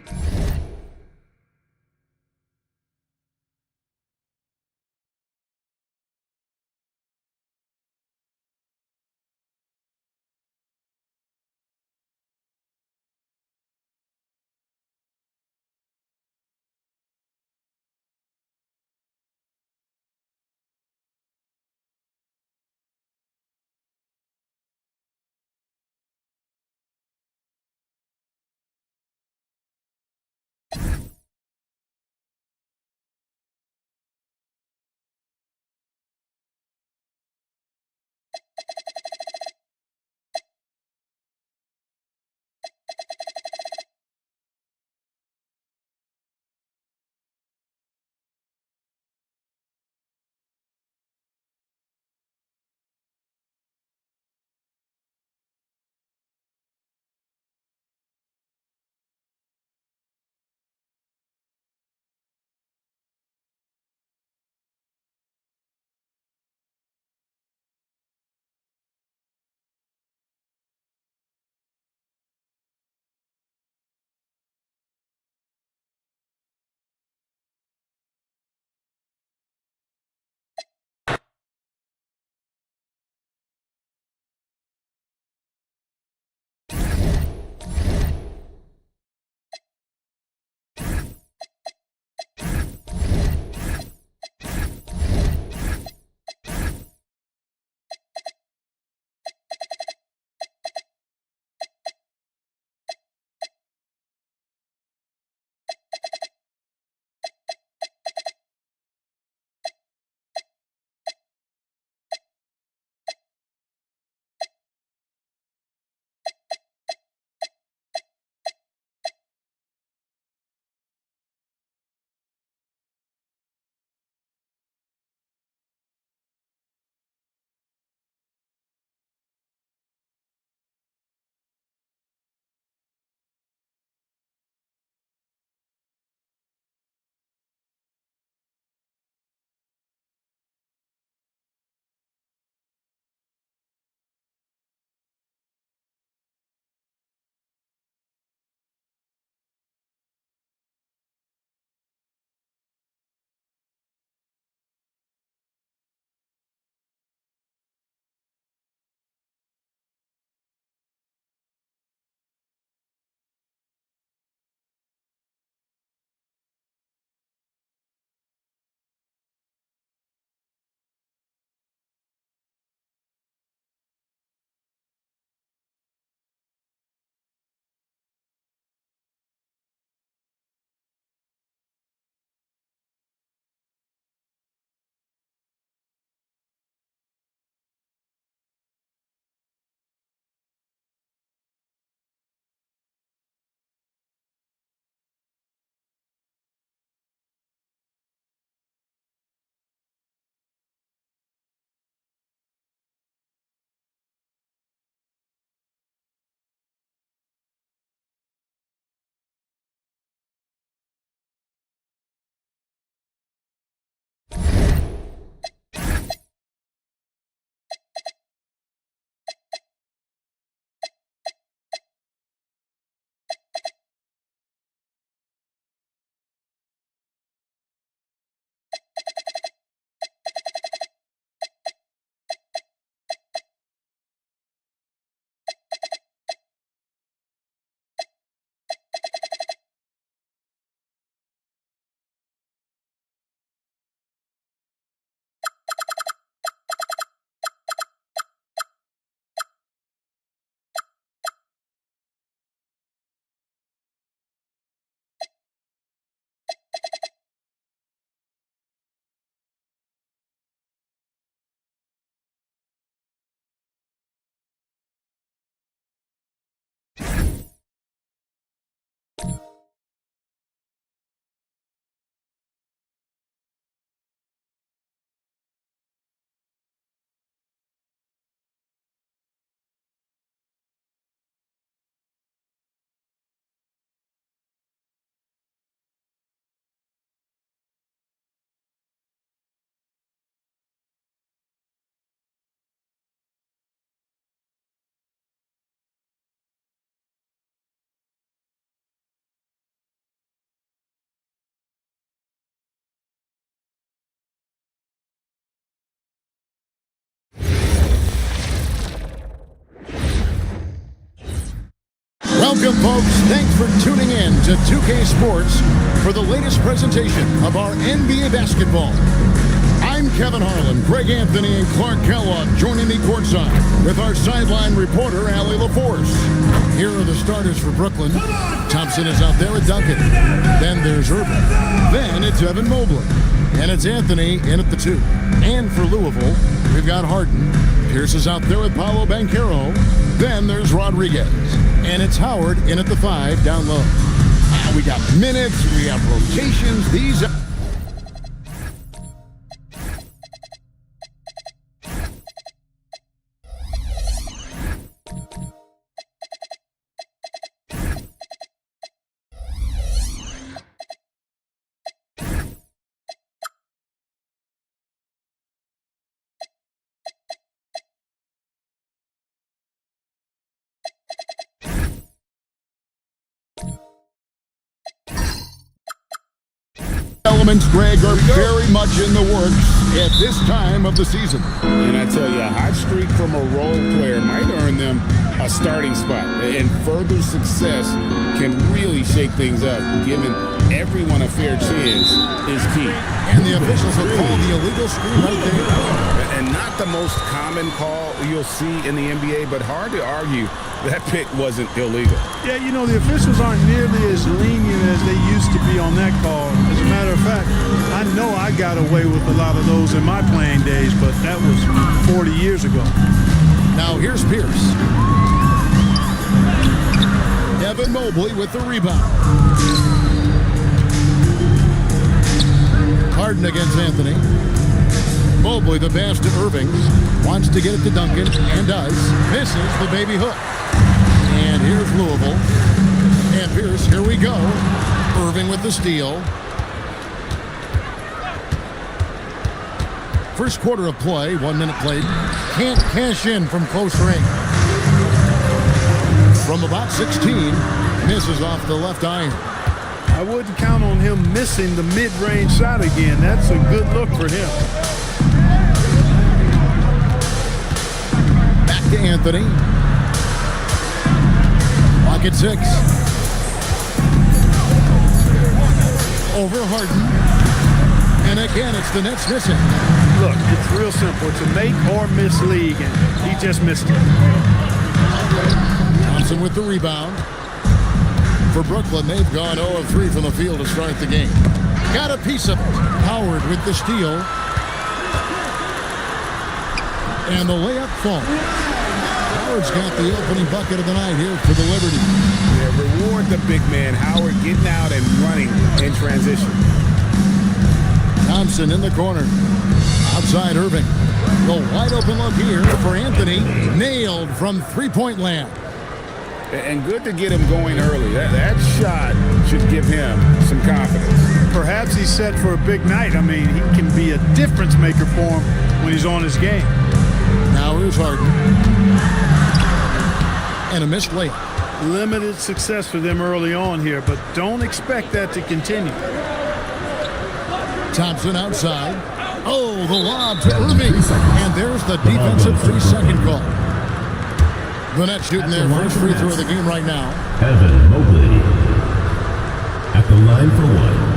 Welcome, folks. Thanks for tuning in to 2K Sports for the latest presentation of our NBA basketball. I'm Kevin Harlan, Greg Anthony, and Clark Kellogg joining me courtside with our sideline reporter, Allie LaForce. Here are the starters for Brooklyn. Thompson is out there with Duncan. Then there's Irving. Then it's Evan Mobley. And it's Anthony in at the 2. And for Louisville, we've got Harden. Pierce is out there with Paolo Banchero. Then there's Rodriguez. And it's Howard in at the 5 down low. We got minutes, we have rotations. These elements, Greg, are very much in the works at this time of the season. And I tell you, a hot streak from a role player might earn them a starting spot. And further success can really shake things up. Giving everyone a fair chance is key. And the officials have called the illegal screen right there. And not the most common call you'll see in the NBA, but hard to argue that pick wasn't illegal. Yeah, you know, the officials aren't nearly as lenient as they used to be on that call. As a matter of fact, I know I got away with a lot of those in my playing days, but that was 40 years ago. Now here's Pierce. Evan Mobley with the rebound. Harden against Anthony. Mobley, the pass to Irving. Wants to get it to Duncan, and does. Misses the baby hook. And here's Louisville. And Pierce, here we go. Irving with the steal. First quarter of play, 1 minute played. Can't cash in from close range. From about 16, misses off the left iron. I wouldn't count on him missing the mid-range shot again. That's a good look for him. Back to Anthony. Clock at 6. Over Harden. And again, it's the Nets missing. Look, it's real simple. It's a make or miss league, and he just missed it. Thompson with the rebound. For Brooklyn, they've gone 0 of 3 from the field to start the game. Got a piece of it. Howard with the steal. And the layup falls. Howard's got the opening bucket of the night here for the Liberty. Yeah, reward the big man. Howard getting out and running in transition. Thompson in the corner. Outside Irving. The wide open look here for Anthony. Nailed from three-point land. And good to get him going early. That shot should give him some confidence. Perhaps he's set for a big night. I mean, he can be a difference maker for him when he's on his game. Now here's Harden. And a missed layup. Limited success for them early on here, but don't expect that to continue. Thompson outside. Oh, the lob to Irving. And there's the defensive 3-second call. The Nets shooting their first free throw of the game right now. Evan Mobley at the line for 1.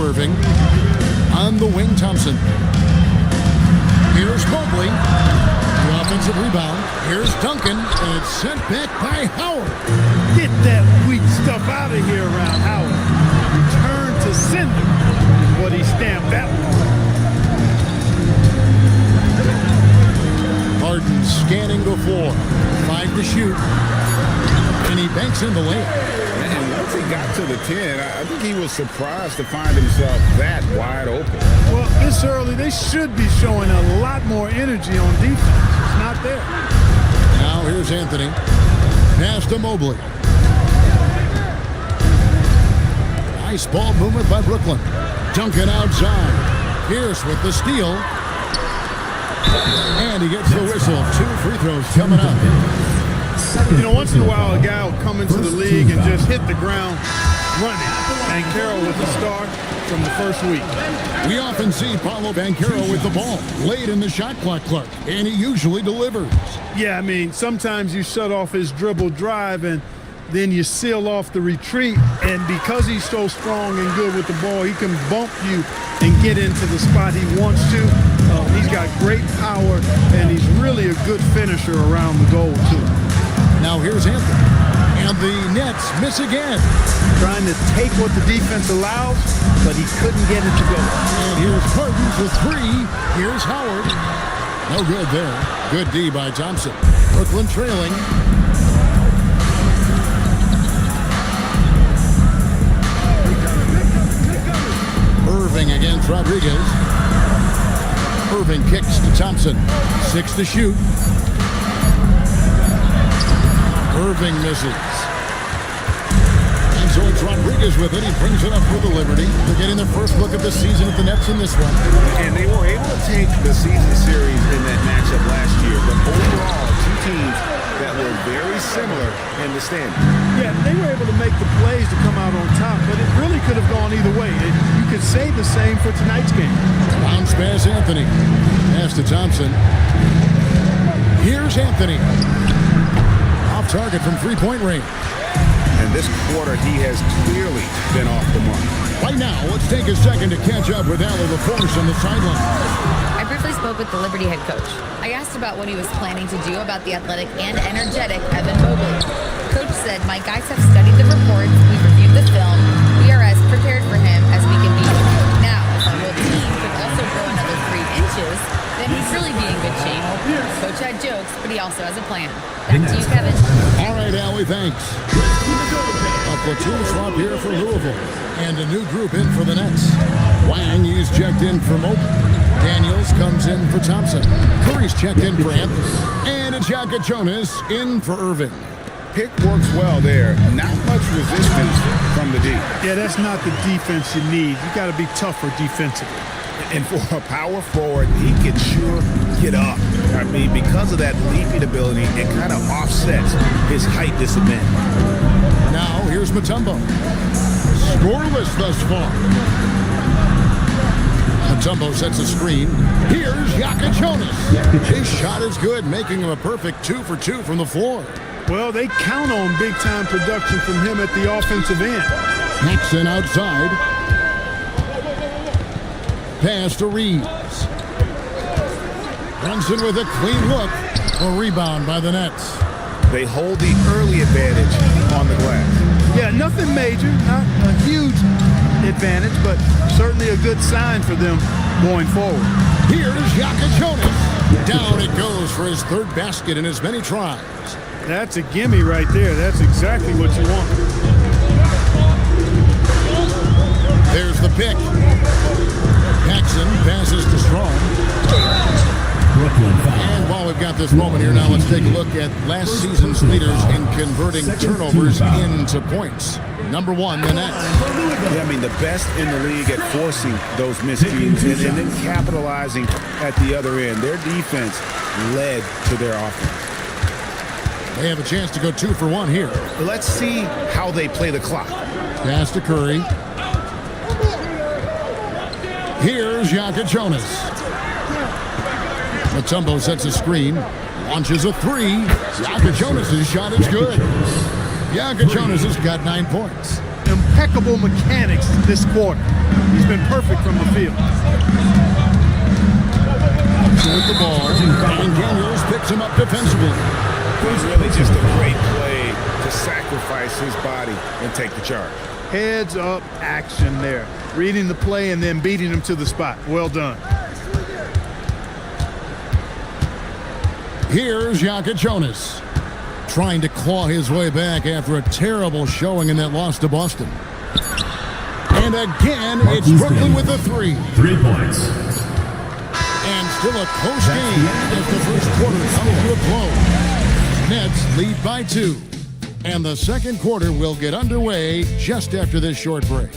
Irving. On the wing, Thompson. Here's Mobley. The offensive rebound. Here's Duncan. And it's sent back by Howard. Get that weak stuff out of here around Howard. Return to sender is what he stamped that one. Harden scanning the floor. 5 to shoot. And he banks in the layup. And once he got to the 10, I think he was surprised to find himself that wide open. Well, this early, they should be showing a lot more energy on defense. It's not there. Now here's Anthony. Pass to Mobley. Nice ball movement by Brooklyn. Duncan outside. Pierce with the steal. And he gets the whistle. 2 free throws coming up. You know, once in a while, a guy will come into the league and just hit the ground running. Banchero with the start from the first week. We often see Paolo Banchero with the ball late in the shot clock, Clark, and he usually delivers. Yeah, I mean, sometimes you shut off his dribble drive and then you seal off the retreat, and because he's so strong and good with the ball, he can bump you and get into the spot he wants to. He's got great power, and he's really a good finisher around the goal, too. Now here's Anthony, and the Nets miss again. Trying to take what the defense allows, but he couldn't get it to go. And here's Harden for 3. Here's Howard. No good there. Good D by Thompson. Brooklyn trailing. Irving against Rodriguez. Irving kicks to Thompson. 6 to shoot. Irving misses. And so it's Rodriguez with it. He brings it up for the Liberty. They're getting their first look at the season at the Nets in this one. And they were able to take the season series in that matchup last year. But overall, 2 teams that were very similar in the standing. Yeah, they were able to make the plays to come out on top, but it really could have gone either way. You could say the same for tonight's game. Bounce pass Anthony. Pass to Thompson. Here's Anthony. Off target from 3-point range. And this quarter, he has clearly been off the mark. Right now, let's take a second to catch up with Allie LaForce on the sideline. I briefly spoke with the Liberty head coach. I asked about what he was planning to do about the athletic and energetic Evan Mobley. Coach said, "My guys have studied the reports, we've reviewed the film, we are as prepared for him as we can be. Now, if our whole team could also grow another 3 inches, then he'd really be in good shape." Coach had jokes, but he also has a plan. Back to you, Kevin. All right, Allie, thanks. A platoon swap here for Louisville. And a new group in for the Nets. Wang, he's checked in for Mobley. Daniels comes in for Thompson. Curry's checked in for Anthony. And a Jaka Jonas in for Irving. Pick works well there. Not much resistance from the D. Yeah, that's not the defense you need. You got to be tougher defensively. And for a power forward, he can sure get up. I mean, because of that leaping ability, it kind of offsets his height disadvantage. Now, here's Mutombo. Scoreless thus far. Mutombo sets a screen. Here's Jaka Jonas. His shot is good, making him a perfect 2 for 2 from the floor. Well, they count on big-time production from him at the offensive end. Paxson outside. Pass to Reeves. Brunson with a clean look. A rebound by the Nets. They hold the early advantage on the glass. Yeah, nothing major, not a huge advantage, but certainly a good sign for them going forward. Here's Jaka Jonas. Down it goes for his 3rd basket in as many tries. That's a gimme right there. That's exactly what you want. There's the pick. Paxson passes to Strong. And while we've got this moment here now, let's take a look at last season's leaders in converting turnovers into points. Number 1, the Nets. Yeah, I mean, the best in the league at forcing those miscues and then capitalizing at the other end. Their defense led to their offense. They have a chance to go 2 for 1 here. Let's see how they play the clock. Pass to Curry. Here's Jaka Jonas. Mutombo sets a screen. Launches a 3. Jaka Jonas' shot is good. Jaka Jonas has got 9 points. Impeccable mechanics this quarter. He's been perfect from the field. With the ball, and Daniels picks him up defensively. It was really just a great play to sacrifice his body and take the charge. Heads up action there. Reading the play and then beating him to the spot. Well done. Here's Jaka Jonas, trying to claw his way back after a terrible showing in that loss to Boston. And again, it's Brooklyn with a 3. 3 points. And still a close game as the first quarter comes to a close. Nets lead by 2. And the second quarter will get underway just after this short break.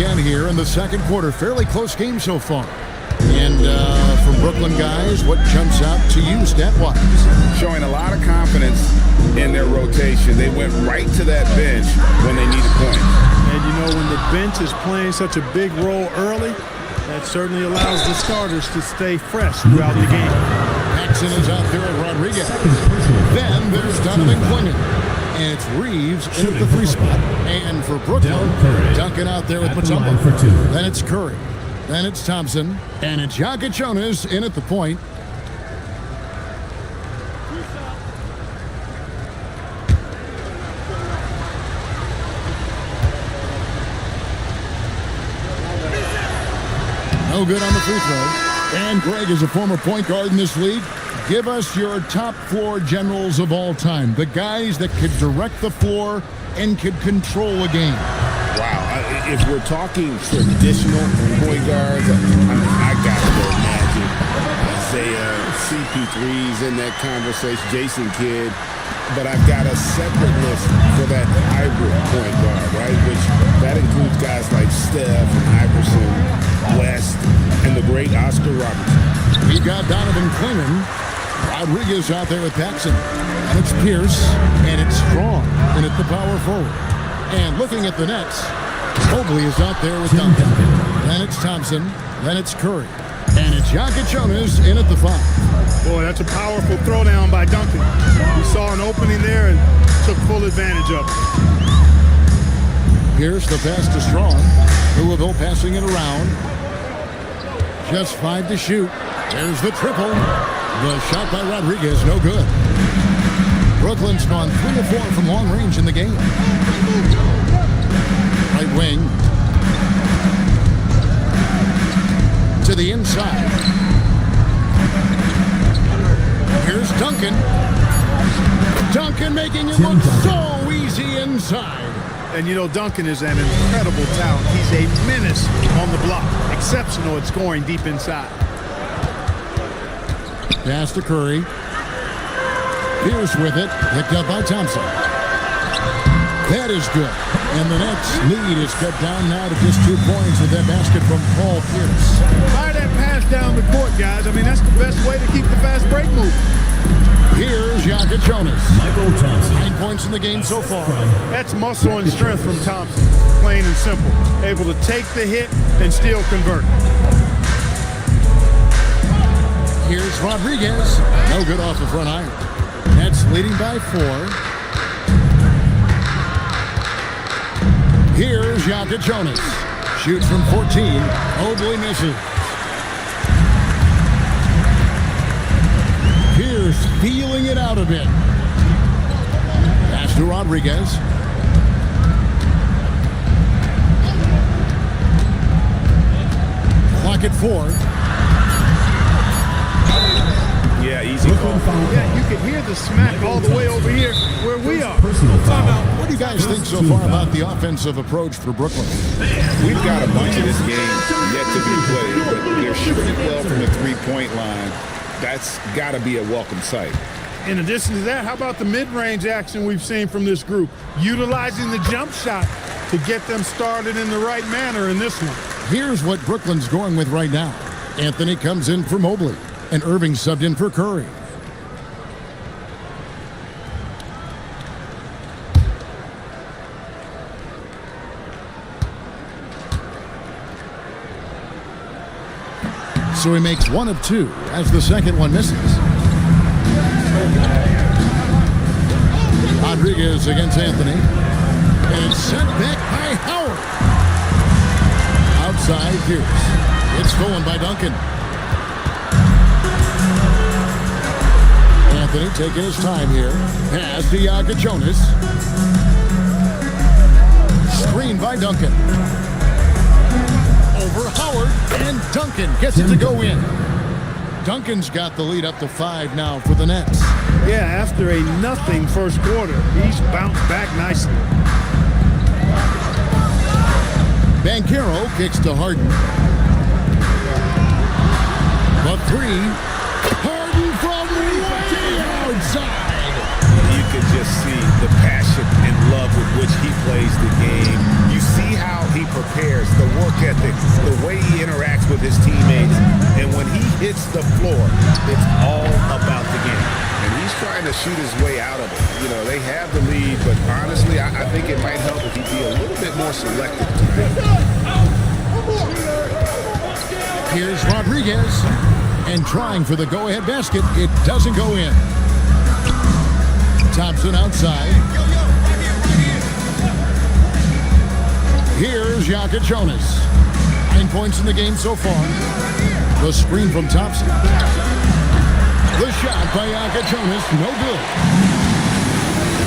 again here in the second quarter. Fairly close game so far. And from Brooklyn guys, what jumps out to you stat-wise? Showing a lot of confidence in their rotation. They went right to that bench when they needed points. And you know, when the bench is playing such a big role early, that certainly allows the starters to stay fresh throughout the game. Jackson is out there at Rodriguez. Then there's Donovan Clingan. And it's Reeves in at the 3 spot. And for Brooklyn, Duncan out there with Mutombo. Then it's Curry. Then it's Thompson. And it's Jonas in at the point. No good on the free throw. And Greg is a former point guard in this league. Give us your top 4 generals of all time. The guys that could direct the floor and could control a game. Wow. If we're talking traditional point guards, I got to go Magic, Isaiah, CP3's in that conversation, Jason Kidd. But I've got a separate list for that hybrid point guard, right? Which that includes guys like Steph, Iverson, West, and the great Oscar Robertson. We've got Donovan Clingan. Rodriguez out there with Paxson. And it's Pierce. And it's Strong in at the power forward. And looking at the Nets, Mobley is out there with Duncan. Then it's Thompson. Then it's Curry. And it's Jonas in at the 5. Boy, that's a powerful throwdown by Duncan. We saw an opening there and took full advantage of it. Pierce, the pass to Strong. Louisville passing it around. Just 5 to shoot. There's the triple. The shot by Rodriguez, no good. Brooklyn's gone 3 of 4 from long range in the game. Right wing. To the inside. Here's Duncan. Duncan making it look so easy inside. And you know, Duncan is an incredible talent. He's a menace on the block. Exceptional at scoring deep inside. Pass to Curry. Pierce with it. Picked up by Thompson. That is good. And the Nets lead is cut down now to just 2 points with that basket from Paul Pierce. Fire that pass down the court, guys. I mean, that's the best way to keep the fast break moving. Here's Jonas. Michael Thompson. 9 points in the game so far. That's muscle and strength from Thompson. Plain and simple. Able to take the hit and still convert. Here's Rodriguez. No good off the front iron. Nets leading by 4. Here's Jonas. Shoots from 14. Mobley misses. Pierce feeling it out a bit. Pass to Rodriguez. Clock at 4. Yeah, easy call. Yeah, you can hear the smack all the way over here where we are. What do you guys think so far about the offensive approach for Brooklyn? We've got a bunch of this game yet to be played, but they're shooting well from the 3-point line. That's got to be a welcome sight. In addition to that, how about the mid-range action we've seen from this group? Utilizing the jump shot to get them started in the right manner in this one. Here's what Brooklyn's going with right now. Anthony comes in for Mobley, and Irving subbed in for Curry. So he makes 1 of 2 as the second one misses. Rodriguez against Anthony. And sent back by Howard. Outside Pierce. It's stolen by Duncan. Anthony taking his time here. Pass to Jonas. Screen by Duncan. Over Howard, and Duncan gets it to go in. Duncan's got the lead up to 5 now for the Nets. Yeah, after a nothing first quarter, he's bounced back nicely. Banchero kicks to Harden. The 3. Harden from way outside. You can just see the passion and love with which he plays the game. You see how he prepares. The work ethic, the way he interacts with his teammates, and when he hits the floor, it's all about the game. And he's trying to shoot his way out of it. You know, they have the lead, but honestly, I think it might help if he be a little bit more selective tonight. Here's Rodriguez, and trying for the go-ahead basket. It doesn't go in. Thompson outside. Here's Jonas. 9 points in the game so far. The screen from Thompson. The shot by Jonas, no good.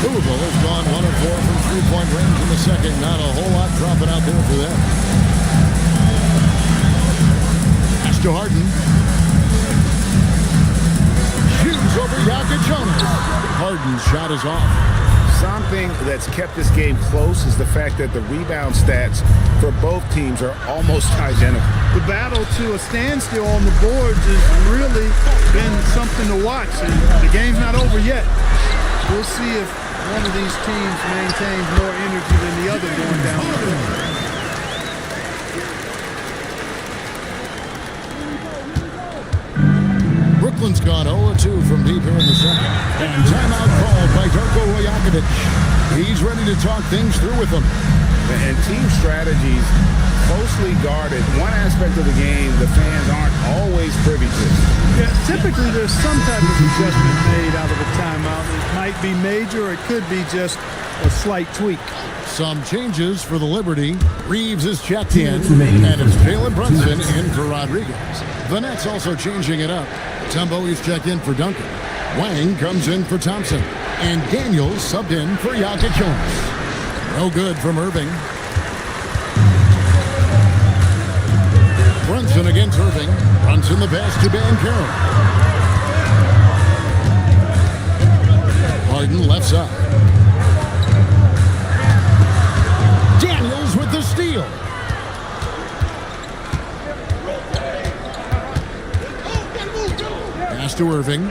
Louisville has gone 1 of 4 from three-point range in the second. Not a whole lot dropping out there for them. Pass to Harden. Shoots over Jonas. Harden's shot is off. Something that's kept this game close is the fact that the rebound stats for both teams are almost identical. The battle to a standstill on the boards has really been something to watch. And the game's not over yet. We'll see if one of these teams maintains more energy than the other going down the court. Brooklyn's gone 0-2 from deep here in the second. And timeout called by Darko Rajakovic. He's ready to talk things through with them. And team strategies closely guarded. One aspect of the game the fans aren't always privy to. Yeah, typically there's some type of adjustment made out of a timeout. It might be major, or it could be just a slight tweak. Some changes for the Liberty. Reeves is checked in, and it's Jalen Brunson in for Rodriguez. The Nets also changing it up. Tumbo is checked in for Duncan. Wang comes in for Thompson. And Daniels subbed in for Jonas. No good from Irving. Brunson against Irving. Brunson the pass to Banchero. Harden left side. Daniels with the steal. Pass to Irving.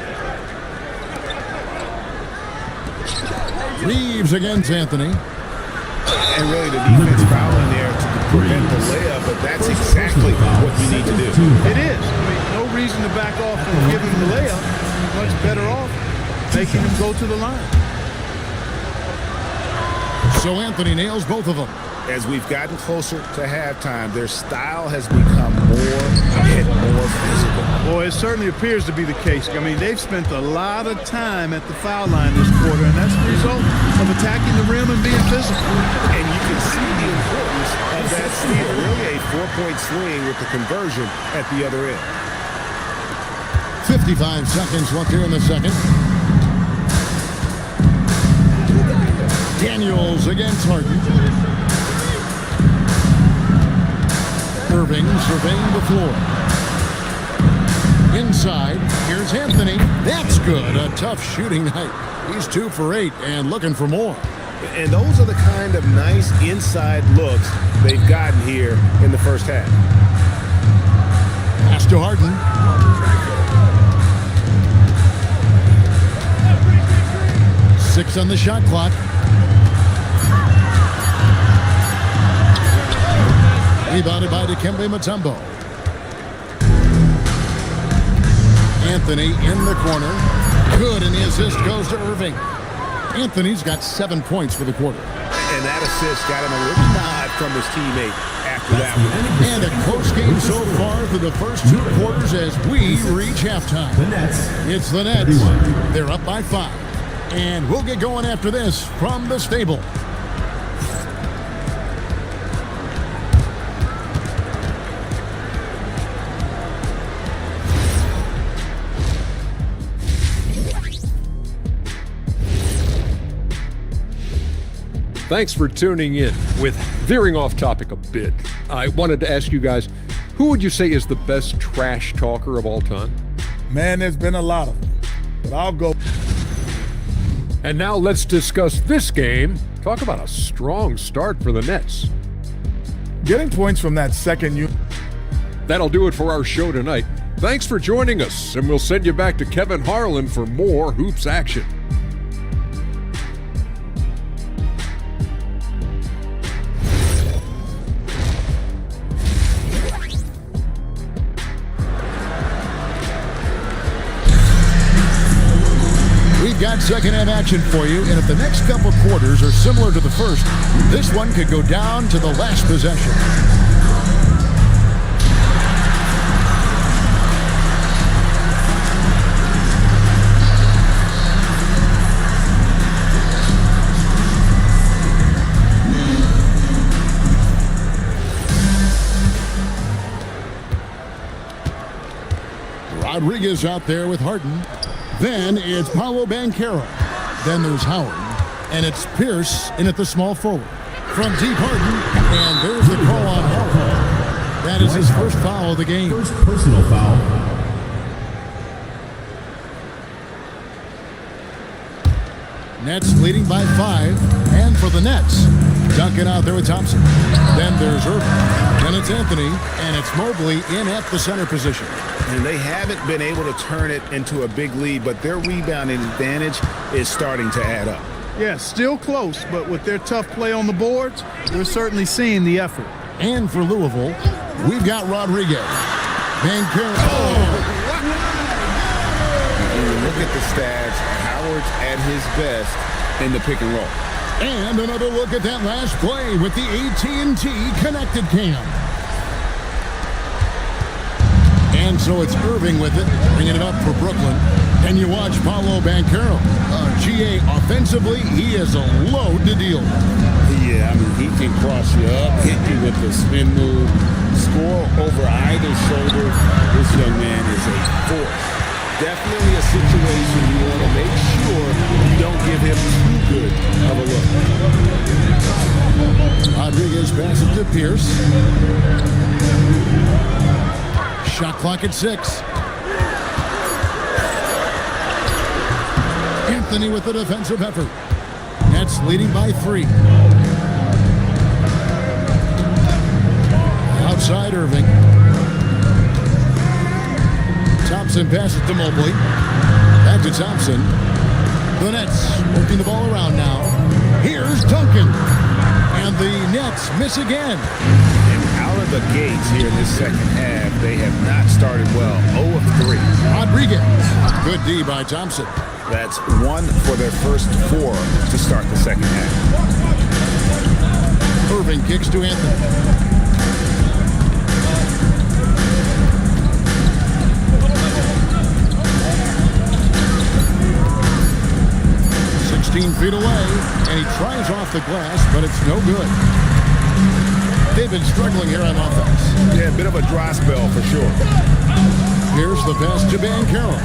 Reeves against Anthony. And really the defense fouling there to prevent the layup, but that's exactly what you need to do. It is. I mean, no reason to back off and give him the layup. Much better off making him go to the line. So Anthony nails both of them. As we've gotten closer to halftime, their style has become more and more physical. Well, it certainly appears to be the case. I mean, they've spent a lot of time at the foul line this quarter, and that's the result of attacking the rim and being physical. And you can see the importance of that steal. Really a 4-point swing with the conversion at the other end. 55 seconds left here in the second. Daniels against Harden. Irving surveying the floor. Inside, here's Anthony. That's good. A tough shooting night. He's 2 for 8 and looking for more. And those are the kind of nice inside looks they've gotten here in the first half. Pass to Harden. Six on the shot clock. Rebounded by Dikembe Mutombo. Anthony in the corner. Good, and the assist goes to Irving. Anthony's got 7 points for the quarter. And that assist got him a little nod from his teammate after that one. And a close game so far for the first 2 quarters as we reach halftime. It's the Nets. They're up by 5. And we'll get going after this from the stable. Thanks for tuning in. With veering off topic a bit, I wanted to ask you guys, who would you say is the best trash talker of all time? Man, there's been a lot of them, but I'll go. And now let's discuss this game. Talk about a strong start for the Nets. Getting points from that second unit. That'll do it for our show tonight. Thanks for joining us, and we'll send you back to Kevin Harlan for more hoops action. got second half action for you, and if the next couple quarters are similar to the first, this one could go down to the last possession. Rodriguez out there with Harden. Then it's Paolo Banchero. Then there's Howard. And it's Pierce in at the small forward. From deep Harden. And there's the call on Howard. That is his first foul of the game. First personal foul. Nets leading by 5. And for the Nets, Duncan out there with Thompson. Then there's Irving. Then it's Anthony. And it's Mobley in at the center position. And they haven't been able to turn it into a big lead, but their rebounding advantage is starting to add up. Yeah, still close, but with their tough play on the boards, we're certainly seeing the effort. And for Louisville, we've got Rodriguez. Banchero. Look at the stats. Howard's at his best in the pick and roll. And another look at that last play with the AT&T connected cam. And so it's Irving with it, bringing it up for Brooklyn. And you watch Paolo Banchero. GA offensively, he is a load to deal with. Yeah, I mean, he can cross you up, hit you with the spin move, score over either shoulder. This young man is a force. Definitely a situation you want to make sure you don't give him too good of a look. Rodriguez passes to Pierce. Shot clock at 6. Anthony with the defensive effort. Nets leading by 3. Outside Irving. Thompson passes to Mobley. Back to Thompson. The Nets working the ball around now. Here's Duncan. And the Nets miss again. Out of the gates here in this second half, they have not started well. 0 of 3. Rodriguez. Good D by Thompson. That's 1 for their first 4 to start the second half. Irving kicks to Anthony. 16 feet away, and he tries off the glass, but it's no good. They've been struggling here on offense. Yeah, a bit of a dry spell for sure. Here's the pass to Banchero.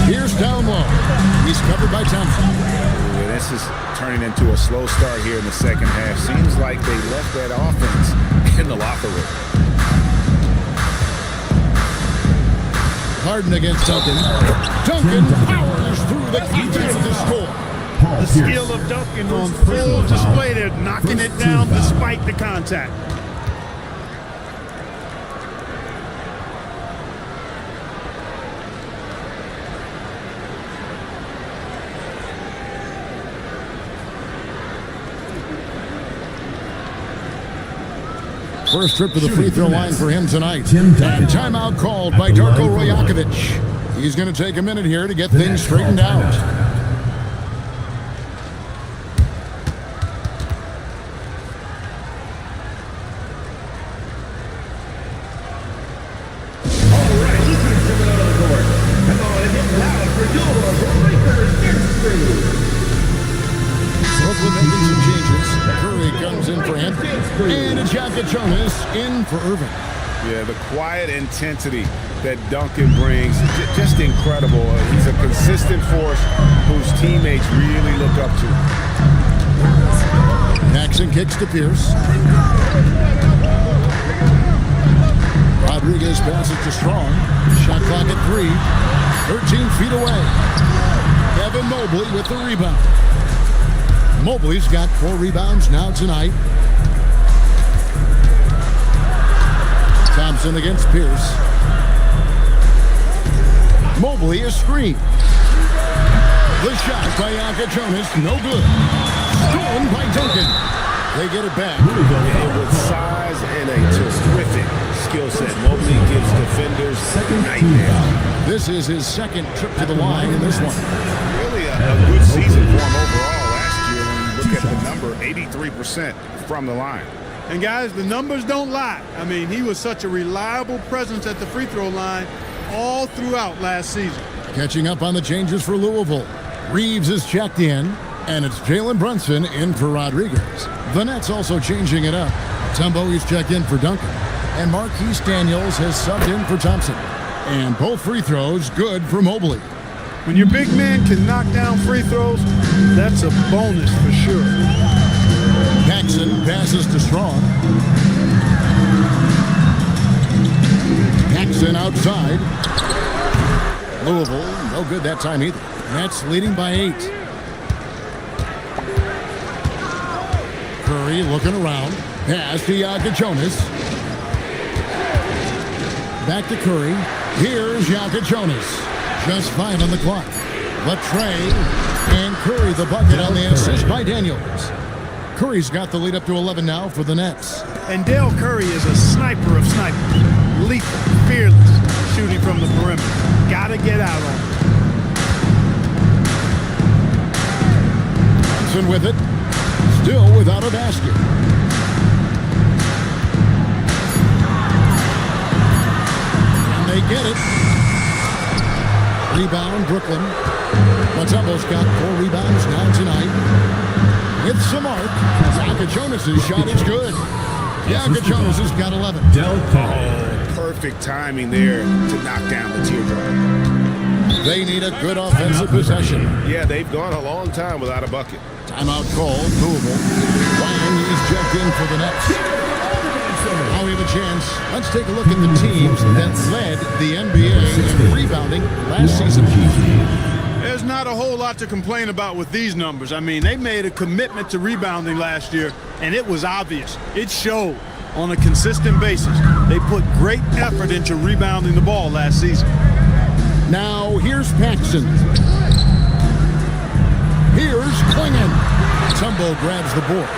Here's down low. He's covered by Thompson. Yeah, this is turning into a slow start here in the second half. Seems like they left that offense in the locker room. Harden against Duncan. Duncan powers through the contact to score. The skill of Duncan on full display there, knocking it down despite the contact. First trip to the free throw line for him tonight. And timeout called by Darko Rajakovic. He's going to take a minute here to get things straightened out. Jonas in for Irving. Yeah, the quiet intensity that Duncan brings, just incredible. He's a consistent force whose teammates really look up to. Jackson kicks to Pierce. Rodriguez passes to Strong. Shot clock at 3. 13 feet away. Evan Mobley with the rebound. Mobley's got 4 rebounds now tonight. Thompson against Pierce. Mobley is screened. The shot by Jonas, no good. Stolen by Duncan. They get it back. And with size and a terrific skill set. Mobley gives defenders nightmares. This is his second trip to the line in this one. Really a good season for him overall last year when you look at the number, 83% from the line. And guys, the numbers don't lie. I mean, he was such a reliable presence at the free throw line all throughout last season. Catching up on the changes for Louisville. Reeves is checked in, and it's Jalen Brunson in for Rodriguez. The Nets also changing it up. Tumbo is checked in for Duncan, and Marquise Daniels has subbed in for Thompson. And both free throws good for Mobley. When your big man can knock down free throws, that's a bonus for sure. Paxson passes to Strong. Paxson outside. Louisville, no good that time either. Nets leading by 8. Curry looking around. Pass to Jonas. Back to Curry. Here's Jonas. Just 5 on the clock. Latrey and Curry the bucket on the assist by Daniels. Curry's got the lead up to 11 now for the Nets. And Dale Curry is a sniper of snipers. Lethal, fearless, shooting from the perimeter. Gotta get out on him. Johnson with it. Still without a basket. And they get it. Rebound, Brooklyn. Mutombo's got 4 rebounds now tonight. It's the mark. Jonas' shot is good. Jonas has got 11. Perfect timing there to knock down the teardrop. They need a good offensive possession. Yeah, they've gone a long time without a bucket. Timeout called, Louisville. Wang is checked in for the Nets. Now we have a chance. Let's take a look at the teams that led the NBA in rebounding last season. There's not a whole lot to complain about with these numbers. I mean, they made a commitment to rebounding last year, and it was obvious. It showed on a consistent basis. They put great effort into rebounding the ball last season. Now, here's Paxson. Here's Klingon. Mutombo grabs the board.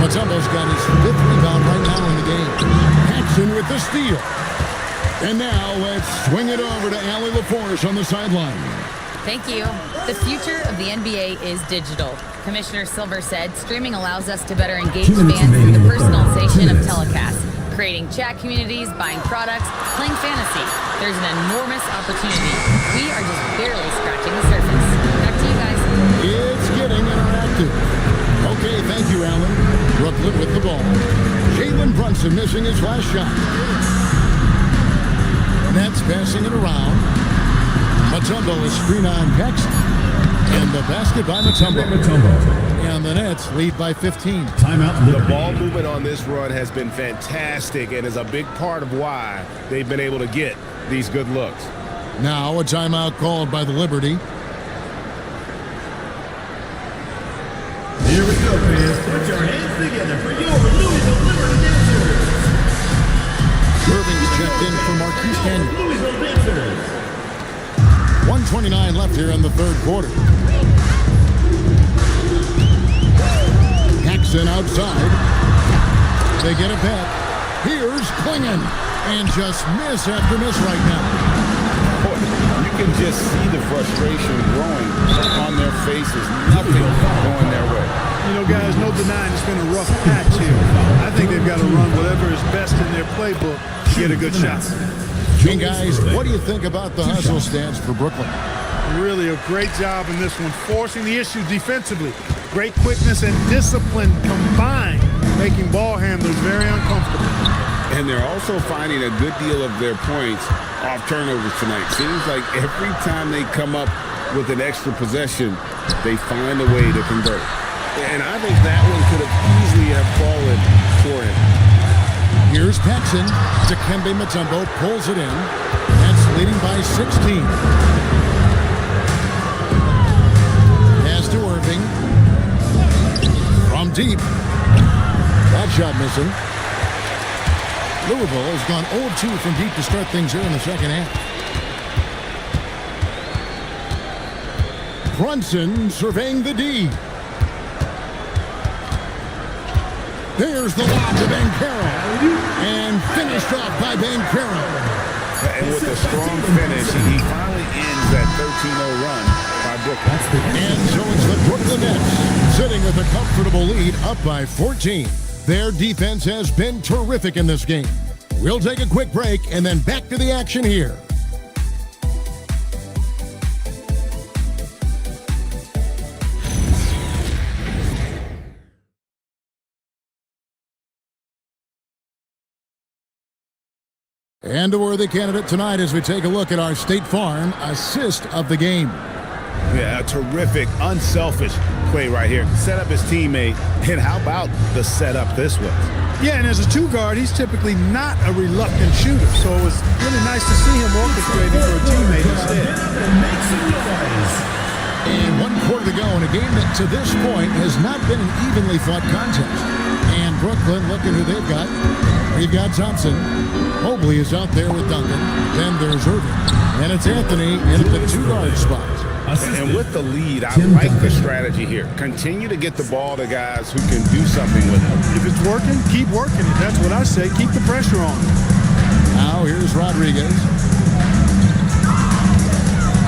Mutombo's got his 5th rebound right now in the game. Paxson with the steal. And now let's swing it over to Allie LaForce on the sideline. Thank you. The future of the NBA is digital. Commissioner Silver said streaming allows us to better engage fans through the personalization of telecasts, creating chat communities, buying products, playing fantasy. There's an enormous opportunity. We are just barely scratching the surface. Back to you guys. It's getting interactive. Okay, thank you, Allen. Brooklyn with the ball. Jalen Brunson missing his last shot. Nets passing it around. Mutombo is screen on Paxson. And the basket by Mutombo. And the Nets lead by 15. Timeout. The ball movement on this run has been fantastic and is a big part of why they've been able to get these good looks. Now a timeout called by the Liberty. Here we go, fans. Put your hands together for your Louisville Liberty Dancers. Irving's checked in for Marquise Daniels. Louisville Dancers. 1:29 left here in the third quarter. Paxson outside. They get it back. Here's Klingon. And just miss after miss right now. You can just see the frustration growing on their faces. Nothing going their way. You know, guys, no denying it's been a rough patch here. I think they've got to run whatever is best in their playbook to get a good shot. Hey, guys, what do you think about the hustle stance for Brooklyn? Really a great job in this one, forcing the issue defensively. Great quickness and discipline combined, making ball handlers very uncomfortable. And they're also finding a good deal of their points off turnovers tonight. Seems like every time they come up with an extra possession, they find a way to convert. And I think that one could have easily have fallen for him. Here's Paxson. Dikembe Mutombo pulls it in. That's leading by 16. Pass to Irving. From deep. That shot missing. Louisville has gone 0-2 from deep to start things here in the second half. Brunson surveying the D. There's the lob to Bancaro. And finished off by Bancaro. And with a strong finish, he finally ends that 13-0 run by Brooklyn. And so it's the Brooklyn Nets sitting with a comfortable lead up by 14. Their defense has been terrific in this game. We'll take a quick break and then back to the action here. And a worthy candidate tonight as we take a look at our State Farm assist of the game. Yeah, a terrific, unselfish play right here. Set up his teammate, and how about the setup this was? Yeah, and as a two-guard, he's typically not a reluctant shooter, so it was really nice to see him orchestrating for a teammate instead. And 1 quarter to go in a game that to this point has not been an evenly fought contest. And Brooklyn, look at who they've got. They've got Thompson. Mobley is out there with Duncan. Then there's Irving. And it's Anthony in at the 2-guard spot. And with the lead, I like the strategy here. Continue to get the ball to guys who can do something with it. If it's working, keep working it. That's what I say. Keep the pressure on. Now here's Rodriguez.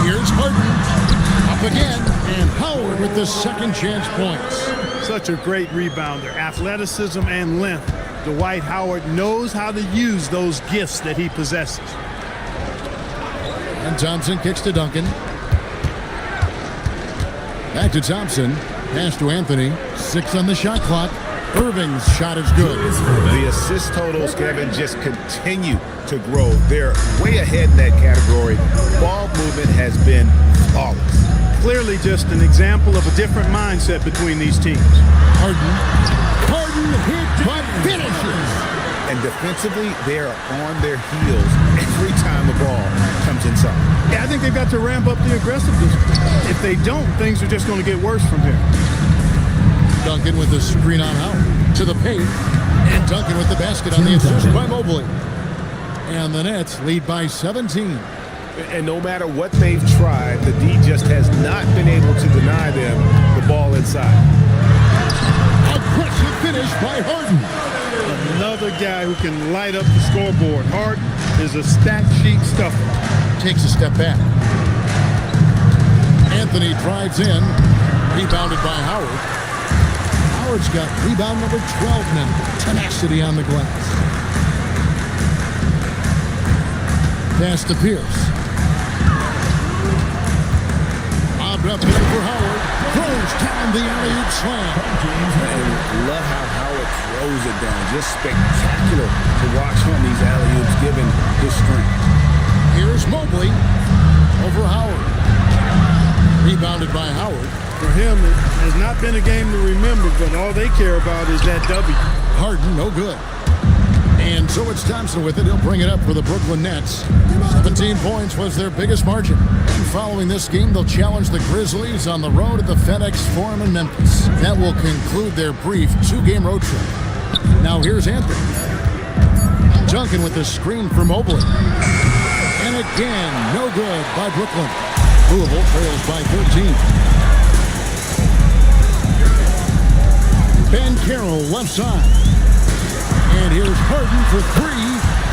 Here's Harden. Up again. And Howard with the second chance points. Such a great rebounder. Athleticism and length. Dwight Howard knows how to use those gifts that he possesses. And Thompson kicks to Duncan. Back to Thompson. Pass to Anthony. 6 on the shot clock. Irving's shot is good. The assist totals, Kevin, just continue to grow. They're way ahead in that category. Ball movement has been flawless. Clearly just an example of a different mindset between these teams. Harden hit but finishes. And defensively, they are on their heels every time the ball comes inside. Yeah, I think they've got to ramp up the aggressiveness. If they don't, things are just going to get worse from here. Duncan with the screen on Howard to the paint. And Duncan with the basket on the assist by Mobley. And the Nets lead by 17. And no matter what they've tried, the D just has not been able to deny them the ball inside. Aggressive finish by Harden. Another guy who can light up the scoreboard. Harden is a stat sheet stuffer. Takes a step back. Anthony drives in. Rebounded by Howard. Howard's got rebound number 12 now. Tenacity on the glass. Pass to Pierce. Lobbed up there for Howard. Throws down the alley-oop slam. And love how Howard throws it down. Just spectacular to watch on these alley-oops given his strength. Here's Mobley over Howard. Rebounded by Howard. For him, it has not been a game to remember, but all they care about is that W. Harden, no good. And so it's Thompson with it. He'll bring it up for the Brooklyn Nets. 17 points was their biggest margin. And following this game, they'll challenge the Grizzlies on the road at the FedEx Forum in Memphis. That will conclude their brief 2-game road trip. Now here's Anthony. Duncan with the screen for Mobley. And again, no good by Brooklyn. Louisville trails by 13. Bancaro left side. And here's Harden for 3.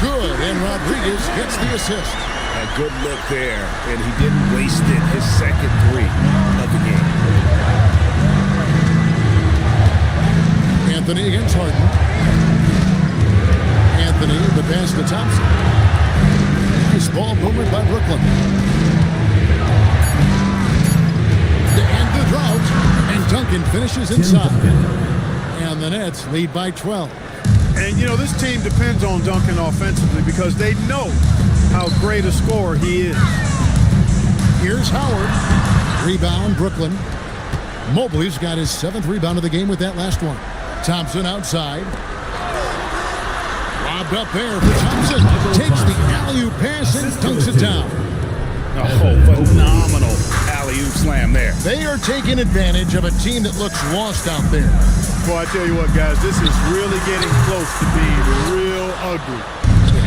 Good. And Rodriguez gets the assist. A good look there. And he didn't waste it. His second 3 of the game. Anthony against Harden. Anthony, the pass to Thompson. Nice ball movement by Brooklyn. To end the drought. And Duncan finishes inside. And the Nets lead by 12. And, you know, this team depends on Duncan offensively because they know how great a scorer he is. Here's Howard. Rebound, Brooklyn. Mobley's got his 7th rebound of the game with that last one. Thompson outside. Lobbed up there for Thompson. Takes the alley-oop pass and dunks it down. Oh, phenomenal alley-oop slam there. They are taking advantage of a team that looks lost out there. Boy, I tell you what, guys, this is really getting close to being real ugly.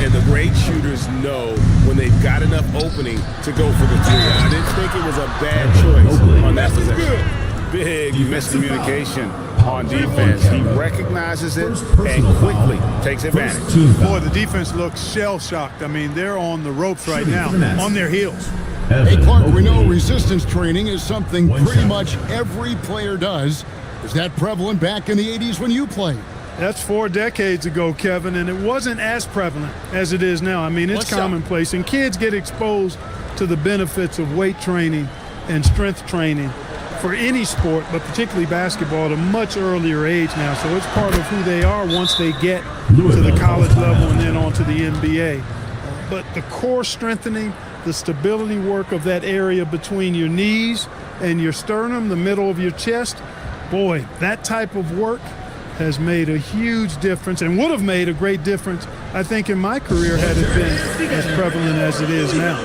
And the great shooters know when they've got enough opening to go for the 3. I didn't think it was a bad choice on that possession. Big miscommunication on defense. He recognizes it and quickly takes advantage. Boy, the defense looks shell-shocked. I mean, they're on the ropes right now, on their heels. Hey, Clark, we know resistance training is something pretty much every player does. Is that prevalent back in the 80s when you played? That's 4 decades ago, Kevin, and it wasn't as prevalent as it is now. I mean, it's commonplace, and kids get exposed to the benefits of weight training and strength training for any sport, but particularly basketball, at a much earlier age now. So it's part of who they are once they get to the college level and then on to the NBA. But the core strengthening, the stability work of that area between your knees and your sternum, the middle of your chest, boy, that type of work has made a huge difference and would have made a great difference, I think, in my career had it been as prevalent as it is now.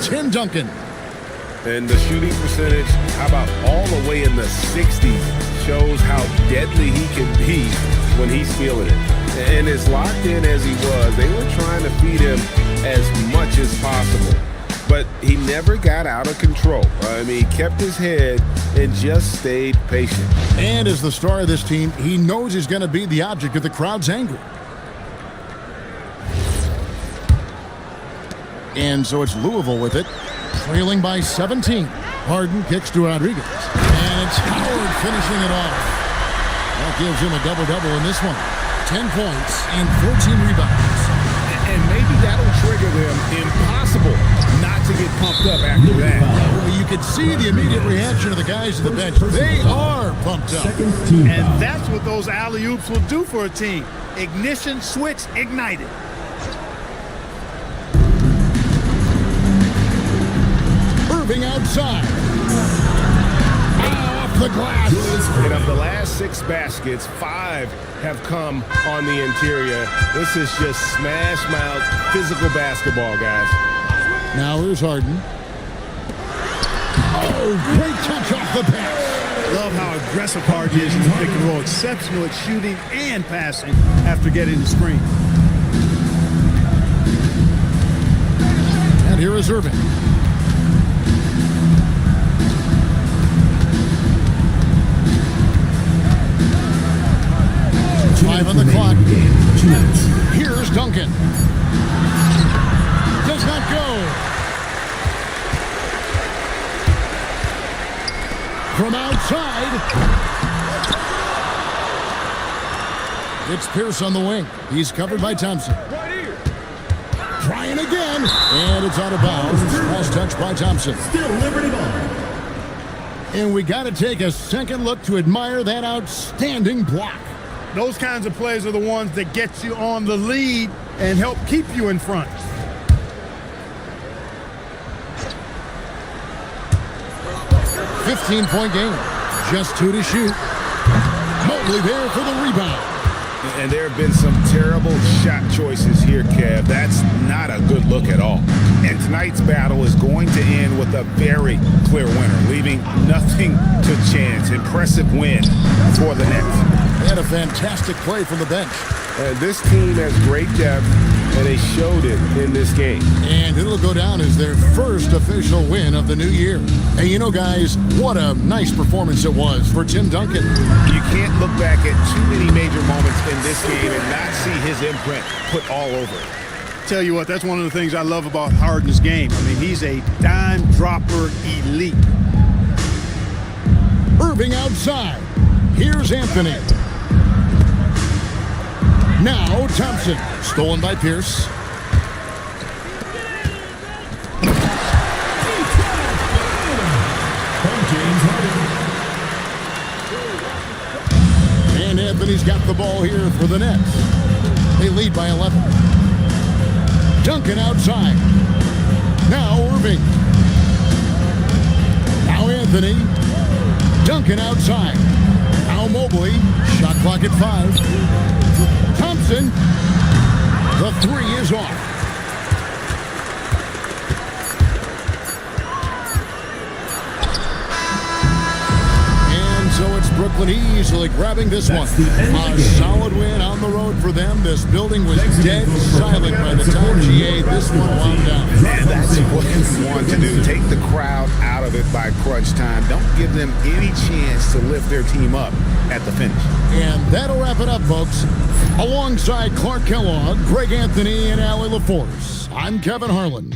Tim Duncan. And the shooting percentage, how about all the way in the 60s, shows how deadly he can be when he's feeling it. And as locked in as he was, they were trying to feed him as much as possible. But he never got out of control. I mean, he kept his head and just stayed patient. And as the star of this team, he knows he's going to be the object of the crowd's anger. And so it's Louisville with it, trailing by 17. Harden kicks to Rodriguez. And it's Howard finishing it off. That gives him a double-double in this one. 10 points and 14 rebounds. And maybe that'll trigger them. Impossible not to get pumped up after that. Well, you could see the immediate reaction of the guys at the bench. They are pumped up. And that's what those alley-oops will do for a team. Ignition, switch, ignited. Outside. Off the glass. And of the last 6 baskets, 5 have come on the interior. This is just smash mouth physical basketball, guys. Now here's Harden. Oh, great touch off the pass. Love how aggressive Harden is in the pick and roll. Exceptional at shooting and passing after getting the screen. And here is Irving. 5 on the clock. Here's Duncan. Does not go. From outside. It's Pierce on the wing. He's covered by Thompson. Trying again. And it's out of bounds. Cross touch by Thompson. Still Liberty ball. And we got to take a second look to admire that outstanding block. Those kinds of plays are the ones that get you on the lead and help keep you in front. .15 game. Just 2 to shoot. Mobley there for the rebound. And there have been some terrible shot choices here, Kev. That's not a good look at all. And tonight's battle is going to end with a very clear winner, leaving nothing to chance. Impressive win for the Nets. They had a fantastic play from the bench. This team has great depth, and they showed it in this game. And it'll go down as their first official win of the new year. And you know, guys, what a nice performance it was for Tim Duncan. You can't look back at too many major moments in this game and not see his imprint put all over it. Tell you what, that's one of the things I love about Harden's game. I mean, he's a dime dropper elite. Irving outside. Here's Anthony. Now Thompson, stolen by Pierce. Anthony's got the ball here for the Nets. They lead by 11. Duncan outside. Now Irving. Now Anthony. Duncan outside. Now Mobley. Shot clock at 5. Thompson. The 3 is off. So it's Brooklyn easily grabbing this one. A solid win on the road for them. This building was dead silent by the time GA this one wound down. And that's what you want to do. Take the crowd out of it by crunch time. Don't give them any chance to lift their team up at the finish. And that'll wrap it up, folks. Alongside Clark Kellogg, Greg Anthony, and Allie LaForce, I'm Kevin Harlan.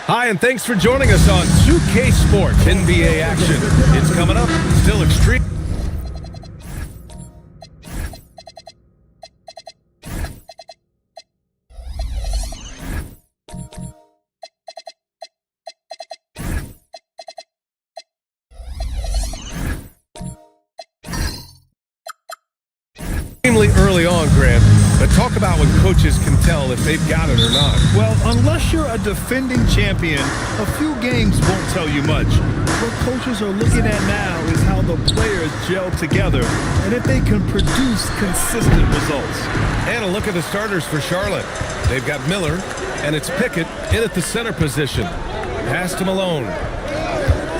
Hi, and thanks for joining us on 2K Sports NBA action. It's coming up, still extreme. Early on, Grant, but talk about when coaches can tell if they've got it or not. Well, unless you're a defending champion, a few games won't tell you much. What coaches are looking at now is how the players gel together and if they can produce consistent results. And a look at the starters for Charlotte. They've got Miller, and it's Pickett in at the center position. Pass to Malone.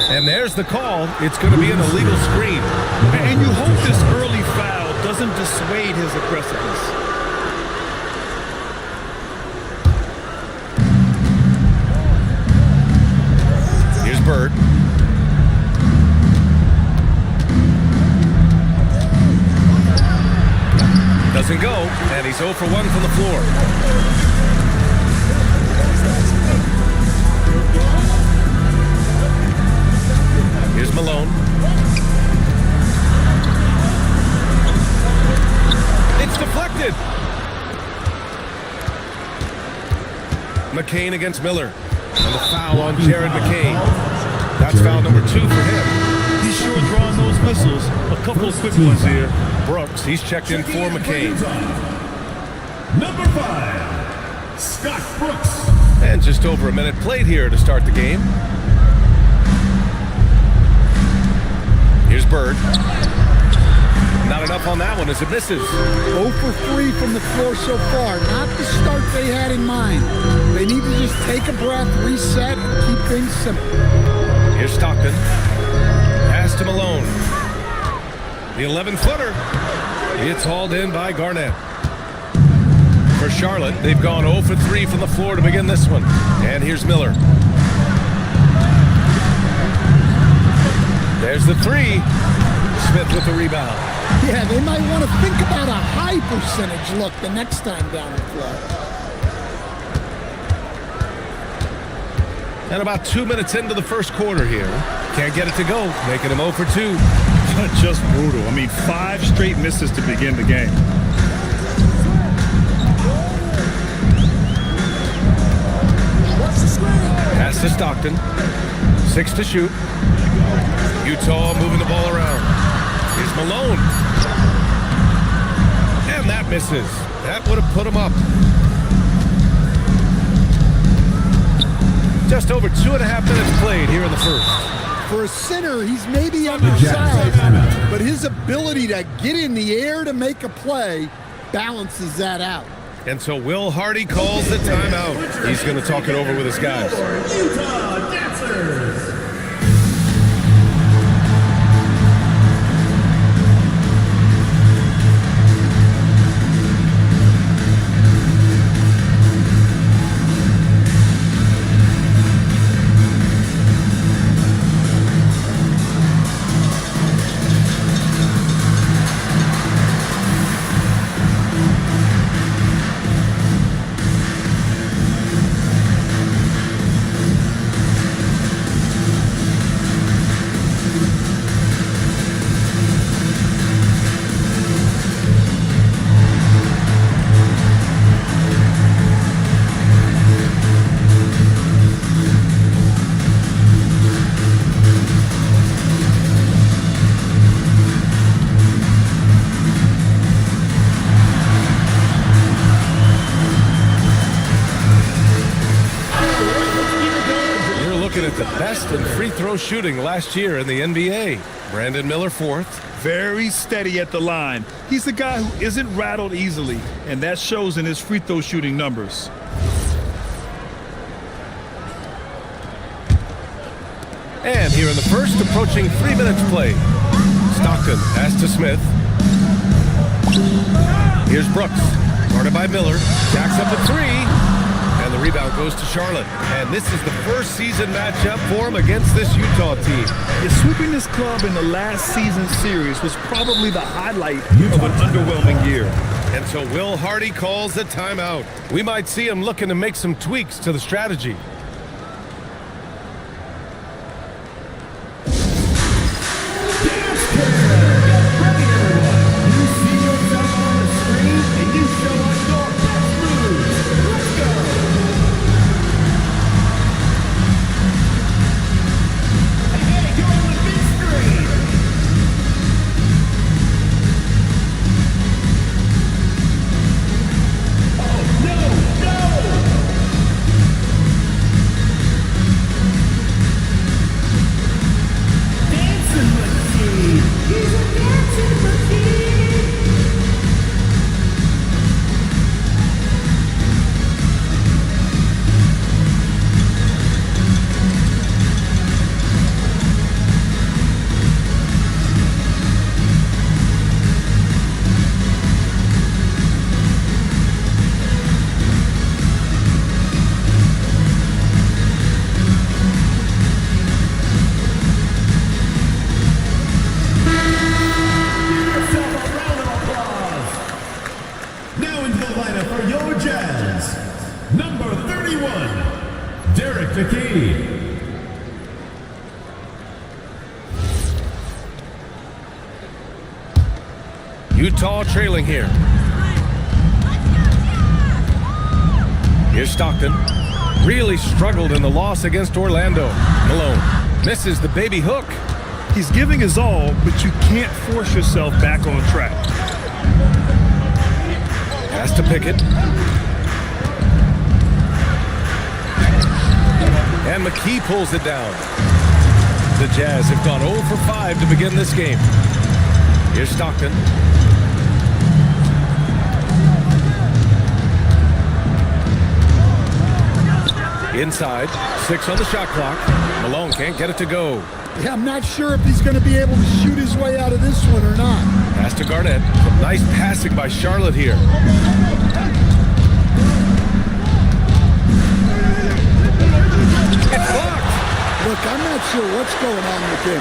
And there's the call. It's going to be an illegal screen. And you hope this early foul doesn't dissuade his aggressiveness. Here's Bird. Doesn't go, and he's 0 for 1 from the floor. Here's Malone. It's deflected. McCain against Miller. And the foul on Jared McCain. That's foul number 2 for him. He's sure drawing those missiles. A couple of quick ones here. Brooks, he's checked in for McCain. Number 5, Scott Brooks. And just over a minute played here to start the game. Here's Bird. Not enough on that one as it misses. 0 for 3 from the floor so far. Not the start they had in mind. They need to just take a breath, reset, and keep things simple. Here's Stockton. Pass to Malone. The 11-footer. It's hauled in by Garnett. For Charlotte, they've gone 0 for 3 from the floor to begin this one. And here's Miller. There's the 3. Smith with the rebound. Yeah, they might want to think about a high percentage look the next time down the floor. And about 2 minutes into the first quarter here. Can't get it to go, making him 0 for 2. Just brutal. I mean, 5 straight misses to begin the game. Pass to Stockton. 6 to shoot. Utah moving the ball around. Here's Malone. And that misses. That would have put him up. Just over 2.5 minutes played here in the first. For a center, he's maybe undersized, but his ability to get in the air to make a play balances that out. And so Will Hardy calls the timeout. He's going to talk it over with his guys. Utah Dancers. Shooting last year in the NBA. Brandon Miller 4th. Very steady at the line. He's the guy who isn't rattled easily, and that shows in his free throw shooting numbers. And here in the first, approaching 3 minutes played. Stockton pass to Smith. Here's Brooks. Guarded by Miller. Jacks up a 3. And the rebound goes to Charlotte. And this is the first season matchup for him against this Utah team. Yeah, sweeping this club in the last season series was probably the highlight of an underwhelming year. And so Will Hardy calls the timeout. We might see him looking to make some tweaks to the strategy. Utah trailing here. Here's Stockton. Really struggled in the loss against Orlando. Malone misses the baby hook. He's giving his all, but you can't force yourself back on track. Pass to Pickett. And McKee pulls it down. The Jazz have gone 0 for 5 to begin this game. Here's Stockton. Inside, 6 on the shot clock. Malone can't get it to go. Yeah, I'm not sure if he's going to be able to shoot his way out of this one or not. Pass to Garnett. Some nice passing by Charlotte here. It's blocked. Look, I'm not sure what's going on with him.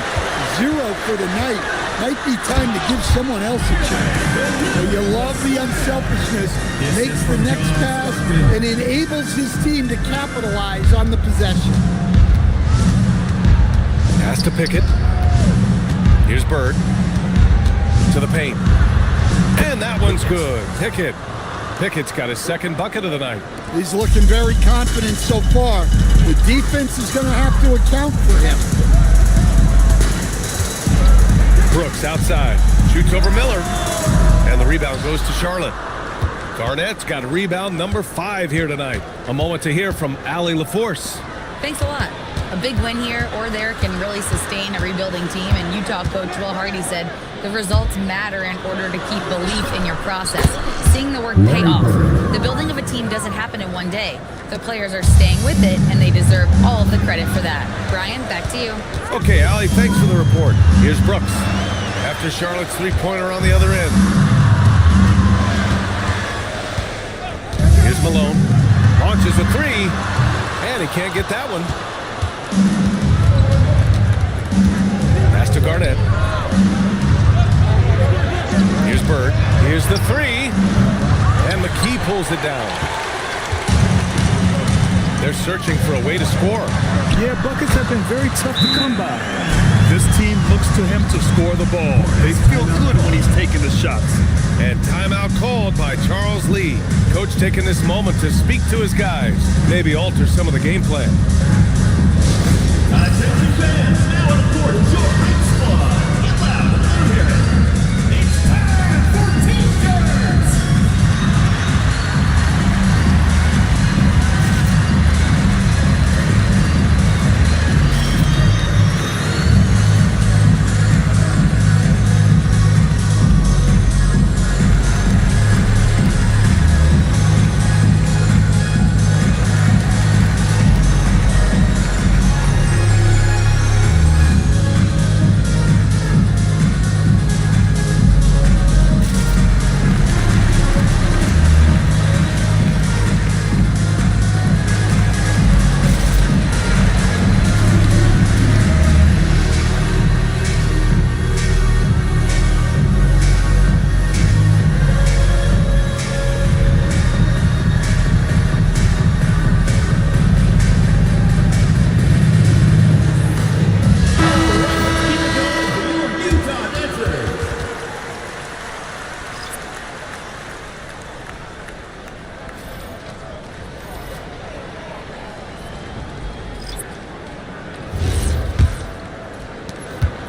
0 for the night. Might be time to give someone else a chance. But you love the unselfishness. Makes the next pass and enables his team to capitalize on the possession. Pass to Pickett. Here's Bird. To the paint. And that one's good. Pickett's got his second bucket of the night. He's looking very confident so far. The defense is going to have to account for him. Brooks outside. Shoots over Miller. And the rebound goes to Charlotte. Garnett's got rebound number 5 here tonight. A moment to hear from Allie LaForce. Thanks a lot. A big win here or there can really sustain a rebuilding team, and Utah coach Will Hardy said the results matter in order to keep belief in your process. Seeing the work pay off. The building of a team doesn't happen in one day. The players are staying with it, and they deserve all of the credit for that. Brian, back to you. Okay, Allie, thanks for the report. Here's Brooks. After Charlotte's three-pointer on the other end. Here's Malone. Launches a 3, and he can't get that one. Pass to Garnett. Here's Bird. Here's the 3. And McKee pulls it down. They're searching for a way to score. Yeah, buckets have been very tough to come by. This team looks to him to score the ball. They feel good when he's taking the shots. And timeout called by Charles Lee. Coach taking this moment to speak to his guys. Maybe alter some of the game plan. Attention fans, now on the court, your big squad. Get loud, let them hear it. It's time for T-shirts.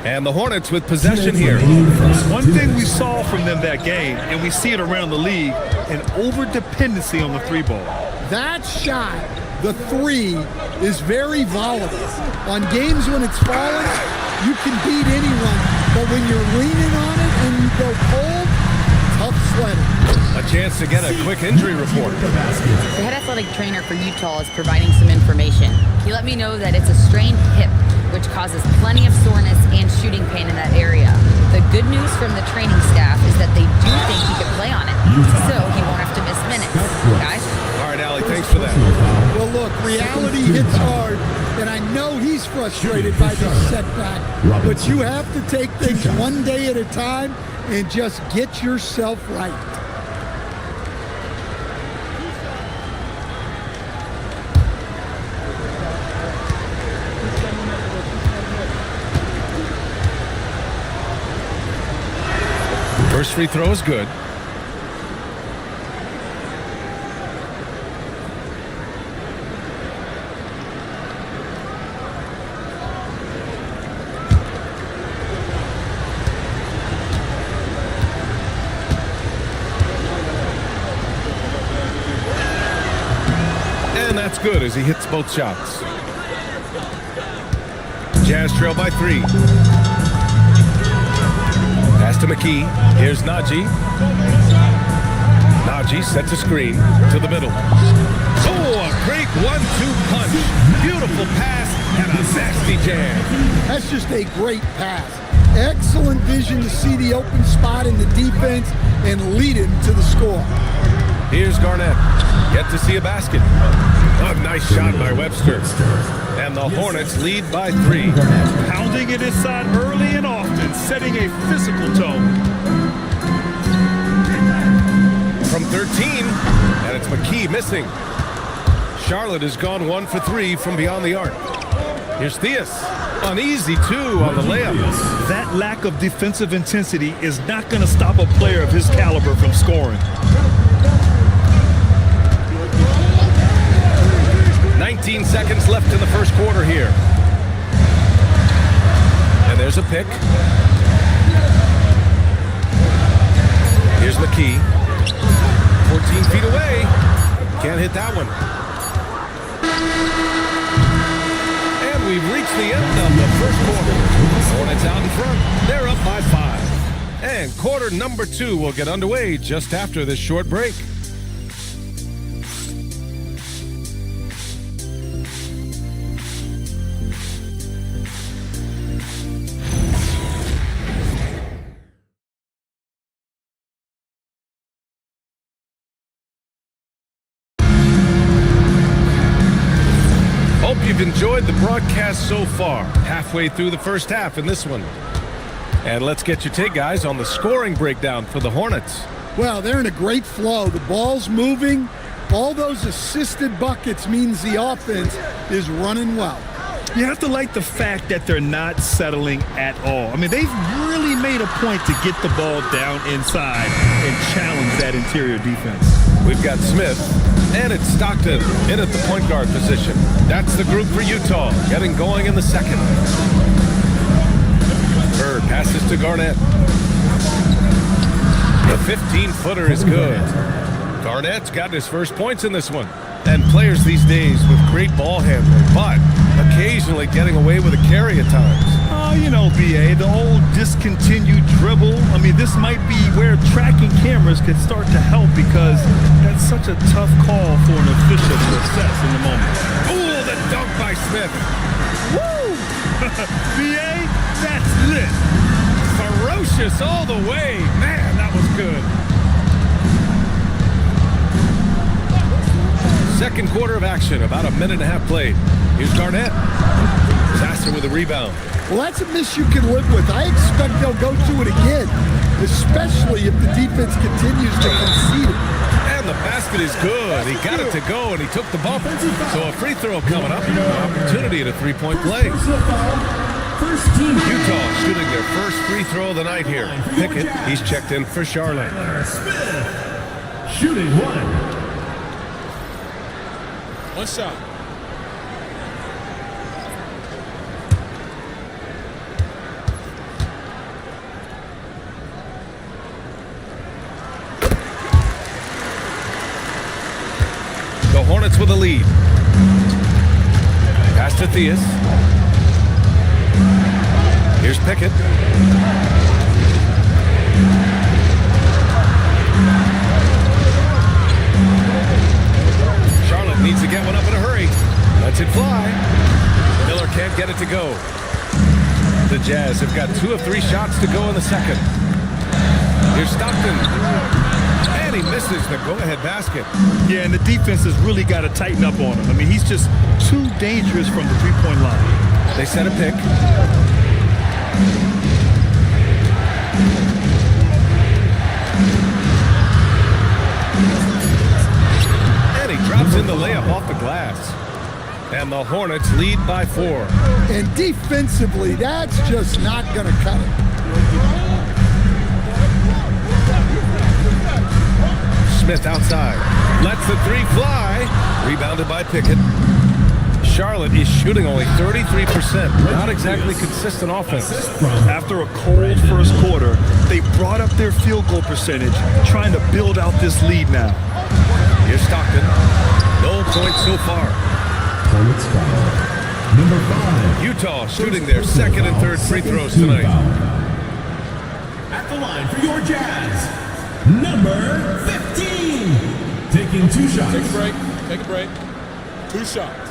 And the Hornets with possession here. One thing we saw from them that game, and we see it around the league, an over-dependency on the 3-ball. That shot, the 3, is very volatile. On games when it's falling, you can beat anyone. But when you're leaning on it and you go cold, tough sledding. A chance to get a quick injury report. The head athletic trainer for Utah is providing some information. He let me know that it's a strained hip, which causes plenty of soreness and shooting pain in that area. The good news from the training staff is that they do think he could play on it, so he won't have to miss minutes. Guys? All right, Allie, thanks for that. Well, look, reality hits hard, and I know he's frustrated by this setback, but you have to take things one day at a time and just get yourself right. First free throw is good. good as he hits both shots. Jazz trail by 3. Pass to McKee. Here's Najee. Najee sets a screen to the middle. Oh, a great 1-2 punch. Beautiful pass and a nasty jam. That's just a great pass. Excellent vision to see the open spot in the defense and lead him to the score. Here's Garnett. Get to see a basket. A nice shot by Webster. And the Hornets lead by 3. Pounding it inside early and often, setting a physical tone. From 13, and it's McKee missing. Charlotte has gone 1 for 3 from beyond the arc. Here's Theus. An easy 2 on the layup. That lack of defensive intensity is not going to stop a player of his caliber from scoring. 19 seconds left in the first quarter here. And there's a pick. Here's McKee. 14 feet away. Can't hit that one. And we've reached the end of the first quarter. Hornets out in front. They're up by 5. And quarter number 2 will get underway just after this short break. You've enjoyed the broadcast so far, halfway through the first half in this one. And let's get your take, guys, on the scoring breakdown for the Hornets. Well, they're in a great flow. The ball's moving. All those assisted buckets means the offense is running well. You have to like the fact that they're not settling at all. I mean, they've really made a point to get the ball down inside and challenge that interior defense. We've got Smith, and it's Stockton in at the point guard position. That's the group for Utah, getting going in the second. Bird passes to Garnett. The 15-footer is good. Garnett's got his first points in this one. And players these days with great ball handling, but occasionally getting away with a carry at times. Oh, you know, B.A., the old discontinued dribble. I mean, this might be where tracking cameras could start to help because that's such a tough call for an official to assess in the moment. Ooh, the dunk by Smith. Woo! B.A., that's lit. Ferocious all the way. Man, that was good. Second quarter of action, about a minute and a half played. Here's Garnett. Sasser with a rebound. Well, that's a miss you can live with. I expect they'll go to it again, especially if the defense continues to concede it. And the basket is good. He got it to go, and he took the bump. So a free throw coming up. Opportunity at a three-point play. Utah shooting their first free throw of the night here. Pickett, he's checked in for Charlotte. Shooting 1. One shot. The Hornets with a lead. Pass to Theus. Here's Pickett. Charlotte needs to get one up in a hurry. Lets it fly. Miller can't get it to go. The Jazz have got 2 of 3 shots to go in the second. Here's Stockton. And he misses the go-ahead basket. Yeah, and the defense has really got to tighten up on him. I mean, he's just too dangerous from the three-point line. They set a pick. And he drops in the layup off the glass. And the Hornets lead by 4. And defensively, that's just not going to cut it. Smith outside. Lets the 3 fly. Rebounded by Pickett. Charlotte is shooting only 33%. Not exactly consistent offense. After a cold first quarter, they brought up their field goal percentage, trying to build out this lead now. Here's Stockton. No points so far. Hornets foul. Number 5. Utah shooting their second and third free throws tonight. At the line for your Jazz, number 15. Taking 2 shots. Take a break. Take a break. 2 shots.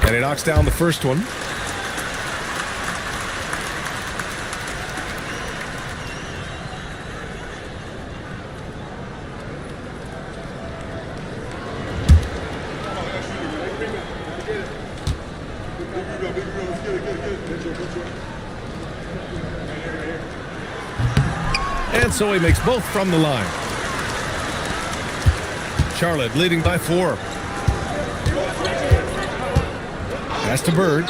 And he knocks down the first one. And so he makes both from the line. Charlotte leading by 4. Pass to Bird.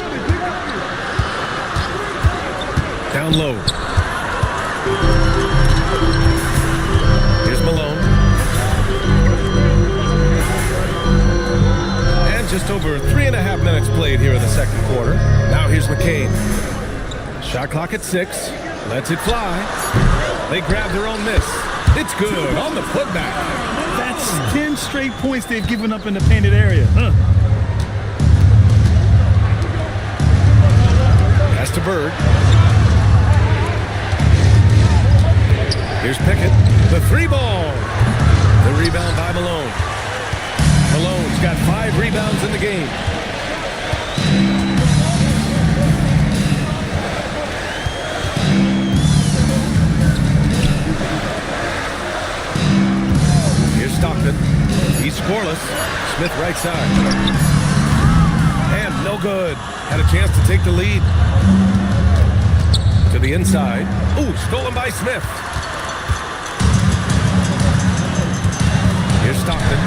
Down low. Here's Malone. And just over 3.5 minutes played here in the second quarter. Now here's McCain. Shot clock at 6. Lets it fly. They grab their own miss. It's good on the putback. That's 10 straight points they've given up in the painted area. Pass to Bird. Here's Pickett. The 3 ball. The rebound by Malone. Malone's got 5 rebounds in the game. Here's Stockton. He's scoreless. Smith right side. And no good. Had a chance to take the lead. To the inside. Ooh, stolen by Smith. Here's Stockton.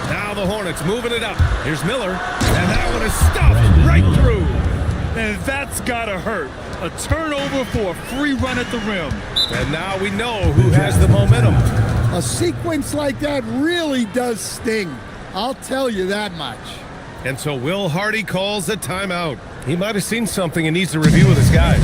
Now the Hornets moving it up. Here's Miller. And that one is stuffed right through. And that's gotta hurt. A turnover for a free run at the rim. And now we know who has the momentum. A sequence like that really does sting. I'll tell you that much. And so Will Hardy calls a timeout. He might have seen something and needs to review with his guys.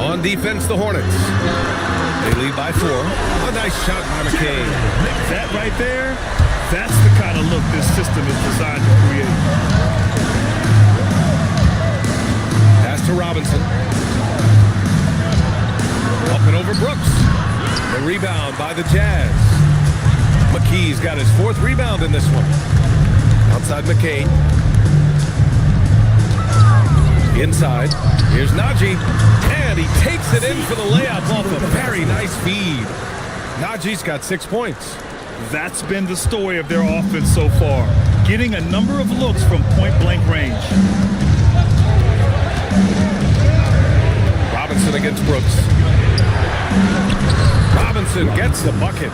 On defense, the Hornets. They lead by 4. A nice shot by McCain. That right there, that's the kind of look this system is designed to create. Pass to Robinson. Up and over Brooks. The rebound by the Jazz. McKee's got his 4th rebound in this one. Outside McCain. Inside. Here's Najee. And he takes it in for the layup off a very nice feed. Najee's got 6 points. That's been the story of their offense so far. Getting a number of looks from point-blank range. Robinson against Brooks. Robinson gets the bucket.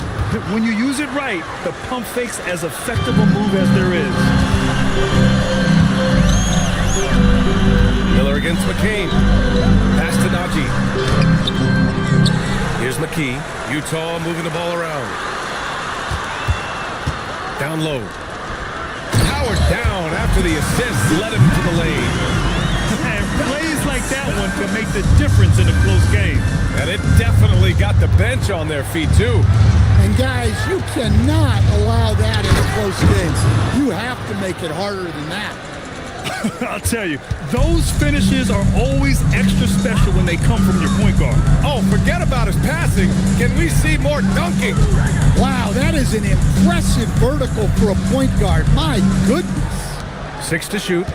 When you use it right, the pump fake's as effective a move as there is. Miller against McCain. Pass to Najee. Here's McKee. Utah moving the ball around. Down low. Howard down after the assist led him to the lane. And plays like that one can make the difference in a close game. And it definitely got the bench on their feet, too. And guys, you cannot allow that in a close game. You have to make it harder than that. I'll tell you, those finishes are always extra special when they come from your point guard. Oh, forget about his passing. Can we see more dunking? Wow, that is an impressive vertical for a point guard. My goodness. 6 to shoot.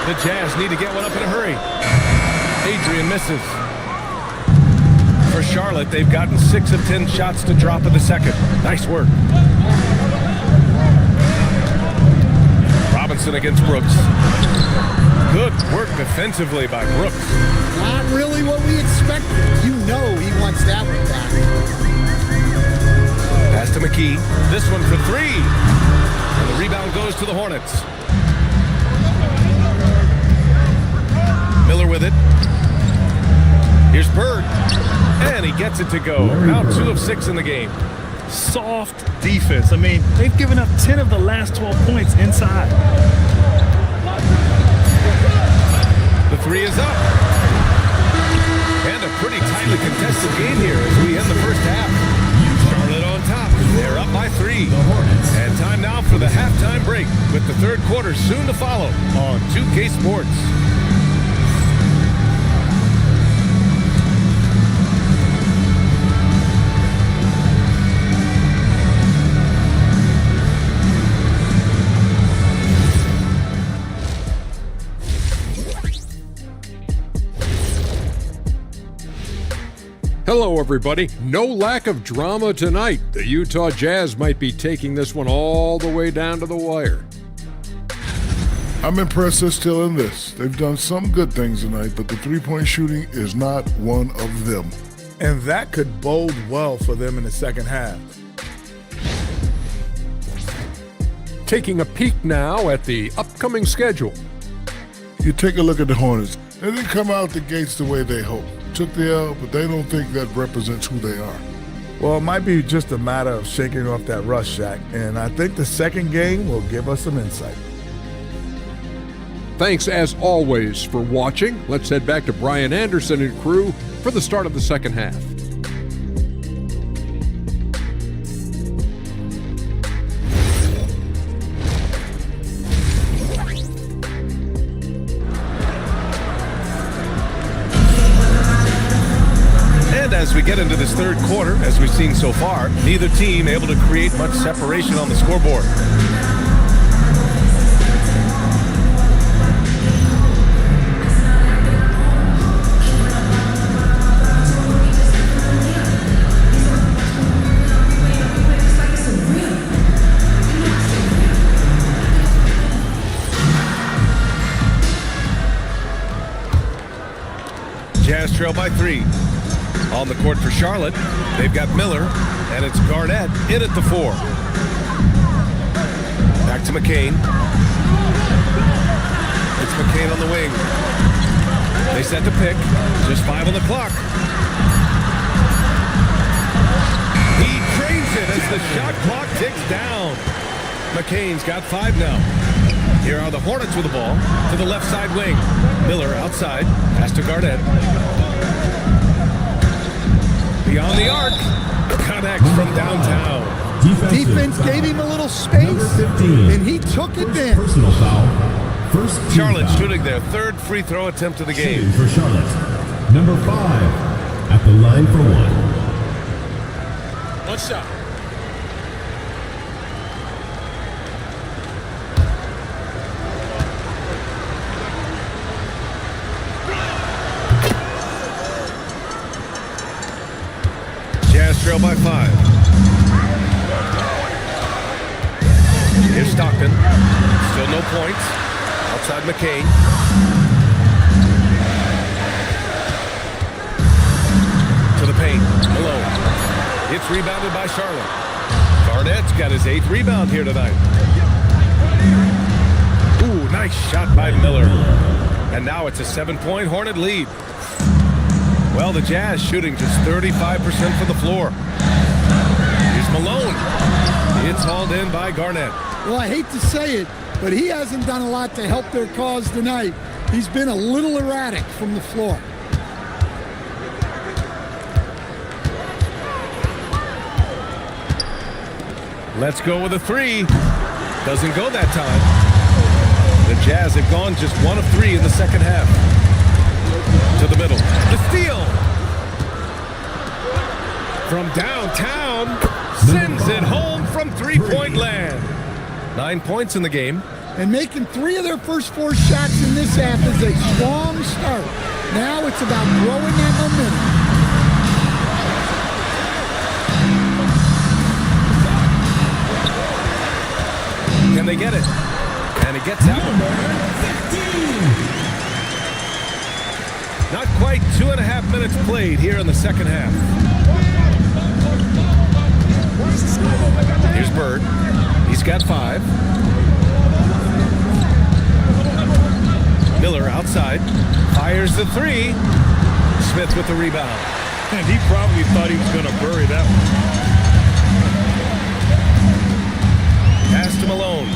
The Jazz need to get one up in a hurry. Adrian misses. For Charlotte, they've gotten 6 of 10 shots to drop in the second. Nice work. Robinson against Brooks. Good work defensively by Brooks. Not really what we expected. You know he wants that one back. Pass to McKee. This one for 3. And the rebound goes to the Hornets. Miller with it. Here's Bird. And he gets it to go. Now 2 of 6 in the game. Soft defense. I mean, they've given up 10 of the last 12 points inside. The 3 is up. And a pretty tightly contested game here as we end the first half. Charlotte on top. They're up by 3. And time now for the halftime break with the third quarter soon to follow on 2K Sports. Hello, everybody. No lack of drama tonight. The Utah Jazz might be taking this one all the way down to the wire. I'm impressed they're still in this. They've done some good things tonight, but the three-point shooting is not one of them. And that could bode well for them in the second half. Taking a peek now at the upcoming schedule. You take a look at the Hornets. They didn't come out the gates the way they hoped. Took the L, but they don't think that represents who they are. Well, it might be just a matter of shaking off that rust, Shaq, and I think the second game will give us some insight. Thanks, as always, for watching. Let's head back to Brian Anderson and crew for the start of the second half. As we get into this third quarter, as we've seen so far, neither team able to create much separation on the scoreboard. Jazz trail by 3. On the court for Charlotte, they've got Miller, and it's Garnett in at the 4. Back to McCain. It's McCain on the wing. They set the pick. Just 5 on the clock. He trains it as the shot clock ticks down. McCain's got 5 now. Here are the Hornets with the ball to the left side wing. Miller outside. Pass to Garnett. Beyond the arc, connects from downtown. Defense gave him a little space, and he took advantage. Personal foul. First Charlotte foul. shooting their third free throw attempt of the game. For Charlotte, number 5 at the line for 1. One shot. Trail by 5. Here's Stockton. Still no points. Outside McCain. To the paint. Malone. It's rebounded by Charlotte. Garnett's got his 8th rebound here tonight. Ooh, nice shot by Miller. And now it's a 7-point Hornet lead. Well, the Jazz shooting just 35% from the floor. Here's Malone. It's hauled in by Garnett. Well, I hate to say it, but he hasn't done a lot to help their cause tonight. He's been a little erratic from the floor. Let's go with a three. Doesn't go that time. The Jazz have gone just 1 of 3 in the second half. To the middle. The steal. From downtown. Sends it home from three-point land. 9 points in the game. And making 3 of their first 4 shots in this half is a strong start. Now it's about growing that momentum. Can they get it? And it gets out. Not quite 2.5 minutes played here in the second half. Here's Bird. He's got 5. Miller outside. Fires the 3. Smith with the rebound. And he probably thought he was going to bury that one. Pass to Malone.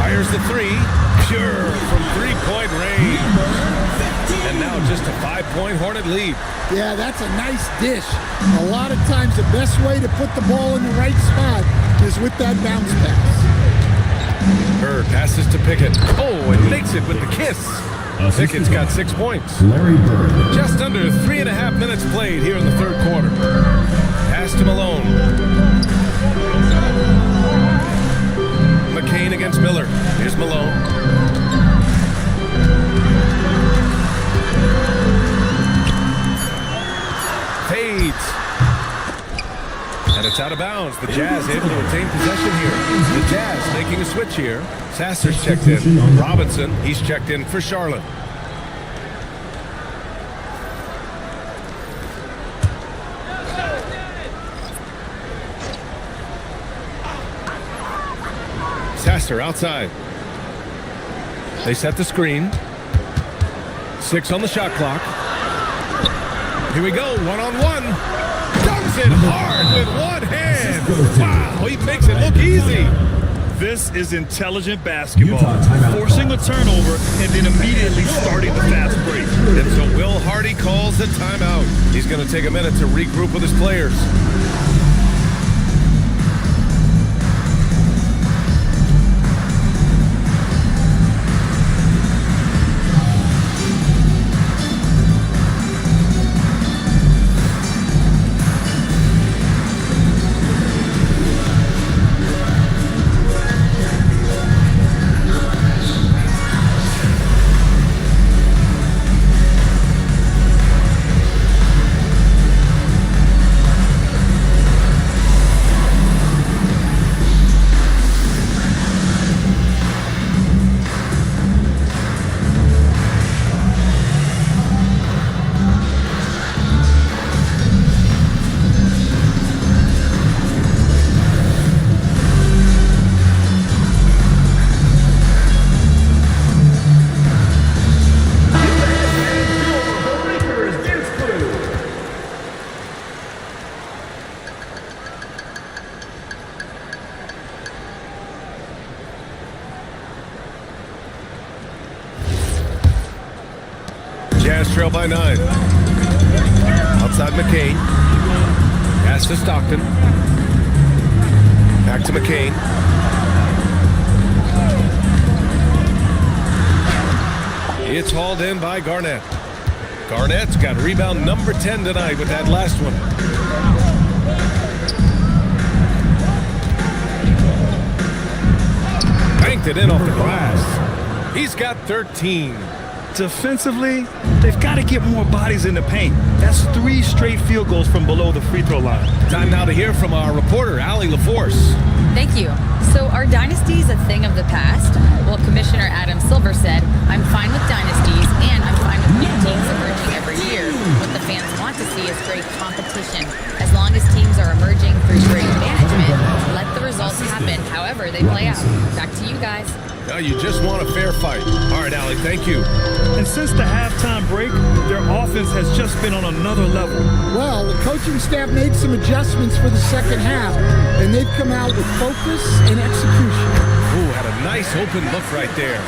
Fires the 3. Pure from three-point range. And now just a 5-point Hornet lead. Yeah, that's a nice dish. A lot of times the best way to put the ball in the right spot is with that bounce pass. Bird passes to Pickett. Oh, and makes it with the kiss. Pickett's got 6 points. Larry Bird. Just under 3.5 minutes played here in the third quarter. Pass to Malone. McCain against Miller. Here's Malone. Fades. And it's out of bounds. The Jazz able to retain possession here. The Jazz making a switch here. Sasser's checked in. Robinson, he's checked in for Charlotte. Sasser outside. They set the screen. 6 on the shot clock. Here we go, one-on-one. Dunks it hard with one hand. Wow, he makes it look easy. This is intelligent basketball. Forcing a turnover and then immediately starting the fast break. And so Will Hardy calls the timeout. He's going to take a minute to regroup with his players. Jazz trail by 9. Outside McCain. Pass to Stockton. Back to McCain. It's hauled in by Garnett. Garnett's got rebound number 10 tonight with that last one. Banked it in off the glass. He's got 13. Defensively, they've got to get more bodies in the paint. That's 3 straight field goals from below the free throw line. Time now to hear from our reporter, Allie LaForce. Thank you. So are dynasties a thing of the past? Well, Commissioner Adam Silver said, I'm fine with dynasties and I'm fine with new teams emerging every year. What the fans want to see is great competition. As long as teams are emerging through great management, let the results happen however they play out. Back to you guys. Now you just want a fair fight. All right, Allie, thank you. And since the halftime break, their offense has just been on another level. Well, the coaching staff made some adjustments for the second half, and they've come out with focus and execution. Ooh, had a nice open look right there.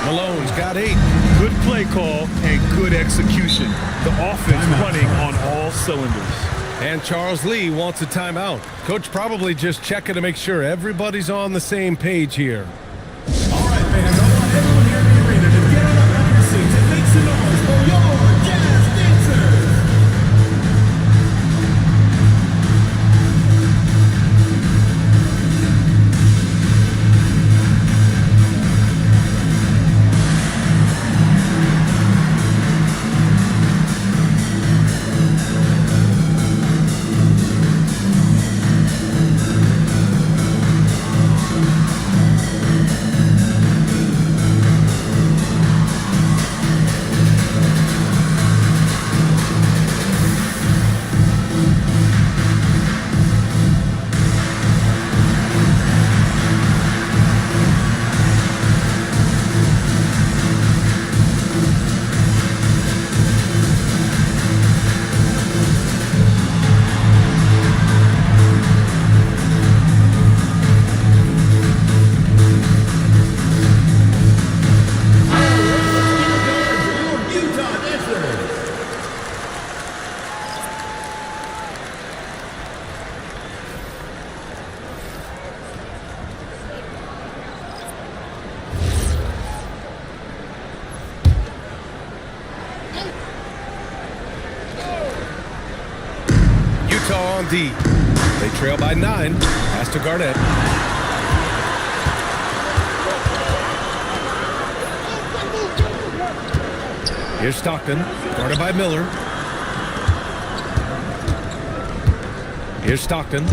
Malone's got 8. Good play call and good execution. The offense running on all cylinders. And Charles Lee wants a timeout. Coach probably just checking to make sure everybody's on the same page here. All right, fans, I want everyone here in the arena to get on up out of your seats and make some noise for your jazz dancers. On D. They trail by 9. Pass to Garnett. Here's Stockton. Guarded by Miller. Here's Stockton.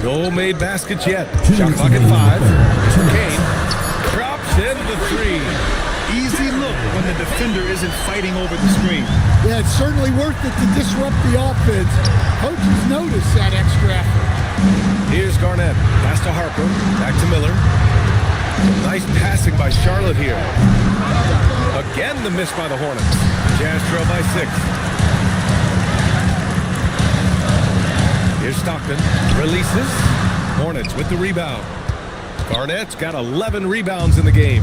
No made baskets yet. Shot clock at 5. Here's McCain. Drops in the 3. Easy look when the defender isn't fighting over the screen. Yeah, it's certainly worth it to disrupt the offense. Coaches notice that extra effort. Here's Garnett. Pass to Harper. Back to Miller. Nice passing by Charlotte here. Again, the miss by the Hornets. Jazz trail by 6. Here's Stockton. Releases. Hornets with the rebound. Garnett's got 11 rebounds in the game.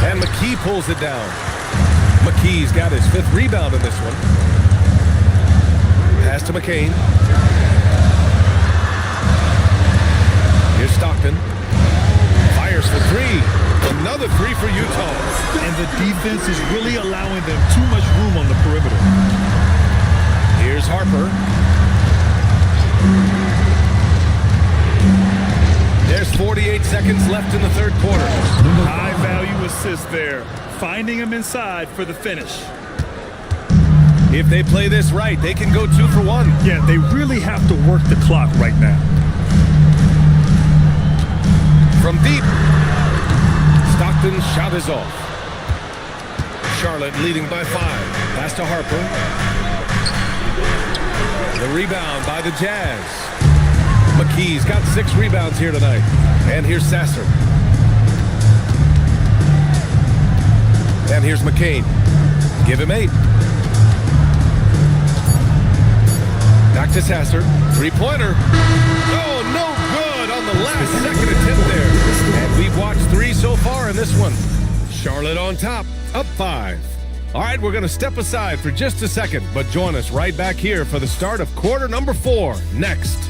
And McKee pulls it down. McKee's got his 5th rebound in this one. Pass to McCain. Here's Stockton. Fires for 3. Another 3 for Utah. And the defense is really allowing them too much room on the perimeter. Here's Harper. There's 48 seconds left in the third quarter. High value assist there. Finding him inside for the finish. If they play this right, they can go 2 for 1. Yeah, they really have to work the clock right now. From deep. Stockton's shot is off. Charlotte leading by 5. Pass to Harper. The rebound by the Jazz. McKee's got 6 rebounds here tonight. And here's Sasser. And here's McCain. Give him 8. Back to Sasser. 3-pointer. Oh, no good on the last second attempt there. And we've watched 3 so far in this one. Charlotte on top, up 5. All right, we're going to step aside for just a second, but join us right back here for the start of quarter number 4 next.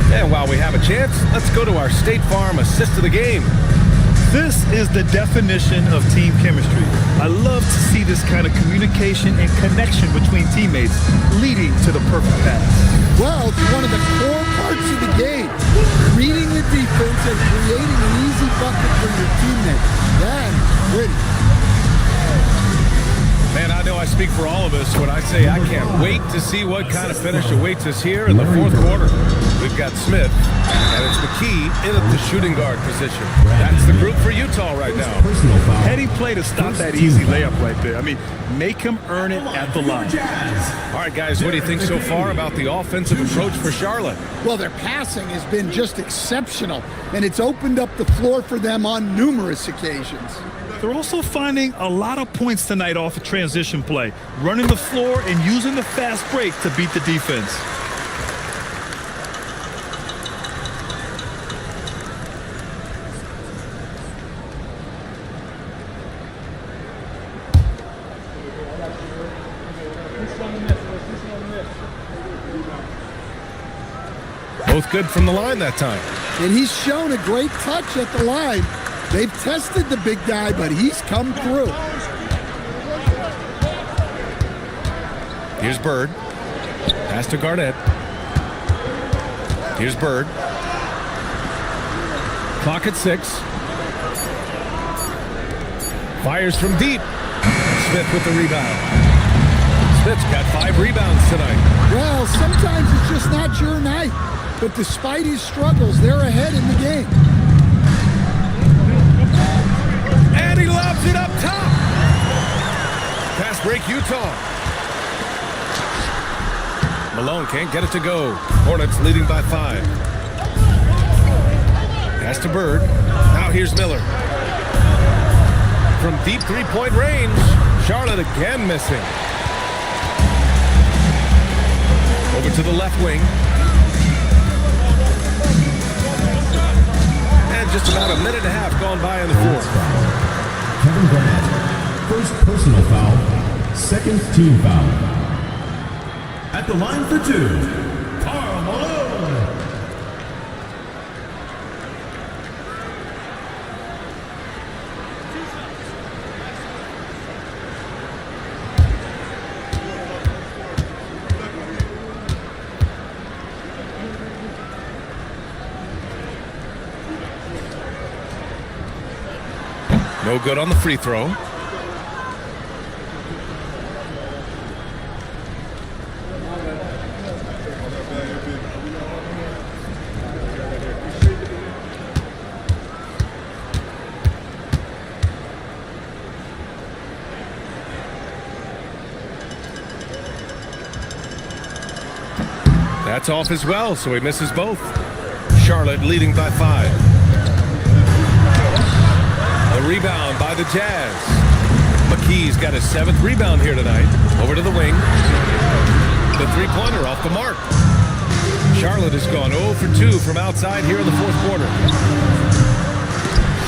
And while we have a chance, let's go to our State Farm assist of the game. This is the definition of team chemistry. I love to see this kind of communication and connection between teammates leading to the perfect pass. Well, it's one of the core parts of the game. Reading the defense and creating an easy bucket for your teammates. That's pretty. Man, I know I speak for all of us when I say I can't wait to see what kind of finish awaits us here in the fourth quarter. We've got Smith, and it's McKee in at the shooting guard position. That's the group for Utah right now. Heady play to stop that easy layup right there. I mean, make him earn it at the line. All right, guys, what do you think so far about the offensive approach for Charlotte? Well, their passing has been just exceptional, and it's opened up the floor for them on numerous occasions. They're also finding a lot of points tonight off of transition play, running the floor and using the fast break to beat the defense. Both good from the line that time. And he's shown a great touch at the line. They've tested the big guy, but he's come through. Here's Bird. Pass to Garnett. Here's Bird. Clock at 6. Fires from deep. Smith with the rebound. Smith's got 5 rebounds tonight. Well, sometimes it's just not your night. But despite his struggles, they're ahead in the game. And he lobs it up top. Pass break Utah. Malone can't get it to go. Hornets leading by 5. Pass to Bird. Now here's Miller. From deep three-point range, Charlotte again missing. Over to the left wing. And just about a minute and a half gone by in the fourth. Kevin Garnett, first personal foul, second team foul. At the line for 2, Karl Malone. No good on the free throw. That's off as well, so he misses both. Charlotte leading by 5. A rebound by the Jazz. McKee's got his 7th rebound here tonight. Over to the wing. The three-pointer off the mark. Charlotte has gone 0 for 2 from outside here in the fourth quarter.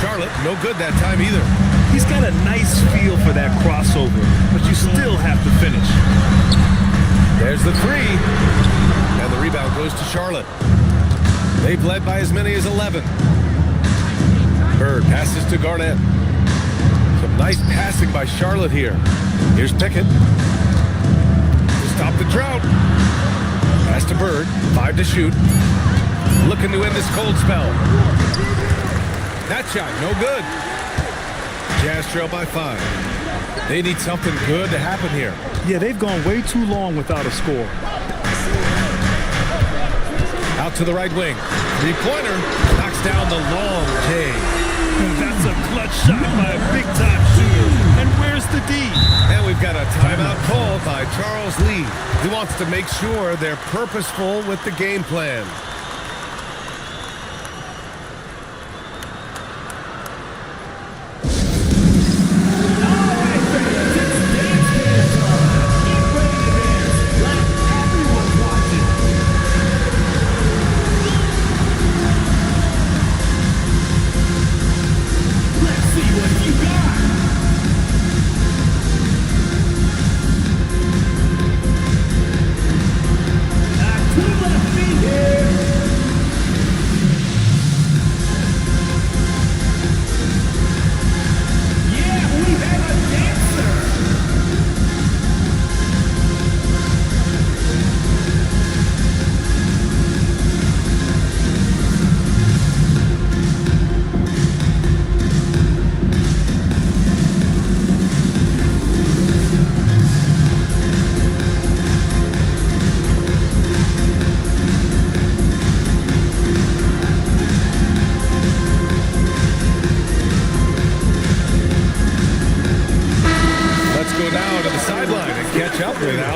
Charlotte, no good that time either. He's got a nice feel for that crossover, but you still have to finish. There's the 3. And the rebound goes to Charlotte. They've led by as many as 11. Bird passes to Garnett. Some nice passing by Charlotte here. Here's Pickett. To stop the drought. Pass to Bird. 5 to shoot. Looking to end this cold spell. That shot, no good. Jazz trail by 5. They need something good to happen here. Yeah, they've gone way too long without a score. Out to the right wing. Three-pointer knocks down the long J. That's a clutch shot by a big-time shooter. And where's the D? And we've got a timeout called by Charles Lee. He wants to make sure they're purposeful with the game plan. Here.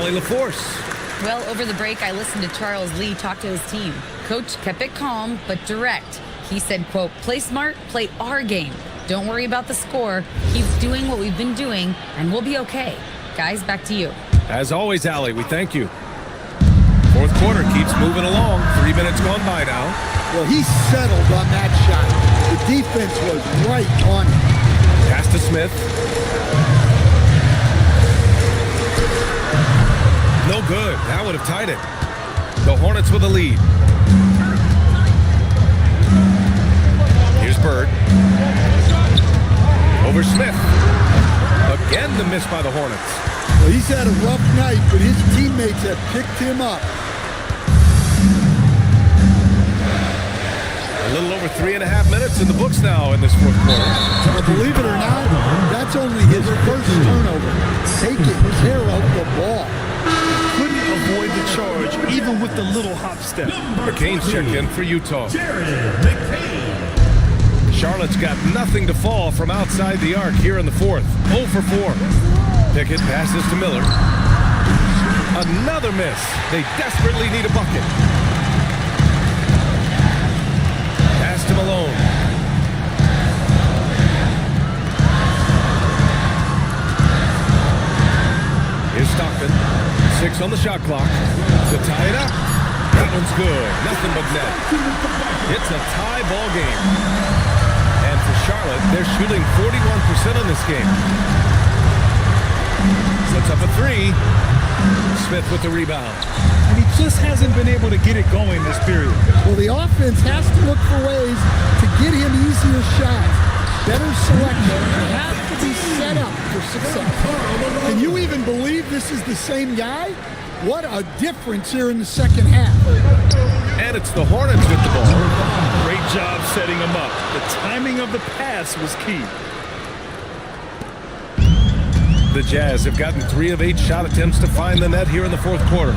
Allie LaForce. Well, over the break, I listened to Charles Lee talk to his team. Coach kept it calm, but direct. He said, quote, play smart, play our game. Don't worry about the score. Keep doing what we've been doing, and we'll be okay. Guys, back to you. As always, Allie, we thank you. Fourth quarter keeps moving along. 3 minutes gone by now. Well, he settled on that shot. The defense was right on him. Pass to Smith. No good. That would have tied it. The Hornets with a lead. Here's Bird. Over Smith. Again, the miss by the Hornets. Well, he's had a rough night, but his teammates have picked him up. A little over 3.5 minutes in the books now in this fourth quarter. Well, believe it or not, that's only his first turnover. Taking care of the ball. Couldn't avoid the charge, even with the little hop step. McCain's check in for Utah. Charlotte's got nothing to fall from outside the arc here in the fourth. 0 for 4. Pickett passes to Miller. Another miss. They desperately need a bucket. Pass to Malone. Here's Stockton. 6 on the shot clock. To tie it up. That one's good. Nothing but net. It's a tie ball game. And for Charlotte, they're shooting 41% on this game. Sets up a 3. Smith with the rebound. And he just hasn't been able to get it going this period. Well, the offense has to look for ways to get him easier shots. Better selection. It has to be set up for success. Can you even believe this is the same guy? What a difference here in the second half. And it's the Hornets with the ball. Great job setting him up. The timing of the pass was key. The Jazz have gotten 3 of 8 shot attempts to find the net here in the fourth quarter.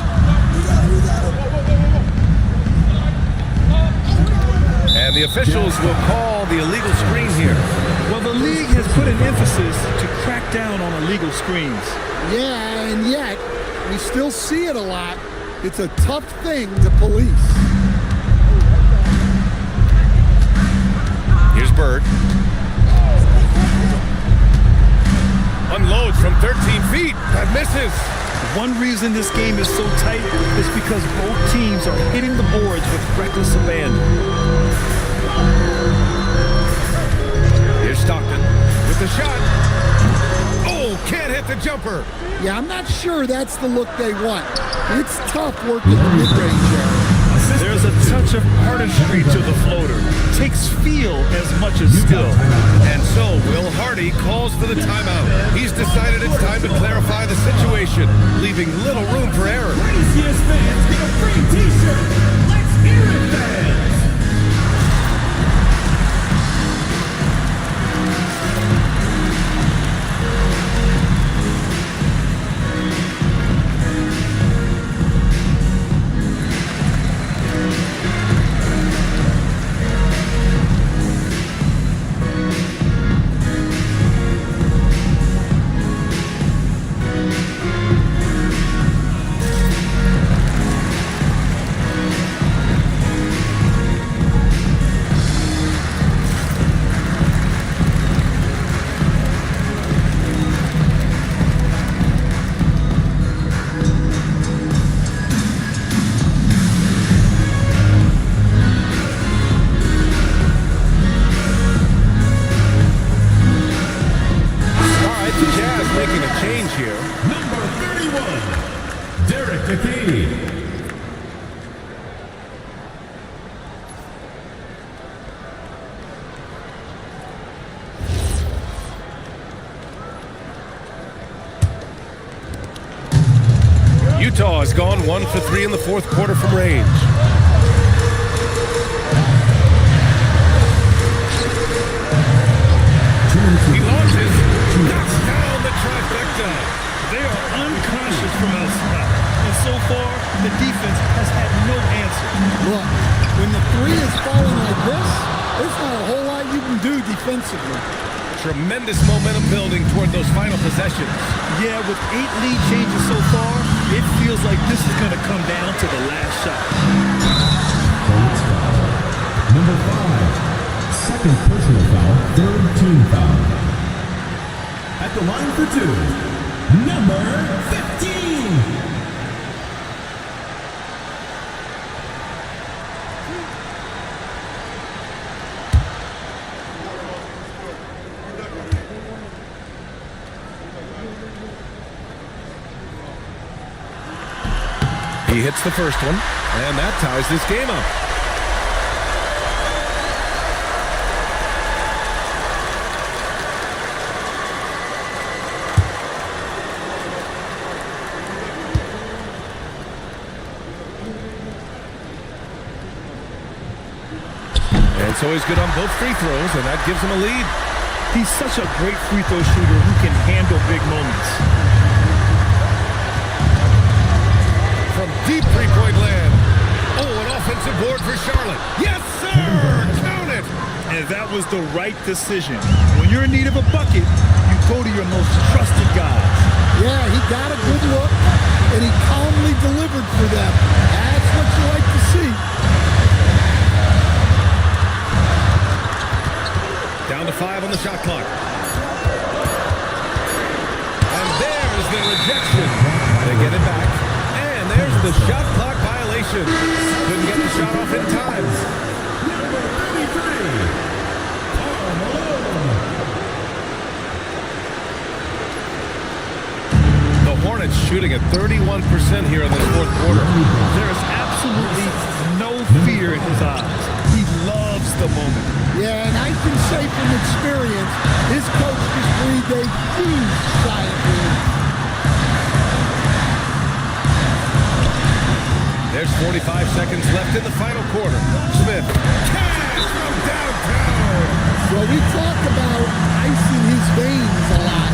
And the officials will call the illegal screen here. Well, the league has put an emphasis to crack down on illegal screens. Yeah, and yet, we still see it a lot. It's a tough thing to police. Here's Bird. Unloads from 13 feet. That misses. One reason this game is so tight is because both teams are hitting the boards with reckless abandon. Here's Stockton with the shot. Oh, can't hit the jumper. Yeah, I'm not sure that's the look they want. It's tough working the mid-range area. There's a touch of artistry to the floater. Takes feel as much as skill. And so Will Hardy calls for the timeout. He's decided it's time to clarify the situation, leaving little room for error. Craziest fans get a free t-shirt. Let's hear it, fans. Utah has gone 1 for 3 in the fourth quarter from range. He launches, knocks down the trifecta. They are unconscious from outside. And so far, the defense has had no answer. Look, when the three is falling like this, there's not a whole lot you can do defensively. Tremendous momentum building toward those final possessions. Yeah, with 8 lead changes so far, It feels like this is going to come down to the last shot. Number 5, second personal foul, third team foul. At the line for 2, number 15. He hits the first one, and that ties this game up. And so he's good on both free throws, and that gives him a lead. He's such a great free throw shooter who can handle big moments. From deep three-point land. Oh, an offensive board for Charlotte. Yes, sir! Count it! And that was the right decision. When you're in need of a bucket, you go to your most trusted guys. Yeah, he got a good look, and he calmly delivered for them. That's what you like to see. Down to 5 on the shot clock. And there's the rejection. They get it back. And there's the shot clock violation. Couldn't get the shot off in time. Number 33. The Hornets shooting at 31% here in this fourth quarter. There is absolutely no fear in his eyes. He loves the moment. Yeah, and I can say from experience, his coach just breathed a huge sigh of relief. There's 45 seconds left in the final quarter. Smith. Cash from downtown. Well, we talk about ice in his veins a lot,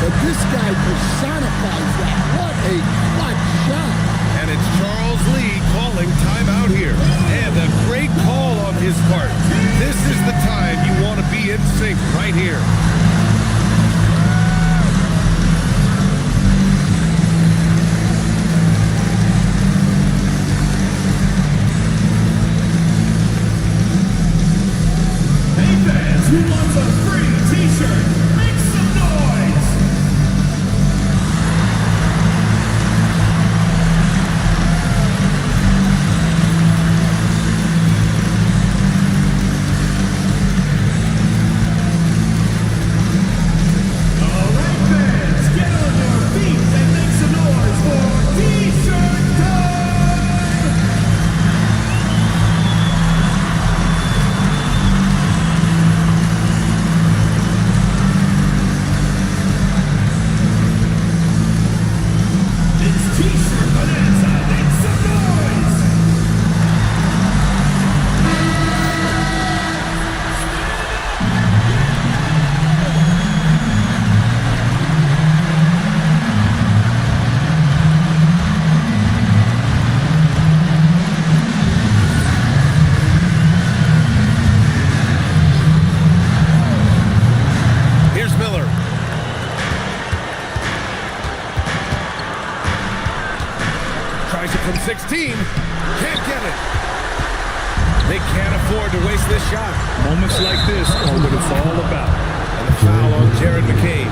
but this guy personifies that. What a clutch shot. And it's Charles Lee calling timeout here. And a great call on his part. This is the time you want to be in sync right here. Hey fans, who wants a free t-shirt? Make some noise! From 16, can't get it. They can't afford to waste this shot. Moments like this are what it's all about. And a foul on Jared McCain.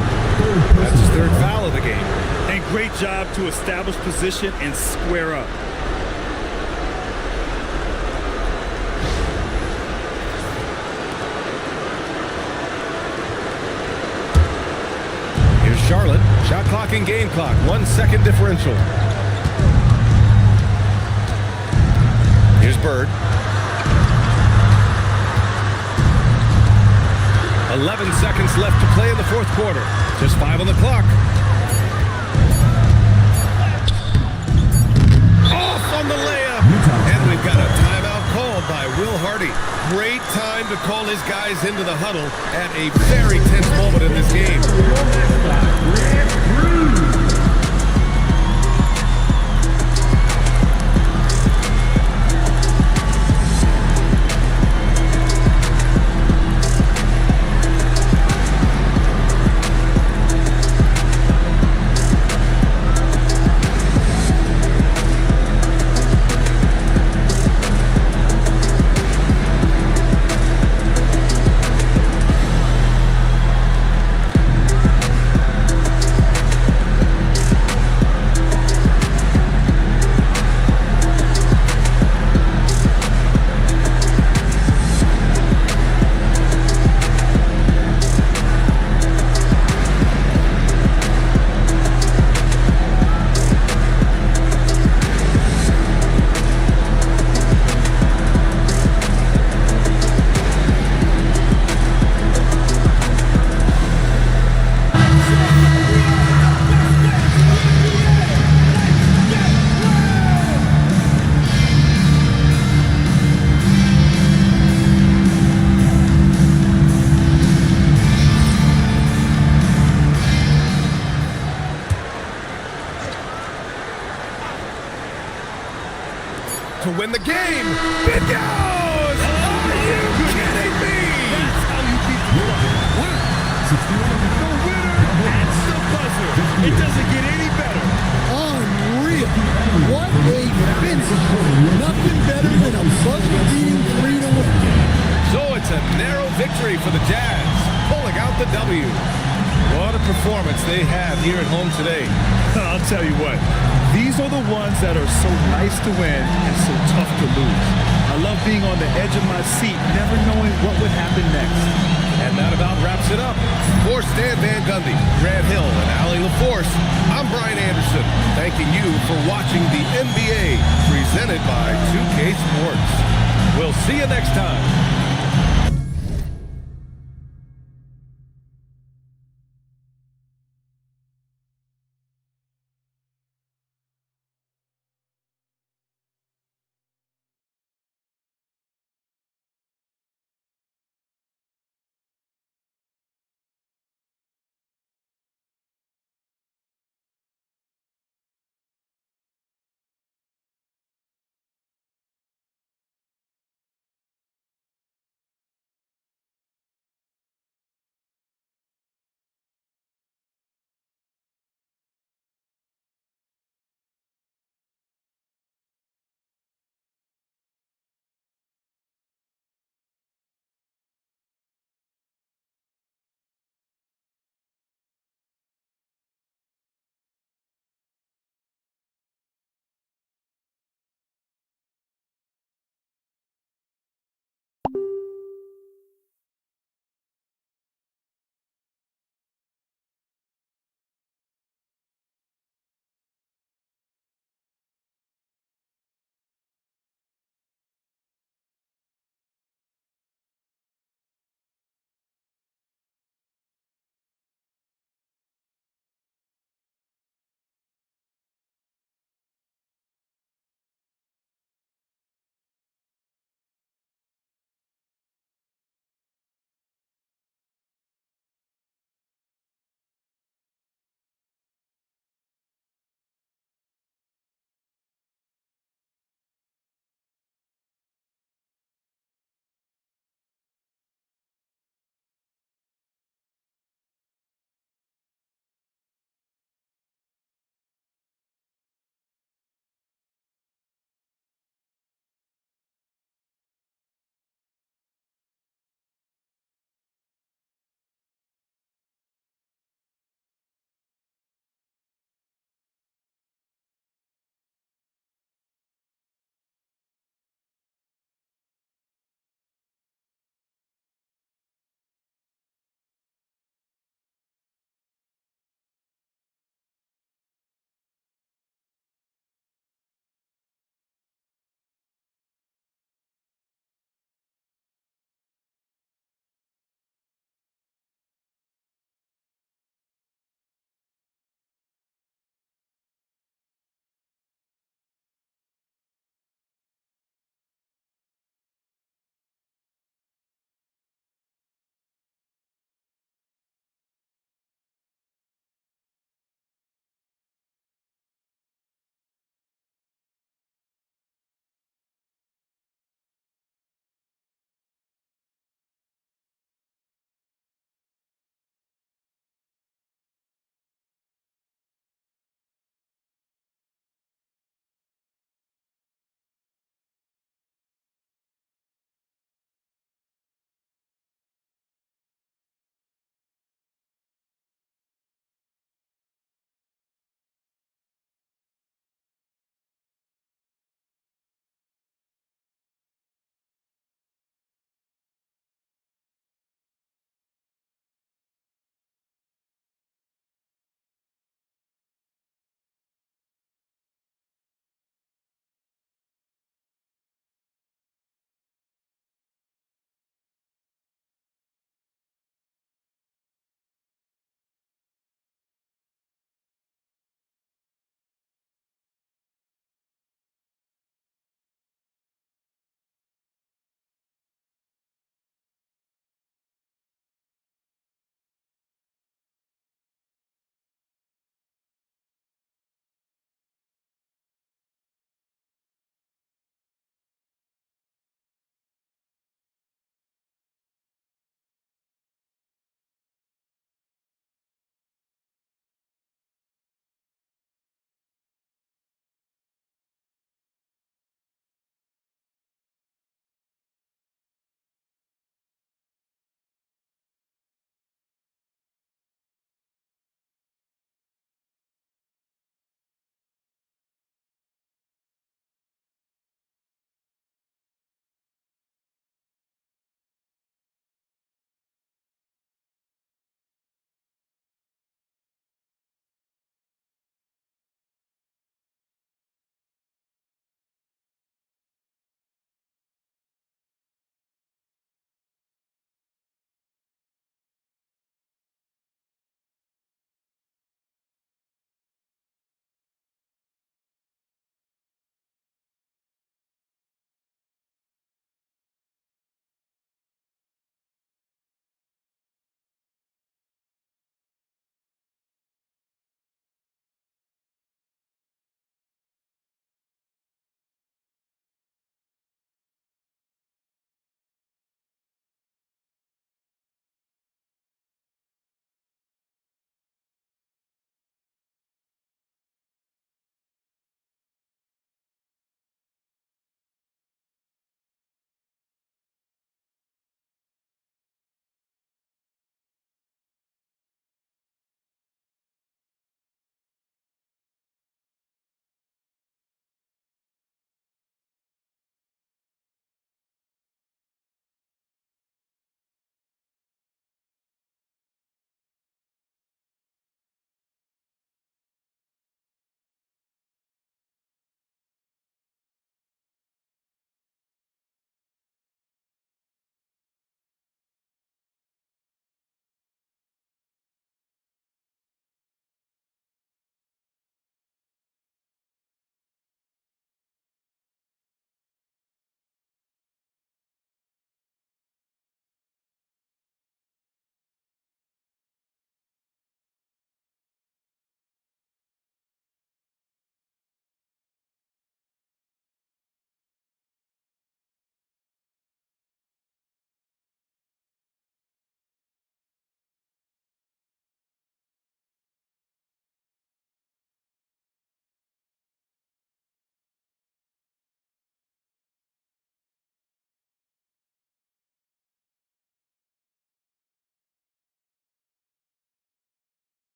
That's his third foul of the game. And great job to establish position and square up. Here's Charlotte. Shot clock and game clock. 1 second differential. Here's Bird. 11 seconds left to play in the fourth quarter. Just 5 on the clock. Off on the layup. And we've got a timeout called by Will Hardy. Great time to call his guys into the huddle at a very tense moment in this game. victory for the Jazz, pulling out the W. What a performance they have here at home today. I'll tell you what, these are the ones that are so nice to win and so tough to lose. I love being on the edge of my seat, never knowing what would happen next. And that about wraps it up. For Stan Van Gundy, Grant Hill, and Allie LaForce, I'm Brian Anderson, thanking you for watching the NBA presented by 2K Sports. We'll see you next time.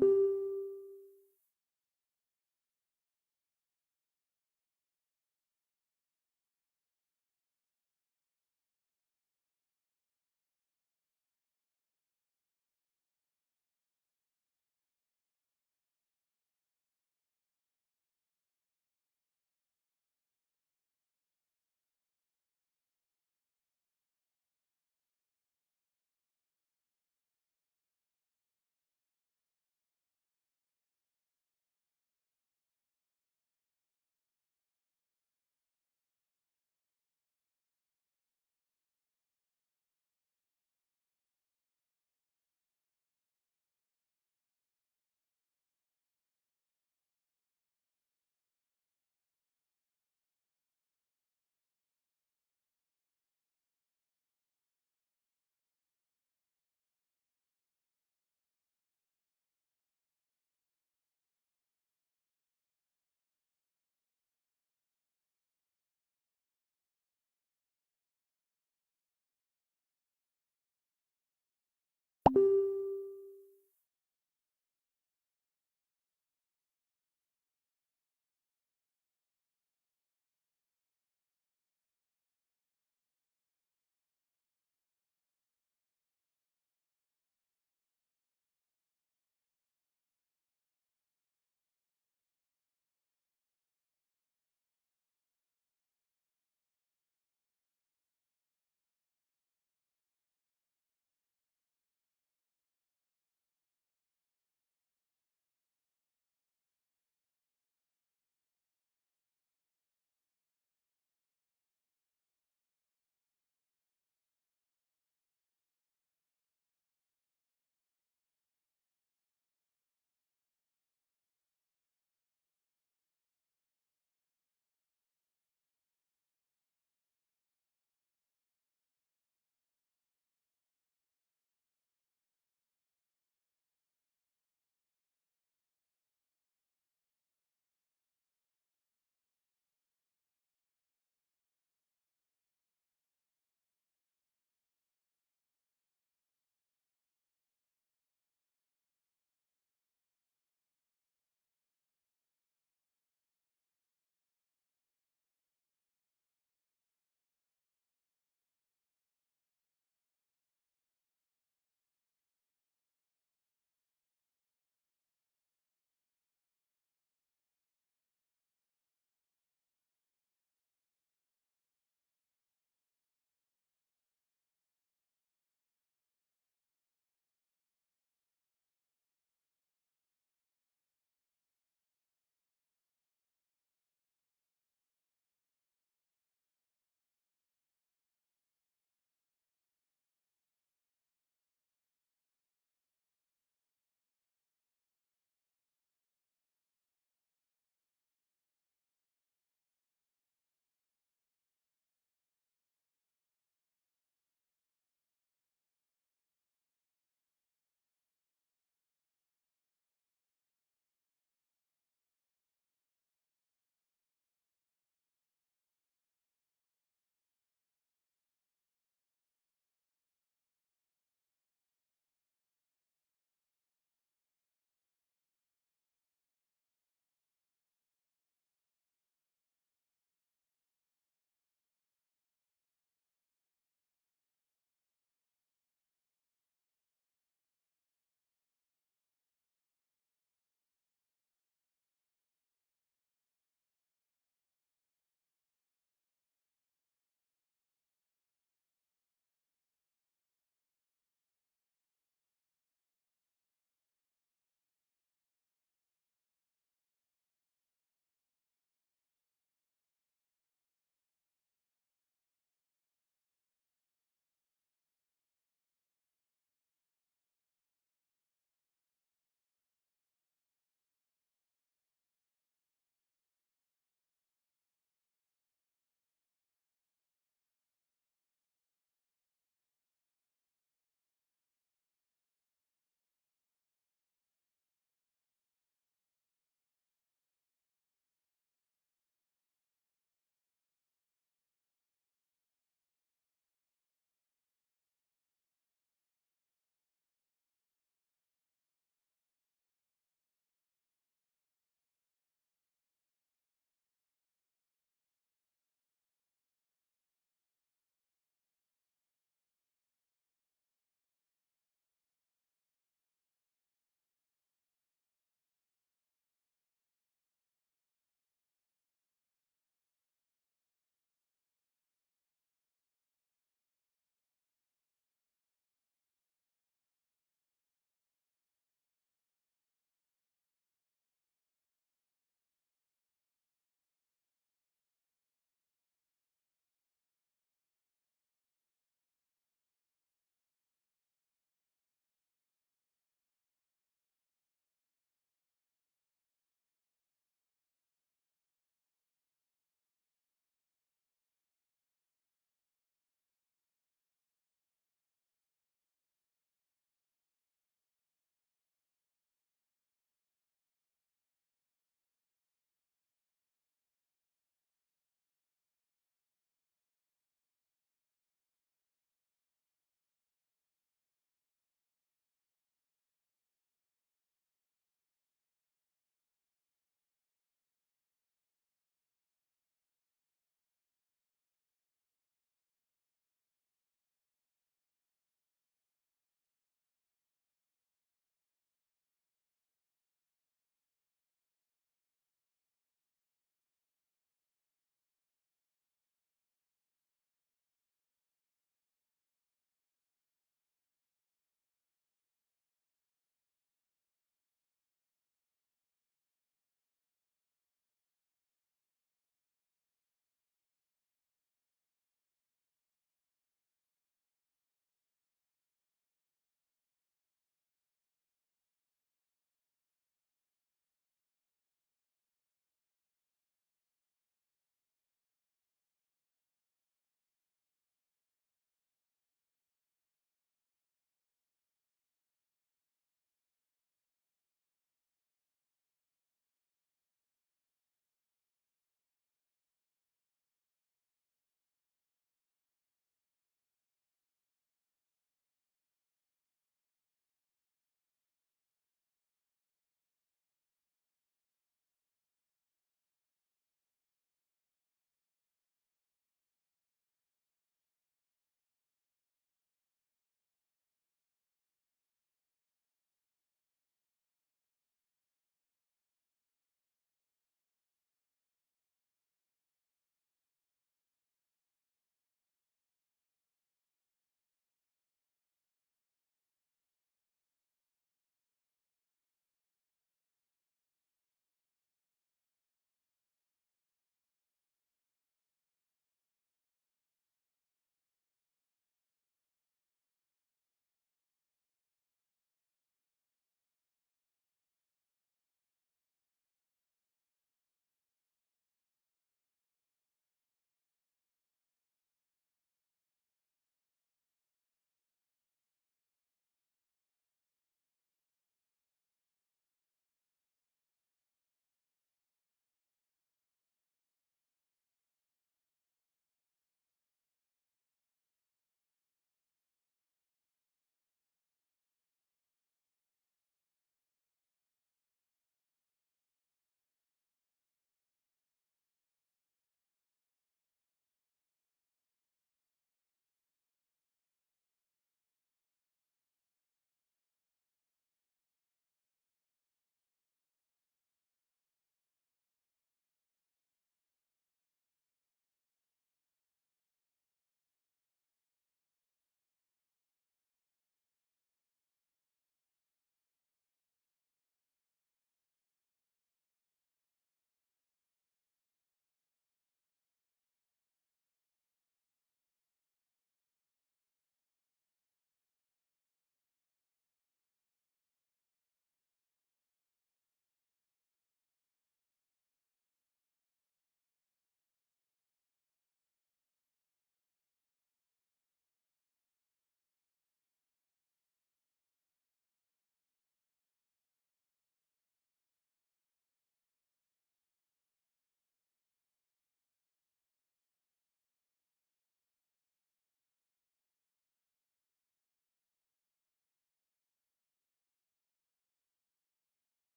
Bye.